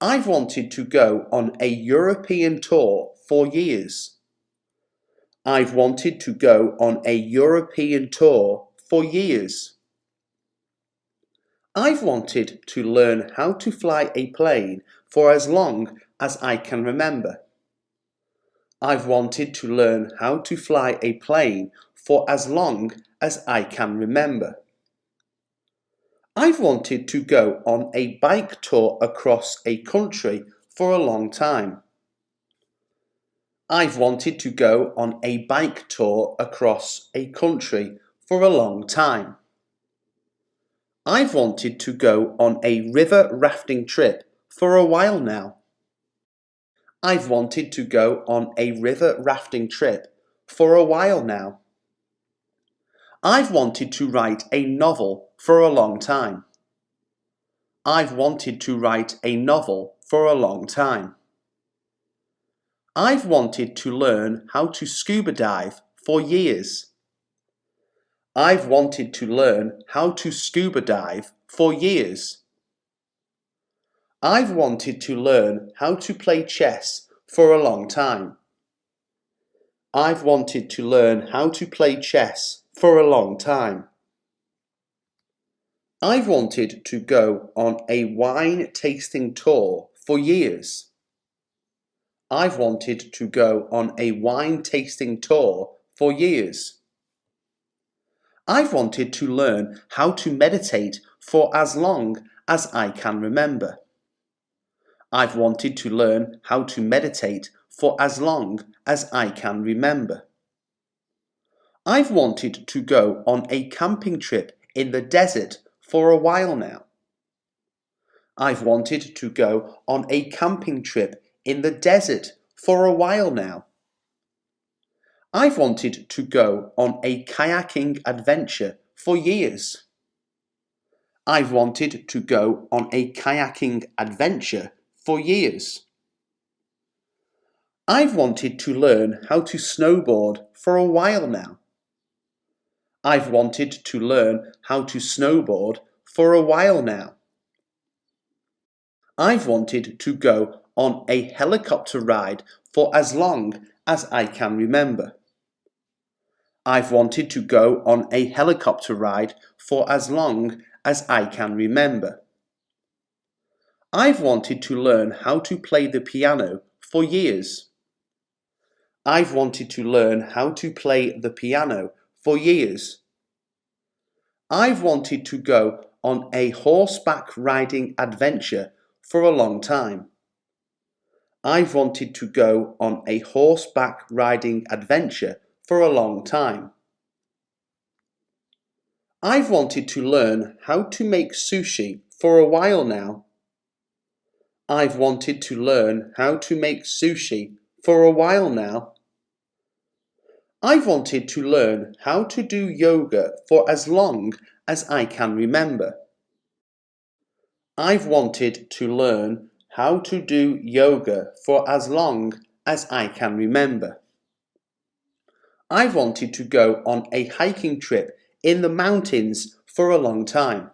I've wanted to go on a European tour for years. I've wanted to go on a European tour for years. I've wanted to learn how to fly a plane for as long as I can remember. I've wanted to learn how to fly a plane for as long as I can remember. I've wanted to go on a bike tour across a country for a long time. I've wanted to go on a bike tour across a country for a long time. I've wanted to go on a river rafting trip for a while now. I've wanted to go on a river rafting trip for a while now. I've wanted to write a novel for a long time. I've wanted to write a novel for a long time. I've wanted to learn how to scuba dive for years. I've wanted to learn how to scuba dive for years. I've wanted to learn how to play chess for a long time. I've wanted to learn how to play chess for a long time. I've wanted to go on a wine tasting tour for years. I've wanted to go on a wine tasting tour for years. I've wanted to learn how to meditate for as long as I can remember. I've wanted to learn how to meditate for as long as I can remember. I've wanted to go on a camping trip in the desert for a while now. I've wanted to go on a camping trip in the desert for a while now. I've wanted to go on a kayaking adventure for years. I've wanted to go on a kayaking adventure for years. I've wanted to learn how to snowboard for a while now. I've wanted to learn how to snowboard for a while now. I've wanted to go on a helicopter ride for as long as I can remember. I've wanted to go on a helicopter ride for as long as I can remember. I've wanted to learn how to play the piano for years. I've wanted to learn how to play the piano for years. I've wanted to go on a horseback riding adventure for a long time. I've wanted to go on a horseback riding adventure for a long time. I've wanted to learn how to make sushi for a while now. I've wanted to learn how to make sushi for a while now. I've wanted to learn how to do yoga for as long as I can remember. I've wanted to learn how to do yoga for as long as I can remember. I've wanted to go on a hiking trip in the mountains for a long time.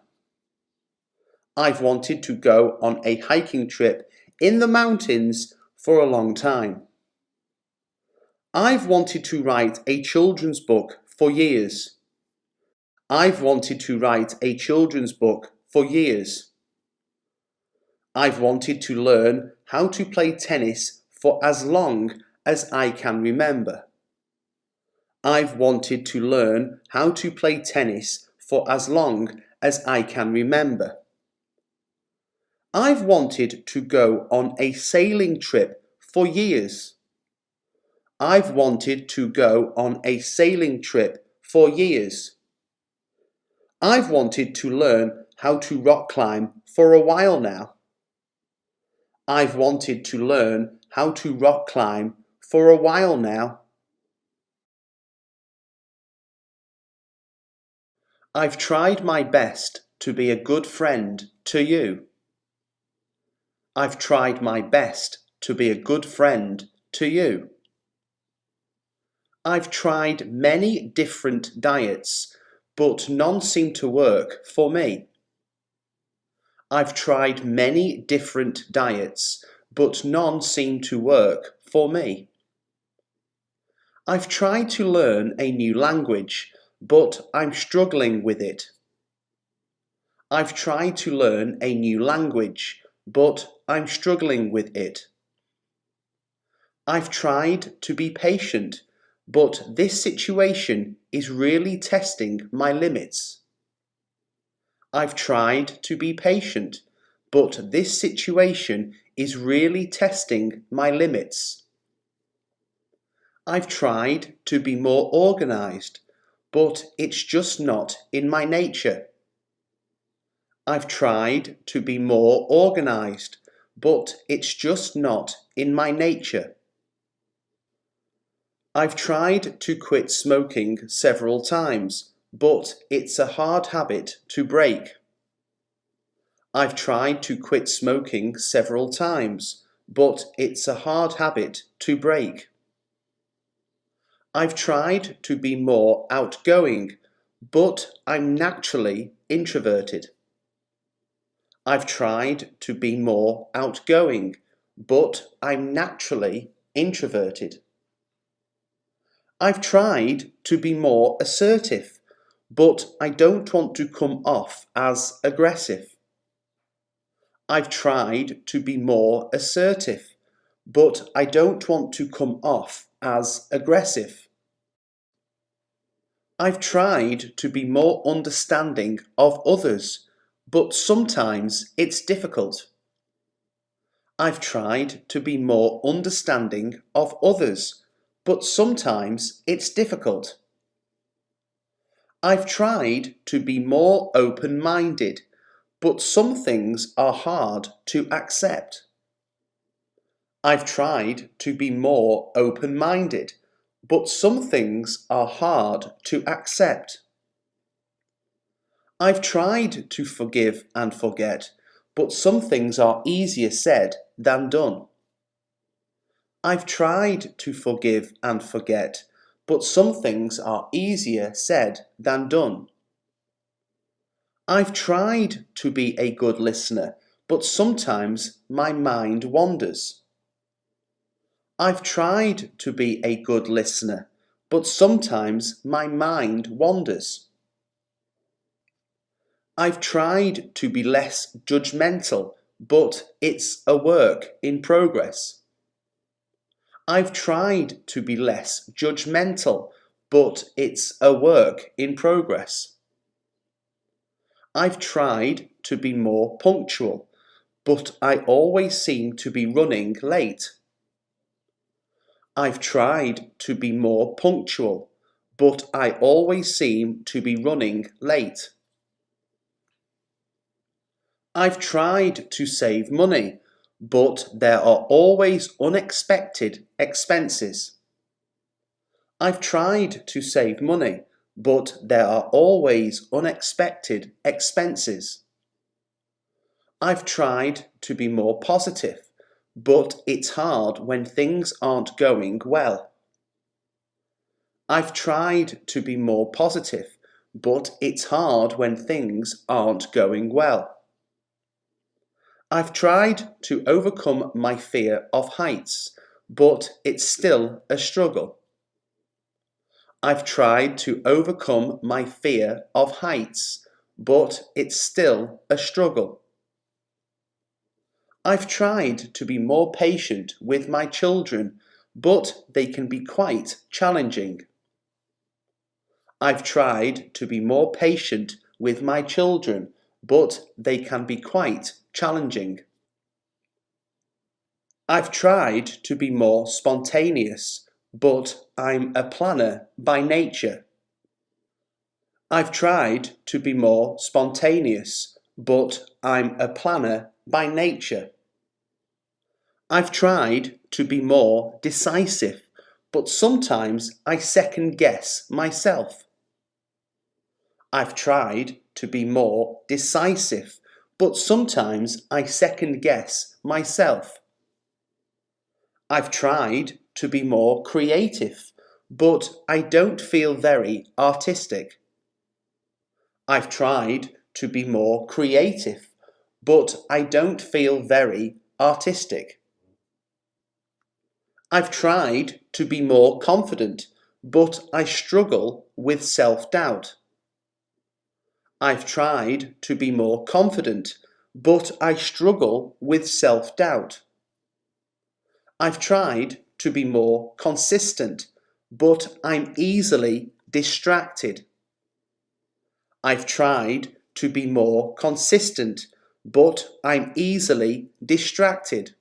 I've wanted to go on a hiking trip in the mountains for a long time. I've wanted to write a children's book for years. I've wanted to write a children's book for years. I've wanted to learn how to play tennis for as long as I can remember. I've wanted to learn how to play tennis for as long as I can remember. I've wanted to go on a sailing trip for years. I've wanted to go on a sailing trip for years. I've wanted to learn how to rock climb for a while now. I've wanted to learn how to rock climb for a while now. I've tried my best to be a good friend to you. I've tried my best to be a good friend to you. I've tried many different diets, but none seem to work for me. I've tried many different diets, but none seem to work for me. I've tried to learn a new language, but I'm struggling with it. I've tried to learn a new language, but I'm struggling with it. I've tried to be patient, but this situation is really testing my limits. I've tried to be patient, but this situation is really testing my limits. I've tried to be more organised, but it's just not in my nature. I've tried to be more organised, but it's just not in my nature. I've tried to quit smoking several times, but it's a hard habit to break. I've tried to quit smoking several times, but it's a hard habit to break. I've tried to be more outgoing, but I'm naturally introverted. I've tried to be more outgoing, but I'm naturally introverted. I've tried to be more assertive, but I don't want to come off as aggressive. I've tried to be more assertive, but I don't want to come off as aggressive. I've tried to be more understanding of others, but sometimes it's difficult. I've tried to be more understanding of others, but sometimes it's difficult. I've tried to be more open-minded, but some things are hard to accept. I've tried to be more open-minded, but some things are hard to accept. I've tried to forgive and forget, but some things are easier said than done. I've tried to forgive and forget, but some things are easier said than done. I've tried to be a good listener, but sometimes my mind wanders. I've tried to be a good listener, but sometimes my mind wanders. I've tried to be less judgmental, but it's a work in progress. I've tried to be less judgmental, but it's a work in progress. I've tried to be more punctual, but I always seem to be running late. I've tried to be more punctual, but I always seem to be running late. I've tried to save money, but there are always unexpected expenses. I've tried to save money, but there are always unexpected expenses. I've tried to be more positive, but it's hard when things aren't going well. I've tried to be more positive, but it's hard when things aren't going well. I've tried to overcome my fear of heights, but it's still a struggle. I've tried to overcome my fear of heights, but it's still a struggle. I've tried to be more patient with my children, but they can be quite challenging. I've tried to be more patient with my children, but they can be quite challenging. I've tried to be more spontaneous, but I'm a planner by nature. I've tried to be more spontaneous, but I'm a planner by nature. I've tried to be more decisive, but sometimes I second guess myself. I've tried to be more decisive, but sometimes I second guess myself. I've tried to be more creative, but I don't feel very artistic. I've tried to be more creative, but I don't feel very artistic. I've tried to be more confident, but I struggle with self-doubt. I've tried to be more confident, but I struggle with self-doubt. I've tried to be more consistent, but I'm easily distracted. I've tried to be more consistent, but I'm easily distracted.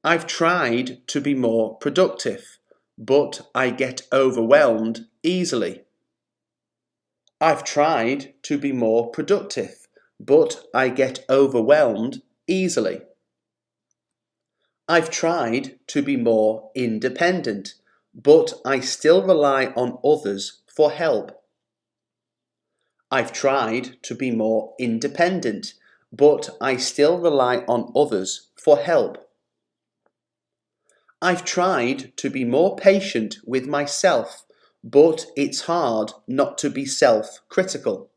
I've tried to be more productive, but I get overwhelmed easily. I've tried to be more productive, but I get overwhelmed easily. I've tried to be more independent, but I still rely on others for help. I've tried to be more independent, but I still rely on others for help. I've tried to be more patient with myself, but it's hard not to be self-critical.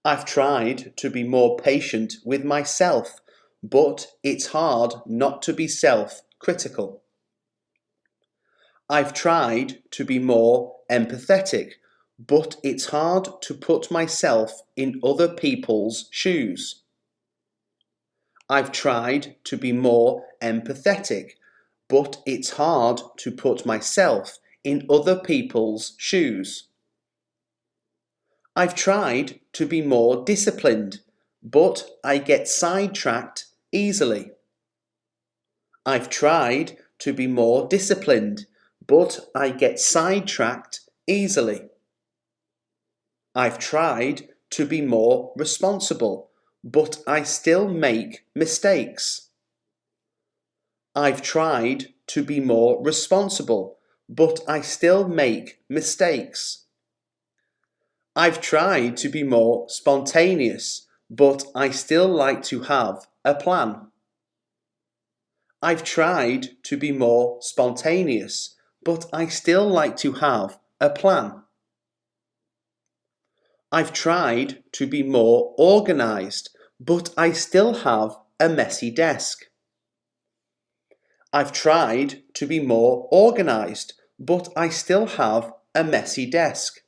I've tried to be more patient with myself, but it's hard not to be self-critical. I've tried to be more empathetic, but it's hard to put myself in other people's shoes. I've tried to be more empathetic, but it's hard to put myself in other people's shoes. I've tried to be more disciplined, but I get sidetracked easily. I've tried to be more disciplined, but I get sidetracked easily. I've tried to be more responsible, but I still make mistakes. I've tried to be more responsible, but I still make mistakes. I've tried to be more spontaneous, but I still like to have a plan. I've tried to be more spontaneous, but I still like to have a plan. I've tried to be more organised, but I still have a messy desk. I've tried to be more organised, but I still have a messy desk.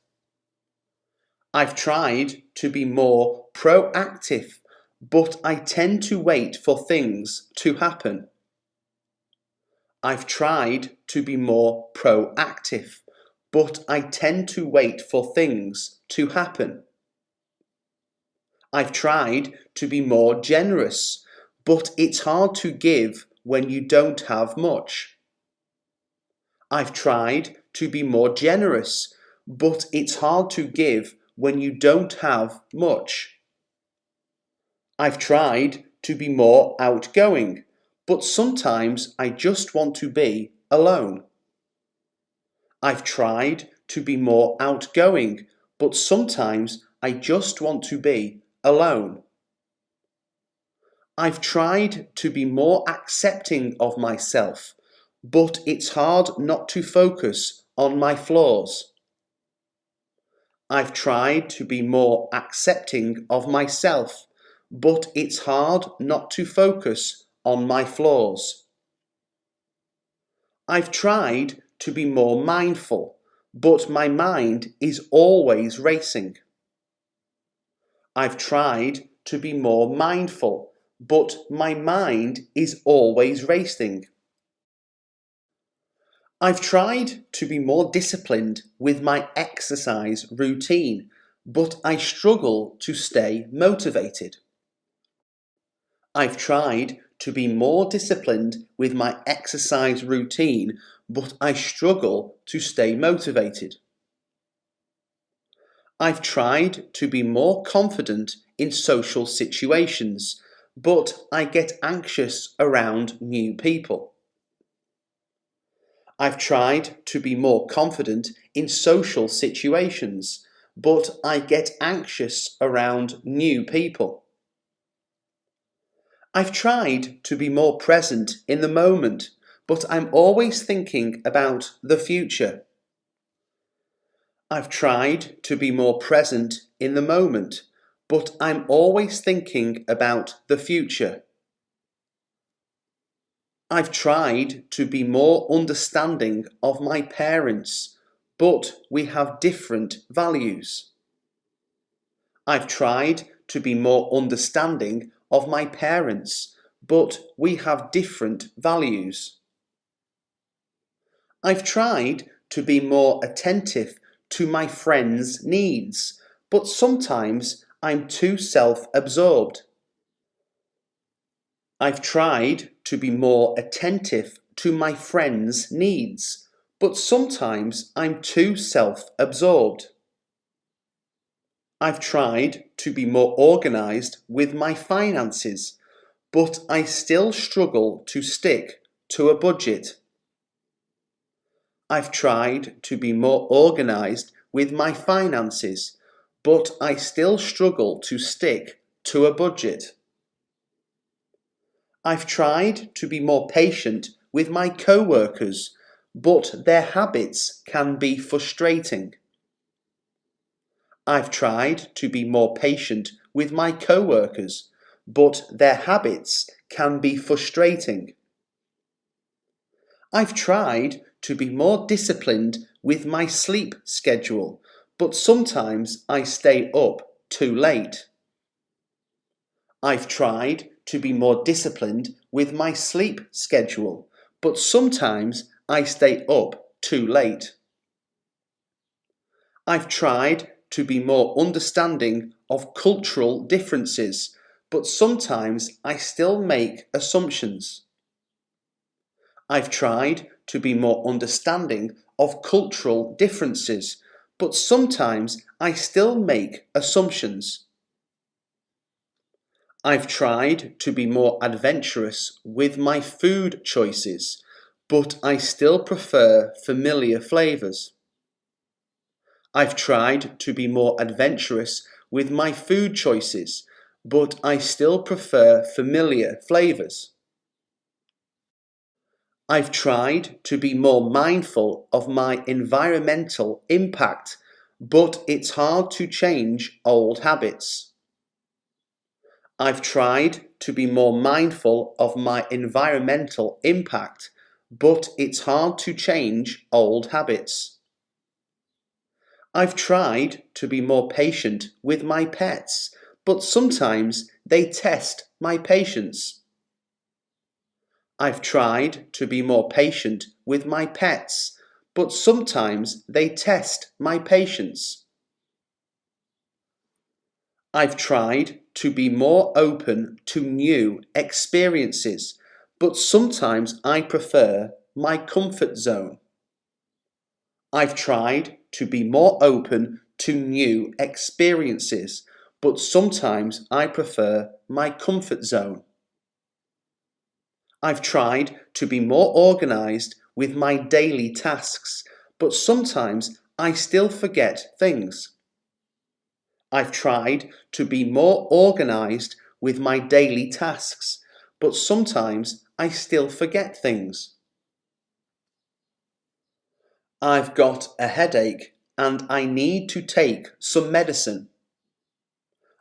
I've tried to be more proactive, but I tend to wait for things to happen. I've tried to be more proactive, but I tend to wait for things to happen. I've tried to be more generous, but it's hard to give when you don't have much. I've tried to be more generous, but it's hard to give when you don't have much. I've tried to be more outgoing, but sometimes I just want to be alone. I've tried to be more outgoing, but sometimes I just want to be alone. I've tried to be more accepting of myself, but it's hard not to focus on my flaws. I've tried to be more accepting of myself, but it's hard not to focus on my flaws. I've tried to be more mindful, but my mind is always racing. I've tried to be more mindful, but my mind is always racing. I've tried to be more disciplined with my exercise routine, but I struggle to stay motivated. I've tried to be more disciplined with my exercise routine, but I struggle to stay motivated. I've tried to be more confident in social situations, but I get anxious around new people. I've tried to be more confident in social situations, but I get anxious around new people. I've tried to be more present in the moment, but I'm always thinking about the future. I've tried to be more present in the moment, but I'm always thinking about the future. I've tried to be more understanding of my parents, but we have different values. I've tried to be more understanding of my parents, but we have different values. I've tried to be more attentive to my friends' needs, but sometimes I'm too self-absorbed. I've tried to be more attentive to my friends' needs, but sometimes I'm too self-absorbed. I've tried to be more organised with my finances, but I still struggle to stick to a budget. I've tried to be more organised with my finances, but I still struggle to stick to a budget. I've tried to be more patient with my co-workers, but their habits can be frustrating. I've tried to be more patient with my co-workers, but their habits can be frustrating. I've tried to be more disciplined with my sleep schedule, but sometimes I stay up too late. I've tried to be more disciplined with my sleep schedule, but sometimes I stay up too late. I've tried to be more understanding of cultural differences, but sometimes I still make assumptions. I've tried to be more understanding of cultural differences, but sometimes I still make assumptions. I've tried to be more adventurous with my food choices, but I still prefer familiar flavours. I've tried to be more adventurous with my food choices, but I still prefer familiar flavours. I've tried to be more mindful of my environmental impact, but it's hard to change old habits. I've tried to be more mindful of my environmental impact, but it's hard to change old habits. I've tried to be more patient with my pets, but sometimes they test my patience. I've tried to be more patient with my pets, but sometimes they test my patience. I've tried to be more open to new experiences, but sometimes I prefer my comfort zone. I've tried to be more open to new experiences, but sometimes I prefer my comfort zone. I've tried to be more organised with my daily tasks, but sometimes I still forget things. I've tried to be more organised with my daily tasks, but sometimes I still forget things. I've got a headache and I need to take some medicine.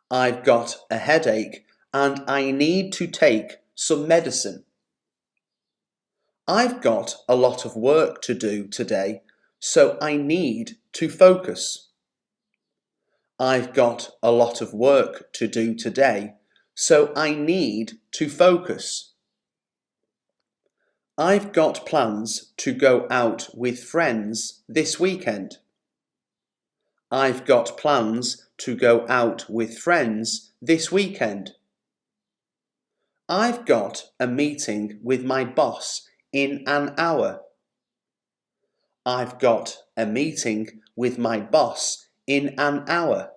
I've got a headache and I need to take some medicine. I've got a lot of work to do today, so I need to focus. I've got a lot of work to do today, so I need to focus. I've got plans to go out with friends this weekend. I've got plans to go out with friends this weekend. I've got a meeting with my boss in an hour. I've got a meeting with my boss in an hour.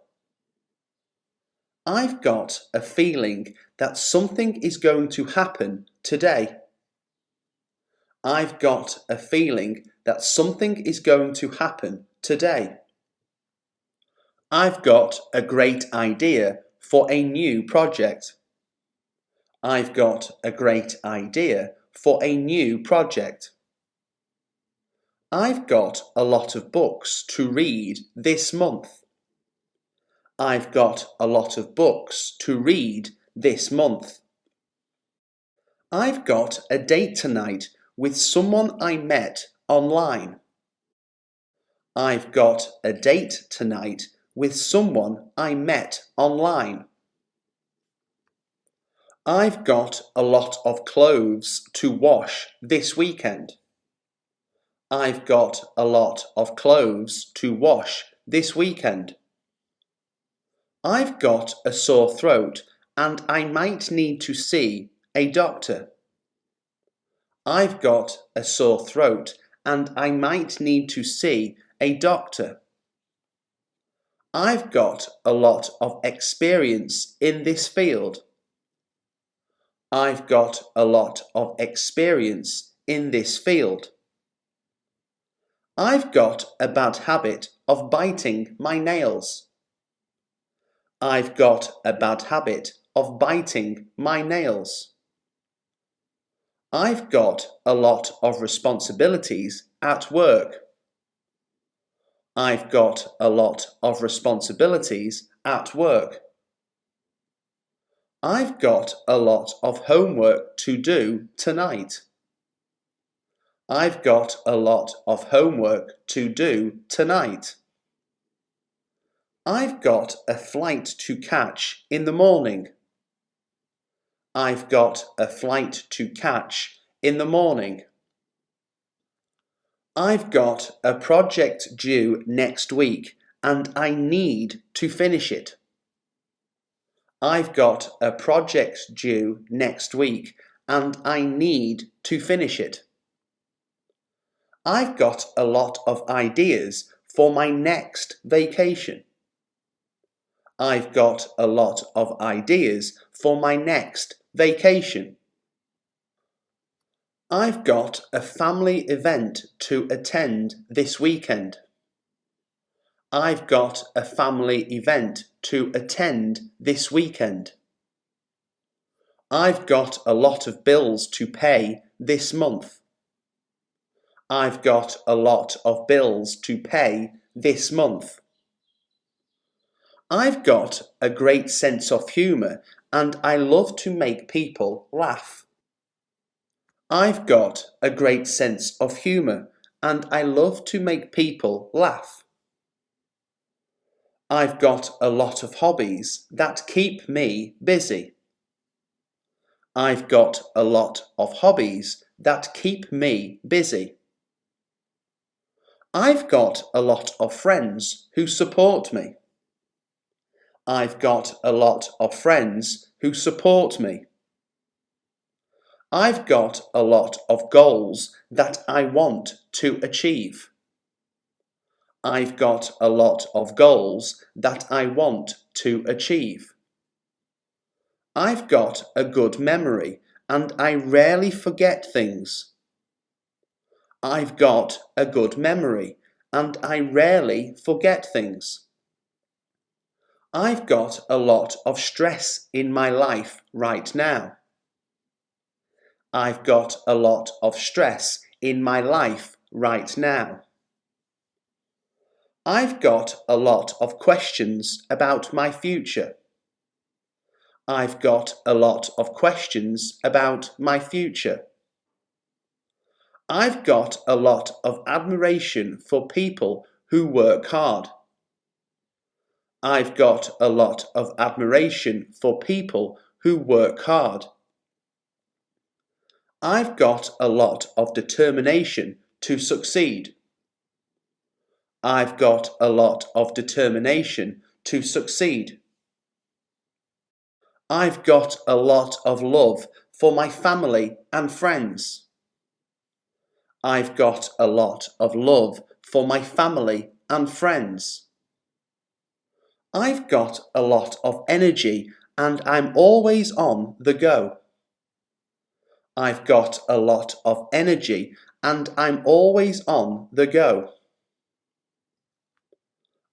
I've got a feeling that something is going to happen today. I've got a feeling that something is going to happen today. I've got a great idea for a new project. I've got a great idea for a new project. I've got a lot of books to read this month. I've got a lot of books to read this month. I've got a date tonight with someone I met online. I've got a date tonight with someone I met online. I've got a lot of clothes to wash this weekend. I've got a lot of clothes to wash this weekend. I've got a sore throat and I might need to see a doctor. I've got a sore throat and I might need to see a doctor. I've got a lot of experience in this field. I've got a lot of experience in this field. I've got a bad habit of biting my nails. I've got a bad habit of biting my nails. I've got a lot of responsibilities at work. I've got a lot of responsibilities at work. I've got a lot of homework to do tonight. I've got a lot of homework to do tonight. I've got a flight to catch in the morning. I've got a flight to catch in the morning. I've got a project due next week and I need to finish it. I've got a project due next week and I need to finish it. I've got a lot of ideas for my next vacation. I've got a lot of ideas for my next vacation. I've got a family event to attend this weekend. I've got a family event to attend this weekend. I've got a lot of bills to pay this month. I've got a lot of bills to pay this month. I've got a great sense of humour and I love to make people laugh. I've got a great sense of humour and I love to make people laugh. I've got a lot of hobbies that keep me busy. I've got a lot of hobbies that keep me busy. I've got a lot of friends who support me. I've got a lot of friends who support me. I've got a lot of goals that I want to achieve. I've got a lot of goals that I want to achieve. I've got a good memory and I rarely forget things. I've got a good memory and I rarely forget things. I've got a lot of stress in my life right now. I've got a lot of stress in my life right now. I've got a lot of questions about my future. I've got a lot of questions about my future. I've got a lot of admiration for people who work hard. I've got a lot of admiration for people who work hard. I've got a lot of determination to succeed. I've got a lot of determination to succeed. I've got a lot of love for my family and friends. I've got a lot of love for my family and friends. I've got a lot of energy and I'm always on the go. I've got a lot of energy and I'm always on the go.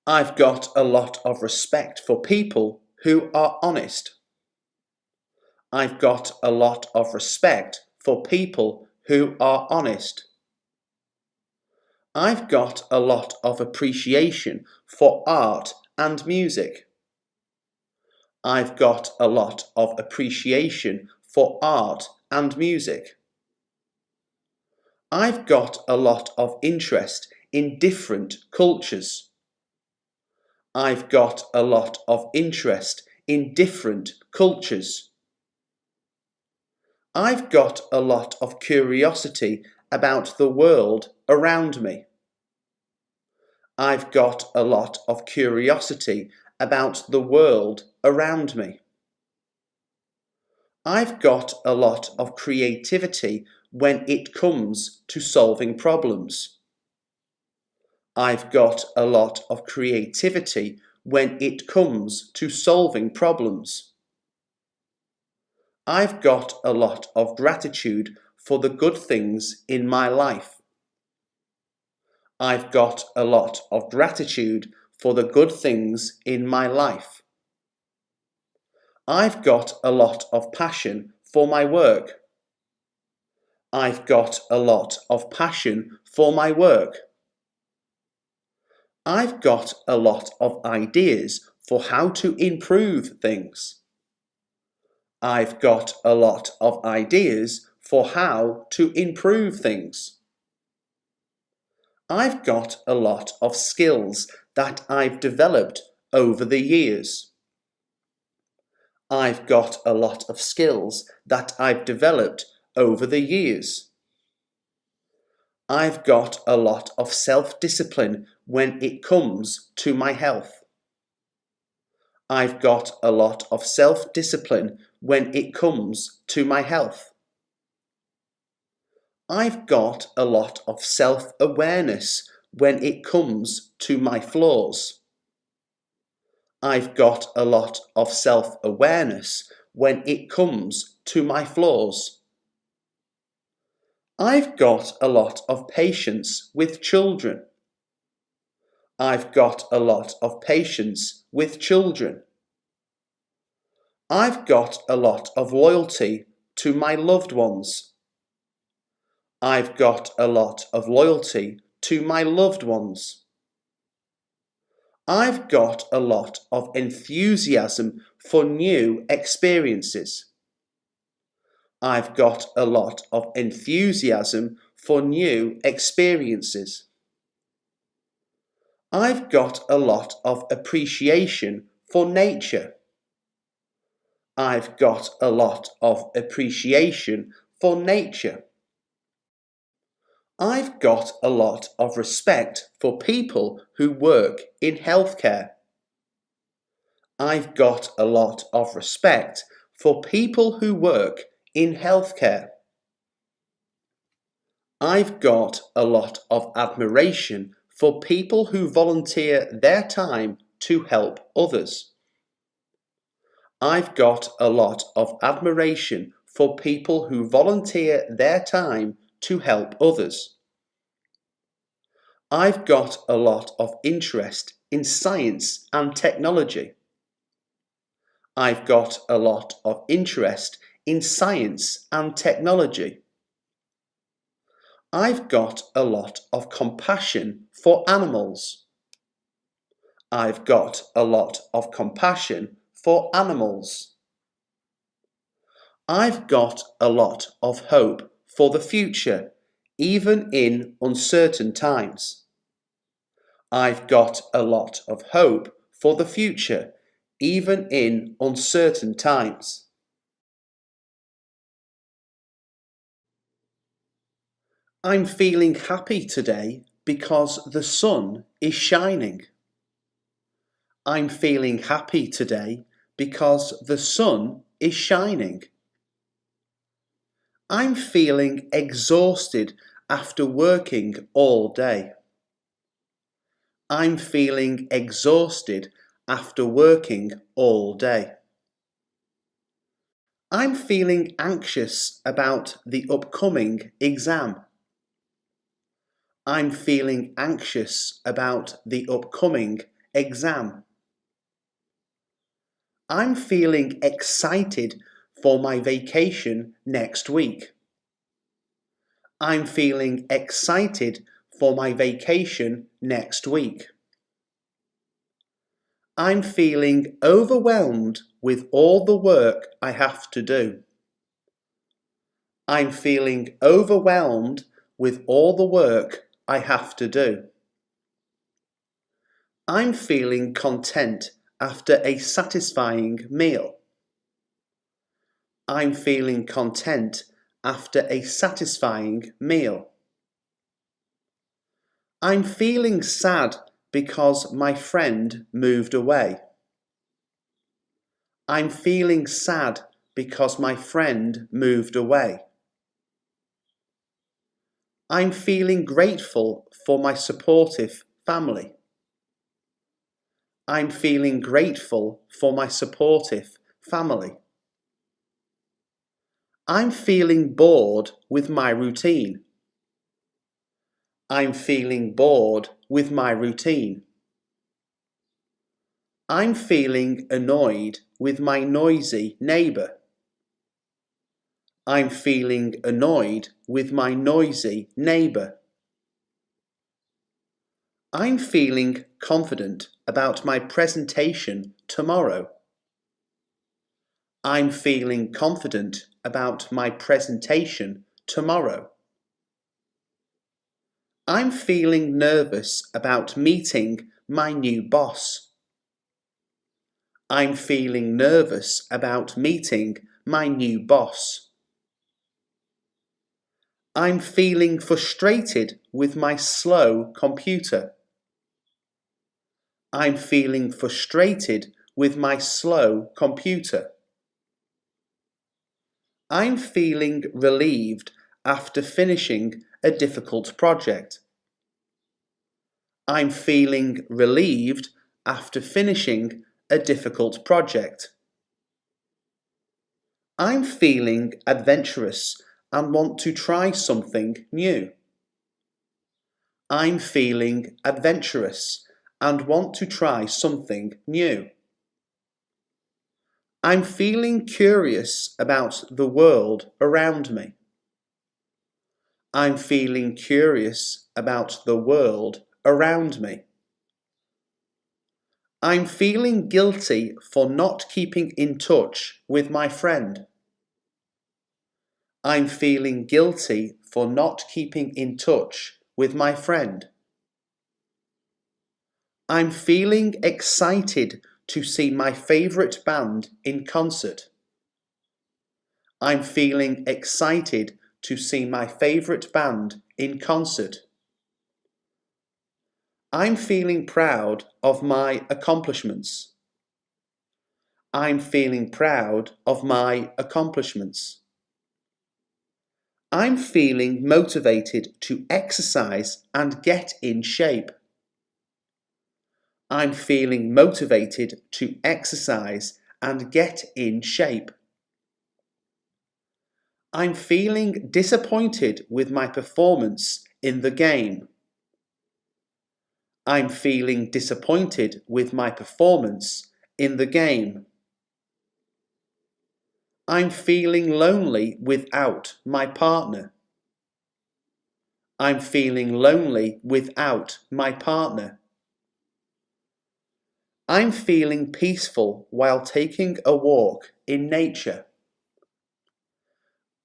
I've got a lot of respect for people who are honest. I've got a lot of respect for people who are honest. I've got a lot of appreciation for art and music. I've got a lot of appreciation for art and music. I've got a lot of interest in different cultures. I've got a lot of interest in different cultures. I've got a lot of curiosity about the world around me. I've got a lot of curiosity about the world around me. I've got a lot of creativity when it comes to solving problems. I've got a lot of creativity when it comes to solving problems. I've got a lot of gratitude for the good things in my life. I've got a lot of gratitude for the good things in my life. I've got a lot of passion for my work. I've got a lot of passion for my work. I've got a lot of ideas for how to improve things. I've got a lot of ideas for how to improve things. I've got a lot of skills that I've developed over the years. I've got a lot of skills that I've developed over the years. I've got a lot of self-discipline when it comes to my health. I've got a lot of self-discipline when it comes to my health. I've got a lot of self-awareness when it comes to my flaws. I've got a lot of self-awareness when it comes to my flaws. I've got a lot of patience with children. I've got a lot of patience with children. I've got a lot of loyalty to my loved ones. I've got a lot of loyalty to my loved ones. I've got a lot of enthusiasm for new experiences. I've got a lot of enthusiasm for new experiences. I've got a lot of appreciation for nature. I've got a lot of appreciation for nature. I've got a lot of respect for people who work in healthcare. I've got a lot of respect for people who work in healthcare. I've got a lot of admiration for people who volunteer their time to help others. I've got a lot of admiration for people who volunteer their time to help others. I've got a lot of interest in science and technology. I've got a lot of interest in science and technology. I've got a lot of compassion for animals. I've got a lot of compassion for animals. I've got a lot of hope for the future, even in uncertain times. I've got a lot of hope for the future, even in uncertain times. I'm feeling happy today because the sun is shining. I'm feeling happy today because the sun is shining. I'm feeling exhausted after working all day. I'm feeling exhausted after working all day. I'm feeling anxious about the upcoming exam. I'm feeling anxious about the upcoming exam. I'm feeling excited for my vacation next week. I'm feeling excited for my vacation next week. I'm feeling overwhelmed with all the work I have to do. I'm feeling overwhelmed with all the work I have to do. I'm feeling content after a satisfying meal. I'm feeling content after a satisfying meal. I'm feeling sad because my friend moved away. I'm feeling sad because my friend moved away. I'm feeling grateful for my supportive family. I'm feeling grateful for my supportive family. I'm feeling bored with my routine. I'm feeling bored with my routine. I'm feeling annoyed with my noisy neighbour. I'm feeling annoyed with my noisy neighbour. I'm feeling confident about my presentation tomorrow. I'm feeling confident about my presentation tomorrow. I'm feeling nervous about meeting my new boss. I'm feeling nervous about meeting my new boss. I'm feeling frustrated with my slow computer. I'm feeling frustrated with my slow computer. I'm feeling relieved after finishing a difficult project. I'm feeling relieved after finishing a difficult project. I'm feeling adventurous and want to try something new. I'm feeling adventurous and want to try something new. I'm feeling curious about the world around me. I'm feeling curious about the world around me. I'm feeling guilty for not keeping in touch with my friend. I'm feeling guilty for not keeping in touch with my friend. I'm feeling excited to see my favourite band in concert. I'm feeling excited to see my favourite band in concert. I'm feeling proud of my accomplishments. I'm feeling proud of my accomplishments. I'm feeling motivated to exercise and get in shape. I'm feeling motivated to exercise and get in shape. I'm feeling disappointed with my performance in the game. I'm feeling disappointed with my performance in the game. I'm feeling lonely without my partner. I'm feeling lonely without my partner. I'm feeling peaceful while taking a walk in nature.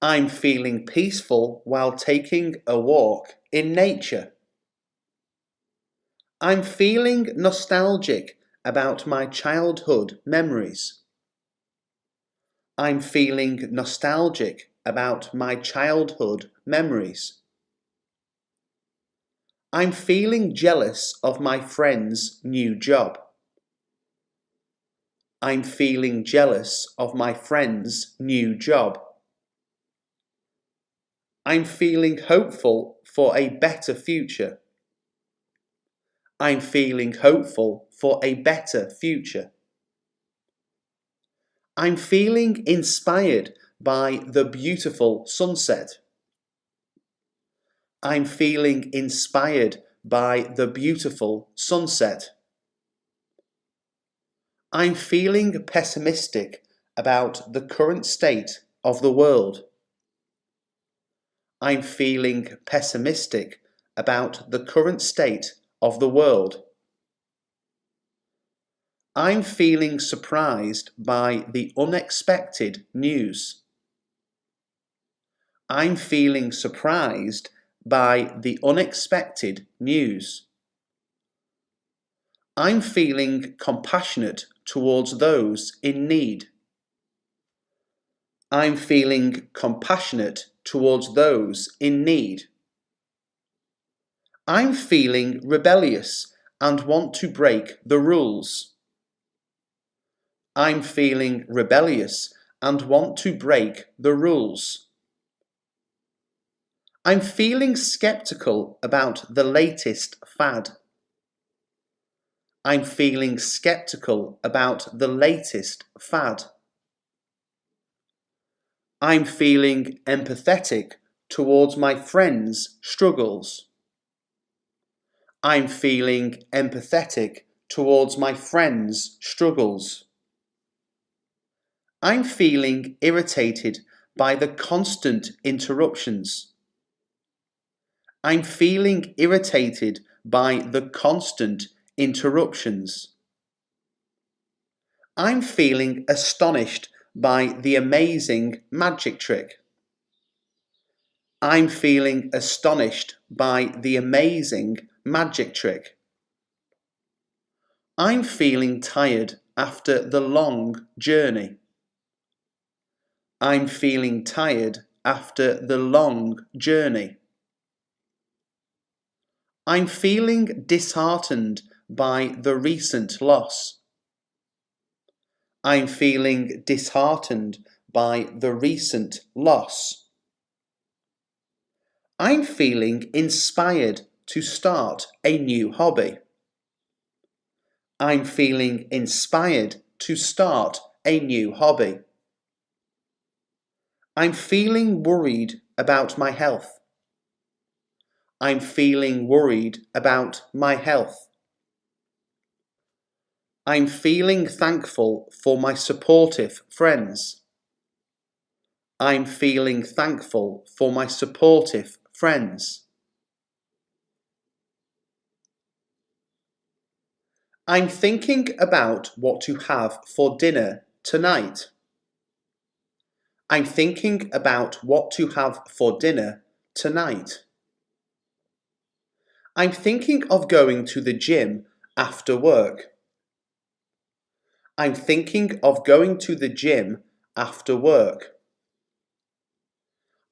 I'm feeling peaceful while taking a walk in nature. I'm feeling nostalgic about my childhood memories. I'm feeling nostalgic about my childhood memories. I'm feeling jealous of my friend's new job. I'm feeling jealous of my friend's new job. I'm feeling hopeful for a better future. I'm feeling hopeful for a better future. I'm feeling inspired by the beautiful sunset. I'm feeling inspired by the beautiful sunset. I'm feeling pessimistic about the current state of the world. I'm feeling pessimistic about the current state of the world. I'm feeling surprised by the unexpected news. I'm feeling surprised by the unexpected news. I'm feeling compassionate towards those in need. I'm feeling compassionate towards those in need. I'm feeling rebellious and want to break the rules. I'm feeling rebellious and want to break the rules. I'm feeling skeptical about the latest fad. I'm feeling skeptical about the latest fad. I'm feeling empathetic towards my friends' struggles. I'm feeling empathetic towards my friends' struggles. I'm feeling irritated by the constant interruptions. I'm feeling irritated by the constant interruptions. I'm feeling astonished by the amazing magic trick. I'm feeling astonished by the amazing magic trick. I'm feeling tired after the long journey. I'm feeling tired after the long journey. I'm feeling disheartened by the recent loss. I'm feeling disheartened by the recent loss. I'm feeling inspired to start a new hobby. I'm feeling inspired to start a new hobby. I'm feeling worried about my health. I'm feeling worried about my health. I'm feeling thankful for my supportive friends. I'm feeling thankful for my supportive friends. I'm thinking about what to have for dinner tonight. I'm thinking about what to have for dinner tonight. I'm thinking of going to the gym after work. I'm thinking of going to the gym after work.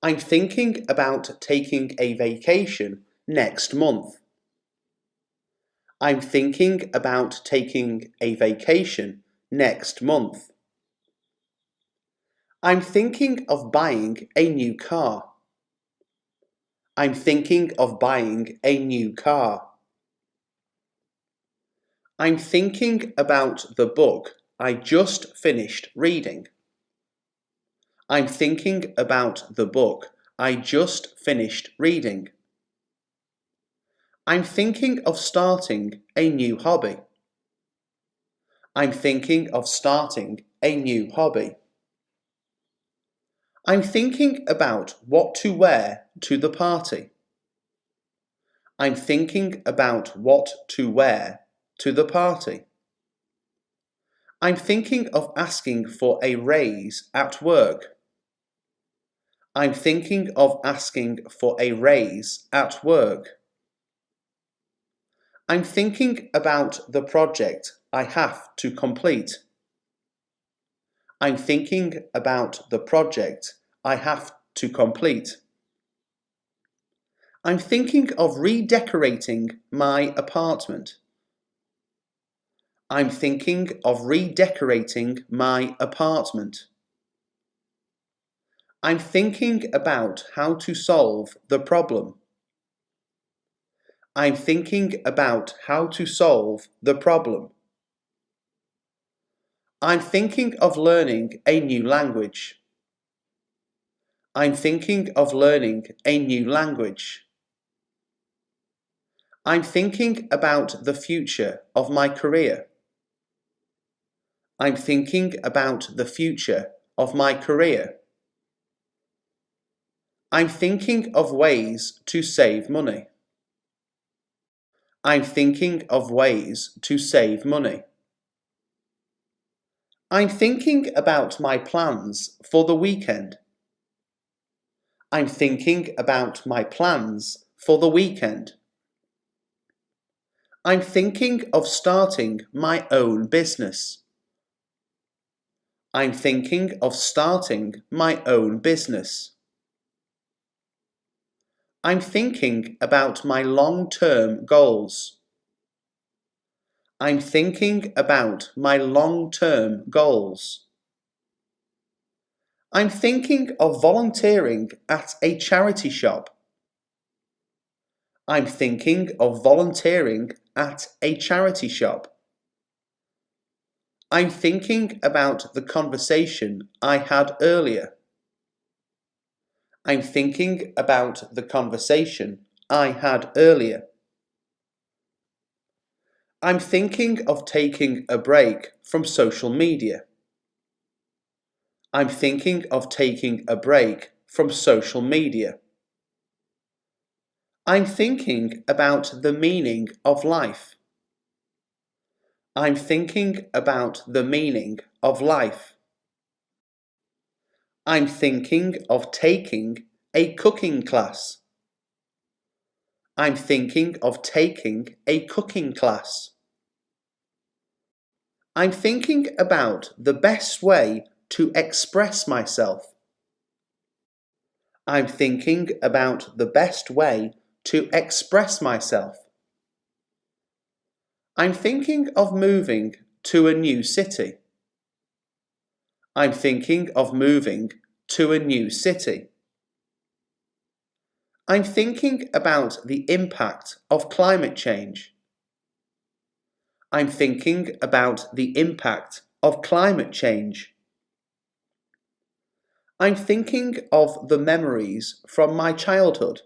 I'm thinking about taking a vacation next month. I'm thinking about taking a vacation next month. I'm thinking of buying a new car. I'm thinking of buying a new car. I'm thinking about the book I just finished reading. I'm thinking about the book I just finished reading. I'm thinking of starting a new hobby. I'm thinking of starting a new hobby. I'm thinking about what to wear to the party. I'm thinking about what to wear to the party. I'm thinking of asking for a raise at work. I'm thinking of asking for a raise at work. I'm thinking about the project I have to complete. I'm thinking about the project I have to complete. I'm thinking of redecorating my apartment. I'm thinking of redecorating my apartment. I'm thinking about how to solve the problem. I'm thinking about how to solve the problem. I'm thinking of learning a new language. I'm thinking of learning a new language. I'm thinking about the future of my career. I'm thinking about the future of my career. I'm thinking of ways to save money. I'm thinking of ways to save money. I'm thinking about my plans for the weekend. I'm thinking about my plans for the weekend. I'm thinking of starting my own business. I'm thinking of starting my own business. I'm thinking about my long-term goals. I'm thinking about my long-term goals. I'm thinking of volunteering at a charity shop. I'm thinking of volunteering at a charity shop. I'm thinking about the conversation I had earlier. I'm thinking about the conversation I had earlier. I'm thinking of taking a break from social media. I'm thinking of taking a break from social media. I'm thinking about the meaning of life. I'm thinking about the meaning of life. I'm thinking of taking a cooking class. I'm thinking of taking a cooking class. I'm thinking about the best way to express myself. I'm thinking about the best way to express myself. I'm thinking of moving to a new city. I'm thinking of moving to a new city. I'm thinking about the impact of climate change. I'm thinking about the impact of climate change. I'm thinking of the memories from my childhood.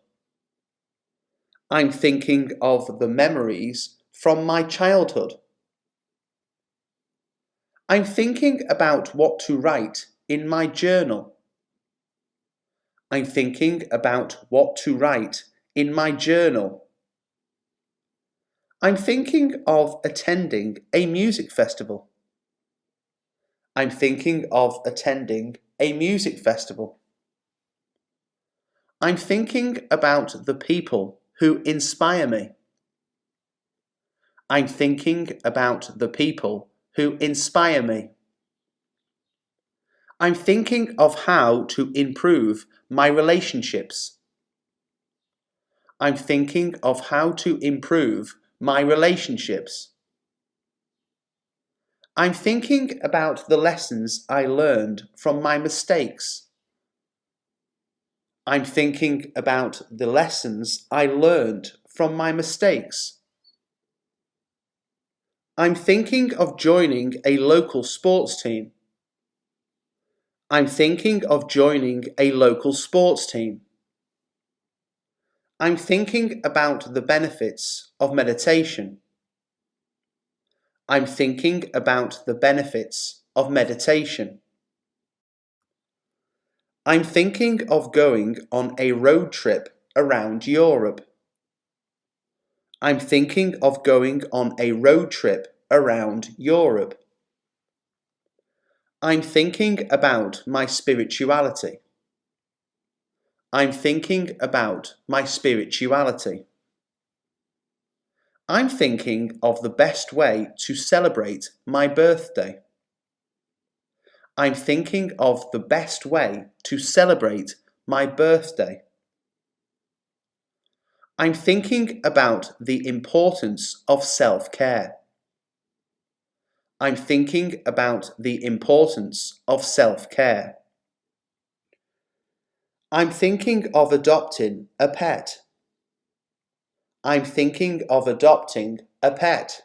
I'm thinking of the memories from my childhood. I'm thinking about what to write in my journal. I'm thinking about what to write in my journal. I'm thinking of attending a music festival. I'm thinking of attending a music festival. I'm thinking about the people who inspire me. I'm thinking about the people who inspire me. I'm thinking of how to improve my relationships. I'm thinking of how to improve my relationships. I'm thinking about the lessons I learned from my mistakes. I'm thinking about the lessons I learned from my mistakes. I'm thinking of joining a local sports team. I'm thinking of joining a local sports team. I'm thinking about the benefits of meditation. I'm thinking about the benefits of meditation. I'm thinking of going on a road trip around Europe. I'm thinking of going on a road trip around Europe. I'm thinking about my spirituality. I'm thinking about my spirituality. I'm thinking of the best way to celebrate my birthday. I'm thinking of the best way to celebrate my birthday. I'm thinking about the importance of self-care. I'm thinking about the importance of self-care. I'm thinking of adopting a pet. I'm thinking of adopting a pet.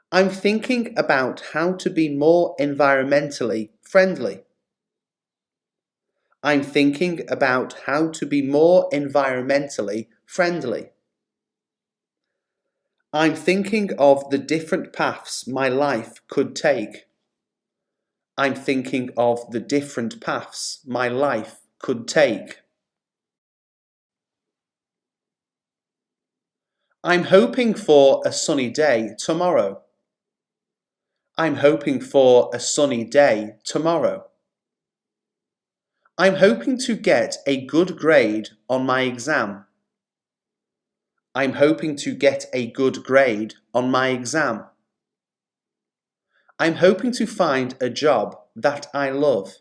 I'm thinking about how to be more environmentally friendly. I'm thinking about how to be more environmentally friendly. I'm thinking of the different paths my life could take. I'm thinking of the different paths my life could take. I'm hoping for a sunny day tomorrow. I'm hoping for a sunny day tomorrow. I'm hoping to get a good grade on my exam. I'm hoping to get a good grade on my exam. I'm hoping to find a job that I love.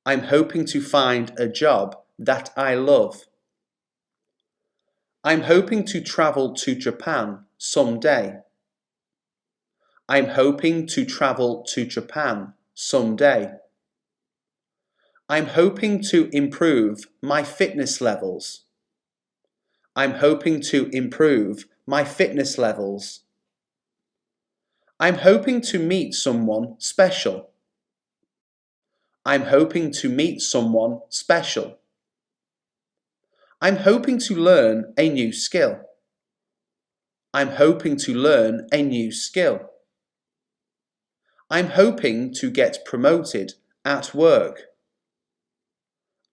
I'm hoping to find a job that I love. I'm hoping to travel to Japan someday. I'm hoping to travel to Japan someday. I'm hoping to improve my fitness levels. I'm hoping to improve my fitness levels. I'm hoping to meet someone special. I'm hoping to meet someone special. I'm hoping to learn a new skill. I'm hoping to learn a new skill. I'm hoping to get promoted at work.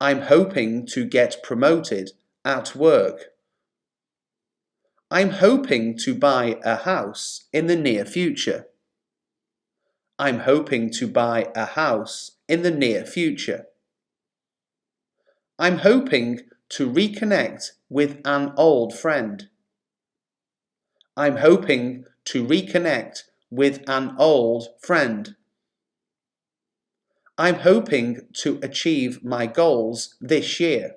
I'm hoping to get promoted at work. I'm hoping to buy a house in the near future. I'm hoping to buy a house in the near future. I'm hoping to reconnect with an old friend. I'm hoping to reconnect with an old friend. I'm hoping to achieve my goals this year.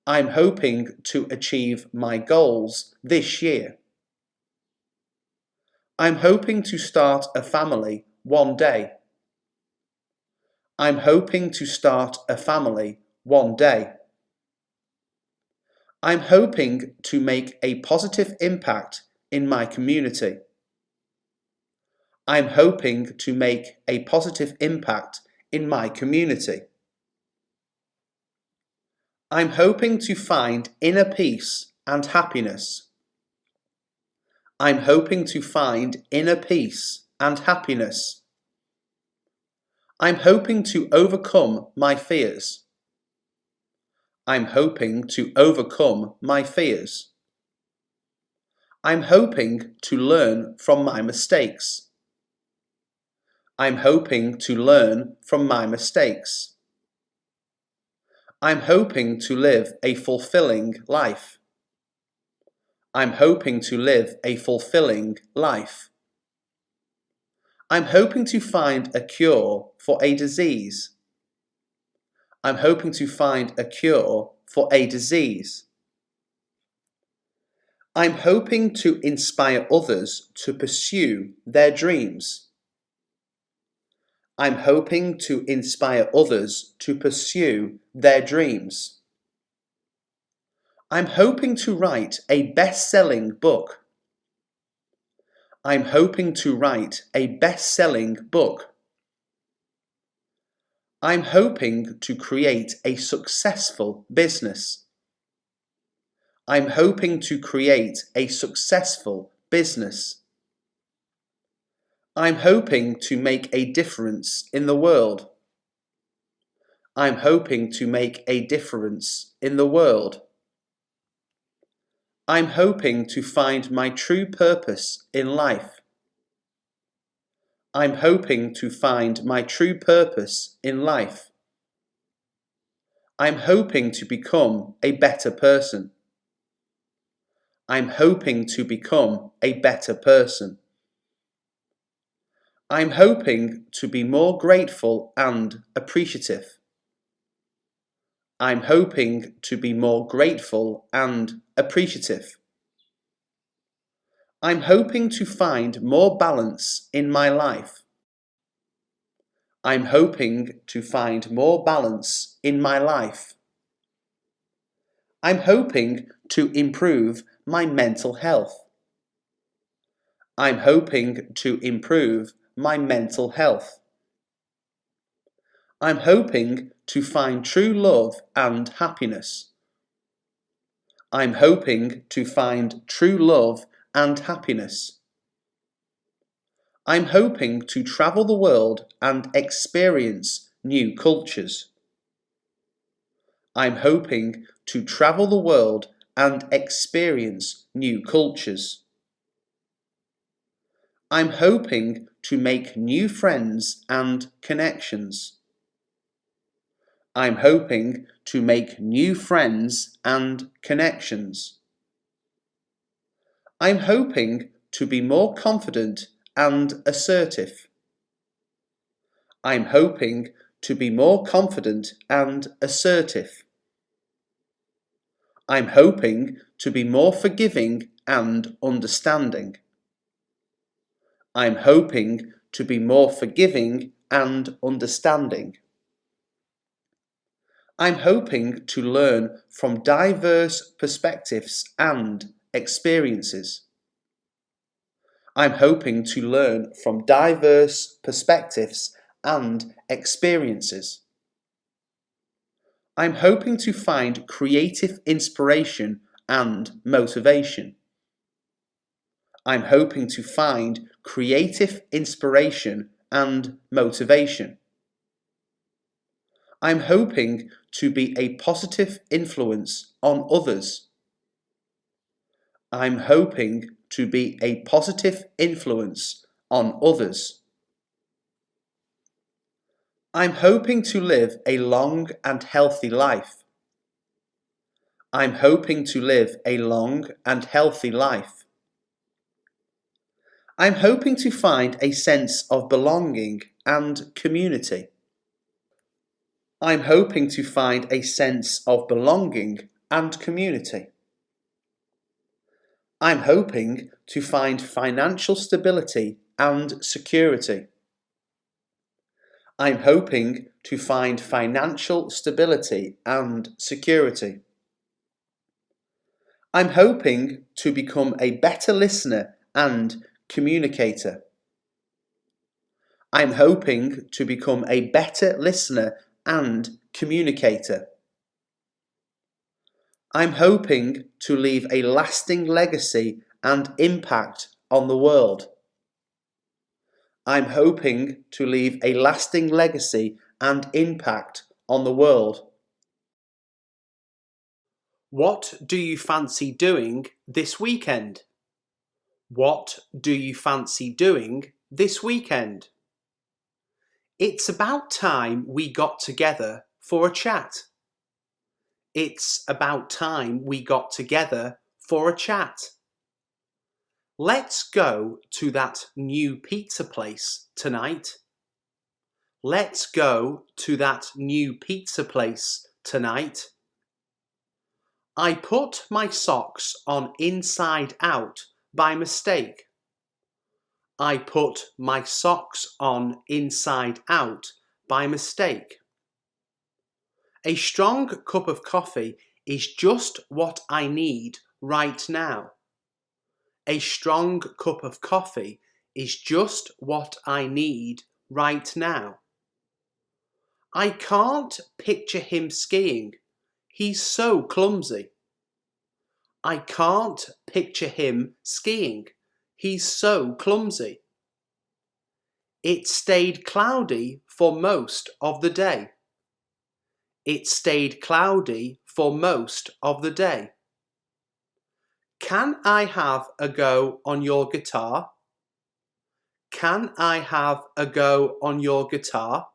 I'm hoping to achieve my goals this year. I'm hoping to start a family one day. I'm hoping to start a family one day. I'm hoping to make a positive impact in my community. I'm hoping to make a positive impact in my community. I'm hoping to find inner peace and happiness. I'm hoping to find inner peace and happiness. I'm hoping to overcome my fears. I'm hoping to overcome my fears. I'm hoping to learn from my mistakes. I'm hoping to learn from my mistakes. I'm hoping to live a fulfilling life. I'm hoping to live a fulfilling life. I'm hoping to find a cure for a disease. I'm hoping to find a cure for a disease. I'm hoping to inspire others to pursue their dreams. I'm hoping to inspire others to pursue their dreams. I'm hoping to write a best-selling book. I'm hoping to write a best-selling book. I'm hoping to create a successful business. I'm hoping to create a successful business. I'm hoping to make a difference in the world. I'm hoping to make a difference in the world. I'm hoping to find my true purpose in life. I'm hoping to find my true purpose in life. I'm hoping to become a better person. I'm hoping to become a better person. I'm hoping to be more grateful and appreciative. I'm hoping to be more grateful and appreciative. I'm hoping to find more balance in my life. I'm hoping to find more balance in my life. I'm hoping to improve my mental health. I'm hoping to improve my mental health. I'm hoping to find true love and happiness. I'm hoping to find true love and happiness. I'm hoping to travel the world and experience new cultures. I'm hoping to travel the world and experience new cultures. I'm hoping to make new friends and connections. I'm hoping to make new friends and connections. I'm hoping to be more confident and assertive. I'm hoping to be more confident and assertive. I'm hoping to be more forgiving and understanding. I'm hoping to be more forgiving and understanding. I'm hoping to learn from diverse perspectives and experiences. I'm hoping to learn from diverse perspectives and experiences. I'm hoping to find creative inspiration and motivation. I'm hoping to find creative inspiration and motivation. I'm hoping to be a positive influence on others. I'm hoping to be a positive influence on others. I'm hoping to live a long and healthy life. I'm hoping to live a long and healthy life. I'm hoping to find a sense of belonging and community. I'm hoping to find a sense of belonging and community. I'm hoping to find financial stability and security. I'm hoping to find financial stability and security. I'm hoping to become a better listener and communicator. I'm hoping to become a better listener and communicator. I'm hoping to leave a lasting legacy and impact on the world. I'm hoping to leave a lasting legacy and impact on the world. What do you fancy doing this weekend? What do you fancy doing this weekend? It's about time we got together for a chat. It's about time we got together for a chat. Let's go to that new pizza place tonight. Let's go to that new pizza place tonight. I put my socks on inside out by mistake. I put my socks on inside out by mistake. A strong cup of coffee is just what I need right now. A strong cup of coffee is just what I need right now. I can't picture him skiing. He's so clumsy. I can't picture him skiing. He's so clumsy. It stayed cloudy for most of the day. It stayed cloudy for most of the day. Can I have a go on your guitar? Can I have a go on your guitar?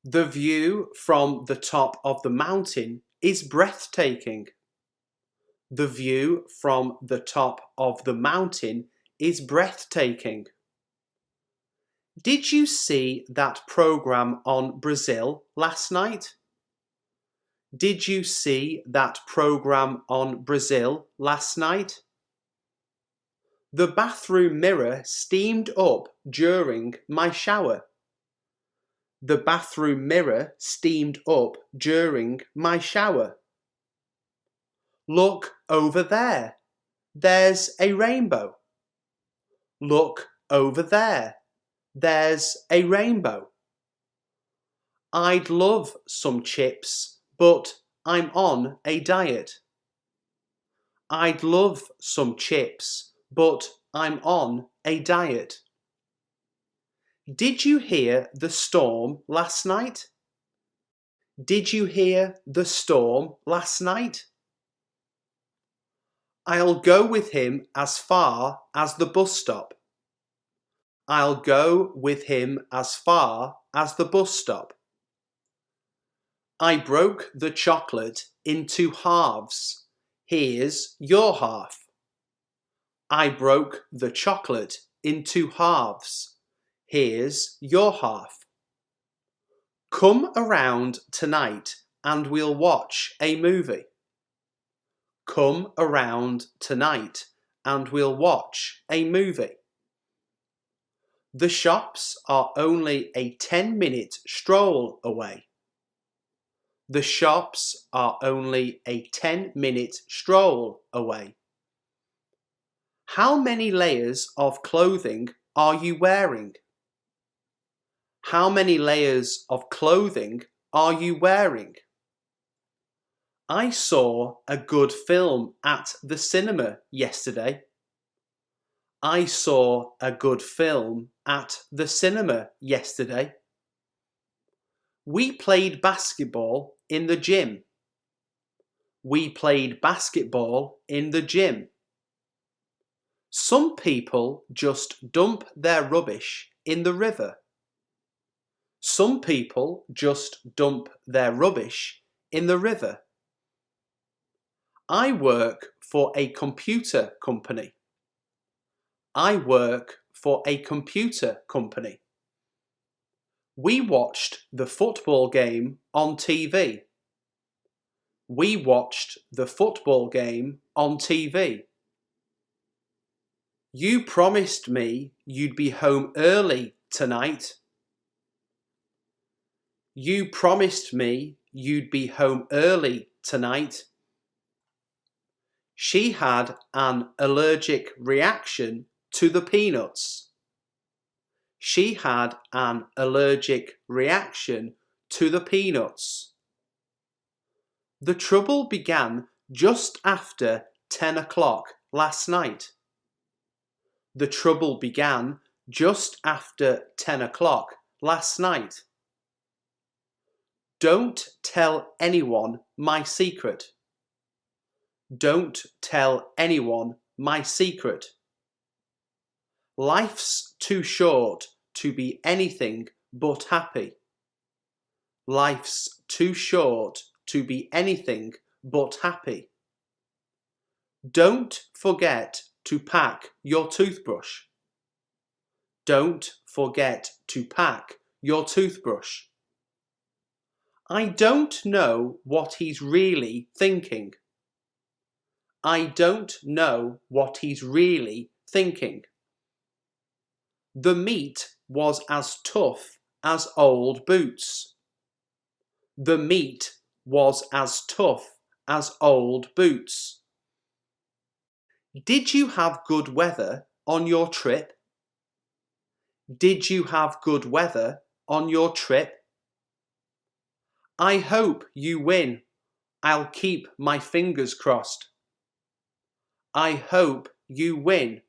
The view from the top of the mountain is breathtaking. The view from the top of the mountain is breathtaking. Did you see that program on Brazil last night? Did you see that program on Brazil last night? The bathroom mirror steamed up during my shower. The bathroom mirror steamed up during my shower. Look over there. There's a rainbow. Look over there. There's a rainbow. I'd love some chips, but I'm on a diet. I'd love some chips, but I'm on a diet. Did you hear the storm last night? Did you hear the storm last night? I'll go with him as far as the bus stop. I'll go with him as far as the bus stop. I broke the chocolate into halves. Here's your half. I broke the chocolate into halves. Here's your half. Come around tonight and we'll watch a movie. Come around tonight and we'll watch a movie. The shops are only a 10-minute stroll away. The shops are only a 10-minute stroll away. How many layers of clothing are you wearing? How many layers of clothing are you wearing? I saw a good film at the cinema yesterday. I saw a good film at the cinema yesterday. We played basketball in the gym. We played basketball in the gym. Some people just dump their rubbish in the river. Some people just dump their rubbish in the river. I work for a computer company. I work for a computer company. We watched the football game on TV. We watched the football game on TV. You promised me you'd be home early tonight. You promised me you'd be home early tonight. She had an allergic reaction to the peanuts. She had an allergic reaction to the peanuts. The trouble began just after 10 o'clock last night. The trouble began just after 10 o'clock last night. Don't tell anyone my secret. Don't tell anyone my secret. Life's too short to be anything but happy. Life's too short to be anything but happy. Don't forget to pack your toothbrush. Don't forget to pack your toothbrush. I don't know what he's really thinking. I don't know what he's really thinking. The meat was as tough as old boots. The meat was as tough as old boots. Did you have good weather on your trip? Did you have good weather on your trip? I hope you win. I'll keep my fingers crossed. I hope you win.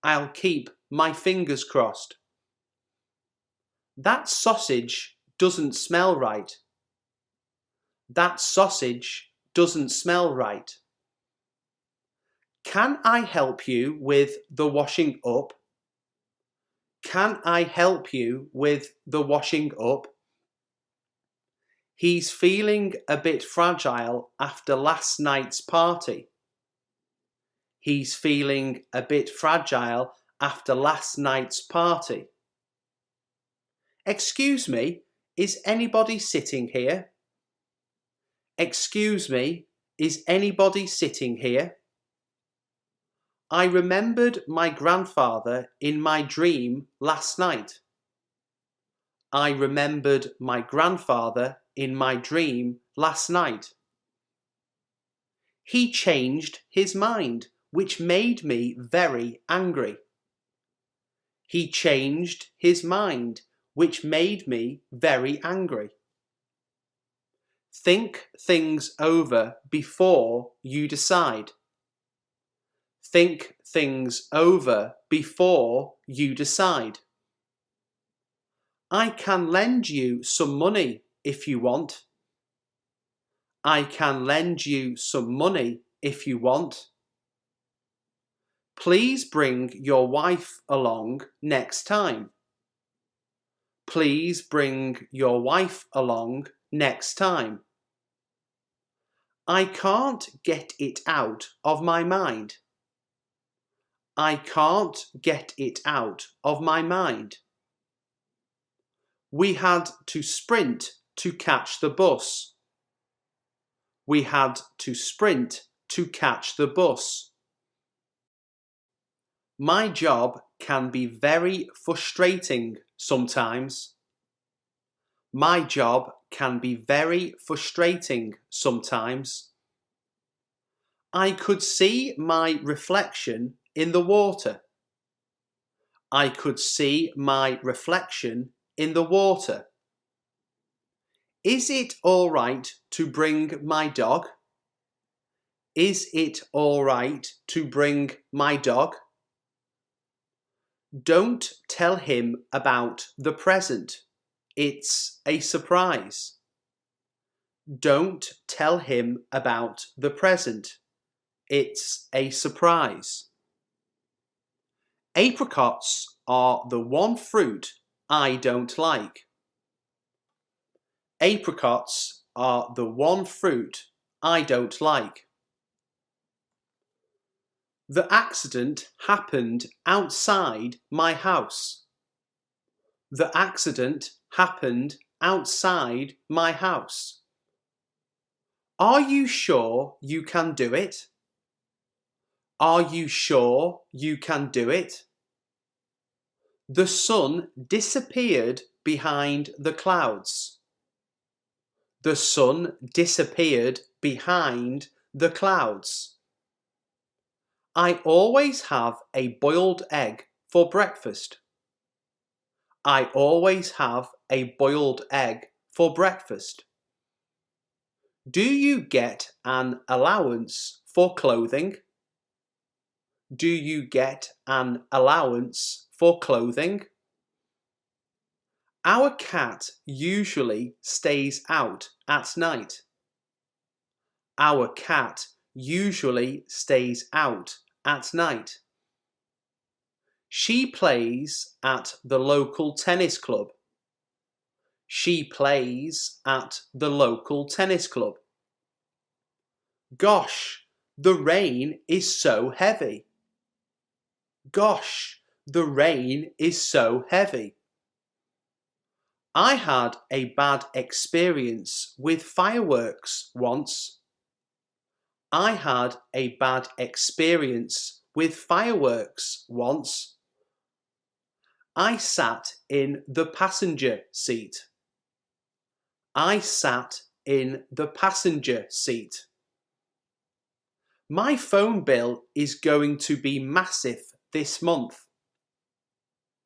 I'll keep my fingers crossed. That sausage doesn't smell right. That sausage doesn't smell right. Can I help you with the washing up? Can I help you with the washing up? He's feeling a bit fragile after last night's party. He's feeling a bit fragile after last night's party. Excuse me, is anybody sitting here? Excuse me, is anybody sitting here? I remembered my grandfather in my dream last night. I remembered my grandfather in my dream last night. He changed his mind, which made me very angry. He changed his mind, which made me very angry. Think things over before you decide. Think things over before you decide. I can lend you some money if you want. I can lend you some money if you want. Please bring your wife along next time. Please bring your wife along next time. I can't get it out of my mind. I can't get it out of my mind. We had to sprint to catch the bus. We had to sprint to catch the bus. My job can be very frustrating sometimes. My job can be very frustrating sometimes. I could see my reflection in the water. I could see my reflection in the water. Is it all right to bring my dog? Is it all right to bring my dog? Don't tell him about the present. It's a surprise. Don't tell him about the present. It's a surprise. Apricots are the one fruit I don't like. Apricots are the one fruit I don't like. The accident happened outside my house. The accident happened outside my house. Are you sure you can do it? Are you sure you can do it? The sun disappeared behind the clouds. The sun disappeared behind the clouds. I always have a boiled egg for breakfast. I always have a boiled egg for breakfast. Do you get an allowance for clothing? Do you get an allowance for clothing? Our cat usually stays out at night. Our cat usually stays out at night. She plays at the local tennis club. She plays at the local tennis club. Gosh, the rain is so heavy. Gosh, the rain is so heavy. I had a bad experience with fireworks once. I had a bad experience with fireworks once. I sat in the passenger seat. I sat in the passenger seat. My phone bill is going to be massive this month.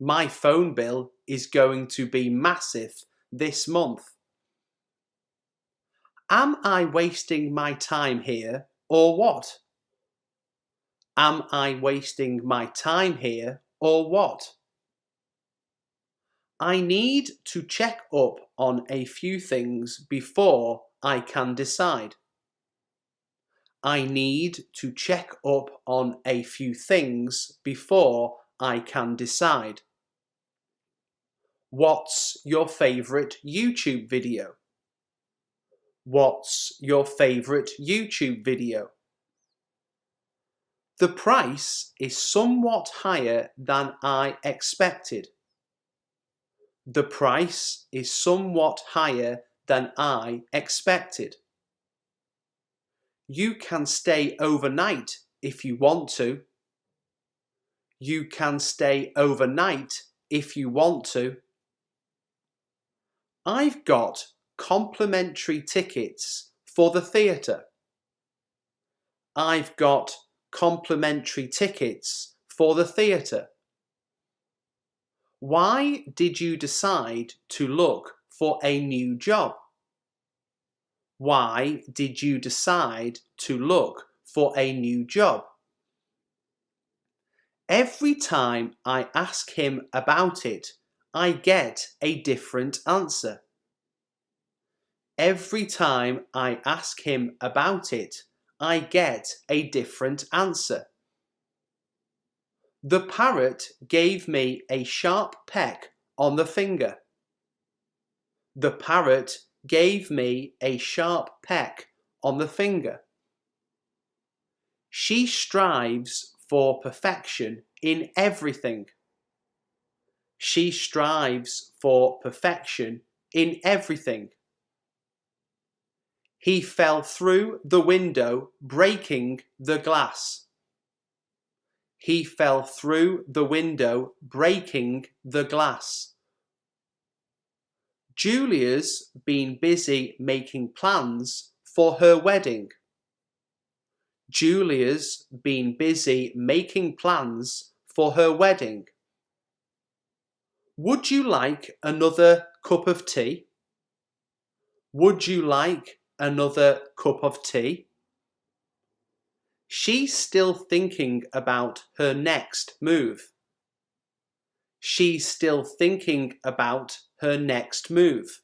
My phone bill is going to be massive this month. Am I wasting my time here or what? Am I wasting my time here or what? I need to check up on a few things before I can decide. I need to check up on a few things before I can decide. What's your favourite YouTube video? What's your favourite YouTube video? The price is somewhat higher than I expected. The price is somewhat higher than I expected. You can stay overnight if you want to. You can stay overnight if you want to. I've got complimentary tickets for the theatre. I've got complimentary tickets for the theatre. Why did you decide to look for a new job? Why did you decide to look for a new job? Every time I ask him about it, I get a different answer. Every time I ask him about it, I get a different answer. The parrot gave me a sharp peck on the finger. The parrot gave me a sharp peck on the finger. She strives for perfection in everything. She strives for perfection in everything. He fell through the window, breaking the glass. He fell through the window, breaking the glass. Julia's been busy making plans for her wedding. Julia's been busy making plans for her wedding. Would you like another cup of tea? Would you like another cup of tea? She's still thinking about her next move. She's still thinking about her next move.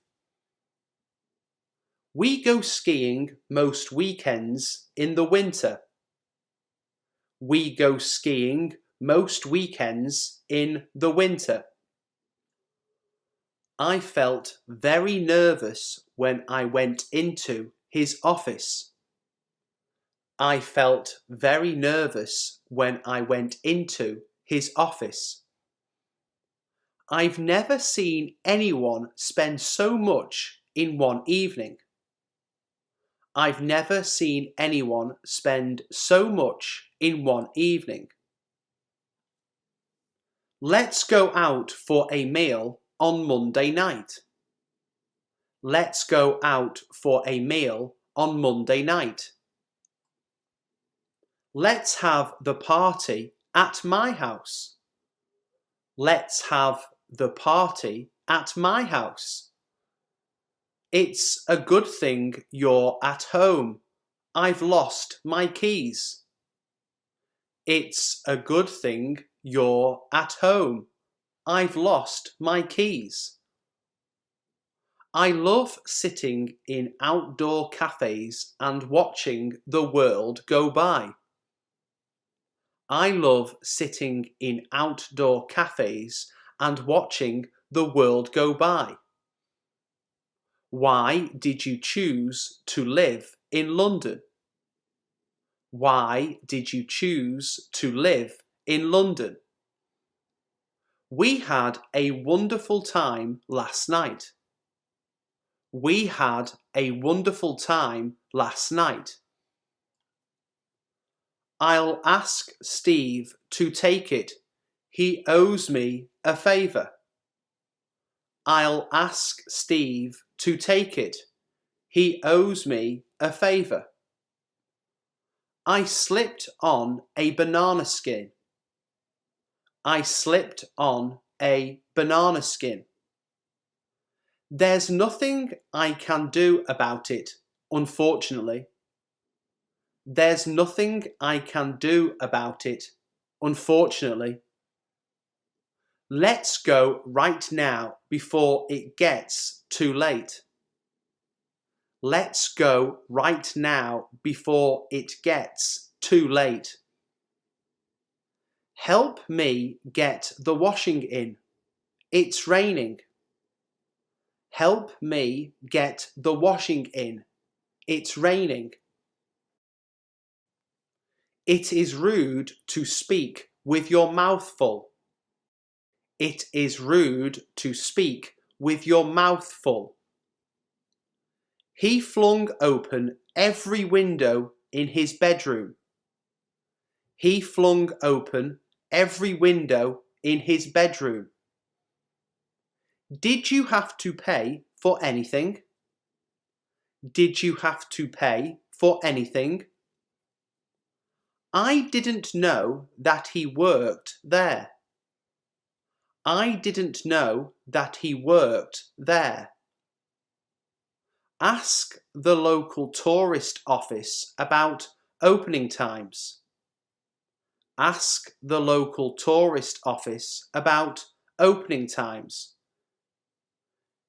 We go skiing most weekends in the winter. We go skiing most weekends in the winter. I felt very nervous when I went into his office. I felt very nervous when I went into his office. I've never seen anyone spend so much in one evening. I've never seen anyone spend so much in one evening. Let's go out for a meal on Monday night. Let's go out for a meal on Monday night. Let's have the party at my house. Let's have the party at my house. It's a good thing you're at home. I've lost my keys. It's a good thing you're at home. I've lost my keys. I love sitting in outdoor cafes and watching the world go by. I love sitting in outdoor cafes and watching the world go by. Why did you choose to live in London? Why did you choose to live in London? We had a wonderful time last night. We had a wonderful time last night. I'll ask Steve to take it. He owes me a favour. I'll ask Steve to take it. He owes me a favour. I slipped on a banana skin. I slipped on a banana skin. There's nothing I can do about it, unfortunately. There's nothing I can do about it, unfortunately. Let's go right now before it gets too late. Let's go right now before it gets too late. Help me get the washing in. It's raining. Help me get the washing in. It's raining. It is rude to speak with your mouth full. It is rude to speak with your mouth full. He flung open every window in his bedroom. He flung open every window in his bedroom. Did you have to pay for anything? Did you have to pay for anything? I didn't know that he worked there. I didn't know that he worked there. Ask the local tourist office about opening times. Ask the local tourist office about opening times.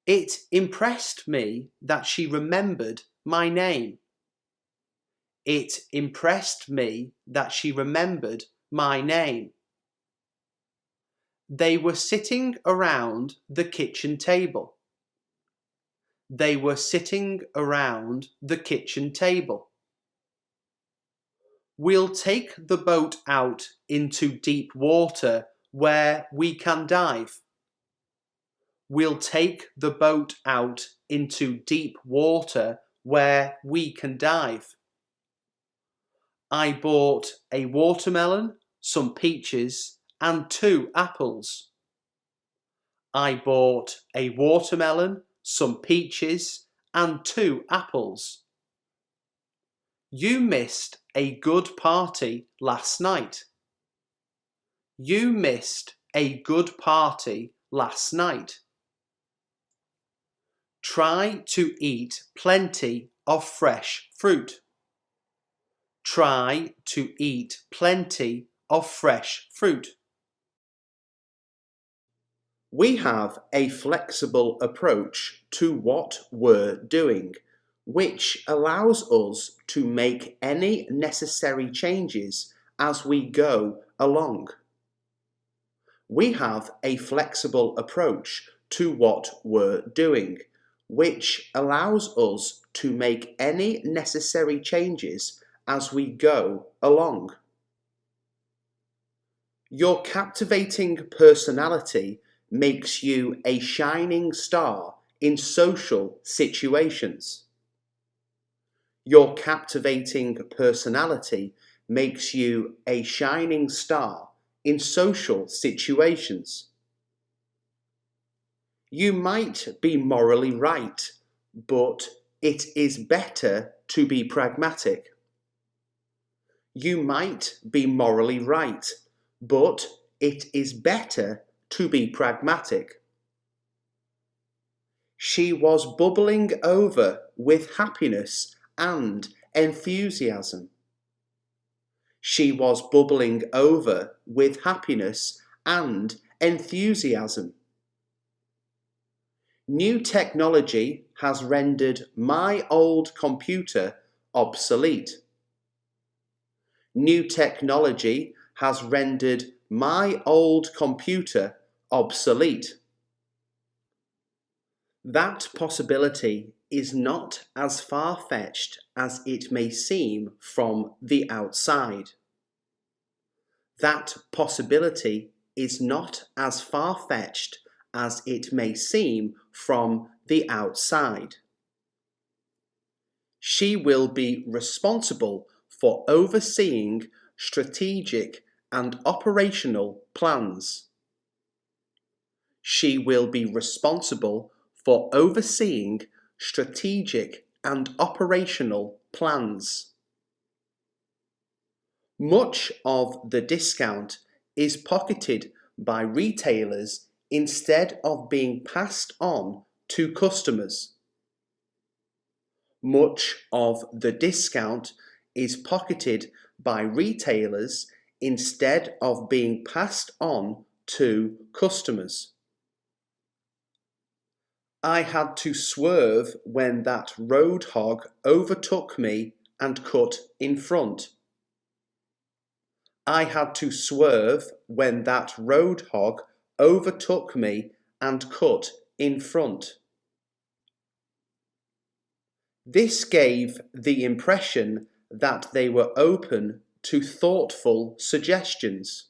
It impressed me that she remembered my name. It impressed me that she remembered my name. They were sitting around the kitchen table. They were sitting around the kitchen table. We'll take the boat out into deep water where we can dive. We'll take the boat out into deep water where we can dive. I bought a watermelon, some peaches, and 2 apples. I bought a watermelon, some peaches, and 2 apples. You missed a good party last night. You missed a good party last night. Try to eat plenty of fresh fruit. Try to eat plenty of fresh fruit. We have a flexible approach to what we're doing, which allows us to make any necessary changes as we go along. We have a flexible approach to what we're doing, which allows us to make any necessary changes as we go along. Your captivating personality makes you a shining star in social situations. Your captivating personality makes you a shining star in social situations. You might be morally right, but it is better to be pragmatic. You might be morally right, but it is better to be pragmatic. She was bubbling over with happiness and enthusiasm. She was bubbling over with happiness and enthusiasm. New technology has rendered my old computer obsolete. New technology has rendered my old computer obsolete. That possibility is not as far-fetched as it may seem from the outside. That possibility is not as far-fetched as it may seem from the outside. She will be responsible for overseeing strategic and operational plans. She will be responsible for overseeing strategic and operational plans. Much of the discount is pocketed by retailers instead of being passed on to customers. Much of the discount is pocketed by retailers instead of being passed on to customers. I had to swerve when that road hog overtook me and cut in front. I had to swerve when that road hog overtook me and cut in front. This gave the impression that they were open to thoughtful suggestions.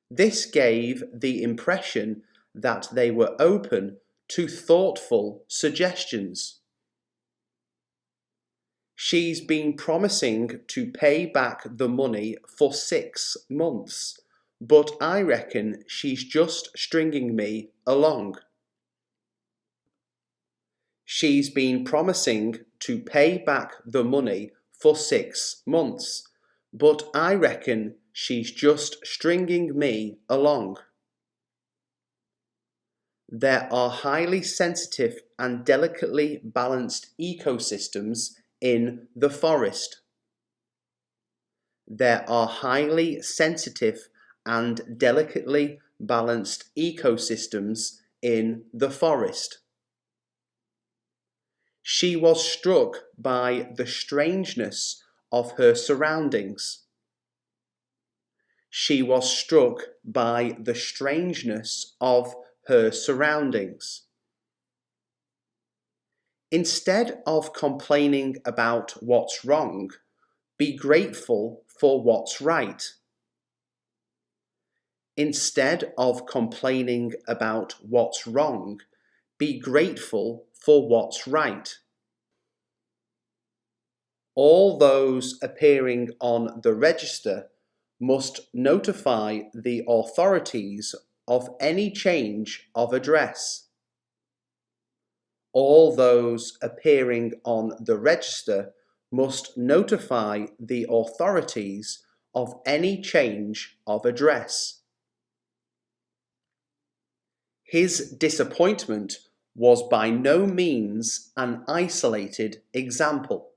This gave the impression that they were open to thoughtful suggestions. She's been promising to pay back the money for 6 months, but I reckon she's just stringing me along. She's been promising to pay back the money for 6 months, but I reckon she's just stringing me along. There are highly sensitive and delicately balanced ecosystems in the forest. There are highly sensitive and delicately balanced ecosystems in the forest. She was struck by the strangeness of her surroundings. She was struck by the strangeness of her surroundings. Instead of complaining about what's wrong, be grateful for what's right. Instead of complaining about what's wrong, be grateful for what's right. All those appearing on the register must notify the authorities of any change of address. All those appearing on the register must notify the authorities of any change of address. His disappointment was by no means an isolated example.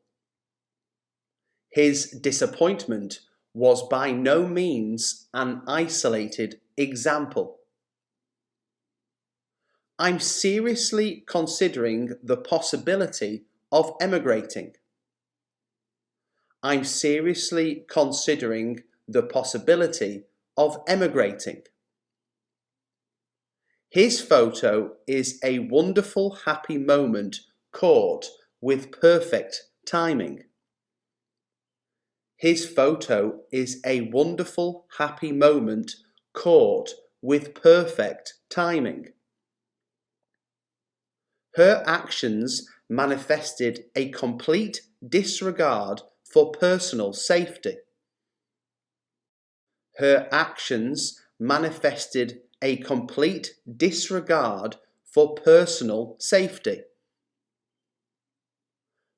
His disappointment was by no means an isolated example. I'm seriously considering the possibility of emigrating. I'm seriously considering the possibility of emigrating. His photo is a wonderful happy moment caught with perfect timing. His photo is a wonderful happy moment caught with perfect timing. Her actions manifested a complete disregard for personal safety. Her actions manifested a complete disregard for personal safety.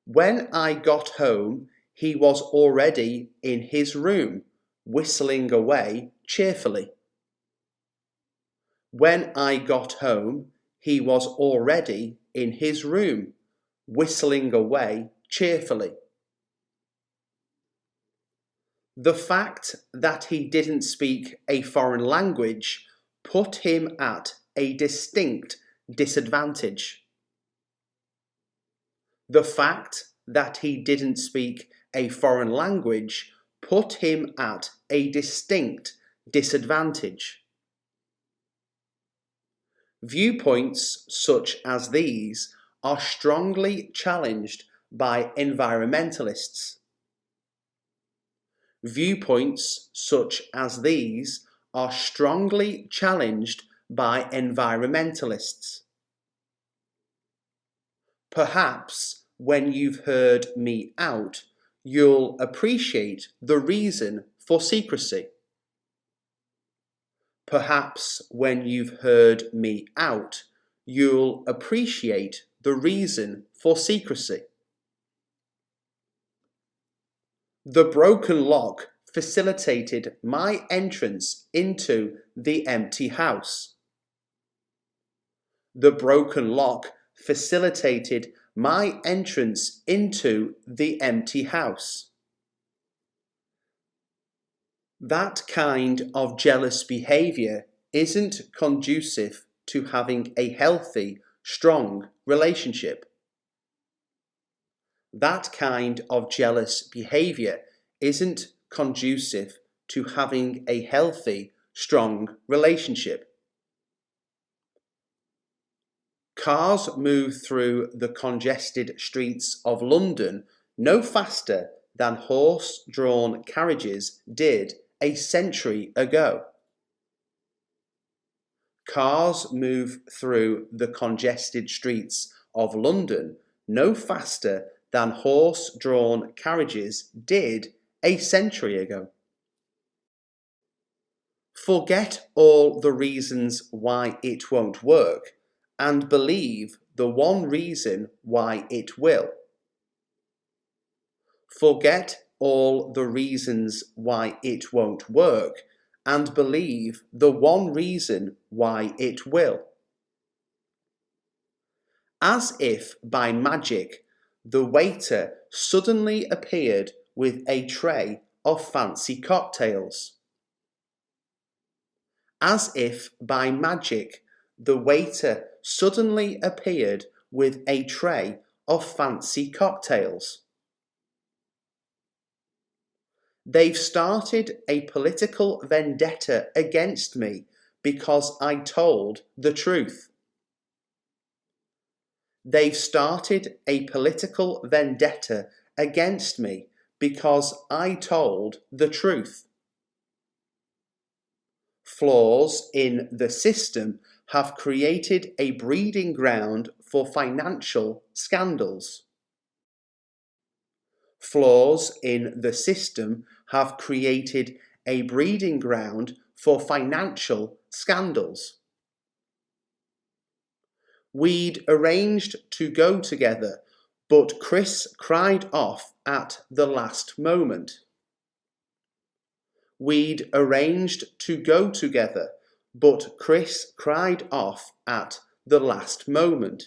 When I got home, he was already in his room, whistling away cheerfully. When I got home, he was already in his room, whistling away cheerfully. The fact that he didn't speak a foreign language put him at a distinct disadvantage. The fact that he didn't speak a foreign language put him at a distinct disadvantage. Viewpoints such as these are strongly challenged by environmentalists. Viewpoints such as these are strongly challenged by environmentalists. Perhaps when you've heard me out, you'll appreciate the reason for secrecy. Perhaps when you've heard me out, you'll appreciate the reason for secrecy. The broken lock facilitated my entrance into the empty house. The broken lock facilitated my entrance into the empty house. That kind of jealous behaviour isn't conducive to having a healthy, strong relationship. That kind of jealous behaviour isn't conducive to having a healthy, strong relationship. Cars move through the congested streets of London no faster than horse-drawn carriages did a century ago. Cars move through the congested streets of London no faster than horse-drawn carriages did a century ago. Forget all the reasons why it won't work and believe the one reason why it will. Forget all the reasons why it won't work and believe the one reason why it will. As if by magic, the waiter suddenly appeared with a tray of fancy cocktails. As if by magic, the waiter suddenly appeared with a tray of fancy cocktails. They've started a political vendetta against me because I told the truth. They've started a political vendetta against me because I told the truth. Flaws in the system have created a breeding ground for financial scandals. Flaws in the system have created a breeding ground for financial scandals. We'd arranged to go together, but Chris cried off at the last moment. We'd arranged to go together, but Chris cried off at the last moment.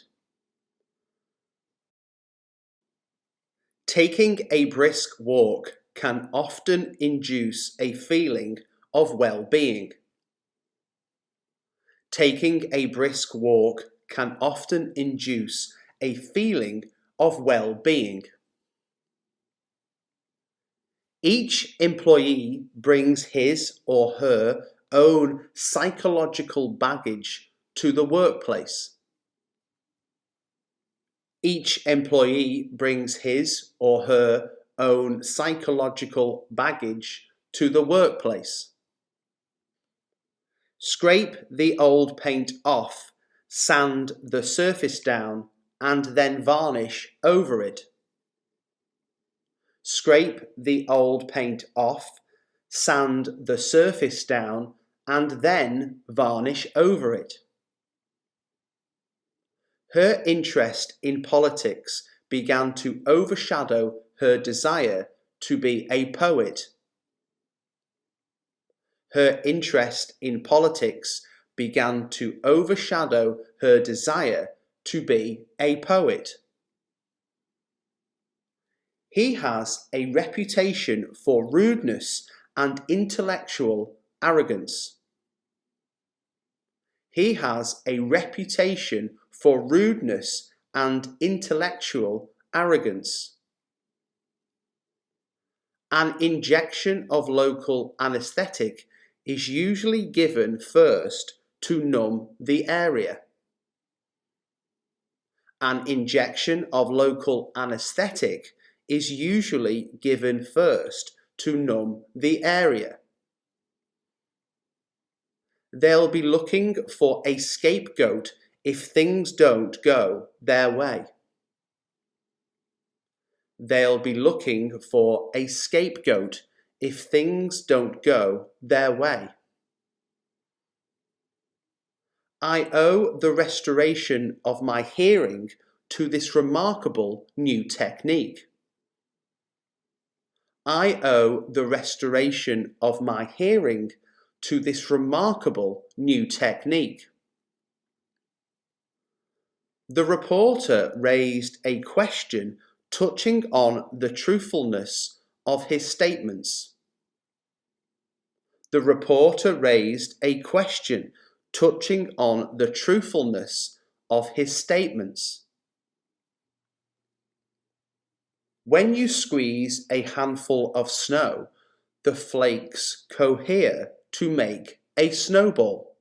Taking a brisk walk can often induce a feeling of well-being. Taking a brisk walk can often induce a feeling of well-being. Each employee brings his or her own psychological baggage to the workplace. Each employee brings his or her own psychological baggage to the workplace. Scrape the old paint off, sand the surface down, and then varnish over it. Scrape the old paint off, sand the surface down, and then varnish over it. Her interest in politics began to overshadow her desire to be a poet. Her interest in politics began to overshadow her desire to be a poet. He has a reputation for rudeness and intellectual arrogance. He has a reputation for rudeness and intellectual arrogance. An injection of local anaesthetic is usually given first to numb the area. An injection of local anaesthetic is usually given first to numb the area. They'll be looking for a scapegoat if things don't go their way. They'll be looking for a scapegoat if things don't go their way. I owe the restoration of my hearing to this remarkable new technique. I owe the restoration of my hearing to this remarkable new technique. The reporter raised a question touching on the truthfulness of his statements. The reporter raised a question touching on the truthfulness of his statements. When you squeeze a handful of snow, the flakes cohere to make a snowball.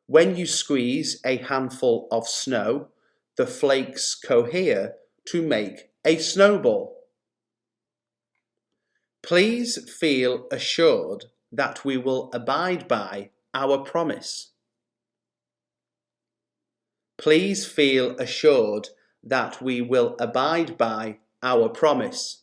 When you squeeze a handful of snow, the flakes cohere to make a snowball. Please feel assured that we will abide by our promise. Please feel assured that we will abide by our promise.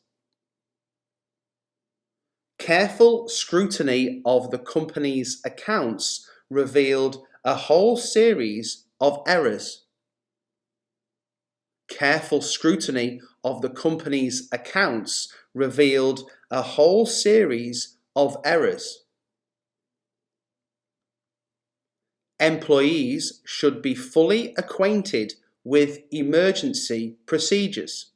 Careful scrutiny of the company's accounts revealed a whole series of errors. Careful scrutiny of the company's accounts revealed a whole series of errors. Employees should be fully acquainted with emergency procedures.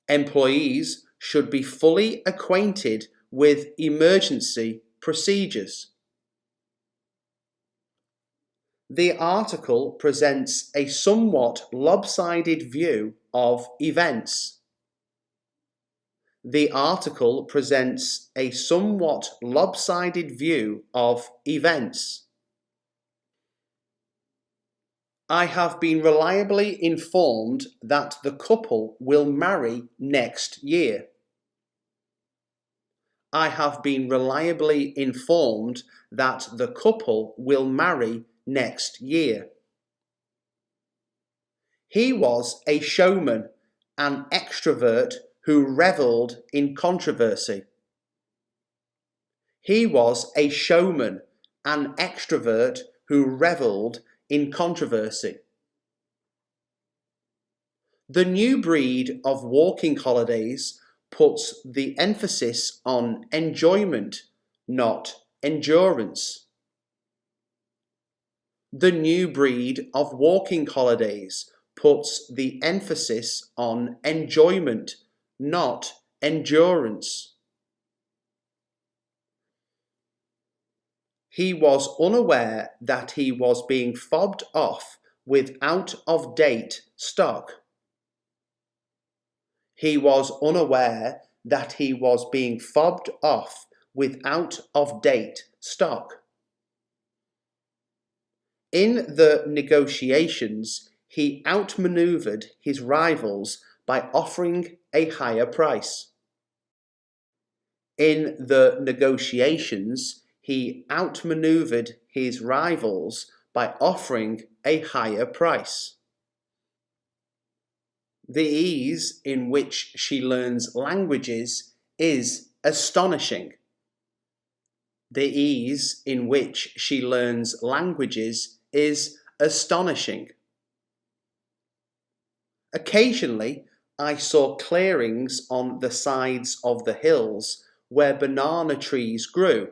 Employees should be fully acquainted with emergency procedures. The article presents a somewhat lopsided view of events. The article presents a somewhat lopsided view of events. I have been reliably informed that the couple will marry next year. I have been reliably informed that the couple will marry next year. He was a showman, an extrovert who revelled in controversy. He was a showman, an extrovert who revelled in controversy. The new breed of walking holidays puts the emphasis on enjoyment, not endurance. The new breed of walking holidays puts the emphasis on enjoyment, not endurance. He was unaware that he was being fobbed off with out-of-date stock. He was unaware that he was being fobbed off with out-of-date stock. In the negotiations, he outmaneuvered his rivals by offering a higher price. In the negotiations, he outmaneuvered his rivals by offering a higher price. The ease in which she learns languages is astonishing. The ease in which she learns languages is astonishing. Occasionally, I saw clearings on the sides of the hills where banana trees grew.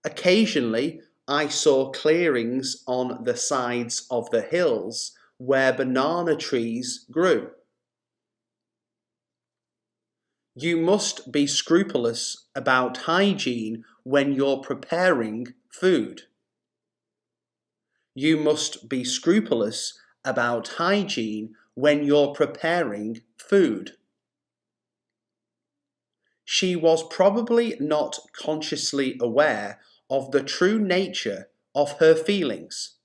Occasionally, I saw clearings on the sides of the hills where banana trees grew. You must be scrupulous about hygiene when you're preparing food. You must be scrupulous about hygiene when you're preparing food. She was probably not consciously aware of the true nature of her feelings.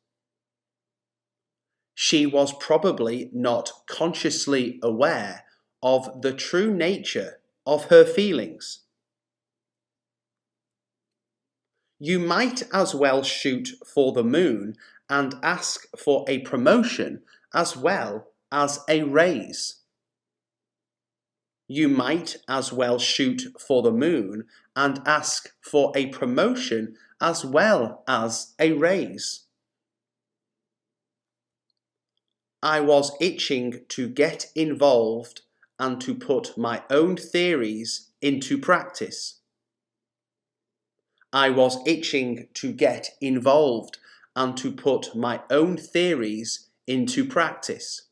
She was probably not consciously aware of the true nature of her feelings. You might as well shoot for the moon and ask for a promotion as well as a raise. You might as well shoot for the moon and ask for a promotion as well as a raise. I was itching to get involved and to put my own theories into practice. I was itching to get involved and to put my own theories into practice.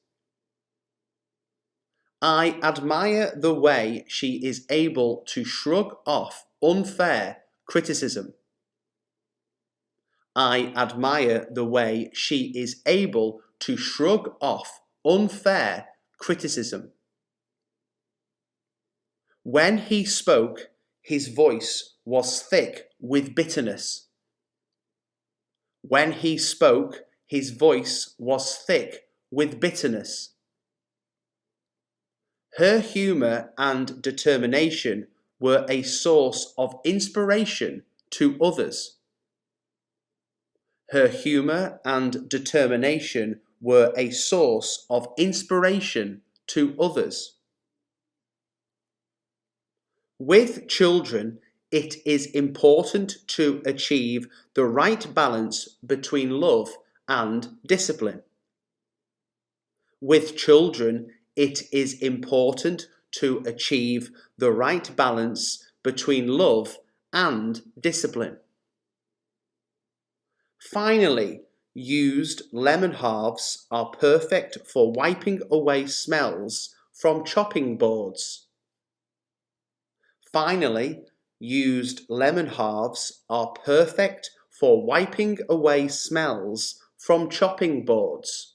I admire the way she is able to shrug off unfair criticism. I admire the way she is able to shrug off unfair criticism. When he spoke, his voice was thick with bitterness. When he spoke, his voice was thick with bitterness. Her humour and determination were a source of inspiration to others. Her humour and determination were a source of inspiration to others. With children, it is important to achieve the right balance between love and discipline. With children, it is important to achieve the right balance between love and discipline. Finally, used lemon halves are perfect for wiping away smells from chopping boards. Finally, used lemon halves are perfect for wiping away smells from chopping boards.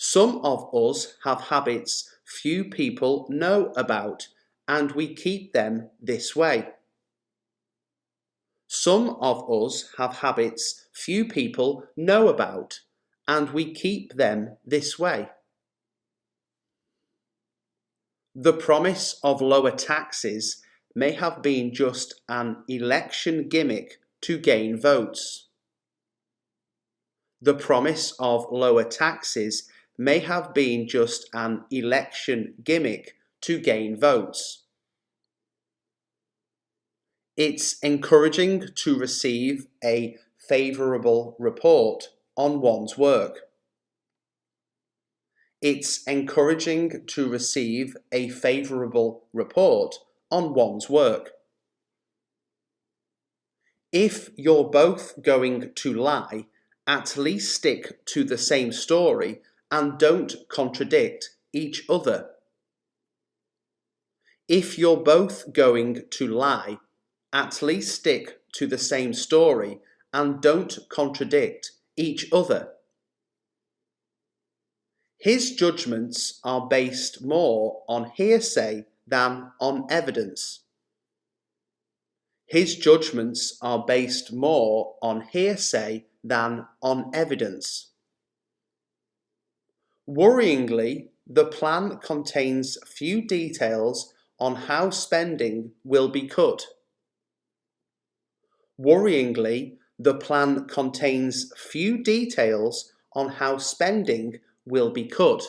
Some of us have habits few people know about, and we keep them this way. Some of us have habits few few people know about, and we keep them this way. The promise of lower taxes may have been just an election gimmick to gain votes. The promise of lower taxes may have been just an election gimmick to gain votes. It's encouraging to receive a favourable report on one's work. It's encouraging to receive a favourable report on one's work. If you're both going to lie, at least stick to the same story and don't contradict each other. If you're both going to lie, at least stick to the same story and don't contradict each other. His judgments are based more on hearsay than on evidence. His judgments are based more on hearsay than on evidence. Worryingly, the plan contains few details on how spending will be cut. Worryingly, the plan contains few details on how spending will be cut.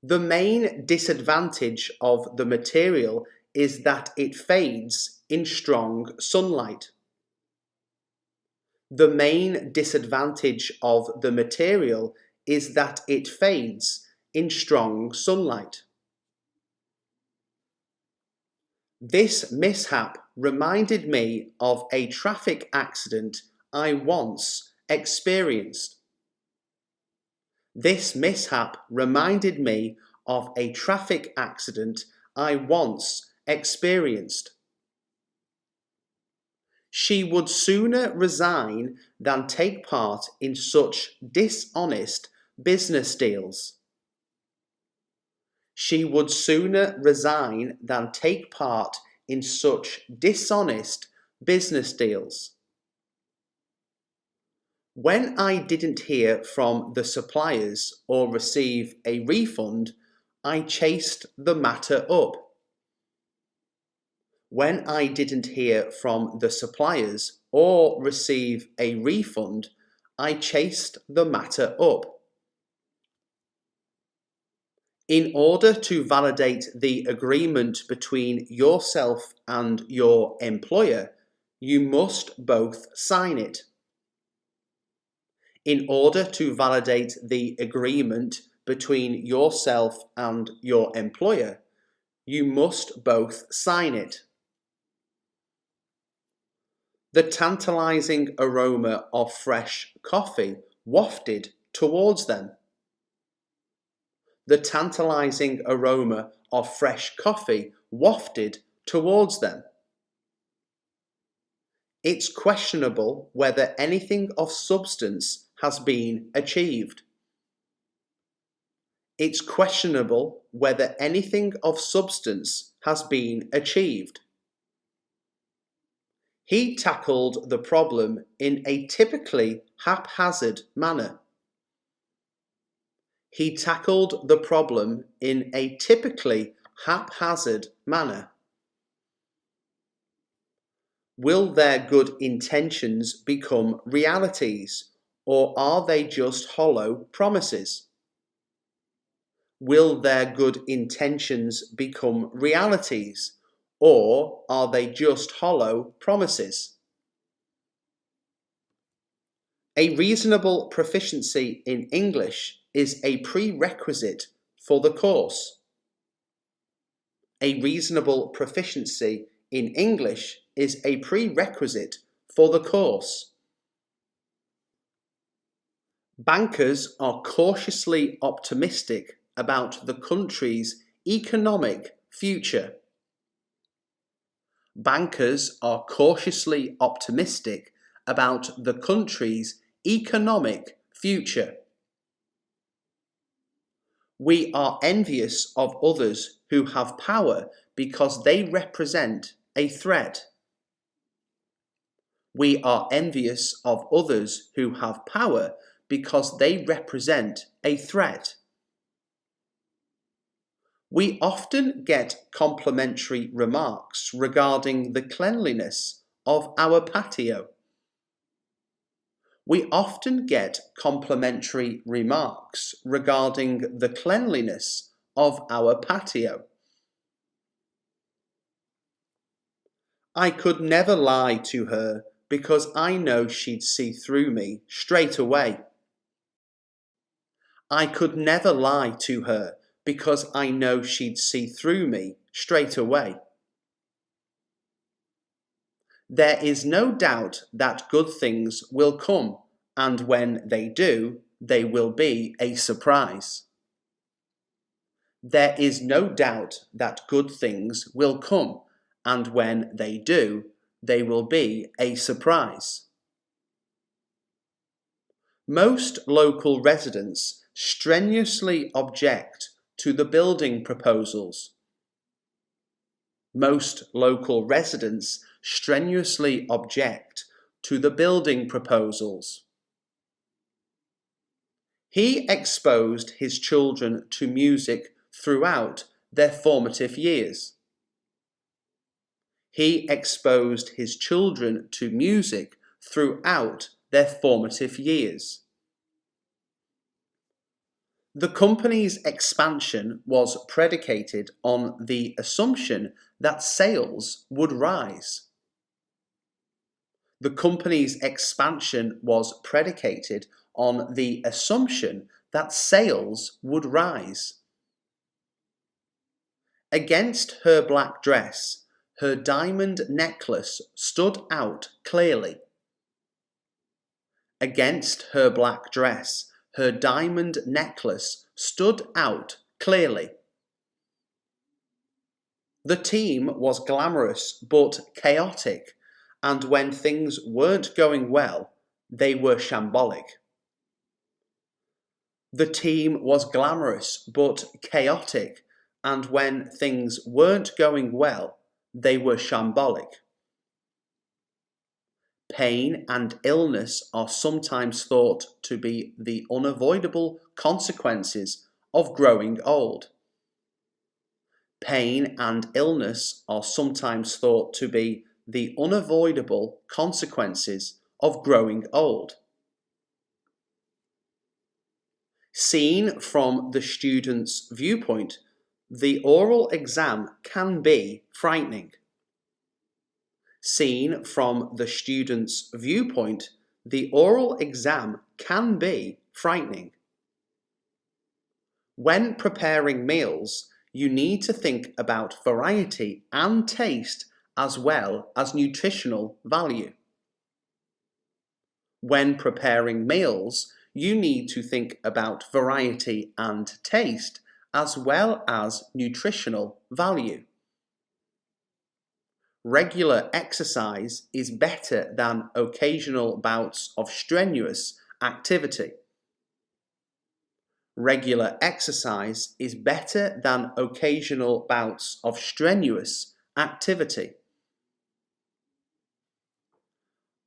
The main disadvantage of the material is that it fades in strong sunlight. The main disadvantage of the material is that it fades in strong sunlight. This mishap reminded me of a traffic accident I once experienced. This mishap reminded me of a traffic accident I once experienced. She would sooner resign than take part in such dishonest business deals. She would sooner resign than take part in such dishonest business deals. When I didn't hear from the suppliers or receive a refund, I chased the matter up. When I didn't hear from the suppliers or receive a refund, I chased the matter up. In order to validate the agreement between yourself and your employer, you must both sign it. In order to validate the agreement between yourself and your employer, you must both sign it. The tantalizing aroma of fresh coffee wafted towards them. The tantalizing aroma of fresh coffee wafted towards them. It's questionable whether anything of substance has been achieved. It's questionable whether anything of substance has been achieved. He tackled the problem in a typically haphazard manner. He tackled the problem in a typically haphazard manner. Will their good intentions become realities, or are they just hollow promises? Will their good intentions become realities, or are they just hollow promises? A reasonable proficiency in English is a prerequisite for the course. A reasonable proficiency in English is a prerequisite for the course. Bankers are cautiously optimistic about the country's economic future. Bankers are cautiously optimistic about the country's economic future. We are envious of others who have power because they represent a threat. We are envious of others who have power because they represent a threat. We often get complimentary remarks regarding the cleanliness of our patio. We often get complimentary remarks regarding the cleanliness of our patio. I could never lie to her because I know she'd see through me straight away. I could never lie to her because I know she'd see through me straight away. There is no doubt that good things will come, and when they do, they will be a surprise. There is no doubt that good things will come, and when they do, they will be a surprise. Most local residents strenuously object to the building proposals. Most local residents strenuously object to the building proposals. He exposed his children to music throughout their formative years. He exposed his children to music throughout their formative years. The company's expansion was predicated on the assumption that sales would rise. The company's expansion was predicated on the assumption that sales would rise. Against her black dress, her diamond necklace stood out clearly. Against her black dress, her diamond necklace stood out clearly. The team was glamorous but chaotic, and when things weren't going well, they were shambolic. The team was glamorous but chaotic, and when things weren't going well, they were shambolic. Pain and illness are sometimes thought to be the unavoidable consequences of growing old. Pain and illness are sometimes thought to be the unavoidable consequences of growing old. Seen from the student's viewpoint, the oral exam can be frightening. Seen from the student's viewpoint, the oral exam can be frightening. When preparing meals, you need to think about variety and taste as well as nutritional value. When preparing meals, you need to think about variety and taste as well as nutritional value. Regular exercise is better than occasional bouts of strenuous activity. Regular exercise is better than occasional bouts of strenuous activity.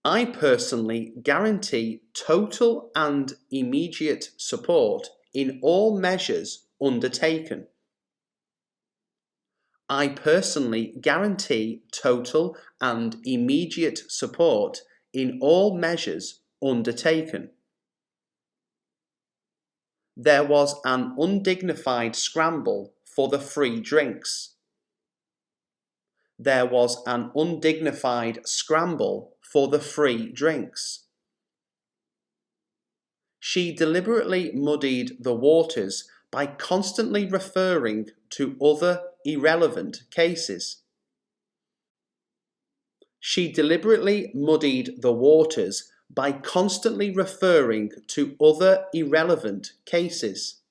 I personally guarantee total and immediate support in all measures undertaken. I personally guarantee total and immediate support in all measures undertaken. There was an undignified scramble for the free drinks. There was an undignified scramble for the free drinks. She deliberately muddied the waters by constantly referring to other irrelevant cases. She deliberately muddied the waters by constantly referring to other irrelevant cases.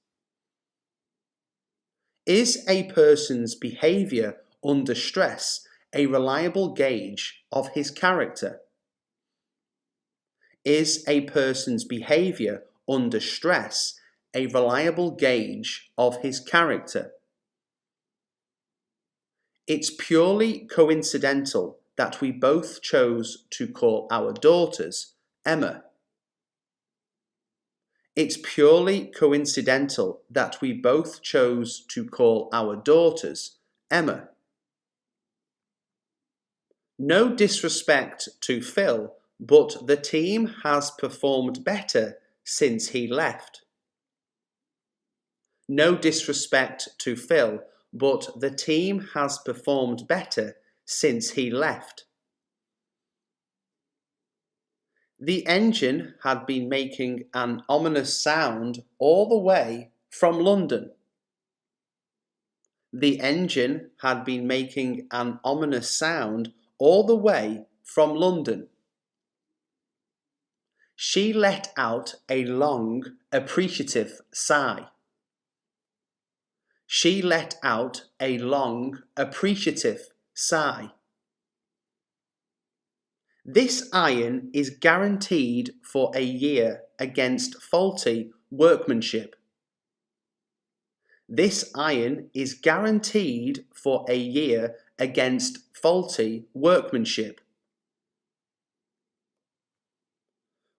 Is a person's behaviour under stress a reliable gauge of his character? Is a person's behaviour under stress a reliable gauge of his character? It's purely coincidental that we both chose to call our daughters Emma. It's purely coincidental that we both chose to call our daughters Emma. No disrespect to Phil, but the team has performed better since he left. No disrespect to Phil, but the team has performed better since he left. The engine had been making an ominous sound all the way from London. The engine had been making an ominous sound all the way from London. She let out a long, appreciative sigh. She let out a long, appreciative sigh. This iron is guaranteed for a year against faulty workmanship. This iron is guaranteed for a year against faulty workmanship.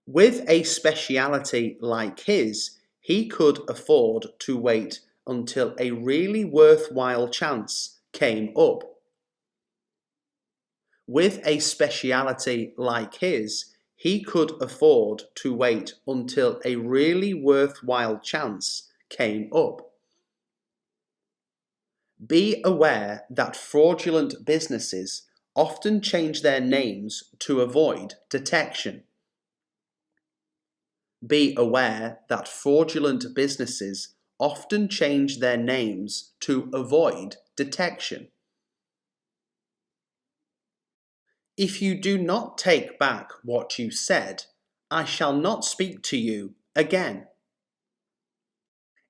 With a speciality like his, he could afford to wait until a really worthwhile chance came up. With a speciality like his, he could afford to wait until a really worthwhile chance came up. Be aware that fraudulent businesses often change their names to avoid detection. Be aware that fraudulent businesses often change their names to avoid detection. If you do not take back what you said, I shall not speak to you again.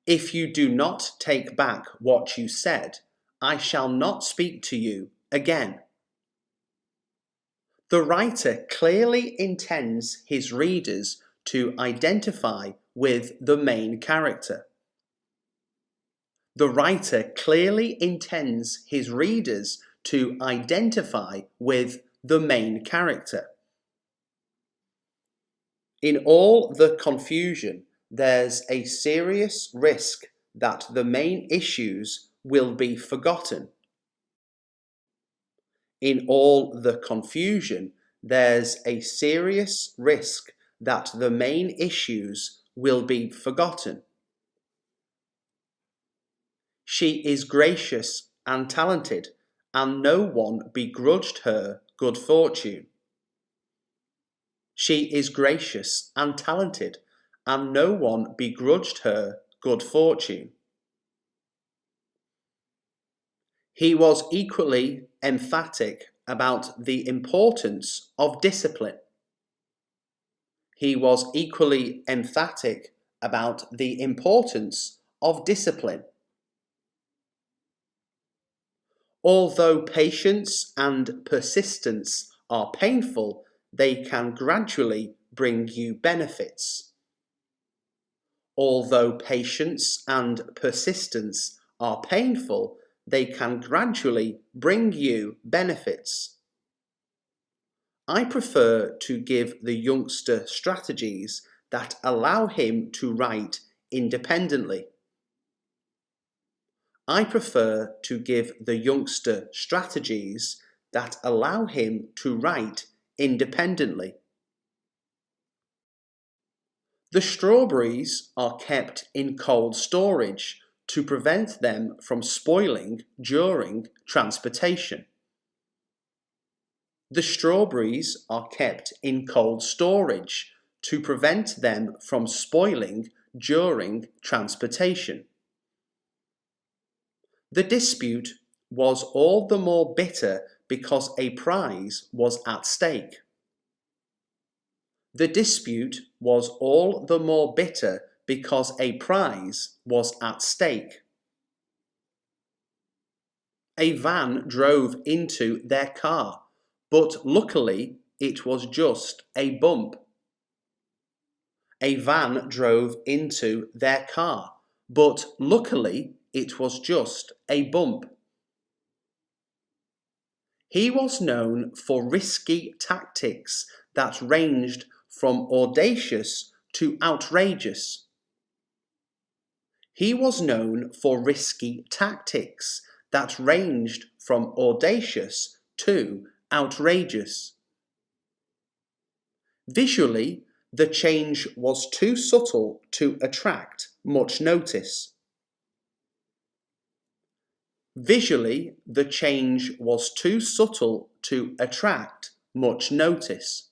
If you do not take back what you said, I shall not speak to you again. The writer clearly intends his readers to identify with the main character. The writer clearly intends his readers to identify with the main character. In all the confusion, there's a serious risk that the main issues will be forgotten. In all the confusion, there's a serious risk that the main issues will be forgotten. She is gracious and talented, and no one begrudged her good fortune. She is gracious and talented, and no one begrudged her good fortune. He was equally emphatic about the importance of discipline. He was equally emphatic about the importance of discipline. Although patience and persistence are painful, they can gradually bring you benefits. Although patience and persistence are painful, they can gradually bring you benefits. I prefer to give the youngster strategies that allow him to write independently. I prefer to give the youngster strategies that allow him to write independently. The strawberries are kept in cold storage to prevent them from spoiling during transportation. The strawberries are kept in cold storage to prevent them from spoiling during transportation. The dispute was all the more bitter because a prize was at stake. The dispute was all the more bitter because a prize was at stake. A van drove into their car, but luckily it was just a bump. A van drove into their car, but luckily it was just a bump. He was known for risky tactics that ranged from audacious to outrageous. He was known for risky tactics that ranged from audacious to outrageous. Visually, the change was too subtle to attract much notice. Visually, the change was too subtle to attract much notice.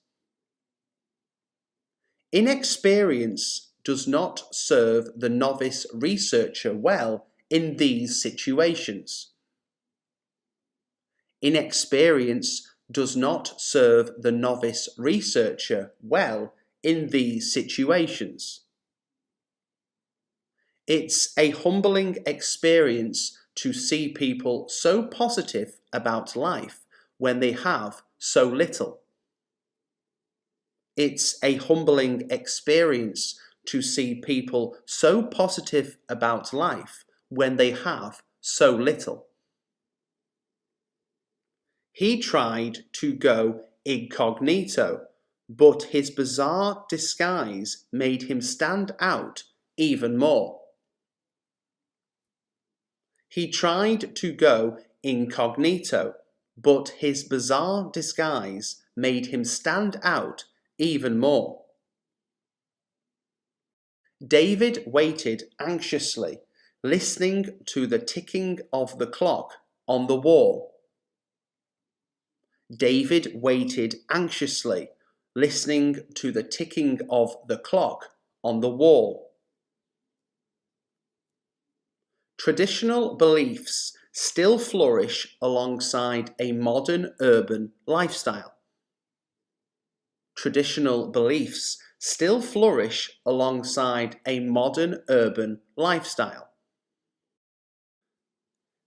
Inexperience does not serve the novice researcher well in these situations. Inexperience does not serve the novice researcher well in these situations. It's a humbling experience to see people so positive about life when they have so little. It's a humbling experience to see people so positive about life when they have so little. He tried to go incognito, but his bizarre disguise made him stand out even more. He tried to go incognito, but his bizarre disguise made him stand out even more. David waited anxiously, listening to the ticking of the clock on the wall. David waited anxiously, listening to the ticking of the clock on the wall. Traditional beliefs still flourish alongside a modern urban lifestyle. Traditional beliefs still flourish alongside a modern urban lifestyle.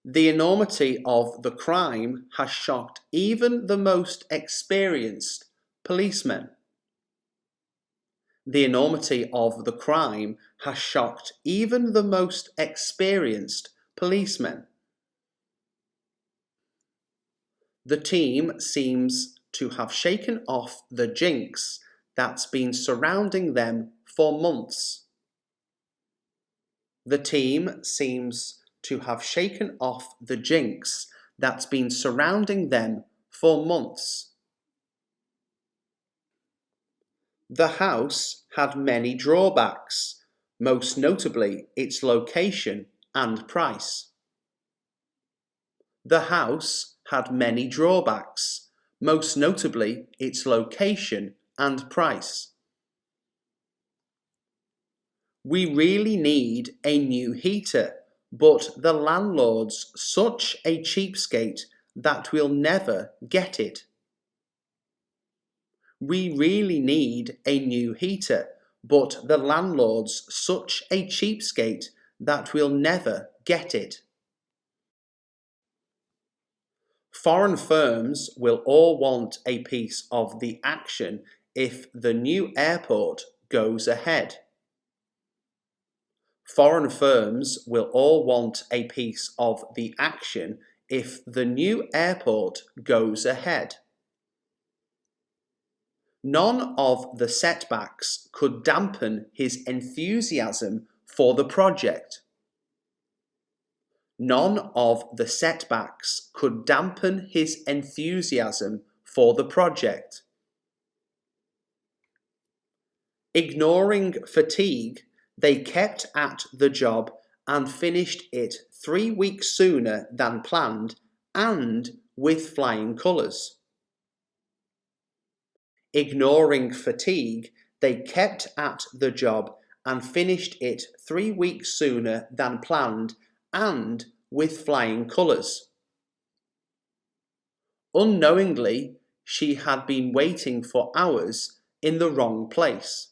The enormity of the crime has shocked even the most experienced policemen. The enormity of the crime has shocked even the most experienced policemen. The team seems to have shaken off the jinx that's been surrounding them for months. The team seems to have shaken off the jinx that's been surrounding them for months. The house had many drawbacks, most notably its location and price. The house had many drawbacks, most notably its location and price. We really need a new heater, but the landlord's such a cheapskate that we'll never get it. We really need a new heater, but the landlord's such a cheapskate that we'll never get it. Foreign firms will all want a piece of the action if the new airport goes ahead. Foreign firms will all want a piece of the action if the new airport goes ahead. None of the setbacks could dampen his enthusiasm for the project. None of the setbacks could dampen his enthusiasm for the project. Ignoring fatigue, they kept at the job and finished it 3 weeks sooner than planned and with flying colours. Ignoring fatigue, they kept at the job and finished it 3 weeks sooner than planned and with flying colours. Unknowingly, she had been waiting for hours in the wrong place.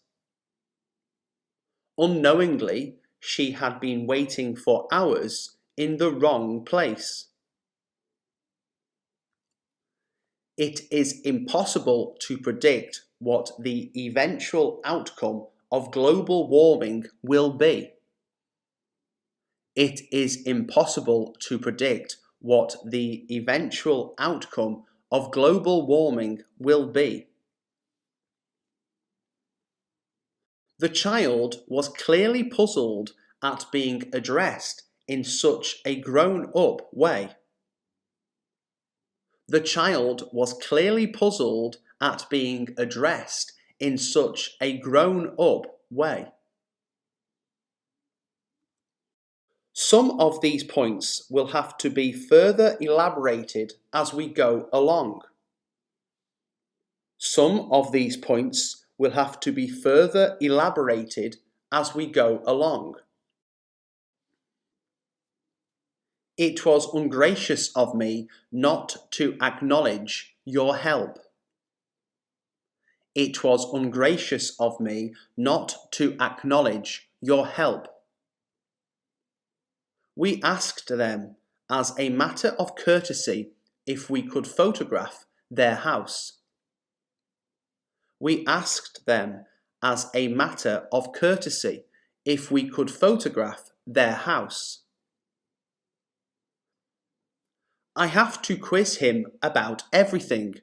Unknowingly, she had been waiting for hours in the wrong place. It is impossible to predict what the eventual outcome of global warming will be. It is impossible to predict what the eventual outcome of global warming will be? The child was clearly puzzled at being addressed in such a grown-up way. The child was clearly puzzled at being addressed in such a grown-up way. Some of these points will have to be further elaborated as we go along. Some of these points will have to be further elaborated as we go along. It was ungracious of me not to acknowledge your help. It was ungracious of me not to acknowledge your help. We asked them, as a matter of courtesy, if we could photograph their house. We asked them, as a matter of courtesy, if we could photograph their house. I have to quiz him about everything,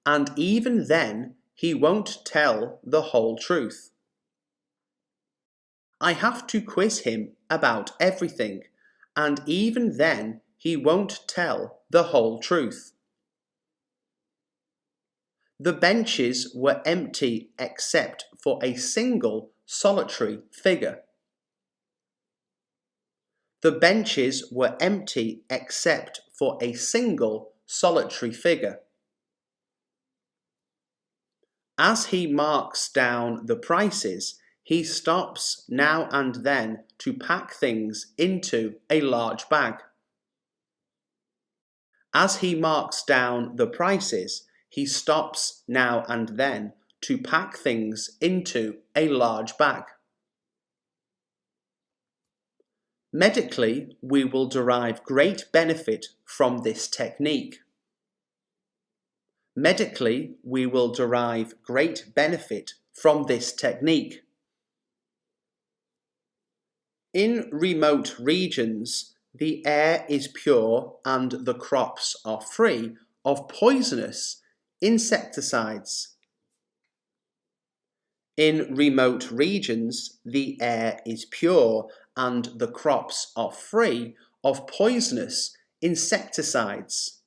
and even then he won't tell the whole truth. I have to quiz him about everything, and even then he won't tell the whole truth. The benches were empty except for a single solitary figure. The benches were empty except for a single solitary figure. As he marks down the prices, he stops now and then to pack things into a large bag. As he marks down the prices, he stops now and then to pack things into a large bag. Medically, we will derive great benefit from this technique. Medically, we will derive great benefit from this technique. In remote regions, the air is pure and the crops are free of poisonous insecticides. In remote regions, the air is pure and the crops are free of poisonous insecticides.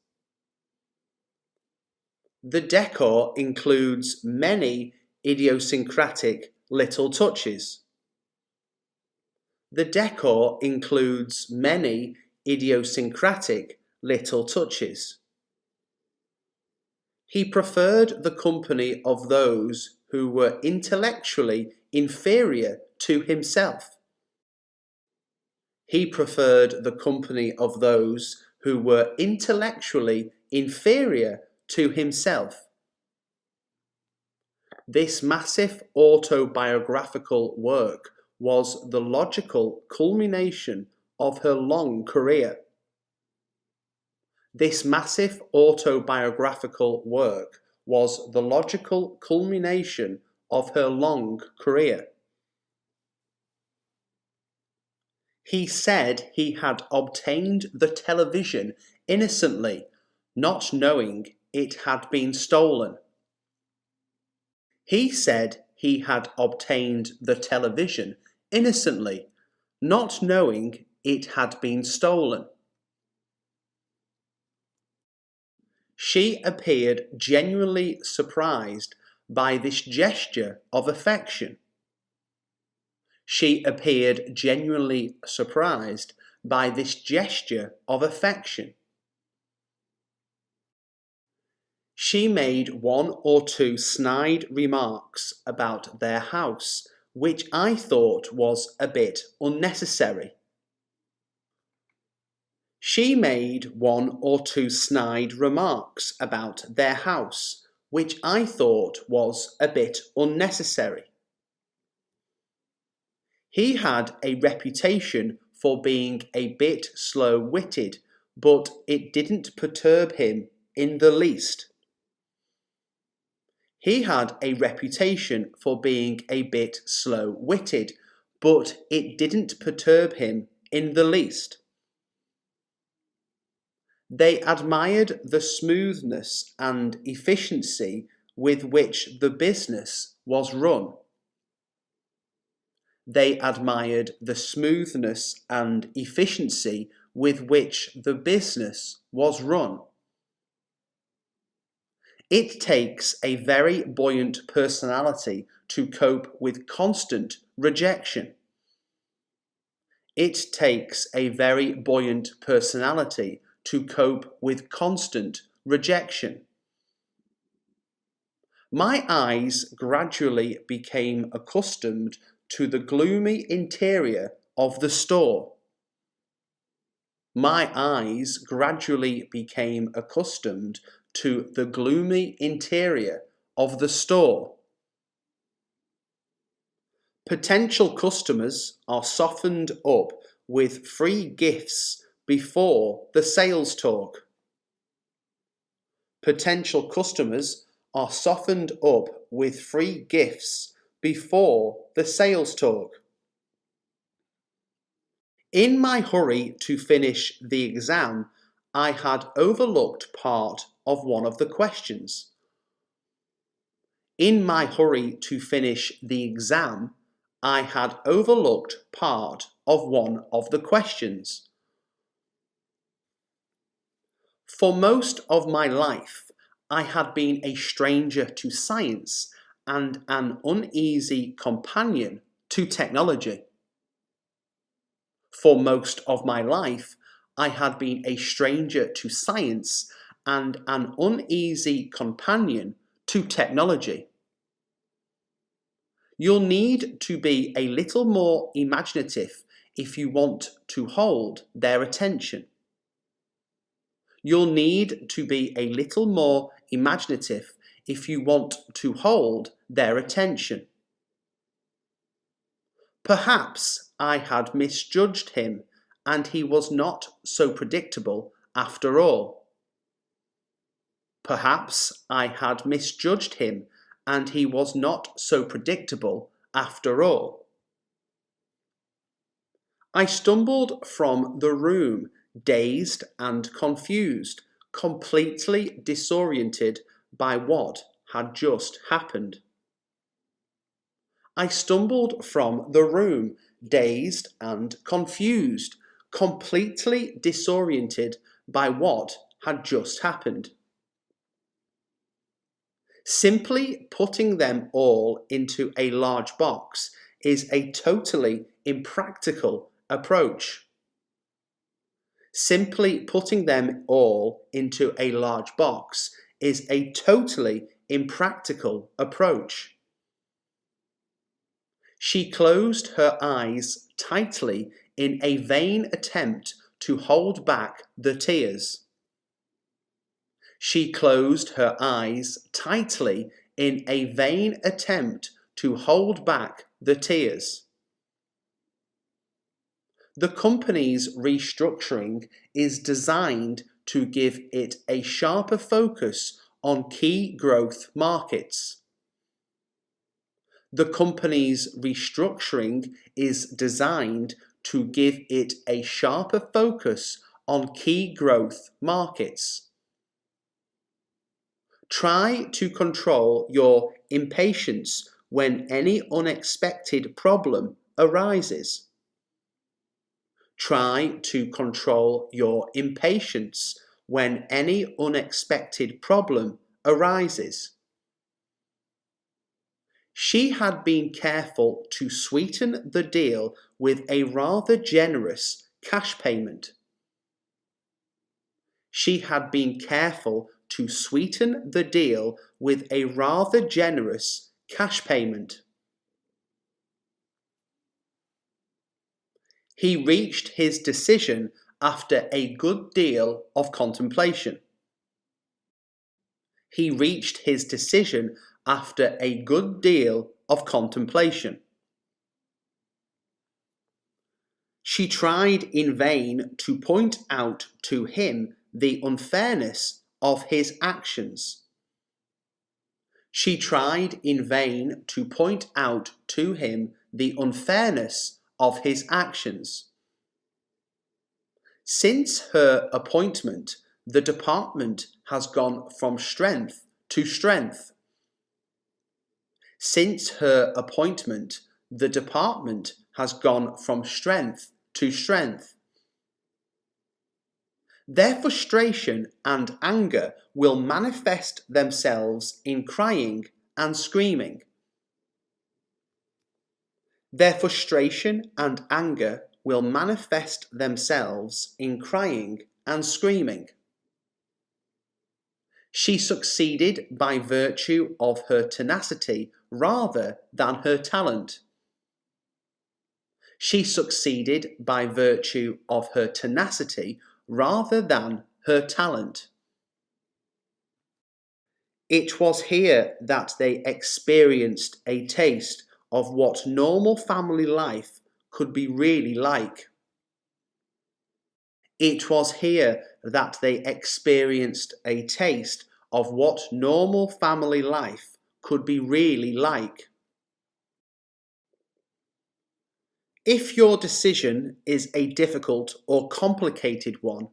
The decor includes many idiosyncratic little touches. The decor includes many idiosyncratic little touches. He preferred the company of those who were intellectually inferior to himself. He preferred the company of those who were intellectually inferior to himself. This massive autobiographical work was the logical culmination of her long career. This massive autobiographical work was the logical culmination of her long career. He said he had obtained the television innocently, not knowing it had been stolen. He said he had obtained the television innocently, not knowing it had been stolen. She appeared genuinely surprised by this gesture of affection. She appeared genuinely surprised by this gesture of affection. She made one or two snide remarks about their house, which I thought was a bit unnecessary. She made one or two snide remarks about their house, which I thought was a bit unnecessary. He had a reputation for being a bit slow-witted, but it didn't perturb him in the least. He had a reputation for being a bit slow-witted, but it didn't perturb him in the least. They admired the smoothness and efficiency with which the business was run. They admired the smoothness and efficiency with which the business was run. It takes a very buoyant personality to cope with constant rejection. It takes a very buoyant personality to cope with constant rejection. My eyes gradually became accustomed to the gloomy interior of the store. My eyes gradually became accustomed to the gloomy interior of the store. Potential customers are softened up with free gifts before the sales talk. Potential customers are softened up with free gifts before the sales talk. In my hurry to finish the exam, I had overlooked part of one of the questions. In my hurry to finish the exam, I had overlooked part of one of the questions. For most of my life, I had been a stranger to science and an uneasy companion to technology. For most of my life, I had been a stranger to science and an uneasy companion to technology. You'll need to be a little more imaginative if you want to hold their attention. You'll need to be a little more imaginative if you want to hold their attention. Perhaps I had misjudged him and he was not so predictable after all. Perhaps I had misjudged him and he was not so predictable after all. I stumbled from the room, dazed and confused, completely disoriented by what had just happened. I stumbled from the room, dazed and confused, completely disoriented by what had just happened. Simply putting them all into a large box is a totally impractical approach. Simply putting them all into a large box is a totally impractical approach. She closed her eyes tightly in a vain attempt to hold back the tears. She closed her eyes tightly in a vain attempt to hold back the tears. The company's restructuring is designed to give it a sharper focus on key growth markets. The company's restructuring is designed to give it a sharper focus on key growth markets. Try to control your impatience when any unexpected problem arises. Try to control your impatience when any unexpected problem arises. She had been careful to sweeten the deal with a rather generous cash payment. She had been careful to sweeten the deal with a rather generous cash payment. He reached his decision after a good deal of contemplation. He reached his decision after a good deal of contemplation. She tried in vain to point out to him the unfairness of his actions. She tried in vain to point out to him the unfairness of his actions. Since her appointment, the department has gone from strength to strength. Since her appointment, the department has gone from strength to strength. Their frustration and anger will manifest themselves in crying and screaming. Their frustration and anger will manifest themselves in crying and screaming. She succeeded by virtue of her tenacity rather than her talent. She succeeded by virtue of her tenacity rather than her talent. It was here that they experienced a taste of what normal family life could be really like. It was here that they experienced a taste of what normal family life could be really like. If your decision is a difficult or complicated one,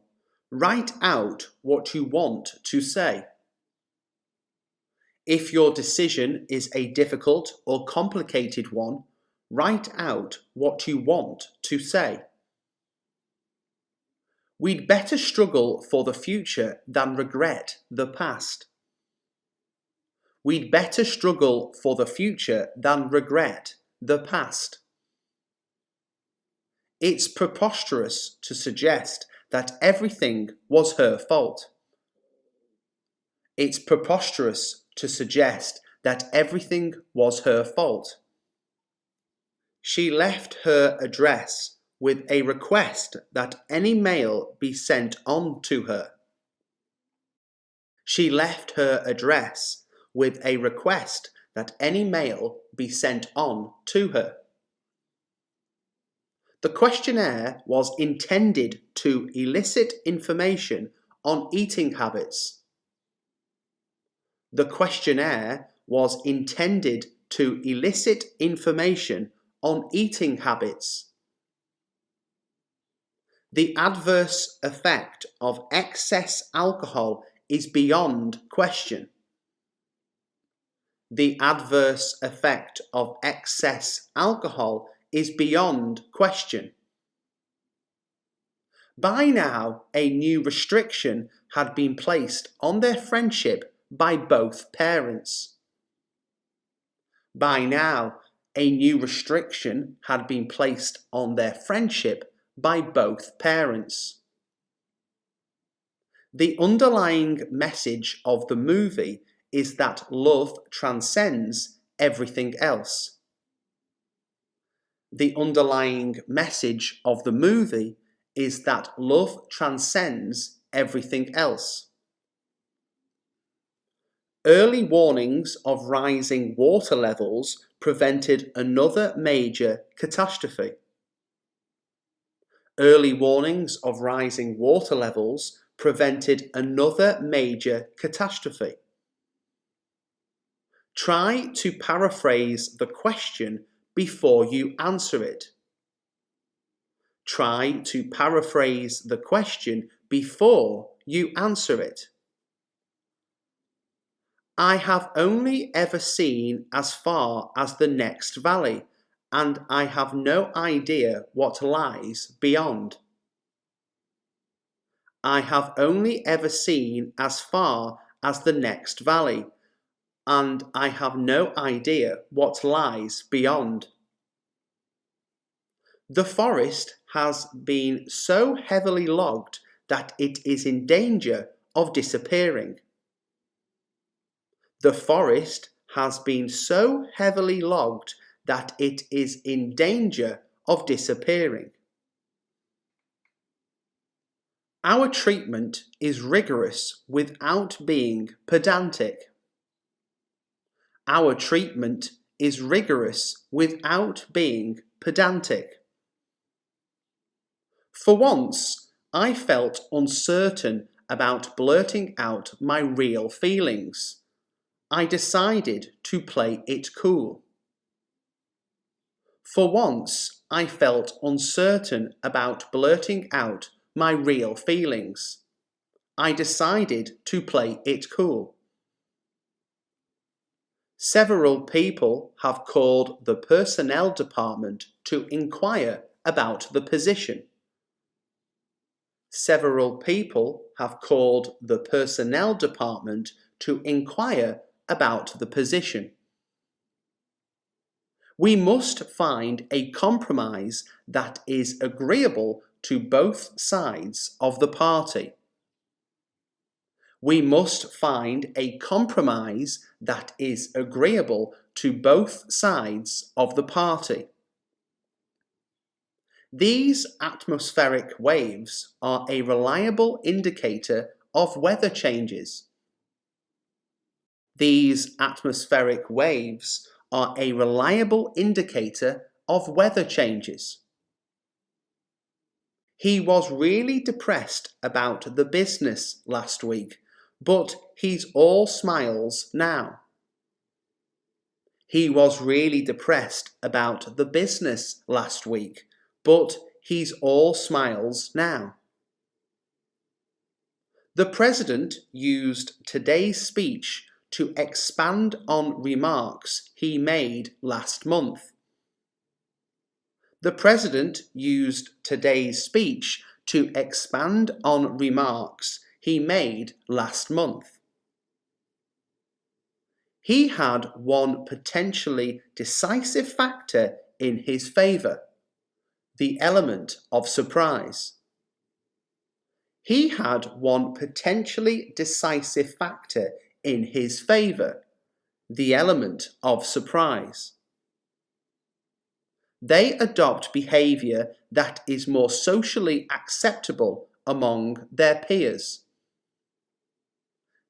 write out what you want to say. If your decision is a difficult or complicated one, write out what you want to say. We'd better struggle for the future than regret the past. We'd better struggle for the future than regret the past. It's preposterous to suggest that everything was her fault. It's preposterous to suggest that everything was her fault. She left her address with a request that any mail be sent on to her. She left her address with a request that any mail be sent on to her. The questionnaire was intended to elicit information on eating habits. The questionnaire was intended to elicit information on eating habits. The adverse effect of excess alcohol is beyond question. The adverse effect of excess alcohol is beyond question. By now, a new restriction had been placed on their friendship by both parents. By now, a new restriction had been placed on their friendship by both parents. The underlying message of the movie is that love transcends everything else. The underlying message of the movie is that love transcends everything else. Early warnings of rising water levels prevented another major catastrophe. Early warnings of rising water levels prevented another major catastrophe. Try to paraphrase the question before you answer it. Try to paraphrase the question before you answer it. I have only ever seen as far as the next valley, and I have no idea what lies beyond. I have only ever seen as far as the next valley, and I have no idea what lies beyond. The forest has been so heavily logged that it is in danger of disappearing. The forest has been so heavily logged that it is in danger of disappearing. Our treatment is rigorous without being pedantic. Our treatment is rigorous without being pedantic. For once, I felt uncertain about blurting out my real feelings. I decided to play it cool. For once, I felt uncertain about blurting out my real feelings. I decided to play it cool. Several people have called the personnel department to inquire about the position. Several people have called the personnel department to inquire about the position. We must find a compromise that is agreeable to both sides of the party. We must find a compromise that is agreeable to both sides of the party. These atmospheric waves are a reliable indicator of weather changes. These atmospheric waves are a reliable indicator of weather changes. He was really depressed about the business last week, but he's all smiles now. He was really depressed about the business last week, but he's all smiles now. The President used today's speech to expand on remarks he made last month. The President used today's speech to expand on remarks he made last month. He had one potentially decisive factor in his favour, the element of surprise. He had one potentially decisive factor in his favour, the element of surprise. They adopt behaviour that is more socially acceptable among their peers.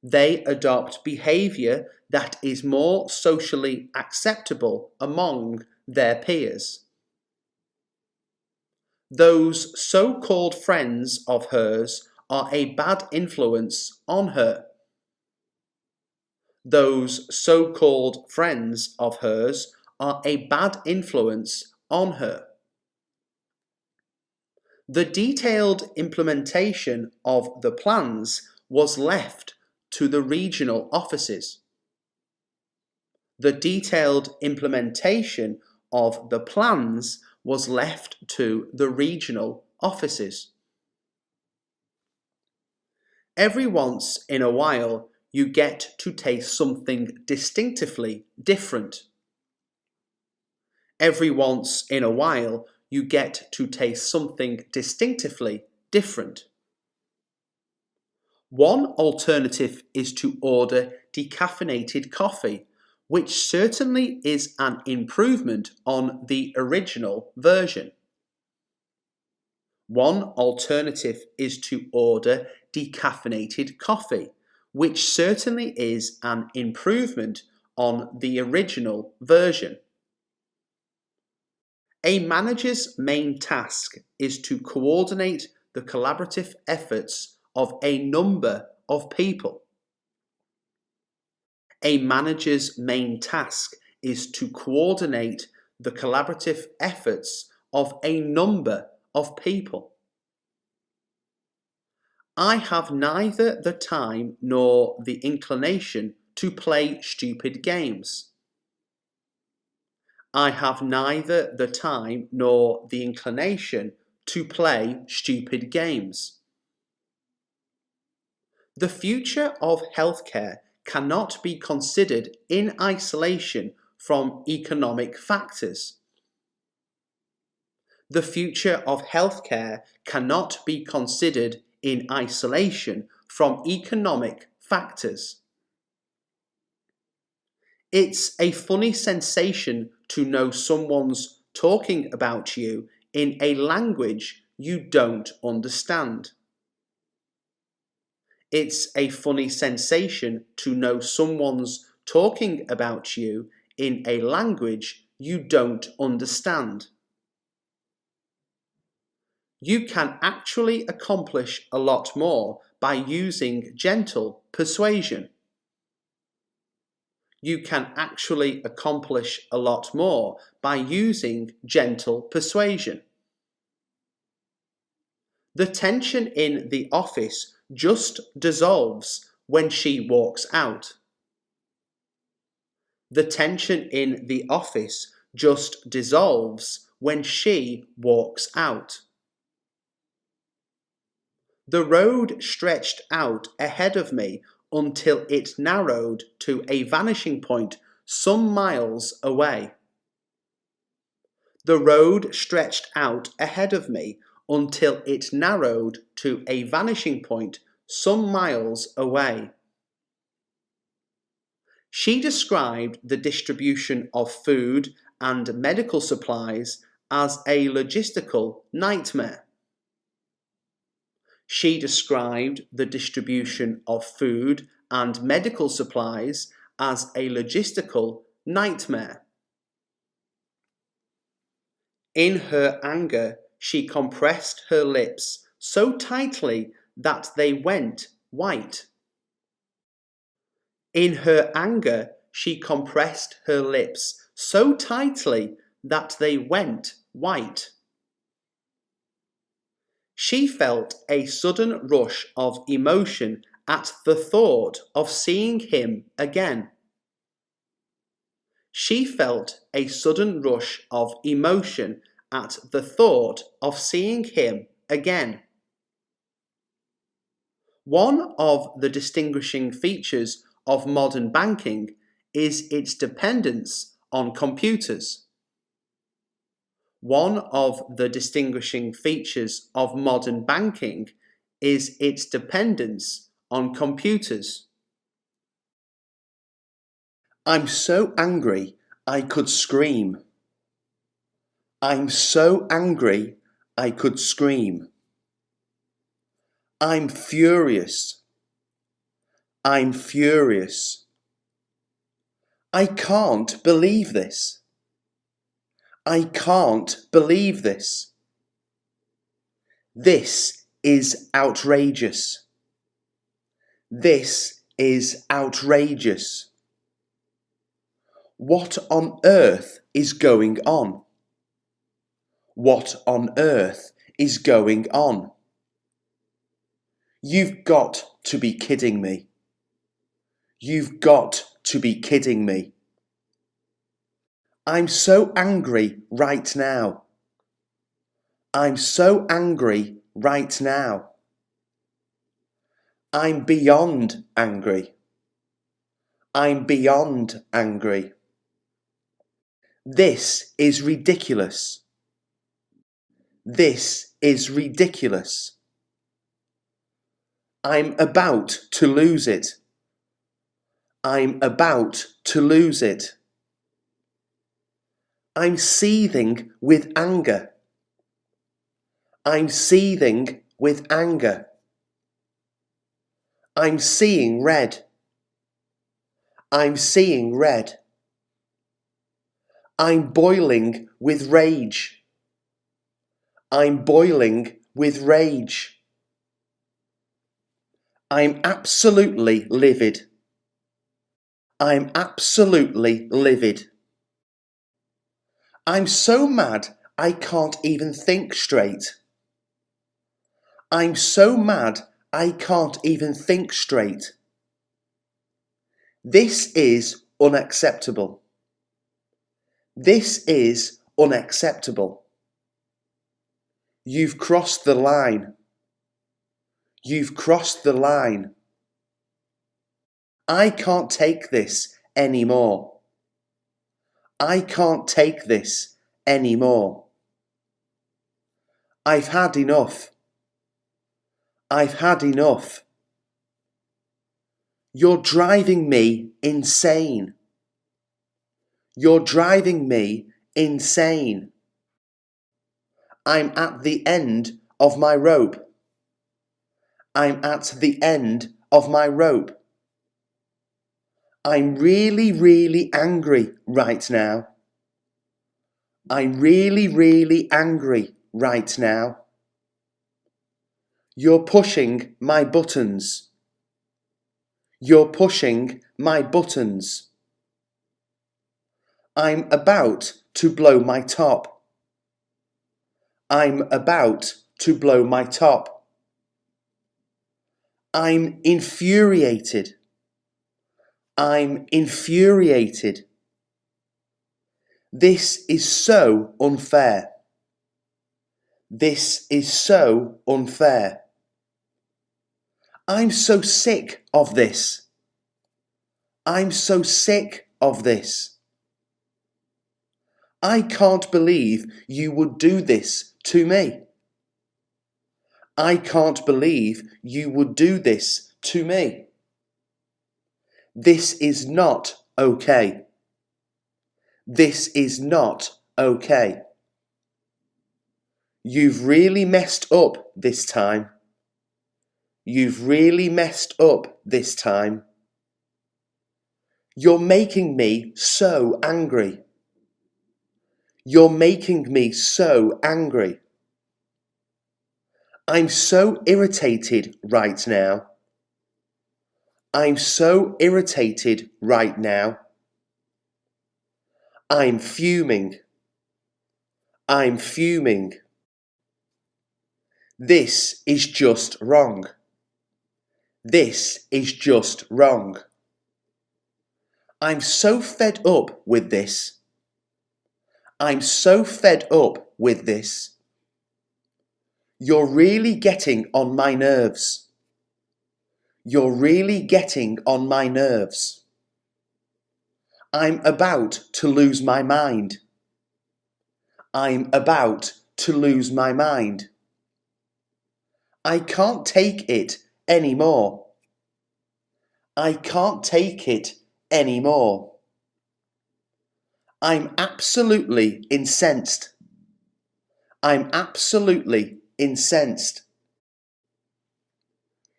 They adopt behaviour that is more socially acceptable among their peers. Those so-called friends of hers are a bad influence on her. Those so-called friends of hers are a bad influence on her. The detailed implementation of the plans was left to the regional offices. The detailed implementation of the plans was left to the regional offices. Every once in a while, you get to taste something distinctively different. Every once in a while, you get to taste something distinctively different. One alternative is to order decaffeinated coffee, which certainly is an improvement on the original version. One alternative is to order decaffeinated coffee, which certainly is an improvement on the original version. A manager's main task is to coordinate the collaborative efforts of a number of people. A manager's main task is to coordinate the collaborative efforts of a number of people. I have neither the time nor the inclination to play stupid games. I have neither the time nor the inclination to play stupid games. The future of healthcare cannot be considered in isolation from economic factors. The future of healthcare cannot be considered in isolation from economic factors. It's a funny sensation to know someone's talking about you in a language you don't understand. It's a funny sensation to know someone's talking about you in a language you don't understand. You can actually accomplish a lot more by using gentle persuasion. You can actually accomplish a lot more by using gentle persuasion. The tension in the office just dissolves when she walks out. The tension in the office just dissolves when she walks out. The road stretched out ahead of me until it narrowed to a vanishing point some miles away. The road stretched out ahead of me until it narrowed to a vanishing point some miles away. She described the distribution of food and medical supplies as a logistical nightmare. She described the distribution of food and medical supplies as a logistical nightmare. In her anger, she compressed her lips so tightly that they went white. In her anger, she compressed her lips so tightly that they went white. She felt a sudden rush of emotion at the thought of seeing him again. She felt a sudden rush of emotion at the thought of seeing him again. One of the distinguishing features of modern banking is its dependence on computers. One of the distinguishing features of modern banking is its dependence on computers. I'm so angry I could scream. I'm so angry I could scream. I'm furious. I'm furious. I can't believe this. I can't believe this. This is outrageous. This is outrageous. What on earth is going on? What on earth is going on? You've got to be kidding me. You've got to be kidding me. I'm so angry right now. I'm so angry right now. I'm beyond angry. I'm beyond angry. This is ridiculous. This is ridiculous. I'm about to lose it. I'm about to lose it. I'm seething with anger. I'm seething with anger. I'm seeing red. I'm seeing red. I'm boiling with rage. I'm boiling with rage. I'm absolutely livid. I'm absolutely livid. I'm so mad I can't even think straight. I'm so mad I can't even think straight. This is unacceptable. This is unacceptable. You've crossed the line. You've crossed the line. I can't take this anymore. I can't take this anymore. I've had enough. I've had enough. You're driving me insane. You're driving me insane. I'm at the end of my rope. I'm at the end of my rope. I'm really, really angry right now. I'm really, really angry right now. You're pushing my buttons. You're pushing my buttons. I'm about to blow my top. I'm about to blow my top. I'm infuriated. I'm infuriated. This is so unfair. This is so unfair. I'm so sick of this. I'm so sick of this. I can't believe you would do this to me. I can't believe you would do this to me. This is not okay. This is not okay. You've really messed up this time. You've really messed up this time. You're making me so angry. You're making me so angry. I'm so irritated right now. I'm so irritated right now. I'm fuming. I'm fuming. This is just wrong. This is just wrong. I'm so fed up with this. I'm so fed up with this. You're really getting on my nerves. You're really getting on my nerves. I'm about to lose my mind. I'm about to lose my mind. I can't take it anymore. I can't take it anymore. I'm absolutely incensed. I'm absolutely incensed.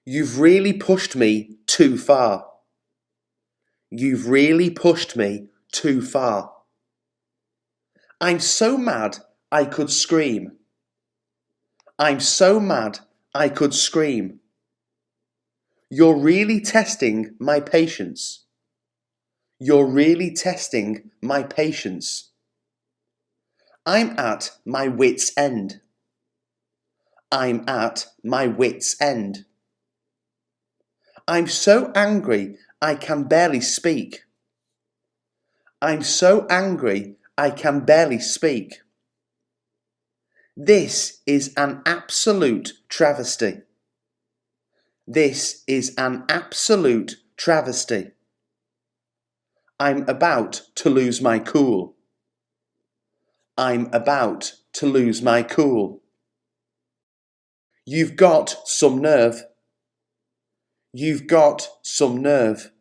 You've really pushed me too far. You've really pushed me too far. I'm so mad I could scream. I'm so mad I could scream. You're really testing my patience. You're really testing my patience. I'm at my wit's end. I'm at my wit's end. I'm so angry I can barely speak. I'm so angry I can barely speak. This is an absolute travesty. This is an absolute travesty. I'm about to lose my cool. I'm about to lose my cool. You've got some nerve. You've got some nerve.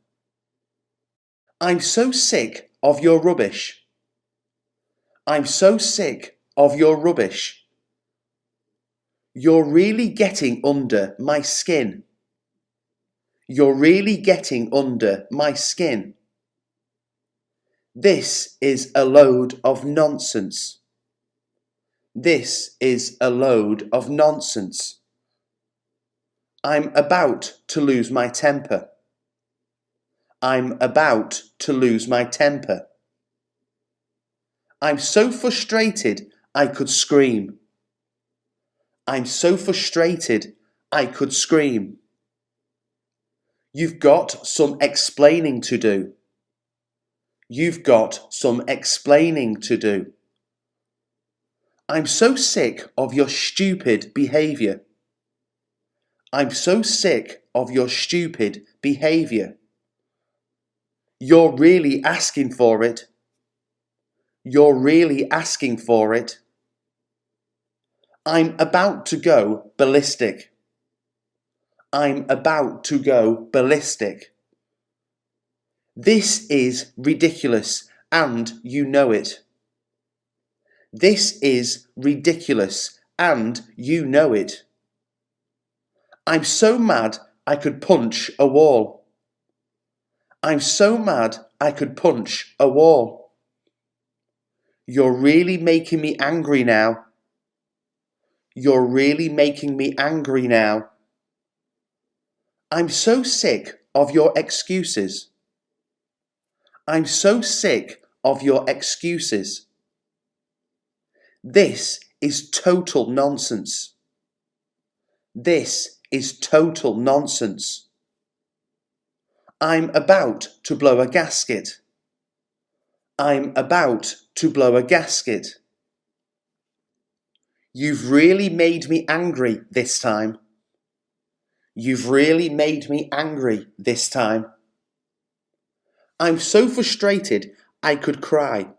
I'm so sick of your rubbish. I'm so sick of your rubbish. You're really getting under my skin. You're really getting under my skin. This is a load of nonsense. This is a load of nonsense. I'm about to lose my temper. I'm about to lose my temper. I'm so frustrated I could scream. I'm so frustrated I could scream. You've got some explaining to do. You've got some explaining to do. I'm so sick of your stupid behaviour. I'm so sick of your stupid behaviour. You're really asking for it. You're really asking for it. I'm about to go ballistic. I'm about to go ballistic. This is ridiculous, and you know it. This is ridiculous, and you know it. I'm so mad I could punch a wall. I'm so mad I could punch a wall. You're really making me angry now. You're really making me angry now. I'm so sick of your excuses. I'm so sick of your excuses. This is total nonsense. This is total nonsense. I'm about to blow a gasket. I'm about to blow a gasket. You've really made me angry this time. You've really made me angry this time. I'm so frustrated I could cry.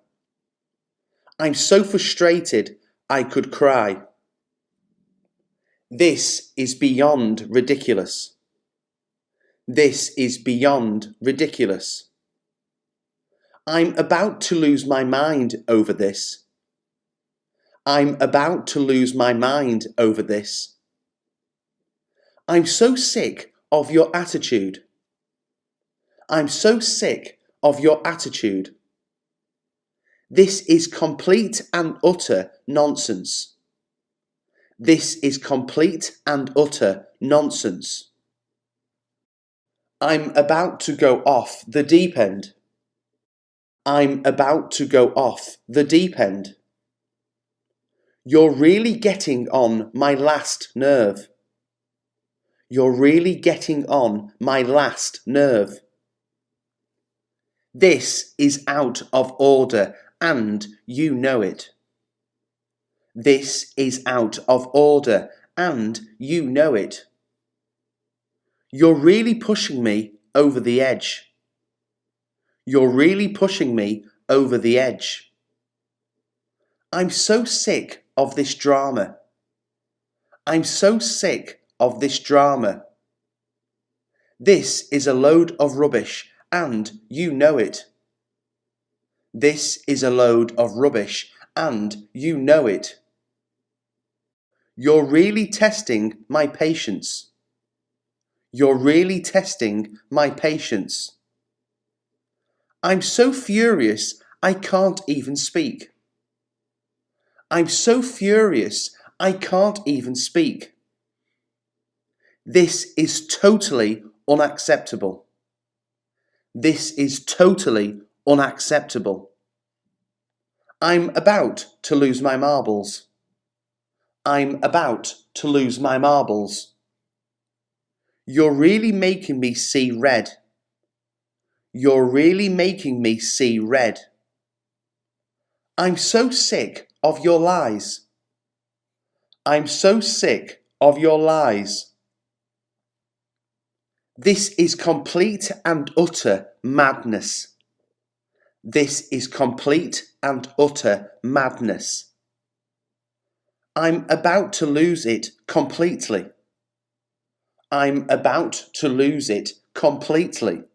I'm so frustrated I could cry. This is beyond ridiculous. This is beyond ridiculous. I'm about to lose my mind over this. I'm about to lose my mind over this. I'm so sick of your attitude. I'm so sick of your attitude. This is complete and utter nonsense. This is complete and utter nonsense. I'm about to go off the deep end. I'm about to go off the deep end. You're really getting on my last nerve. You're really getting on my last nerve. This is out of order and you know it. This is out of order and you know it. You're really pushing me over the edge. You're really pushing me over the edge. I'm so sick of this drama. I'm so sick of this drama. This is a load of rubbish and you know it. This is a load of rubbish and you know it. You're really testing my patience. You're really testing my patience. I'm so furious I can't even speak. I'm so furious I can't even speak. This is totally unacceptable. This is totally unacceptable. I'm about to lose my marbles. I'm about to lose my marbles. You're really making me see red. You're really making me see red. I'm so sick of your lies. I'm so sick of your lies. This is complete and utter madness. This is complete and utter madness. I'm about to lose it completely. I'm about to lose it completely.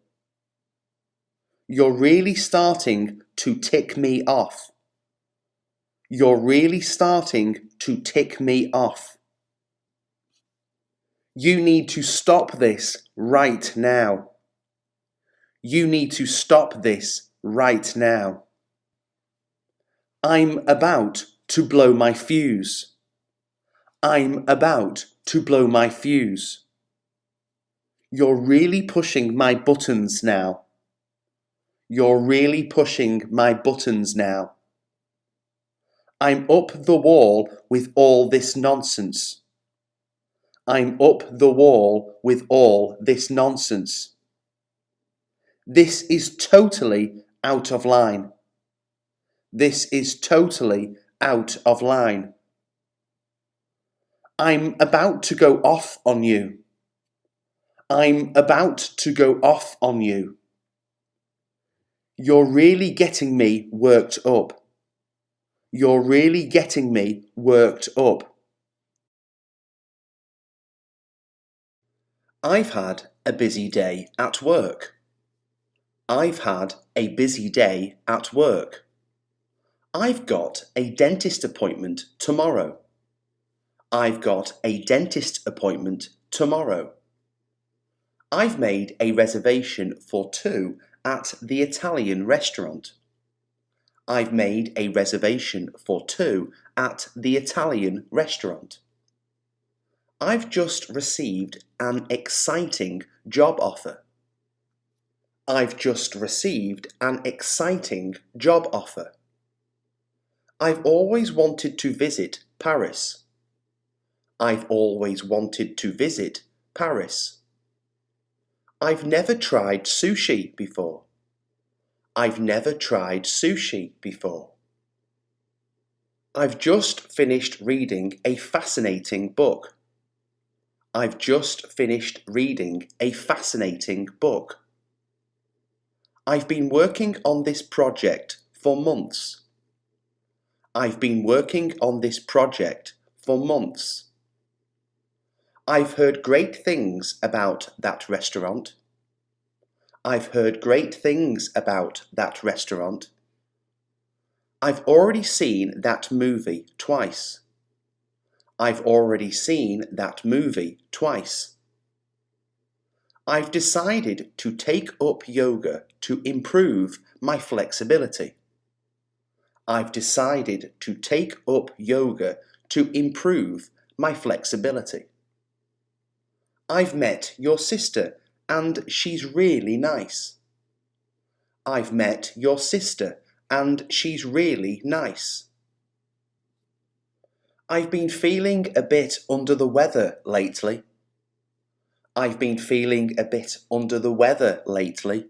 You're really starting to tick me off. You're really starting to tick me off. You need to stop this right now. You need to stop this right now. I'm about to blow my fuse. I'm about to blow my fuse. You're really pushing my buttons now. You're really pushing my buttons now. I'm up the wall with all this nonsense. I'm up the wall with all this nonsense. This is totally out of line. This is totally out of line. I'm about to go off on you. I'm about to go off on you. You're really getting me worked up. You're really getting me worked up. I've had a busy day at work. I've had a busy day at work. I've got a dentist appointment tomorrow. I've got a dentist appointment tomorrow. I've made a reservation for 2 at the Italian restaurant. I've made a reservation for 2 at the Italian restaurant. I've just received an exciting job offer. I've just received an exciting job offer. I've always wanted to visit Paris. I've always wanted to visit Paris. I've never tried sushi before. I've never tried sushi before. I've just finished reading a fascinating book. I've just finished reading a fascinating book. I've been working on this project for months. I've been working on this project for months. I've heard great things about that restaurant. I've heard great things about that restaurant. I've already seen that movie twice. I've already seen that movie twice. I've decided to take up yoga to improve my flexibility. I've decided to take up yoga to improve my flexibility. I've met your sister and she's really nice. I've met your sister and she's really nice. I've been feeling a bit under the weather lately. I've been feeling a bit under the weather lately.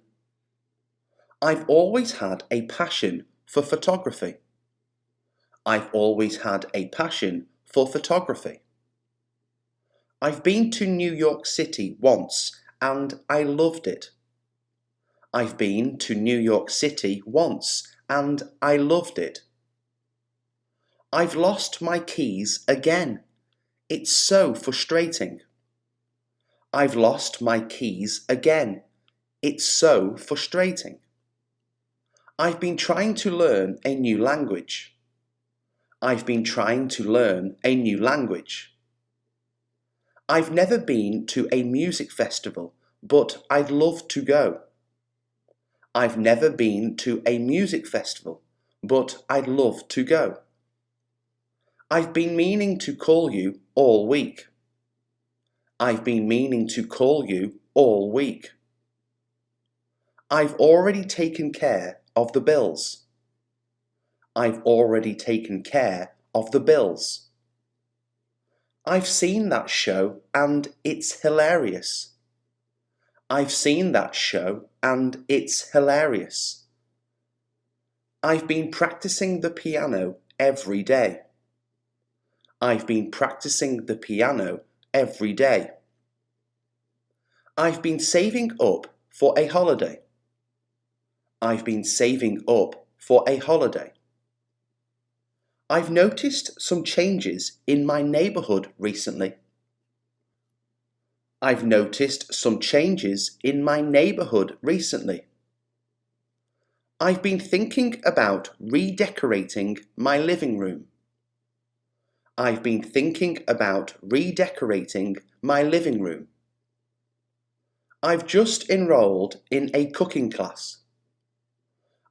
I've always had a passion for photography. I've always had a passion for photography. I've been to New York City once and I loved it. I've been to New York City once and I loved it. I've lost my keys again. It's so frustrating. I've lost my keys again. It's so frustrating. I've been trying to learn a new language. I've been trying to learn a new language. I've never been to a music festival, but I'd love to go. I've never been to a music festival, but I'd love to go. I've been meaning to call you all week. I've been meaning to call you all week. I've already taken care of the bills. I've already taken care of the bills. I've seen that show and it's hilarious. I've seen that show and it's hilarious. I've been practicing the piano every day. I've been practicing the piano every day. I've been saving up for a holiday. I've been saving up for a holiday. I've noticed some changes in my neighbourhood recently. I've noticed some changes in my neighbourhood recently. I've been thinking about redecorating my living room. I've been thinking about redecorating my living room. I've just enrolled in a cooking class.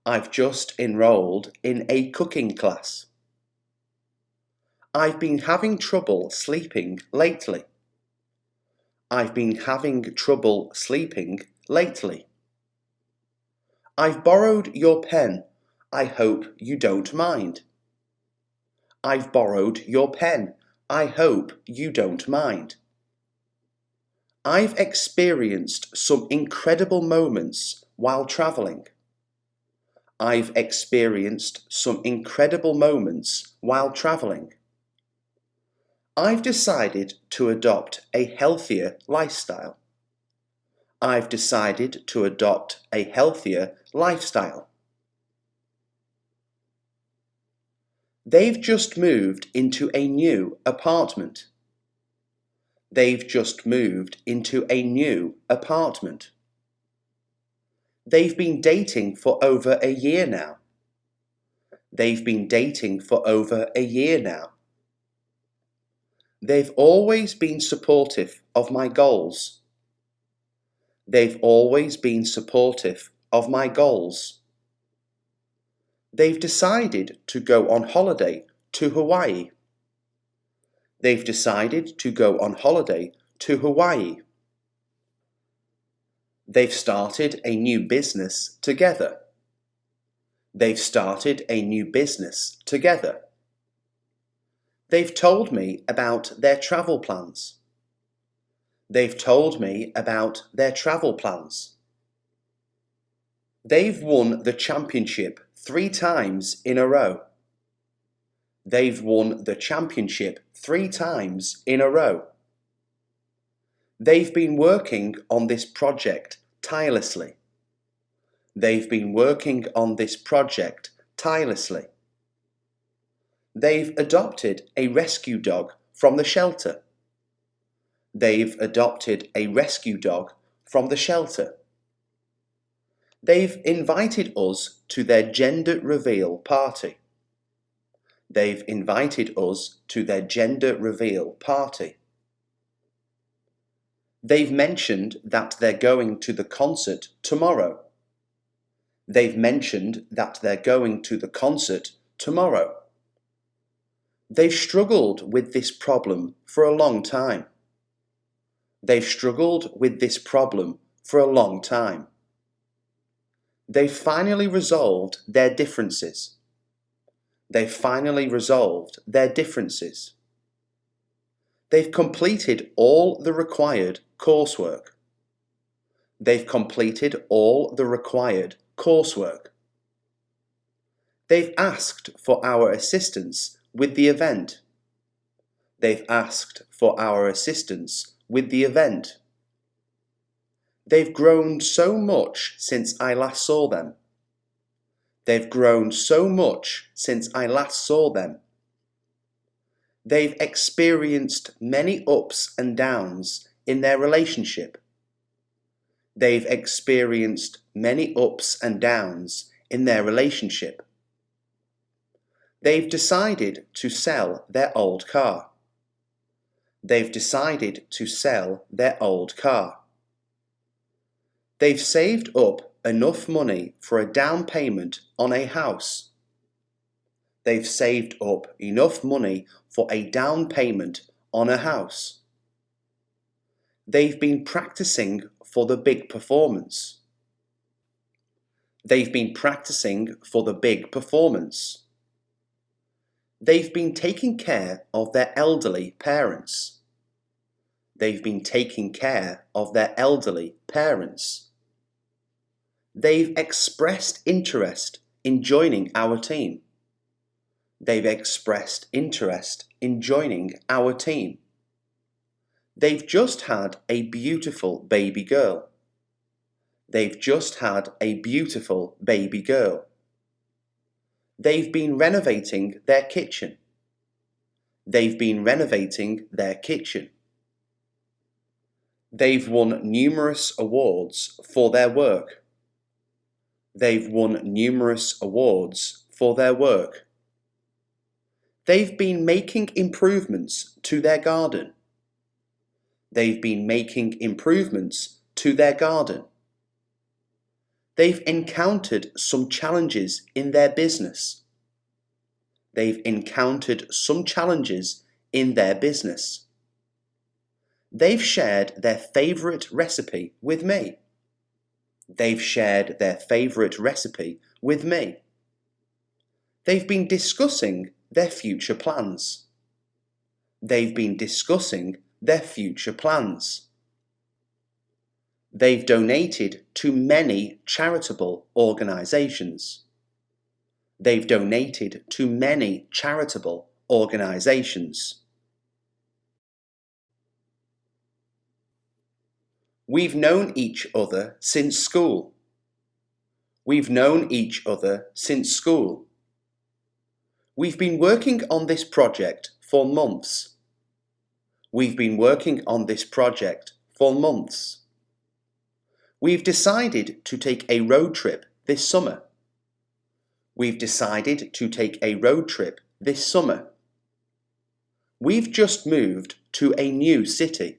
I've just enrolled in a cooking class. I've been having trouble sleeping lately. I've been having trouble sleeping lately. I've borrowed your pen. I hope you don't mind. I've borrowed your pen. I hope you don't mind. I've experienced some incredible moments while travelling. I've experienced some incredible moments while travelling. I've decided to adopt a healthier lifestyle. I've decided to adopt a healthier lifestyle. They've just moved into a new apartment. They've just moved into a new apartment. They've been dating for over a year now. They've been dating for over a year now. They've always been supportive of my goals. They've always been supportive of my goals. They've decided to go on holiday to Hawaii. They've decided to go on holiday to Hawaii. They've started a new business together. They've started a new business together. They've told me about their travel plans. They've told me about their travel plans. They've won the championship 3 times in a row. They've won the championship 3 times in a row. They've been working on this project tirelessly. They've been working on this project tirelessly. They've adopted a rescue dog from the shelter. They've adopted a rescue dog from the shelter. They've invited us to their gender reveal party. They've invited us to their gender reveal party. They've mentioned that they're going to the concert tomorrow. They've mentioned that they're going to the concert tomorrow. They've struggled with this problem for a long time. They've struggled with this problem for a long time. They've finally resolved their differences. They've finally resolved their differences. They've completed all the required coursework. They've completed all the required coursework. They've asked for our assistance with the event. They've asked for our assistance with the event. They've grown so much since I last saw them. They've grown so much since I last saw them. They've experienced many ups and downs in their relationship. They've experienced many ups and downs in their relationship. They've decided to sell their old car. They've decided to sell their old car. They've saved up enough money for a down payment on a house. They've saved up enough money for a down payment on a house. They've been practicing for the big performance. They've been practicing for the big performance. They've been taking care of their elderly parents. They've been taking care of their elderly parents. They've expressed interest in joining our team. They've expressed interest in joining our team. They've just had a beautiful baby girl. They've just had a beautiful baby girl. They've been renovating their kitchen. They've been renovating their kitchen. They've won numerous awards for their work. They've won numerous awards for their work. They've been making improvements to their garden. They've been making improvements to their garden. They've encountered some challenges in their business. They've encountered some challenges in their business. They've shared their favourite recipe with me. They've shared their favourite recipe with me. They've been discussing their future plans. They've been discussing their future plans. They've donated to many charitable organisations. They've donated to many charitable organisations. We've known each other since school. We've known each other since school. We've been working on this project for months. We've been working on this project for months. We've decided to take a road trip this summer. We've decided to take a road trip this summer. We've just moved to a new city.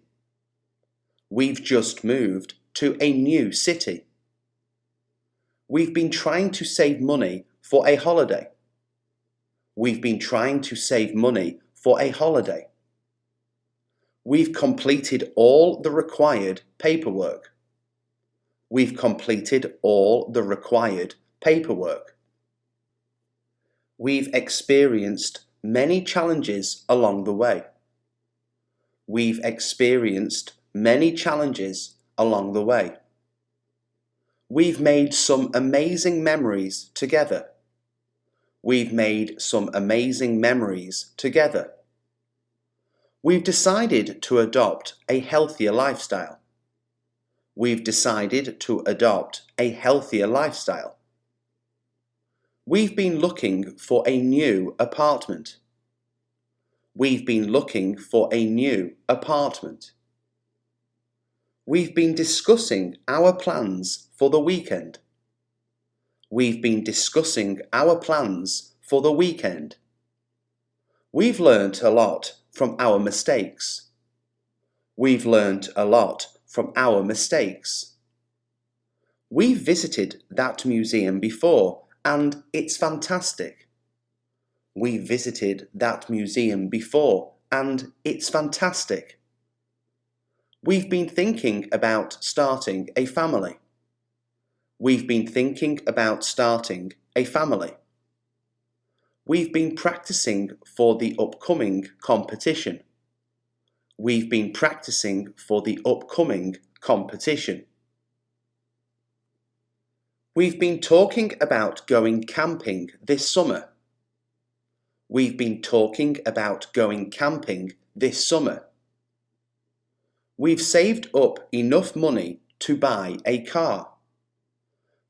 We've just moved to a new city. We've been trying to save money for a holiday. We've been trying to save money for a holiday. We've completed all the required paperwork. We've completed all the required paperwork. We've experienced many challenges along the way. We've experienced many challenges along the way. We've made some amazing memories together. We've made some amazing memories together. We've decided to adopt a healthier lifestyle. We've decided to adopt a healthier lifestyle. We've been looking for a new apartment. We've been looking for a new apartment. We've been discussing our plans for the weekend. We've been discussing our plans for the weekend. We've learnt a lot from our mistakes. We've learnt a lot from our mistakes. We've visited that museum before and it's fantastic. We've visited that museum before and it's fantastic. We've been thinking about starting a family. We've been thinking about starting a family. We've been practicing for the upcoming competition. We've been practicing for the upcoming competition. We've been talking about going camping this summer. We've been talking about going camping this summer. We've saved up enough money to buy a car.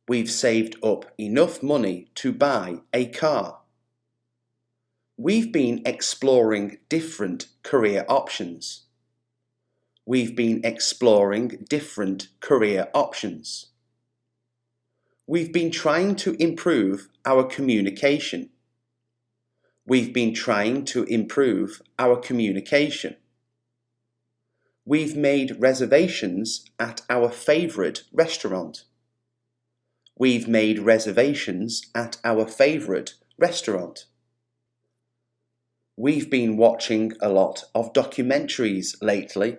We've saved up enough money to buy a car. We've been exploring different career options. We've been exploring different career options. We've been trying to improve our communication. We've been trying to improve our communication. We've made reservations at our favourite restaurant. We've made reservations at our favourite restaurant. We've been watching a lot of documentaries lately.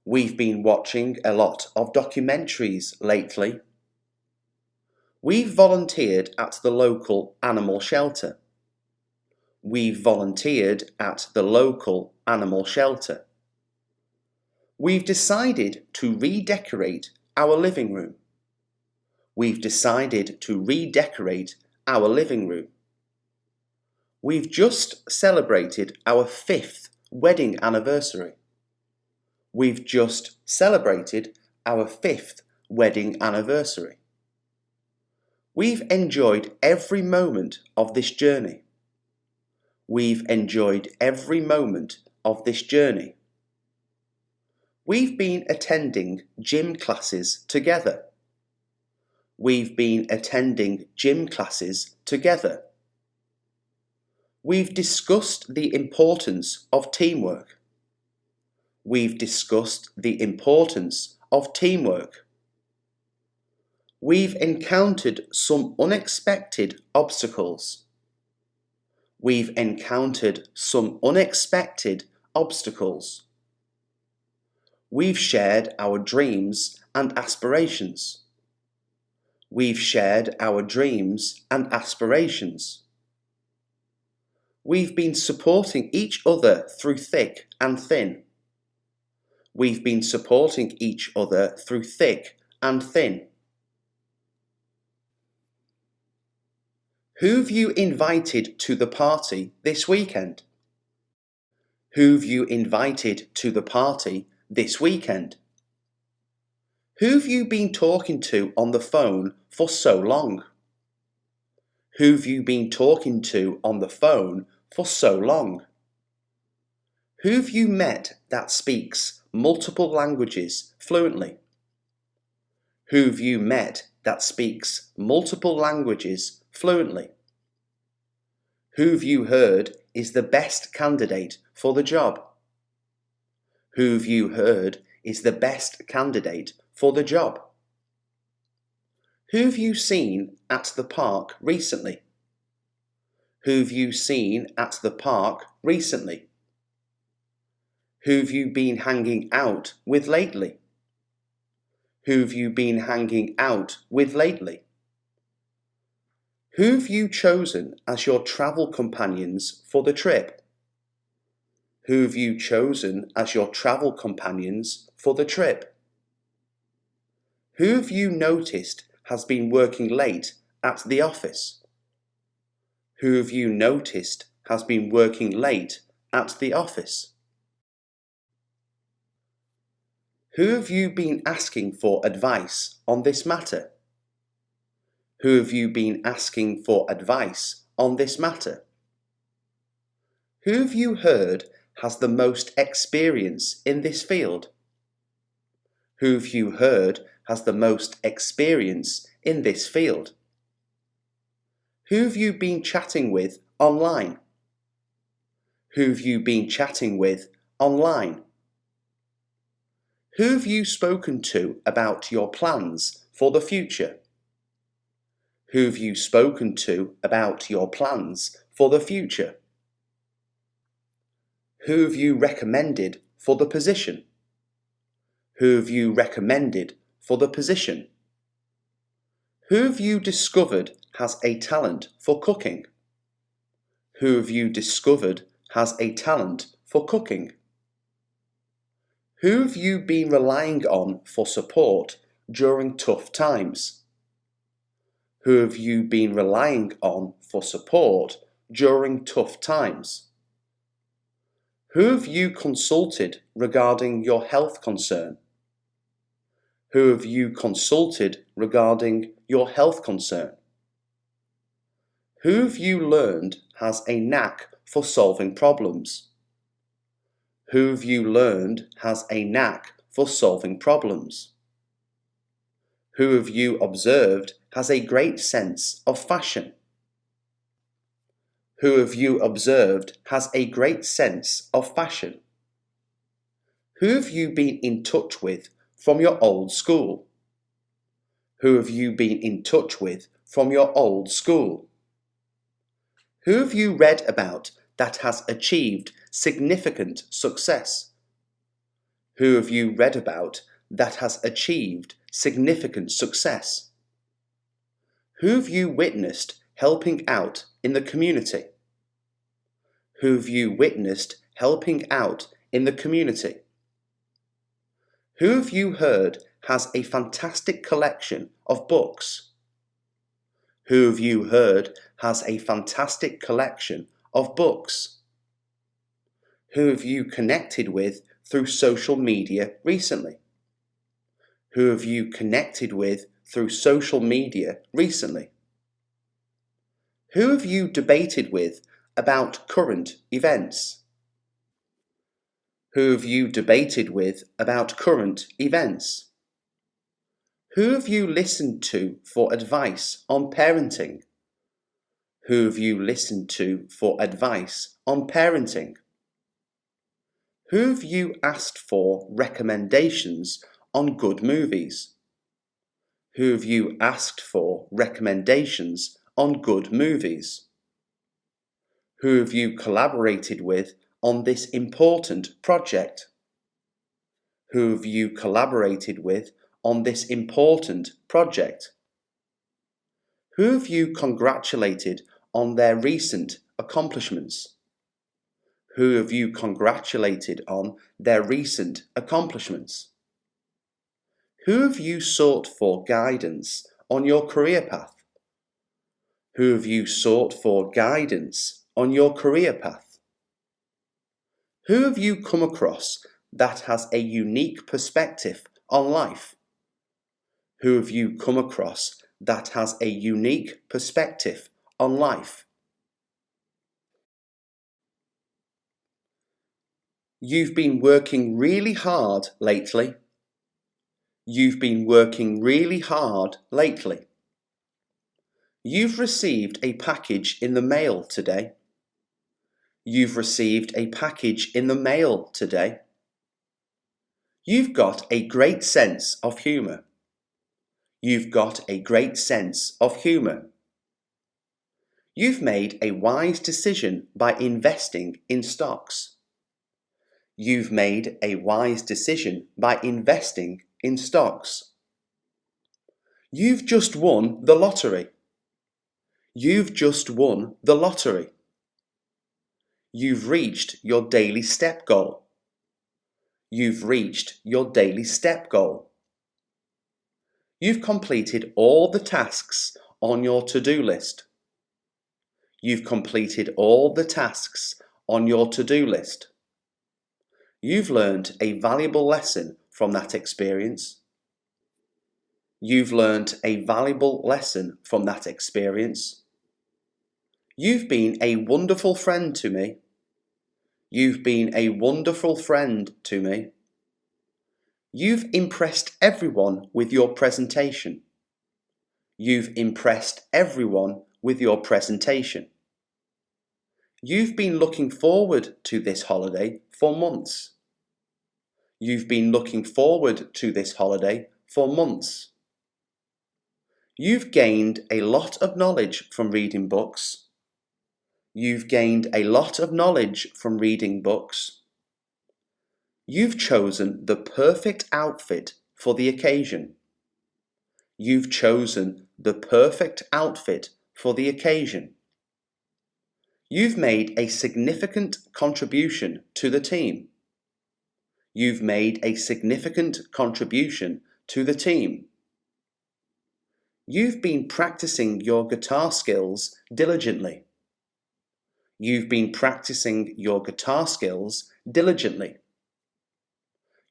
We've been watching a lot of documentaries lately. We've volunteered at the local animal shelter. We've volunteered at the local animal shelter. We've decided to redecorate our living room. We've decided to redecorate our living room. We've just celebrated our 5th wedding anniversary. We've just celebrated our 5th wedding anniversary. We've enjoyed every moment of this journey. We've enjoyed every moment of this journey. We've been attending gym classes together. We've been attending gym classes together. We've discussed the importance of teamwork. We've discussed the importance of teamwork. We've encountered some unexpected obstacles. We've encountered some unexpected obstacles. We've shared our dreams and aspirations. We've shared our dreams and aspirations. We've been supporting each other through thick and thin. We've been supporting each other through thick and thin. Who've you invited to the party this weekend? Who've you invited to the party this weekend? Who've you been talking to on the phone for so long? Who've you been talking to on the phone for so long? Who've you met that speaks multiple languages fluently? Who've you met that speaks multiple languages fluently? Who've you heard is the best candidate for the job? Who've you heard is the best candidate for the job? Who've you seen at the park recently? Who've you seen at the park recently? Who've you been hanging out with lately? Who've you been hanging out with lately? Who've you chosen as your travel companions for the trip? Who have you chosen as your travel companions for the trip? Who have you noticed has been working late at the office? Who have you noticed has been working late at the office? Who have you been asking for advice on this matter? Who have you been asking for advice on this matter? Who have you heard has the most experience in this field? Who have you heard has the most experience in this field? Who have you been chatting with online? Who have you been chatting with online? Who have you spoken to about your plans for the future? Who have you spoken to about your plans for the future? Who have you recommended for the position? Who have you recommended for the position? Who have you discovered has a talent for cooking? Who have you discovered has a talent for cooking? Who have you been relying on for support during tough times? Who have you been relying on for support during tough times? Who have you consulted regarding your health concern? Who have you consulted regarding your health concern? Who have you learned has a knack for solving problems? Who have you learned has a knack for solving problems? Who have you observed has a great sense of fashion? Who have you observed has a great sense of fashion? Who have you been in touch with from your old school? Who have you been in touch with from your old school? Who have you read about that has achieved significant success? Who have you read about that has achieved significant success? Who have you witnessed helping out in the community? Who have you witnessed helping out in the community? Who have you heard has a fantastic collection of books? Who have you heard has a fantastic collection of books? Who have you connected with through social media recently? Who have you connected with through social media recently? Who have you debated with about current events? Who have you debated with about current events? Who have you listened to for advice on parenting? Who have you listened to for advice on parenting? Who have you asked for recommendations on good movies? Who have you asked for recommendations on good movies? Who have you collaborated with on this important project? Who have you collaborated with on this important project? Who have you congratulated on their recent accomplishments? Who have you congratulated on their recent accomplishments? Who have you sought for guidance on your career path? Who have you sought for guidance on your career path? Who have you come across that has a unique perspective on life? Who have you come across that has a unique perspective on life? You've been working really hard lately. You've been working really hard lately. You've received a package in the mail today. You've received a package in the mail today. You've got a great sense of humour. You've got a great sense of humour. You've made a wise decision by investing in stocks. You've made a wise decision by investing in stocks. You've just won the lottery. You've just won the lottery. You've reached your daily step goal. You've reached your daily step goal. You've completed all the tasks on your to-do list. You've completed all the tasks on your to-do list. You've learned a valuable lesson from that experience. You've learned a valuable lesson from that experience. You've been a wonderful friend to me. You've been a wonderful friend to me. You've impressed everyone with your presentation. You've impressed everyone with your presentation. You've been looking forward to this holiday for months. You've been looking forward to this holiday for months. You've gained a lot of knowledge from reading books. You've gained a lot of knowledge from reading books. You've chosen the perfect outfit for the occasion. You've chosen the perfect outfit for the occasion. You've made a significant contribution to the team. You've made a significant contribution to the team. You've been practicing your guitar skills diligently. You've been practicing your guitar skills diligently.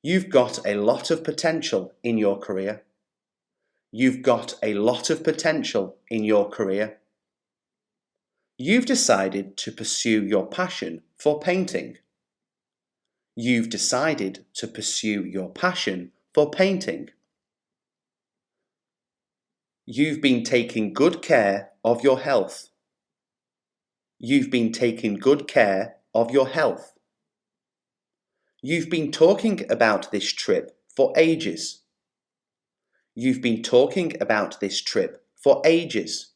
You've got a lot of potential in your career. You've got a lot of potential in your career. You've decided to pursue your passion for painting. You've decided to pursue your passion for painting. You've been taking good care of your health. You've been taking good care of your health. You've been talking about this trip for ages. You've been talking about this trip for ages.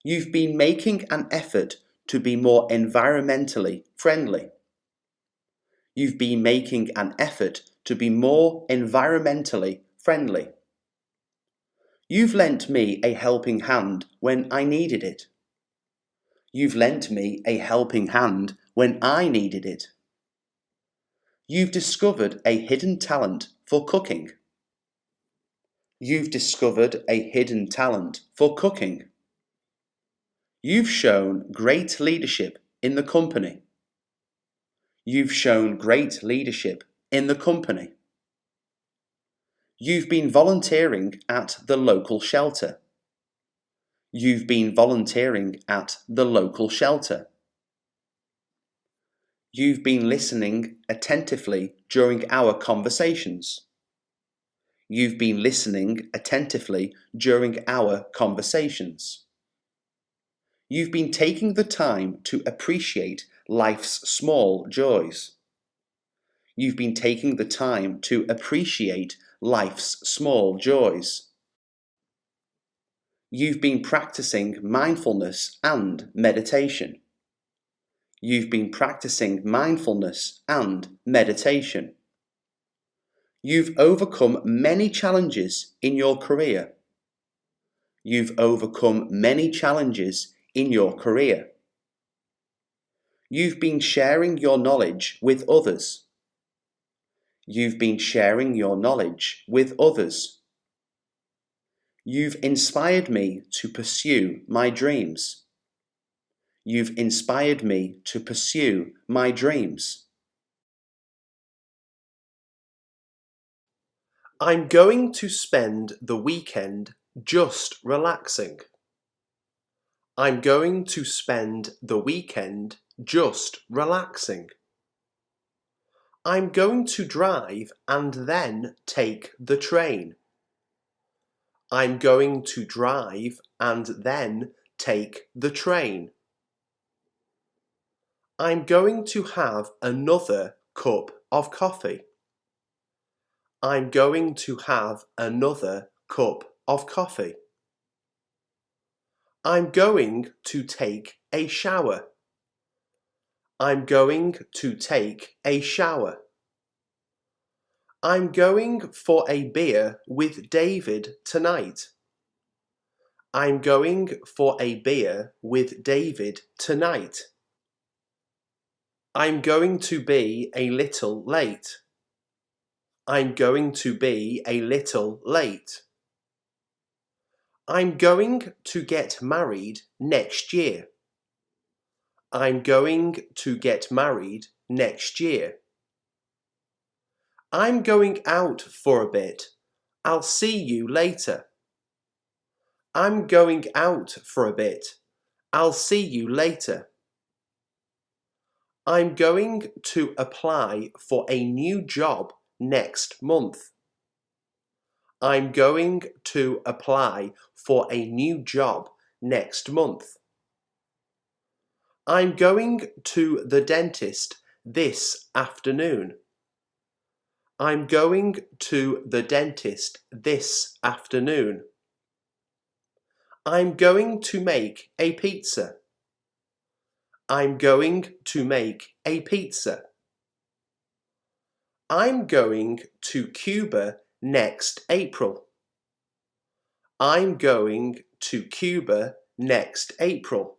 You've been making an effort to be more environmentally friendly. You've been making an effort to be more environmentally friendly. You've lent me a helping hand when I needed it. You've lent me a helping hand when I needed it. You've discovered a hidden talent for cooking. You've discovered a hidden talent for cooking. You've shown great leadership in the company. You've shown great leadership in the company. You've been volunteering at the local shelter. You've been volunteering at the local shelter. You've been listening attentively during our conversations. You've been listening attentively during our conversations. You've been taking the time to appreciate life's small joys. You've been taking the time to appreciate life's small joys. You've been practicing mindfulness and meditation. You've been practicing mindfulness and meditation. You've overcome many challenges in your career. You've overcome many challenges in your career. You've been sharing your knowledge with others. You've been sharing your knowledge with others. You've inspired me to pursue my dreams. You've inspired me to pursue my dreams. I'm going to spend the weekend just relaxing. I'm going to spend the weekend just relaxing. I'm going to drive and then take the train. I'm going to drive and then take the train. I'm going to have another cup of coffee. I'm going to have another cup of coffee. I'm going to take a shower. I'm going to take a shower. I'm going for a beer with David tonight. I'm going for a beer with David tonight. I'm going to be a little late. I'm going to be a little late. I'm going to get married next year. I'm going to get married next year. I'm going out for a bit. I'll see you later. I'm going out for a bit. I'll see you later. I'm going to apply for a new job next month. I'm going to apply for a new job next month. I'm going to the dentist this afternoon. I'm going to the dentist this afternoon. I'm going to make a pizza. I'm going to make a pizza. I'm going to Cuba next April. I'm going to Cuba next April.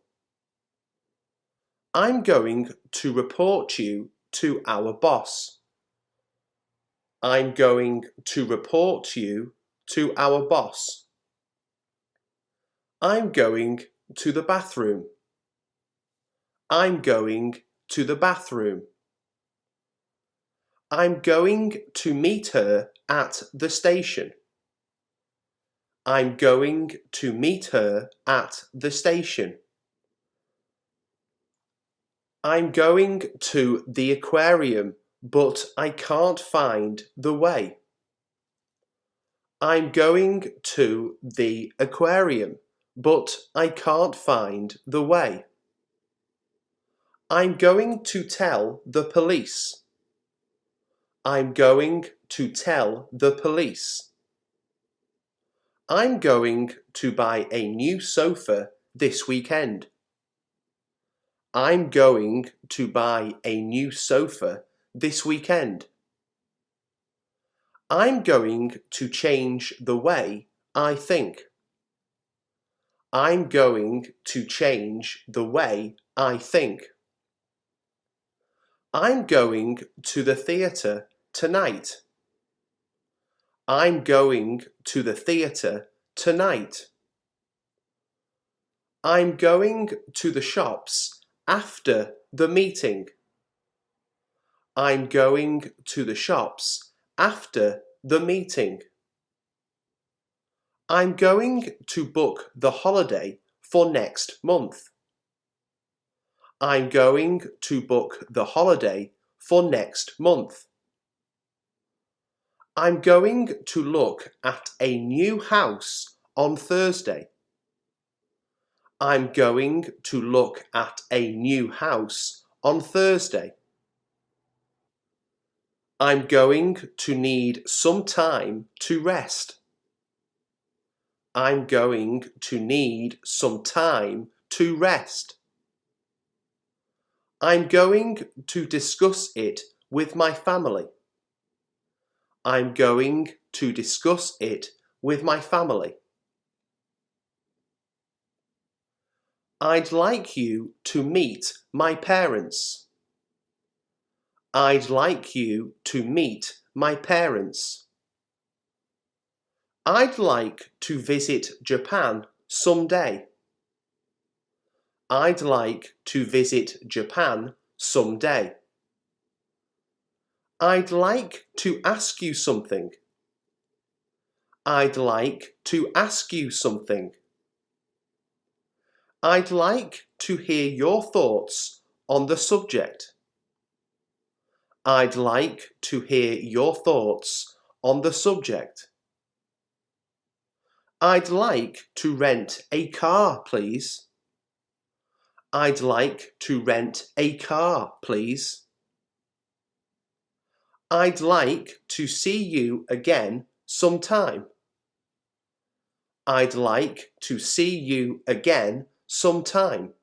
I'm going to report you to our boss. I'm going to report you to our boss. I'm going to the bathroom. I'm going to the bathroom. I'm going to meet her at the station. I'm going to meet her at the station. I'm going to the aquarium, but I can't find the way. I'm going to the aquarium, but I can't find the way. I'm going to tell the police. I'm going to tell the police. I'm going to buy a new sofa this weekend. I'm going to buy a new sofa this weekend. I'm going to change the way I think. I'm going to change the way I think. I'm going to the theatre tonight. I'm going to the theatre tonight. I'm going to the shops after the meeting. I'm going to the shops after the meeting. I'm going to book the holiday for next month. I'm going to book the holiday for next month. I'm going to look at a new house on Thursday. I'm going to look at a new house on Thursday. I'm going to need some time to rest. I'm going to need some time to rest. I'm going to discuss it with my family. I'm going to discuss it with my family. I'd like you to meet my parents. I'd like you to meet my parents. I'd like to visit Japan someday. I'd like to visit Japan someday. I'd like to ask you something. I'd like to ask you something. I'd like to hear your thoughts on the subject. I'd like to hear your thoughts on the subject. I'd like to rent a car, please. I'd like to rent a car, please. I'd like to see you again sometime. I'd like to see you again sometime.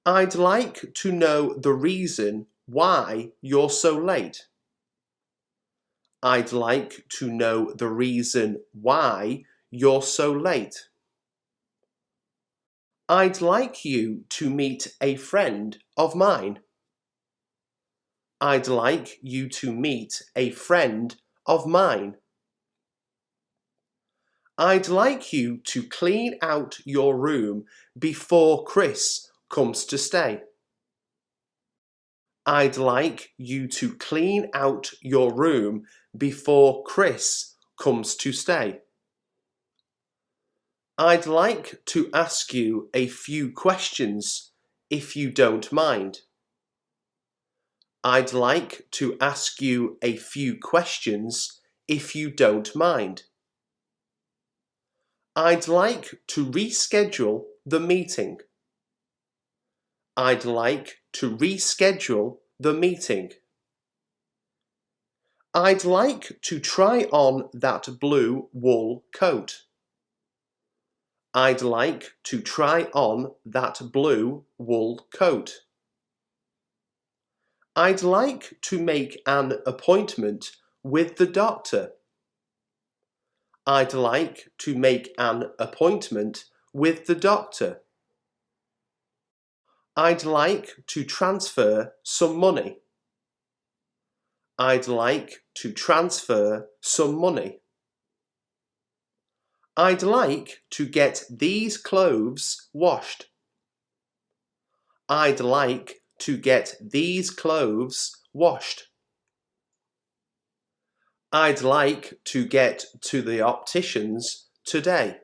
I'd like to know the reason why you're so late. I'd like to know the reason why you're so late. I'd like you to meet a friend of mine. I'd like you to meet a friend of mine. I'd like you to clean out your room before Chris comes to stay. I'd like you to clean out your room before Chris comes to stay. I'd like to ask you a few questions, if you don't mind. I'd like to ask you a few questions, if you don't mind. I'd like to reschedule the meeting. I'd like to reschedule the meeting. I'd like to try on that blue wool coat. I'd like to try on that blue wool coat. I'd like to make an appointment with the doctor. I'd like to make an appointment with the doctor. I'd like to transfer some money. I'd like to transfer some money. I'd like to get these clothes washed. I'd like to get these clothes washed. I'd like to get to the opticians today.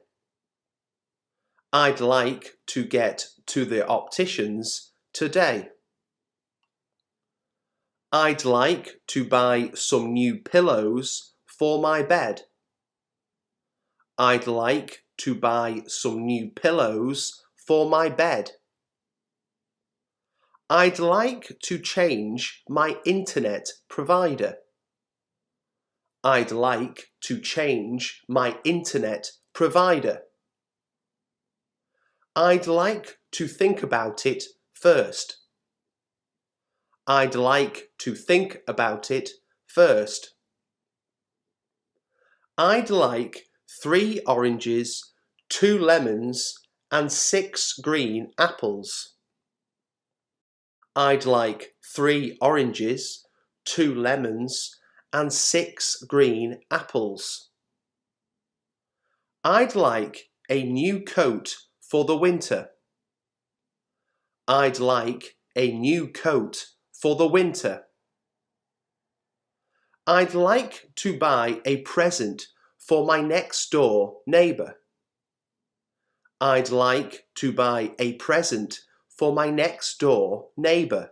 I'd like to get to the opticians today. I'd like to buy some new pillows for my bed. I'd like to buy some new pillows for my bed. I'd like to change my internet provider. I'd like to change my internet provider. I'd like to think about it first. I'd like to think about it first. I'd like 3 oranges, 2 lemons, and 6 green apples. I'd like 3 oranges, 2 lemons, and 6 green apples. I'd like a new coat for the winter. I'd like a new coat for the winter. I'd like to buy a present for my next door neighbour. I'd like to buy a present for my next door neighbour.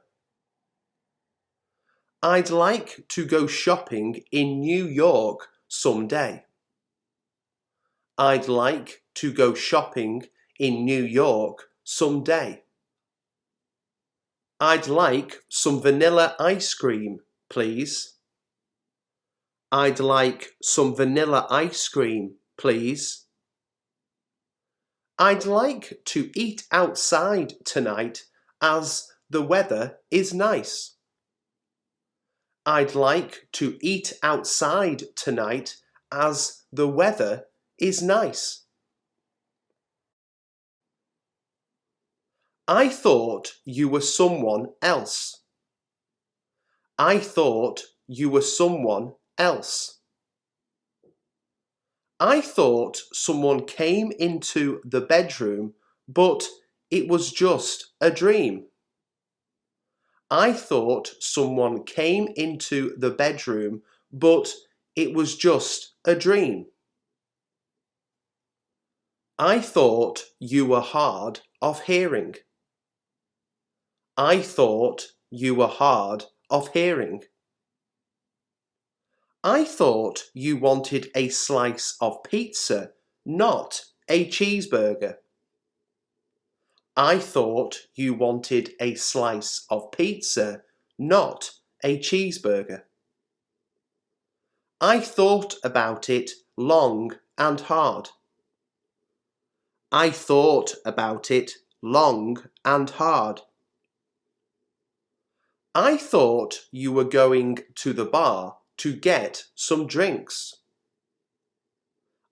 I'd like to go shopping in New York someday. I'd like to go shopping in New York someday. I'd like some vanilla ice cream, please. I'd like some vanilla ice cream, please. I'd like to eat outside tonight as the weather is nice. I'd like to eat outside tonight as the weather is nice. I thought you were someone else. I thought you were someone else. I thought someone came into the bedroom, but it was just a dream. I thought someone came into the bedroom, but it was just a dream. I thought you were hard of hearing. I thought you were hard of hearing. I thought you wanted a slice of pizza, not a cheeseburger. I thought you wanted a slice of pizza, not a cheeseburger. I thought about it long and hard. I thought about it long and hard. I thought you were going to the bar to get some drinks.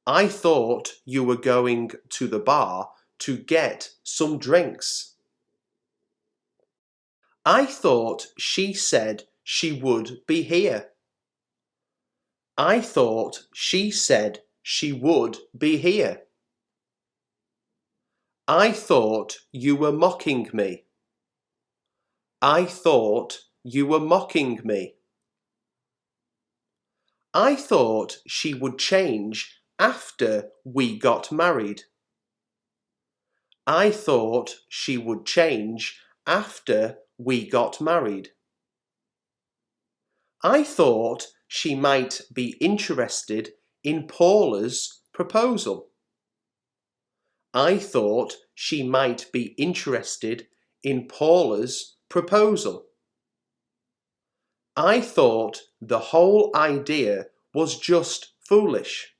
I thought you were going to the bar to get some drinks. I thought she said she would be here. I thought she said she would be here. I thought you were mocking me. I thought you were mocking me. I thought she would change after we got married. I thought she would change after we got married. I thought she might be interested in Paula's proposal. I thought she might be interested in Paula's proposal. I thought the whole idea was just foolish.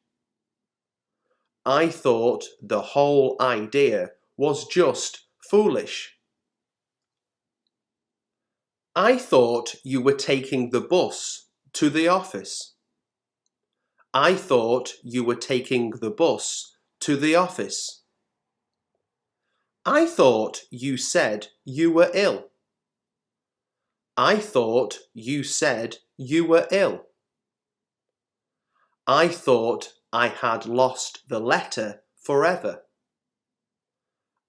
I thought the whole idea was just foolish. I thought you were taking the bus to the office. I thought you were taking the bus to the office. I thought you said you were ill. I thought you said you were ill. I thought I had lost the letter forever.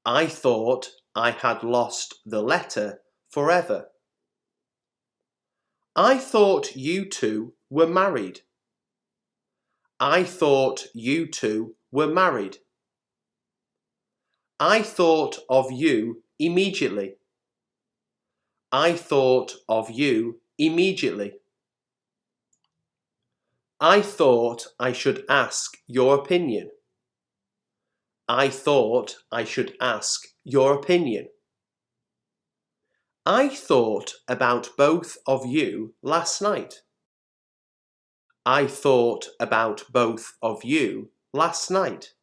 I thought I had lost the letter forever. I thought you two were married. I thought you two were married. I thought of you immediately. I thought of you immediately. I thought I should ask your opinion. I thought I should ask your opinion. I thought about both of you last night. I thought about both of you last night.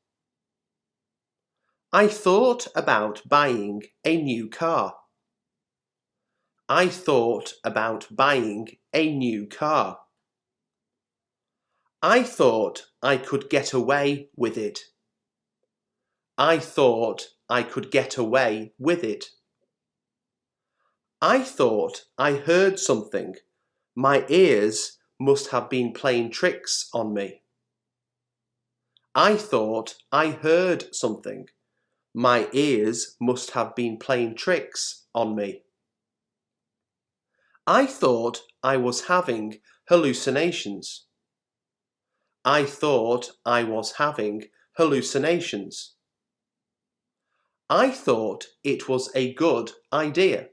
I thought about buying a new car. I thought about buying a new car. I thought I could get away with it. I thought I could get away with it. I thought I heard something. My ears must have been playing tricks on me. I thought I heard something. My ears must have been playing tricks on me. I thought I was having hallucinations. I thought I was having hallucinations. I thought it was a good idea.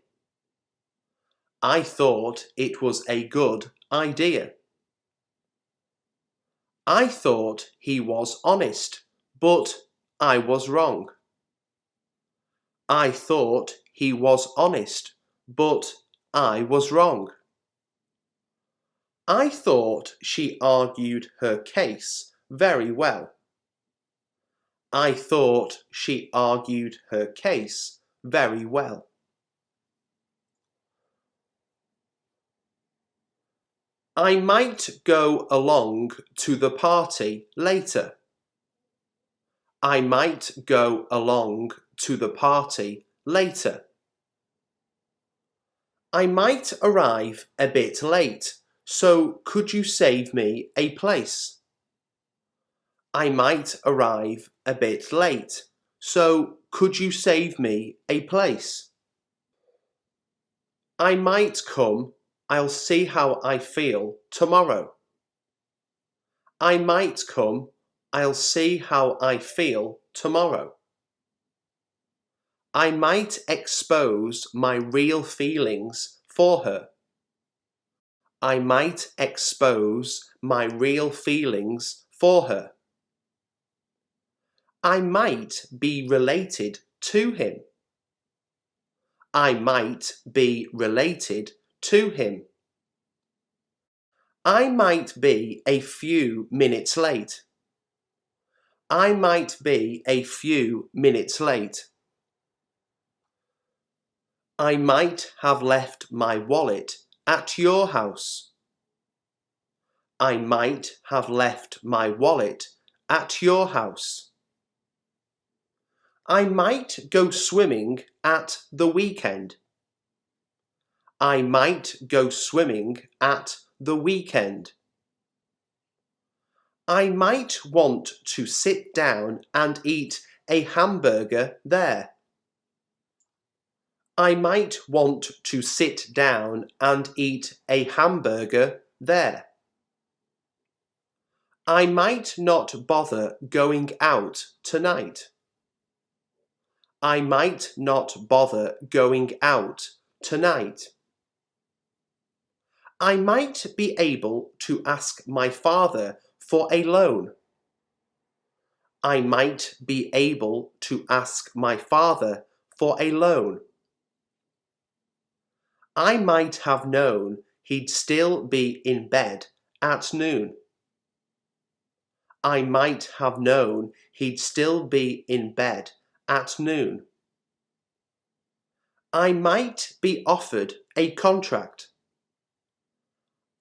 I thought it was a good idea. I thought he was honest, but I was wrong. I thought he was honest, but I was wrong. I thought she argued her case very well. I thought she argued her case very well. I might go along to the party later. I might go along to the party later. I might arrive a bit late, so could you save me a place? I might arrive a bit late, so could you save me a place? I might come. I'll see how I feel tomorrow. I might come. I'll see how I feel tomorrow. I might expose my real feelings for her. I might expose my real feelings for her. I might be related to him. I might be related to him. I might be a few minutes late. I might be a few minutes late. I might have left my wallet at your house. I might have left my wallet at your house. I might go swimming at the weekend. I might go swimming at the weekend. I might want to sit down and eat a hamburger there. I might want to sit down and eat a hamburger there. I might not bother going out tonight. I might not bother going out tonight. I might be able to ask my father for a loan. I might be able to ask my father for a loan. I might have known he'd still be in bed at noon. I might have known he'd still be in bed at noon. I might be offered a contract.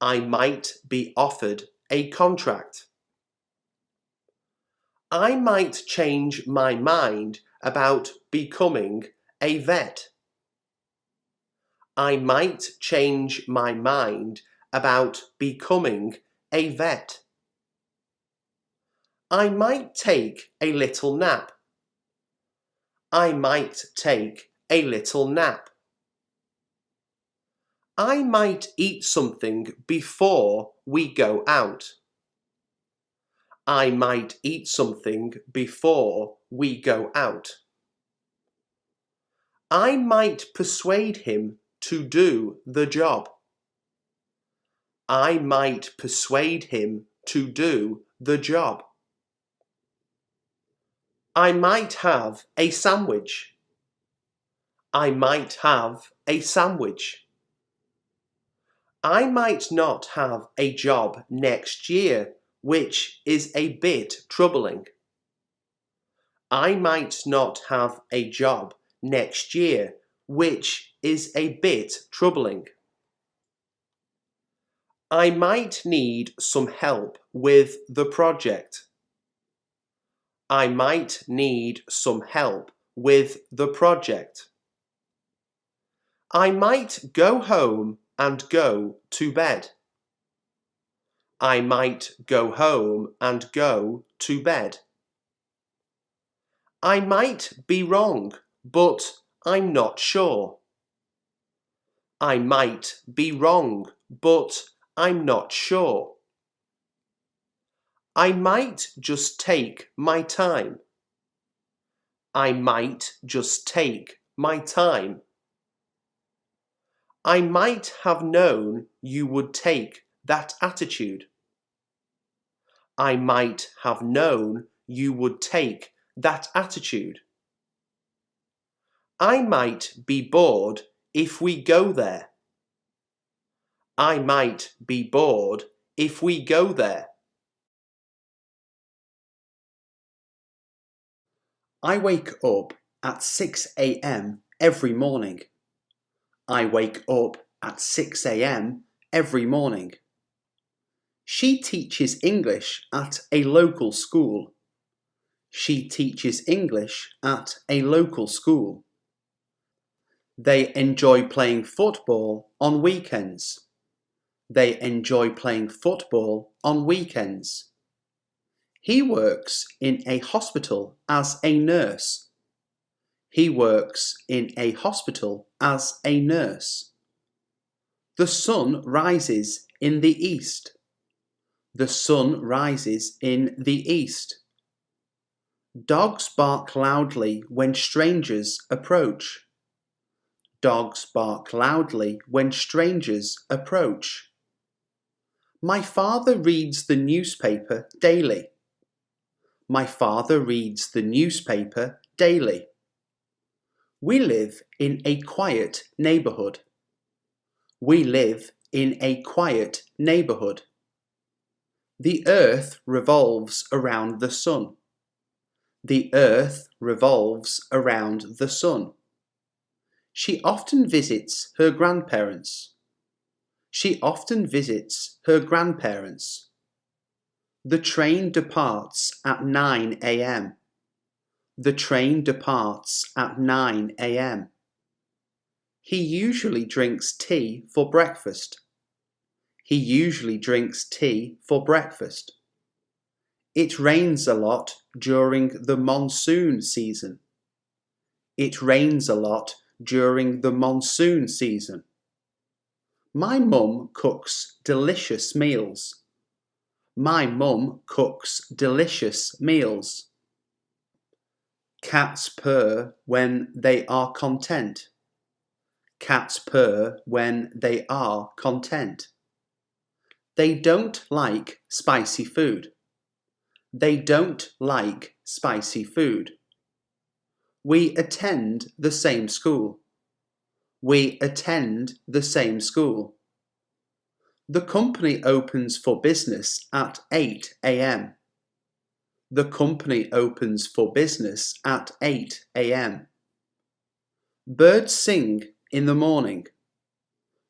I might be offered a contract. I might change my mind about becoming a vet. I might change my mind about becoming a vet. I might take a little nap. I might take a little nap. I might eat something before we go out. I might eat something before we go out. I might persuade him to do the job. I might persuade him to do the job. I might have a sandwich. I might have a sandwich. I might not have a job next year, which is a bit troubling. I might not have a job next year, which is a bit troubling. I might need some help with the project. I might need some help with the project. I might go home and go to bed. I might go home and go to bed. I might be wrong, but I'm not sure. I might be wrong, but I'm not sure. I might just take my time. I might just take my time. I might have known you would take that attitude. I might have known you would take that attitude. I might be bored if we go there. I might be bored if we go there. I wake up at 6 a.m. every morning. I wake up at 6 a.m. every morning. She teaches English at a local school. She teaches English at a local school. They enjoy playing football on weekends. They enjoy playing football on weekends. He works in a hospital as a nurse. He works in a hospital as a nurse. The sun rises in the east. The sun rises in the east. Dogs bark loudly when strangers approach. Dogs bark loudly when strangers approach. My father reads the newspaper daily. My father reads the newspaper daily. We live in a quiet neighborhood. We live in a quiet neighborhood. The earth revolves around the sun. The earth revolves around the sun. She often visits her grandparents. She often visits her grandparents. The train departs at 9 a.m. The train departs at 9 a.m. He usually drinks tea for breakfast. He usually drinks tea for breakfast. It rains a lot during the monsoon season. It rains a lot during the monsoon season. My mum cooks delicious meals. My mum cooks delicious meals. Cats purr when they are content. Cats purr when they are content. They don't like spicy food. They don't like spicy food. We attend the same school. We attend the same school. The company opens for business at 8 a.m. The company opens for business at 8 a.m. Birds sing in the morning.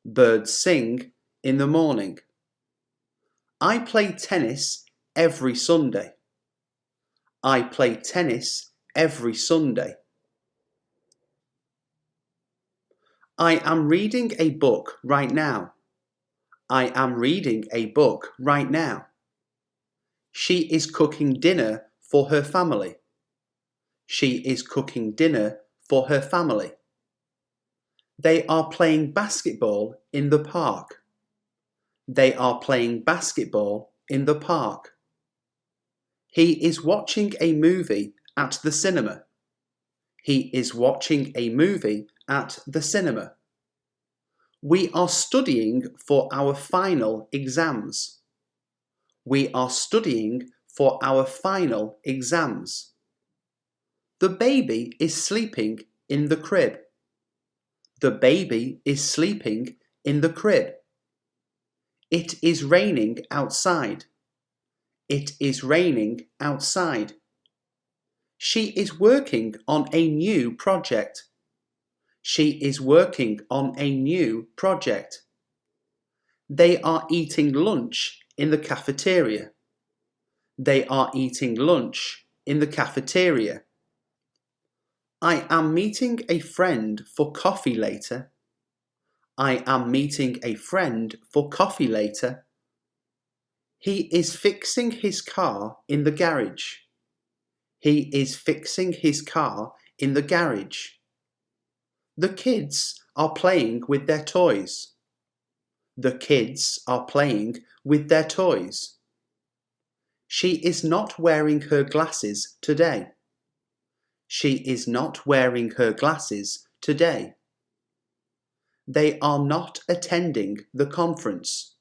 Birds sing in the morning. I play tennis every Sunday. I play tennis every Sunday. I am reading a book right now. I am reading a book right now. She is cooking dinner for her family. She is cooking dinner for her family. They are playing basketball in the park. They are playing basketball in the park. He is watching a movie at the cinema. He is watching a movie at the cinema. We are studying for our final exams. We are studying for our final exams. The baby is sleeping in the crib. The baby is sleeping in the crib. It is raining outside. It is raining outside. She is working on a new project. She is working on a new project. They are eating lunch in the cafeteria. They are eating lunch in the cafeteria. I am meeting a friend for coffee later. I am meeting a friend for coffee later. He is fixing his car in the garage. He is fixing his car in the garage. The kids are playing with their toys. The kids are playing with their toys. She is not wearing her glasses today. She is not wearing her glasses today. They are not attending the conference.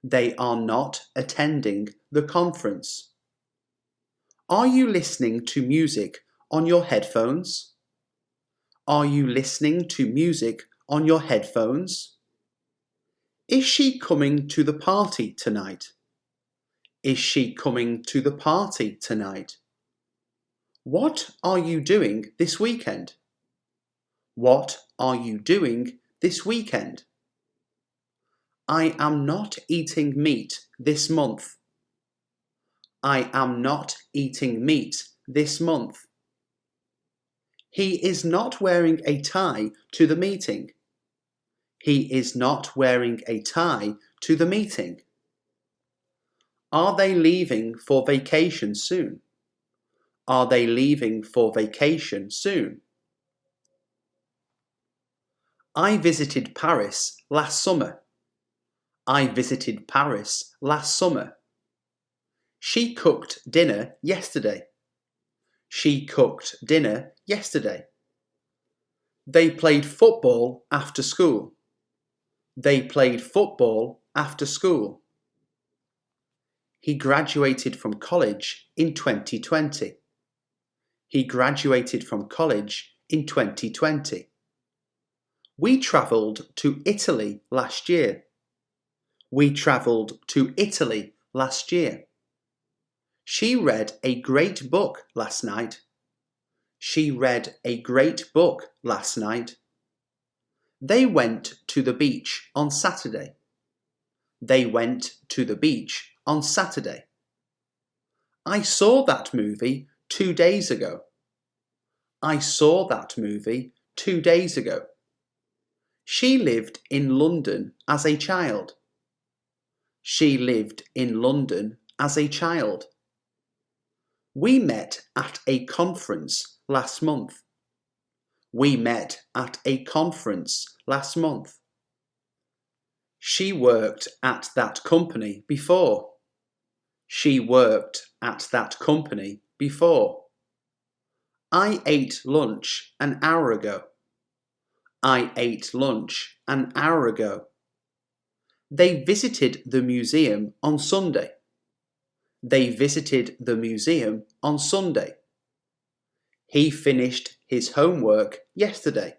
They are not attending the conference. Are you listening to music on your headphones? Are you listening to music on your headphones? Is she coming to the party tonight? Is she coming to the party tonight? What are you doing this weekend? What are you doing this weekend? I am not eating meat this month. I am not eating meat this month. He is not wearing a tie to the meeting. He is not wearing a tie to the meeting. Are they leaving for vacation soon? Are they leaving for vacation soon? I visited Paris last summer. I visited Paris last summer. She cooked dinner yesterday. She cooked dinner yesterday. They played football after school. They played football after school. He graduated from college in 2020. He graduated from college in 2020. We travelled to Italy last year. We travelled to Italy last year. She read a great book last night. She read a great book last night. They went to the beach on Saturday. They went to the beach on Saturday. I saw that movie 2 days ago. I saw that movie 2 days ago. She lived in London as a child. She lived in London as a child. We met at a conference last month. We met at a conference last month. She worked at that company before. She worked at that company before. I ate lunch an hour ago. I ate lunch an hour ago. They visited the museum on Sunday. They visited the museum on Sunday. He finished his homework yesterday.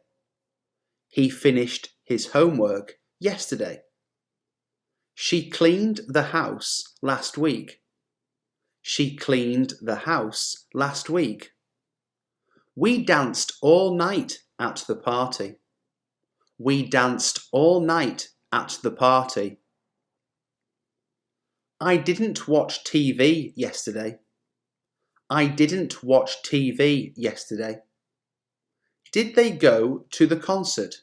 He finished his homework yesterday. She cleaned the house last week. She cleaned the house last week. We danced all night at the party. We danced all night at the party. I didn't watch TV yesterday. I didn't watch TV yesterday. Did they go to the concert?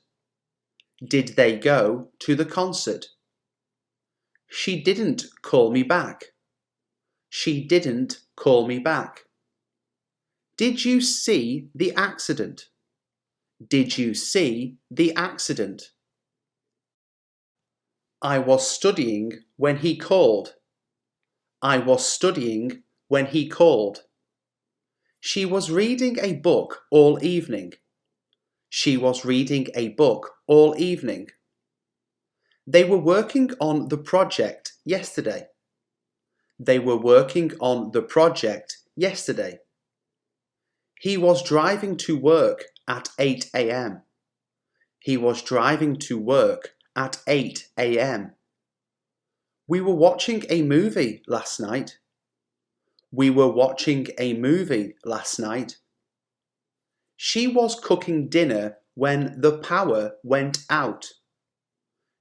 Did they go to the concert? She didn't call me back. She didn't call me back. Did you see the accident? Did you see the accident? I was studying when he called. I was studying when he called. She was reading a book all evening. She was reading a book all evening. They were working on the project yesterday. They were working on the project yesterday. He was driving to work at 8 a.m. He was driving to work at 8 a.m. We were watching a movie last night. We were watching a movie last night. She was cooking dinner when the power went out.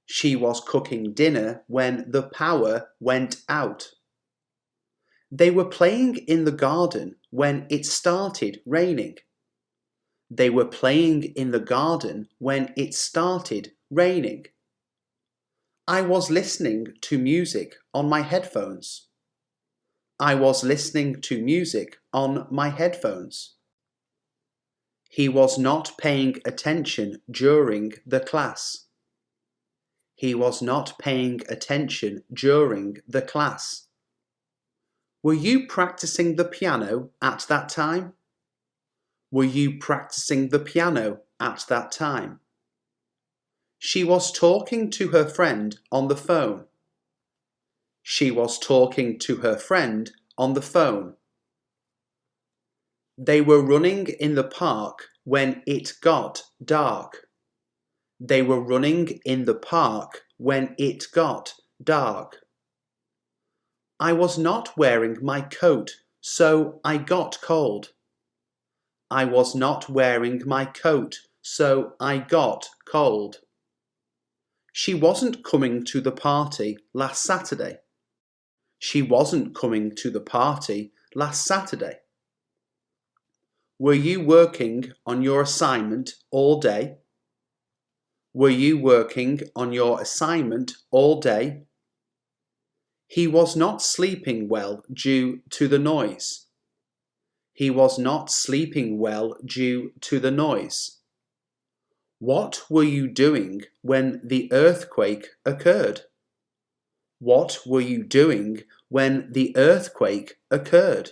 She was cooking dinner when the power went out. They were playing in the garden when it started raining. They were playing in the garden when it started raining. I was listening to music on my headphones. I was listening to music on my headphones. He was not paying attention during the class. He was not paying attention during the class. Were you practicing the piano at that time? Were you practicing the piano at that time? She was talking to her friend on the phone. She was talking to her friend on the phone. They were running in the park when it got dark. They were running in the park when it got dark. I was not wearing my coat, so I got cold. I was not wearing my coat, so I got cold. She wasn't coming to the party last Saturday. She wasn't coming to the party last Saturday. Were you working on your assignment all day? Were you working on your assignment all day? He was not sleeping well due to the noise. He was not sleeping well due to the noise. What were you doing when the earthquake occurred? What were you doing when the earthquake occurred?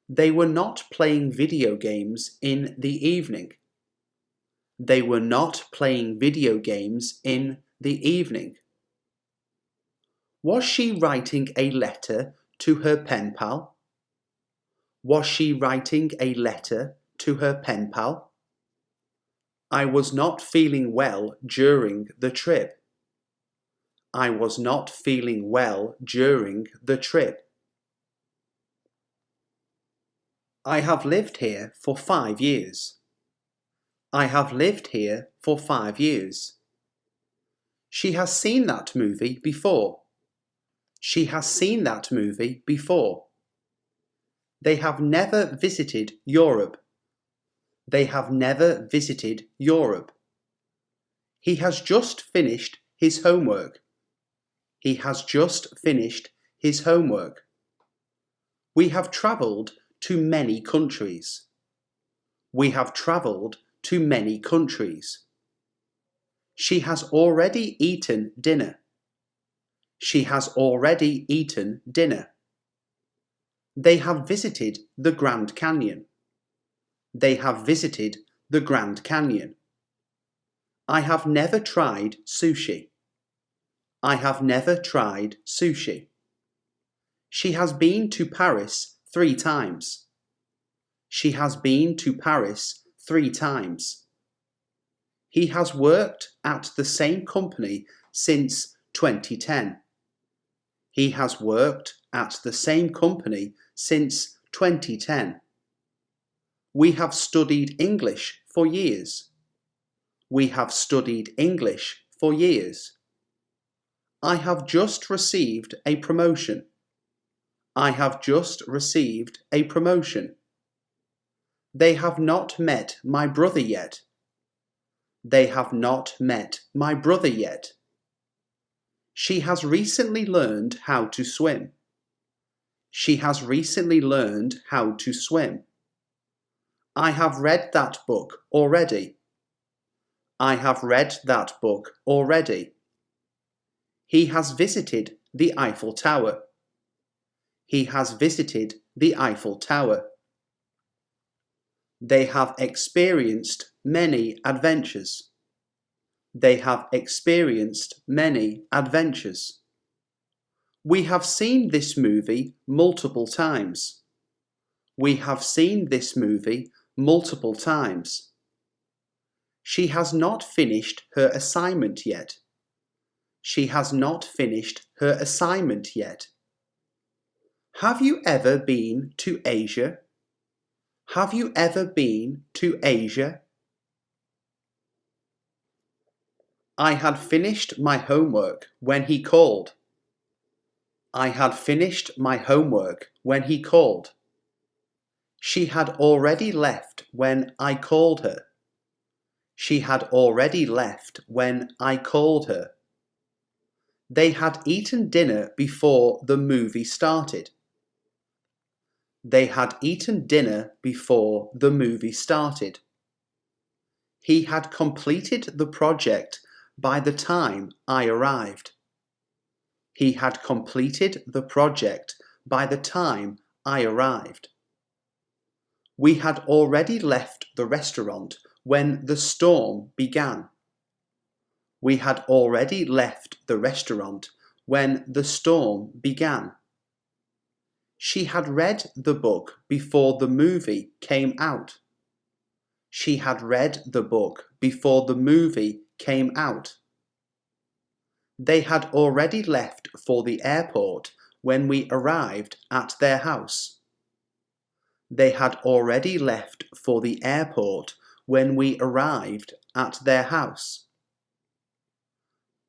They were not playing video games in the evening. They were not playing video games in the evening. Was she writing a letter to her pen pal? Was she writing a letter to her pen pal? I was not feeling well during the trip. I was not feeling well during the trip. I have lived here for 5 years. I have lived here for 5 years. She has seen that movie before. She has seen that movie before. They have never visited Europe. They have never visited Europe. He has just finished his homework. He has just finished his homework. We have travelled to many countries. We have travelled to many countries. She has already eaten dinner. She has already eaten dinner. They have visited the Grand Canyon. They have visited the Grand Canyon. I have never tried sushi. I have never tried sushi. She has been to Paris 3 times. She has been to Paris 3 times. He has worked at the same company since 2010. He has worked at the same company since 2010. We have studied English for years. We have studied English for years. I have just received a promotion. I have just received a promotion. They have not met my brother yet. They have not met my brother yet. She has recently learned how to swim. She has recently learned how to swim. I have read that book already. I have read that book already. He has visited the Eiffel Tower. He has visited the Eiffel Tower. They have experienced many adventures. They have experienced many adventures. We have seen this movie multiple times. We have seen this movie multiple times. She has not finished her assignment yet. She has not finished her assignment yet. Have you ever been to Asia? Have you ever been to Asia? I had finished my homework when he called. I had finished my homework when he called. She had already left when I called her. She had already left when I called her. They had eaten dinner before the movie started. They had eaten dinner before the movie started. He had completed the project by the time I arrived. He had completed the project by the time I arrived. We had already left the restaurant when the storm began. We had already left the restaurant when the storm began. She had read the book before the movie came out. She had read the book before the movie came out. They had already left for the airport when we arrived at their house. They had already left for the airport when we arrived at their house.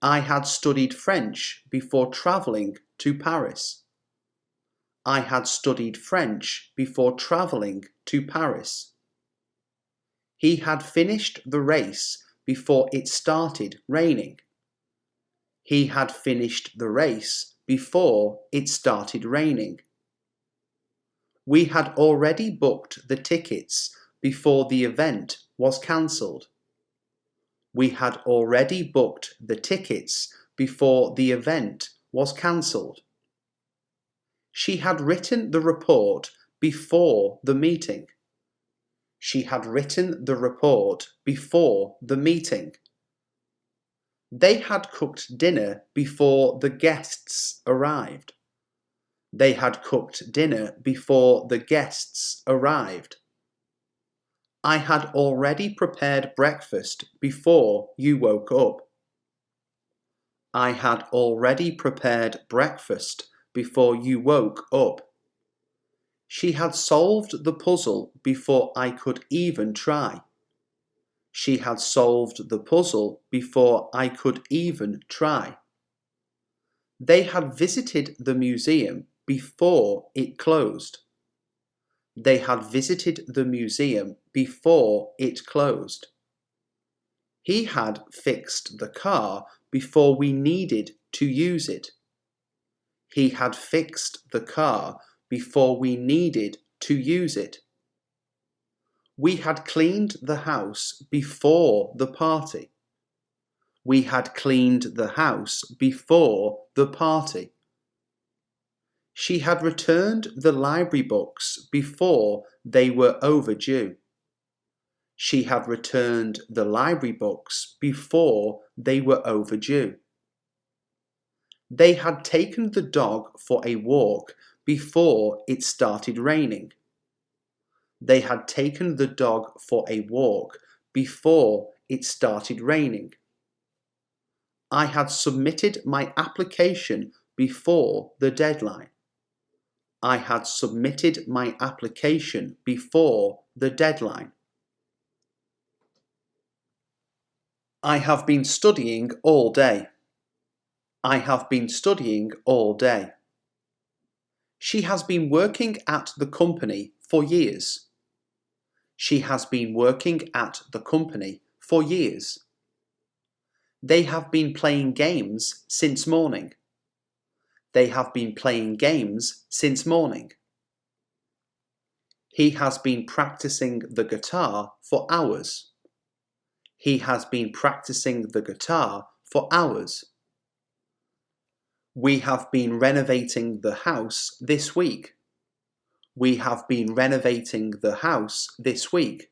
I had studied French before travelling to Paris. I had studied French before travelling to Paris. He had finished the race before it started raining. He had finished the race before it started raining. We had already booked the tickets before the event was cancelled. We had already booked the tickets before the event was cancelled. She had written the report before the meeting. She had written the report before the meeting. They had cooked dinner before the guests arrived. They had cooked dinner before the guests arrived. I had already prepared breakfast before you woke up. I had already prepared breakfast before you woke up. She had solved the puzzle before I could even try. She had solved the puzzle before I could even try. They had visited the museum before it closed. They had visited the museum before it closed. He had fixed the car before we needed to use it. He had fixed the car before we needed to use it. We had cleaned the house before the party. We had cleaned the house before the party. She had returned the library books before they were overdue. She had returned the library books before they were overdue. They had taken the dog for a walk before it started raining. They had taken the dog for a walk before it started raining. I had submitted my application before the deadline. I had submitted my application before the deadline. I have been studying all day. I have been studying all day. She has been working at the company for years. She has been working at the company for years. They have been playing games since morning. They have been playing games since morning. He has been practicing the guitar for hours. He has been practicing the guitar for hours. We have been renovating the house this week. We have been renovating the house this week.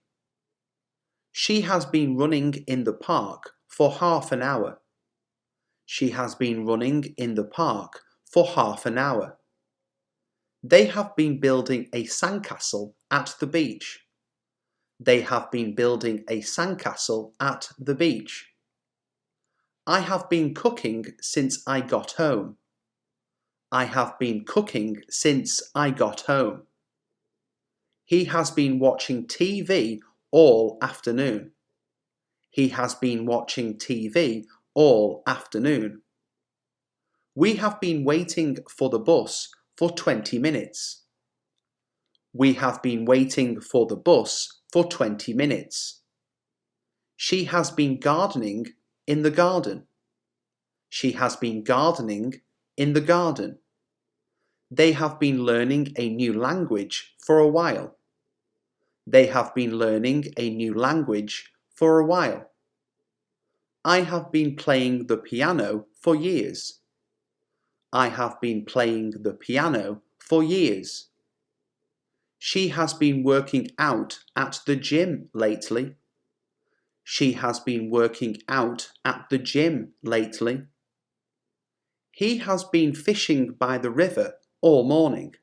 She has been running in the park for half an hour. She has been running in the park for half an hour. They have been building a sandcastle at the beach. They have been building a sandcastle at the beach. I have been cooking since I got home. I have been cooking since I got home. He has been watching TV all afternoon. He has been watching TV all afternoon. We have been waiting for the bus for 20 minutes. We have been waiting for the bus for 20 minutes. She has been gardening in the garden. She has been gardening in the garden. They have been learning a new language for a while. They have been learning a new language for a while. I have been playing the piano for years. I have been playing the piano for years. She has been working out at the gym lately. She has been working out at the gym lately. He has been fishing by the river all morning.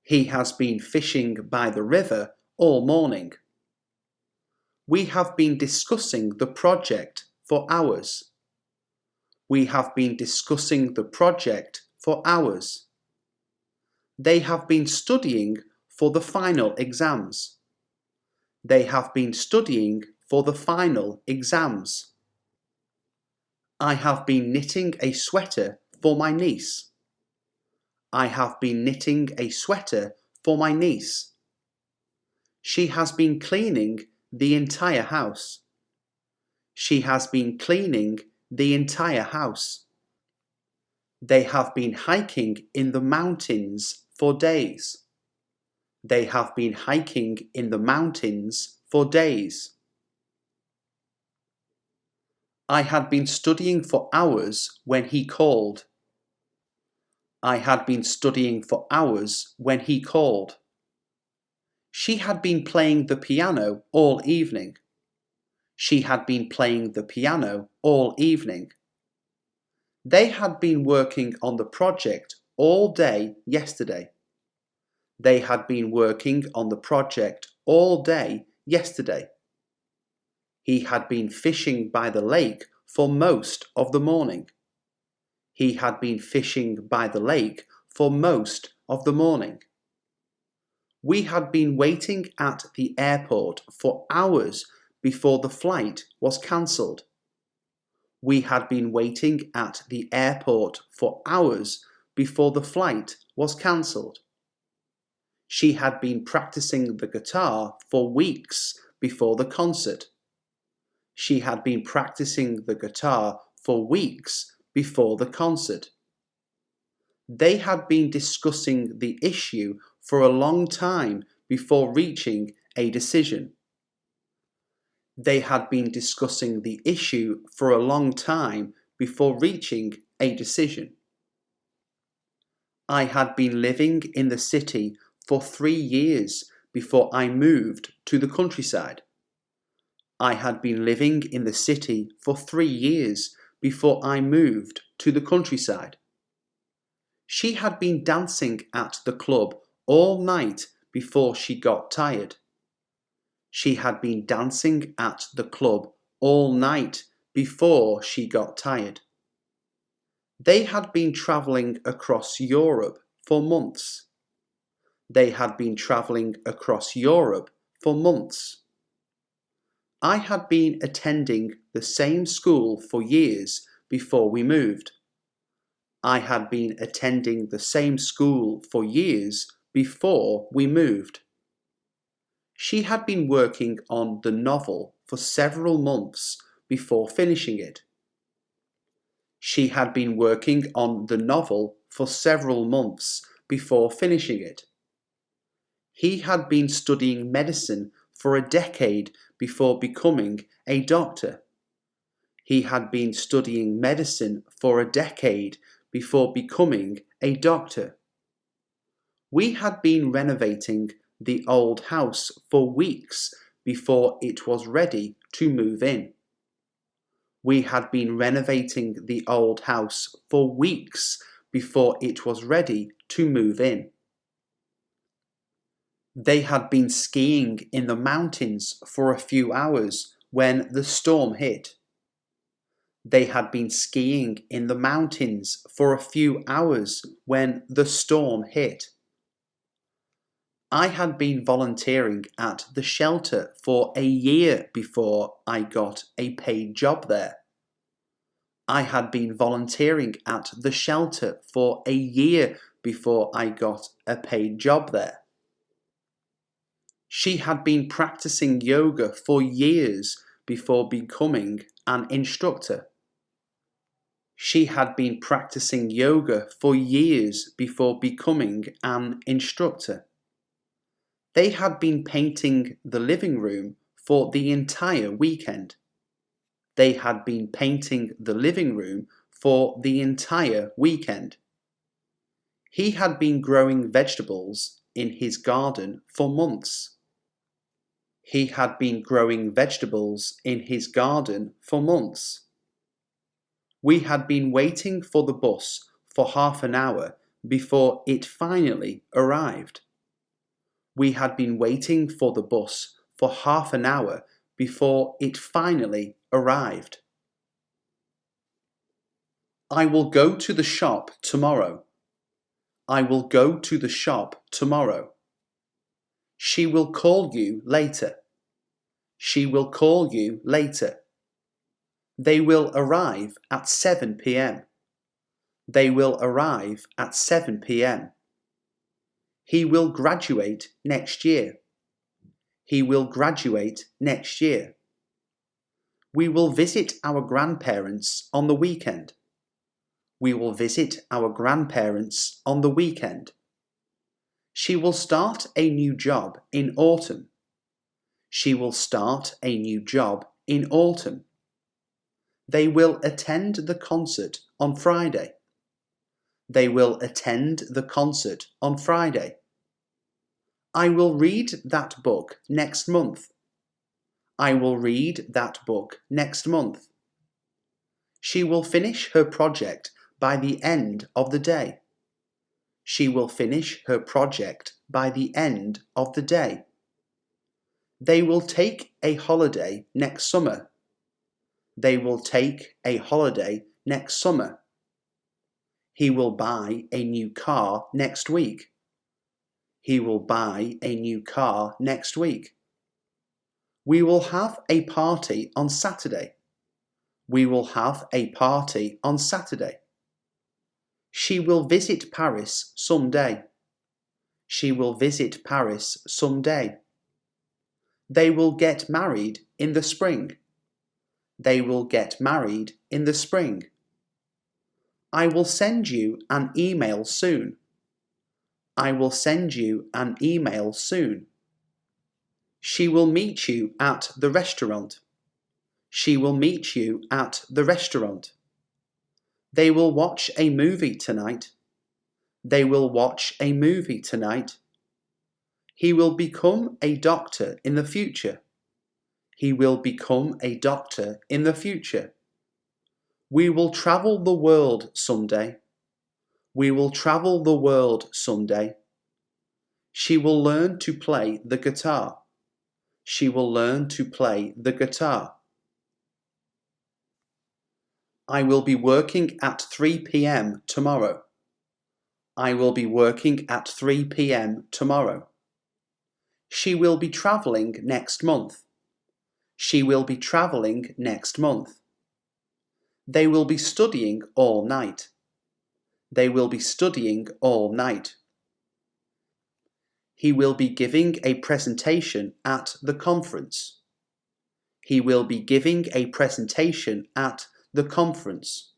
He has been fishing by the river all morning. We have been discussing the project for hours. We have been discussing the project for hours. They have been studying for the final exams. They have been studying for the final exams. I have been knitting a sweater for my niece. I have been knitting a sweater for my niece. She has been cleaning the entire house. She has been cleaning the entire house. They have been hiking in the mountains for days. They have been hiking in the mountains for days. I had been studying for hours when he called. I had been studying for hours when he called. She had been playing the piano all evening. She had been playing the piano all evening. They had been working on the project all day yesterday. They had been working on the project all day yesterday. He had been fishing by the lake for most of the morning. He had been fishing by the lake for most of the morning. We had been waiting at the airport for hours before the flight was cancelled. We had been waiting at the airport for hours before the flight was cancelled. She had been practicing the guitar for weeks before the concert. She had been practicing the guitar for weeks before the concert. They had been discussing the issue for a long time before reaching a decision. They had been discussing the issue for a long time before reaching a decision. I had been living in the city for 3 years before I moved to the countryside. I had been living in the city for 3 years before I moved to the countryside. She had been dancing at the club all night before she got tired. She had been dancing at the club all night before she got tired. They had been travelling across Europe for months. They had been travelling across Europe for months. I had been attending the same school for years before we moved. I had been attending the same school for years before we moved. She had been working on the novel for several months before finishing it. She had been working on the novel for several months before finishing it. He had been studying medicine for a decade before becoming a doctor. He had been studying medicine for a decade before becoming a doctor. We had been renovating the old house for weeks before it was ready to move in. We had been renovating the old house for weeks before it was ready to move in. They had been skiing in the mountains for a few hours when the storm hit. They had been skiing in the mountains for a few hours when the storm hit. I had been volunteering at the shelter for a year before I got a paid job there. I had been volunteering at the shelter for a year before I got a paid job there. She had been practicing yoga for years before becoming an instructor. She had been practicing yoga for years before becoming an instructor. They had been painting the living room for the entire weekend. They had been painting the living room for the entire weekend. He had been growing vegetables in his garden for months. He had been growing vegetables in his garden for months. We had been waiting for the bus for half an hour before it finally arrived. We had been waiting for the bus for half an hour before it finally arrived. I will go to the shop tomorrow. I will go to the shop tomorrow. She will call you later. She will call you later. They will arrive at 7 p.m. They will arrive at 7 p.m. He will graduate next year. He will graduate next year. We will visit our grandparents on the weekend. We will visit our grandparents on the weekend. She will start a new job in autumn. She will start a new job in autumn. They will attend the concert on Friday. They will attend the concert on Friday. I will read that book next month. I will read that book next month. She will finish her project by the end of the day. She will finish her project by the end of the day. They will take a holiday next summer. They will take a holiday next summer. He will buy a new car next week. He will buy a new car next week. We will have a party on Saturday. We will have a party on Saturday. She will visit Paris someday. She will visit Paris someday. They will get married in the spring. They will get married in the spring. I will send you an email soon. I will send you an email soon. She will meet you at the restaurant. She will meet you at the restaurant. They will watch a movie tonight. They will watch a movie tonight. He will become a doctor in the future. He will become a doctor in the future. We will travel the world someday. We will travel the world someday. She will learn to play the guitar. She will learn to play the guitar. I will be working at 3 p.m. tomorrow. I will be working at 3 p.m. tomorrow. She will be travelling next month. She will be travelling next month. They will be studying all night. They will be studying all night. He will be giving a presentation at the conference. He will be giving a presentation at the conference.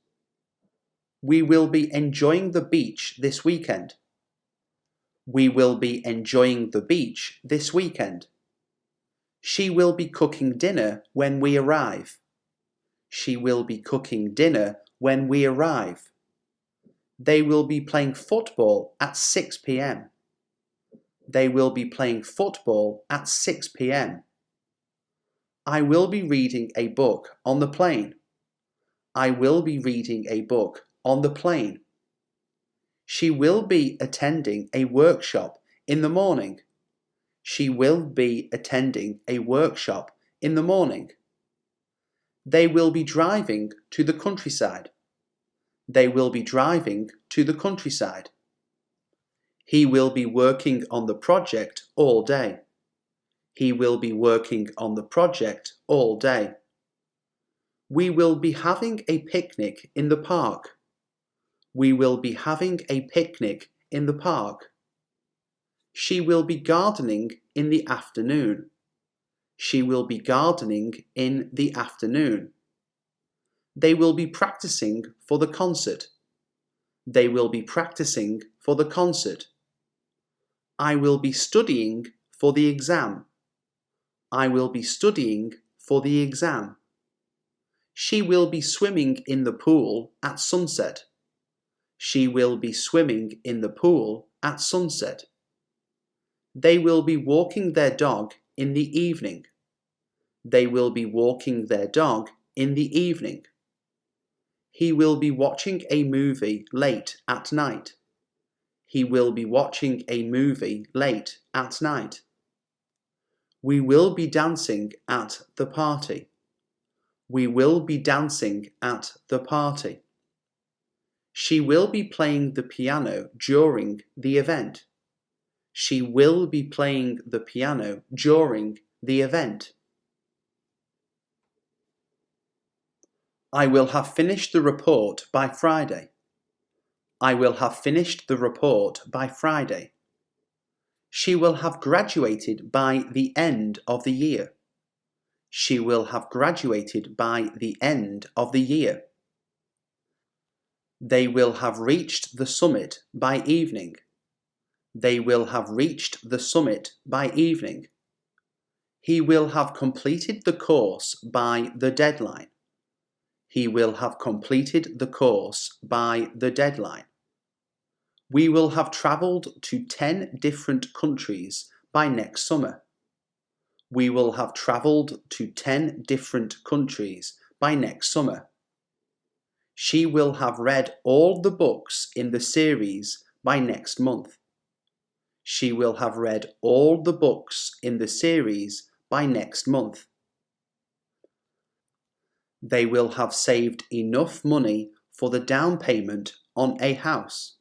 We will be enjoying the beach this weekend. We will be enjoying the beach this weekend. She will be cooking dinner when we arrive. She will be cooking dinner when we arrive. They will be playing football at 6 p.m. They will be playing football at 6 p.m. I will be reading a book on the plane. I will be reading a book on the plane. She will be attending a workshop in the morning. She will be attending a workshop in the morning. They will be driving to the countryside. They will be driving to the countryside. He will be working on the project all day. He will be working on the project all day. We will be having a picnic in the park. We will be having a picnic in the park. She will be gardening in the afternoon. She will be gardening in the afternoon. They will be practicing for the concert. They will be practicing for the concert. I will be studying for the exam. I will be studying for the exam. She will be swimming in the pool at sunset. She will be swimming in the pool at sunset. They will be walking their dog in the evening. They will be walking their dog in the evening. He will be watching a movie late at night. He will be watching a movie late at night. We will be dancing at the party. We will be dancing at the party. She will be playing the piano during the event. She will be playing the piano during the event. I will have finished the report by Friday. I will have finished the report by Friday. She will have graduated by the end of the year. She will have graduated by the end of the year. They will have reached the summit by evening. They will have reached the summit by evening. He will have completed the course by the deadline. He will have completed the course by the deadline. We will have travelled to 10 different countries by next summer. We will have travelled to 10 different countries by next summer. She will have read all the books in the series by next month. She will have read all the books in the series by next month. They will have saved enough money for the down payment on a house.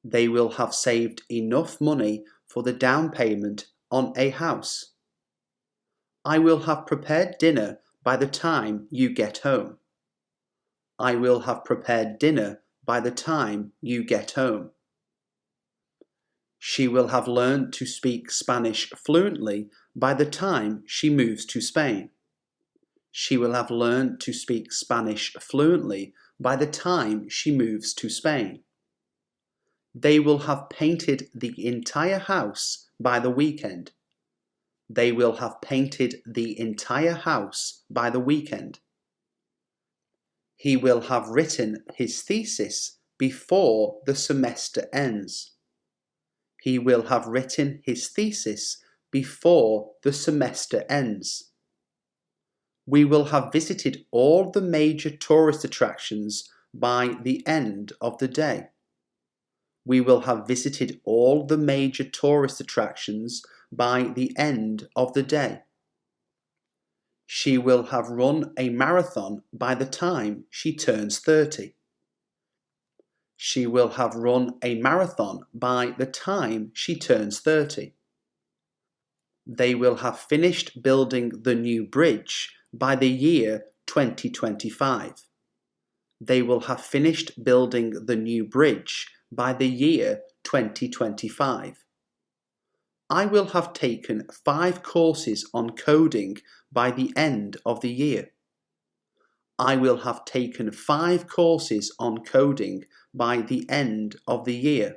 They will have saved enough money for the down payment on a house. I will have prepared dinner by the time you get home. I will have prepared dinner by the time you get home. She will have learned to speak Spanish fluently by the time she moves to Spain. She will have learned to speak Spanish fluently by the time she moves to Spain. They will have painted the entire house by the weekend. They will have painted the entire house by the weekend. He will have written his thesis before the semester ends. He will have written his thesis before the semester ends. We will have visited all the major tourist attractions by the end of the day. We will have visited all the major tourist attractions by the end of the day. She will have run a marathon by the time she turns 30. She will have run a marathon by the time she turns 30. They will have finished building the new bridge by the year 2025. They will have finished building the new bridge by the year 2025. I will have taken 5 courses on coding by the end of the year. I will have taken 5 courses on coding by the end of the year.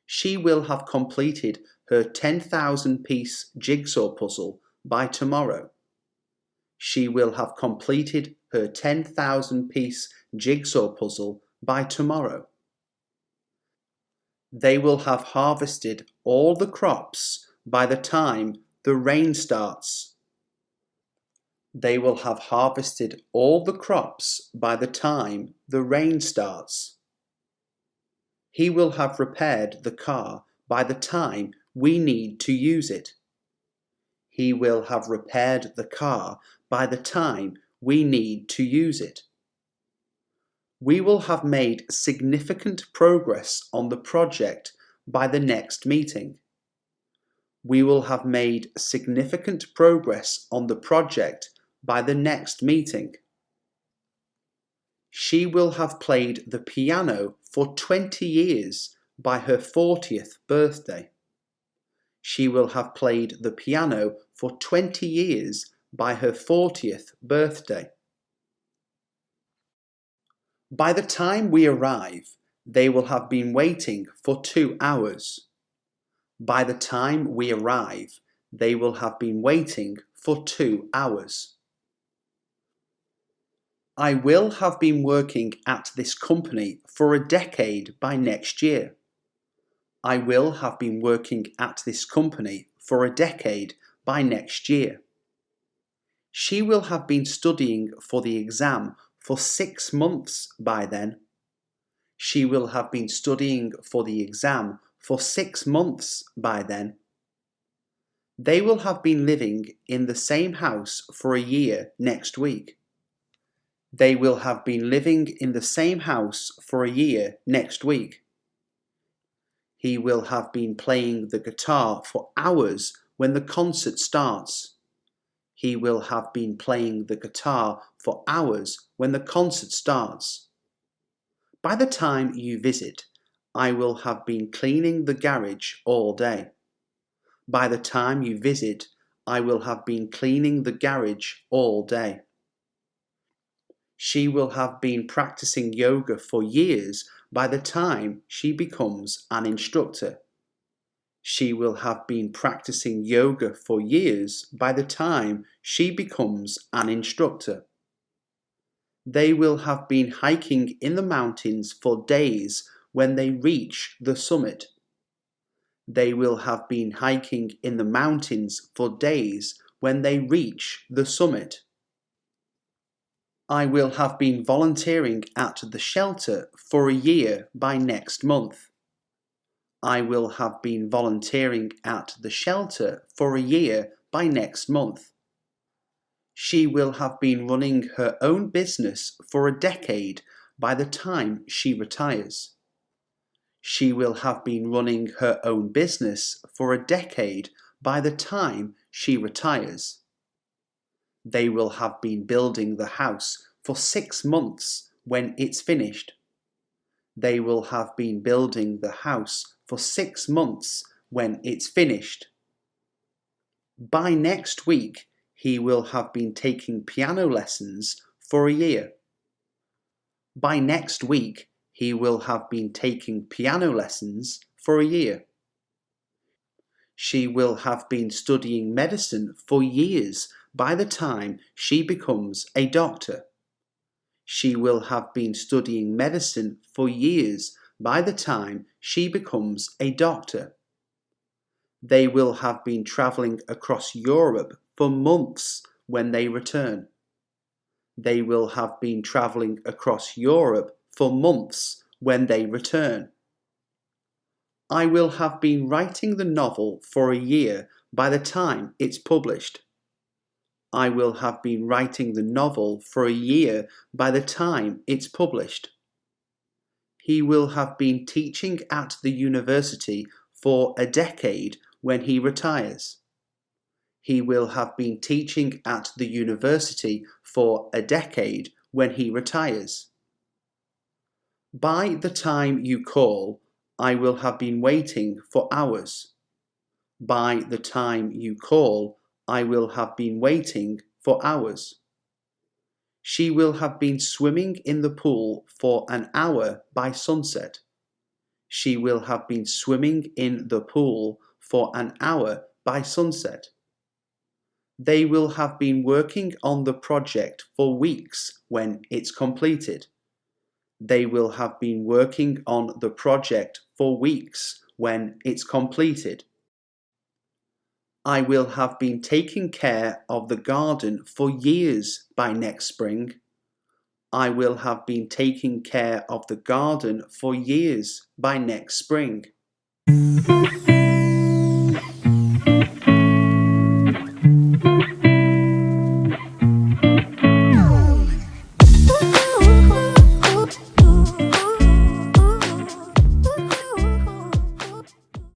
She will have completed her 10,000-piece jigsaw puzzle by tomorrow. She will have completed her 10,000-piece jigsaw puzzle by tomorrow. They will have harvested all the crops by the time the rain starts. They will have harvested all the crops by the time the rain starts. He will have repaired the car by the time we need to use it. He will have repaired the car by the time we need to use it. We will have made significant progress on the project by the next meeting. We will have made significant progress on the project by the next meeting. She will have played the piano for 20 years by her 40th birthday. She will have played the piano for 20 years by her 40th birthday. By the time we arrive, they will have been waiting for 2 hours. By the time we arrive, they will have been waiting for 2 hours. I will have been working at this company for a decade by next year. I will have been working at this company for a decade by next year. She will have been studying for the exam for 6 months by then. She will have been studying for the exam for 6 months by then. They will have been living in the same house for a year next week. They will have been living in the same house for a year next week. He will have been playing the guitar for hours when the concert starts. He will have been playing the guitar for hours when the concert starts. By the time you visit, I will have been cleaning the garage all day. By the time you visit, I will have been cleaning the garage all day. She will have been practicing yoga for years by the time she becomes an instructor. She will have been practicing yoga for years by the time she becomes an instructor. They will have been hiking in the mountains for days when they reach the summit. They will have been hiking in the mountains for days when they reach the summit. I will have been volunteering at the shelter for a year by next month. I will have been volunteering at the shelter for a year by next month. She will have been running her own business for a decade by the time she retires. She will have been running her own business for a decade by the time she retires. They will have been building the house for 6 months when it's finished. They will have been building the house for 6 months when it's finished. By next week, he will have been taking piano lessons for a year. By next week, he will have been taking piano lessons for a year. She will have been studying medicine for years by the time she becomes a doctor. She will have been studying medicine for years by the time she becomes a doctor. They will have been travelling across Europe for months when they return. They will have been travelling across Europe for months when they return. I will have been writing the novel for a year by the time it's published. I will have been writing the novel for a year by the time it's published. He will have been teaching at the university for a decade when he retires. He will have been teaching at the university for a decade when he retires. By the time you call, I will have been waiting for hours. By the time you call, I will have been waiting for hours. She will have been swimming in the pool for an hour by sunset. She will have been swimming in the pool for an hour by sunset. They will have been working on the project for weeks when it's completed. They will have been working on the project for weeks when it's completed. I will have been taking care of the garden for years by next spring. I will have been taking care of the garden for years by next spring.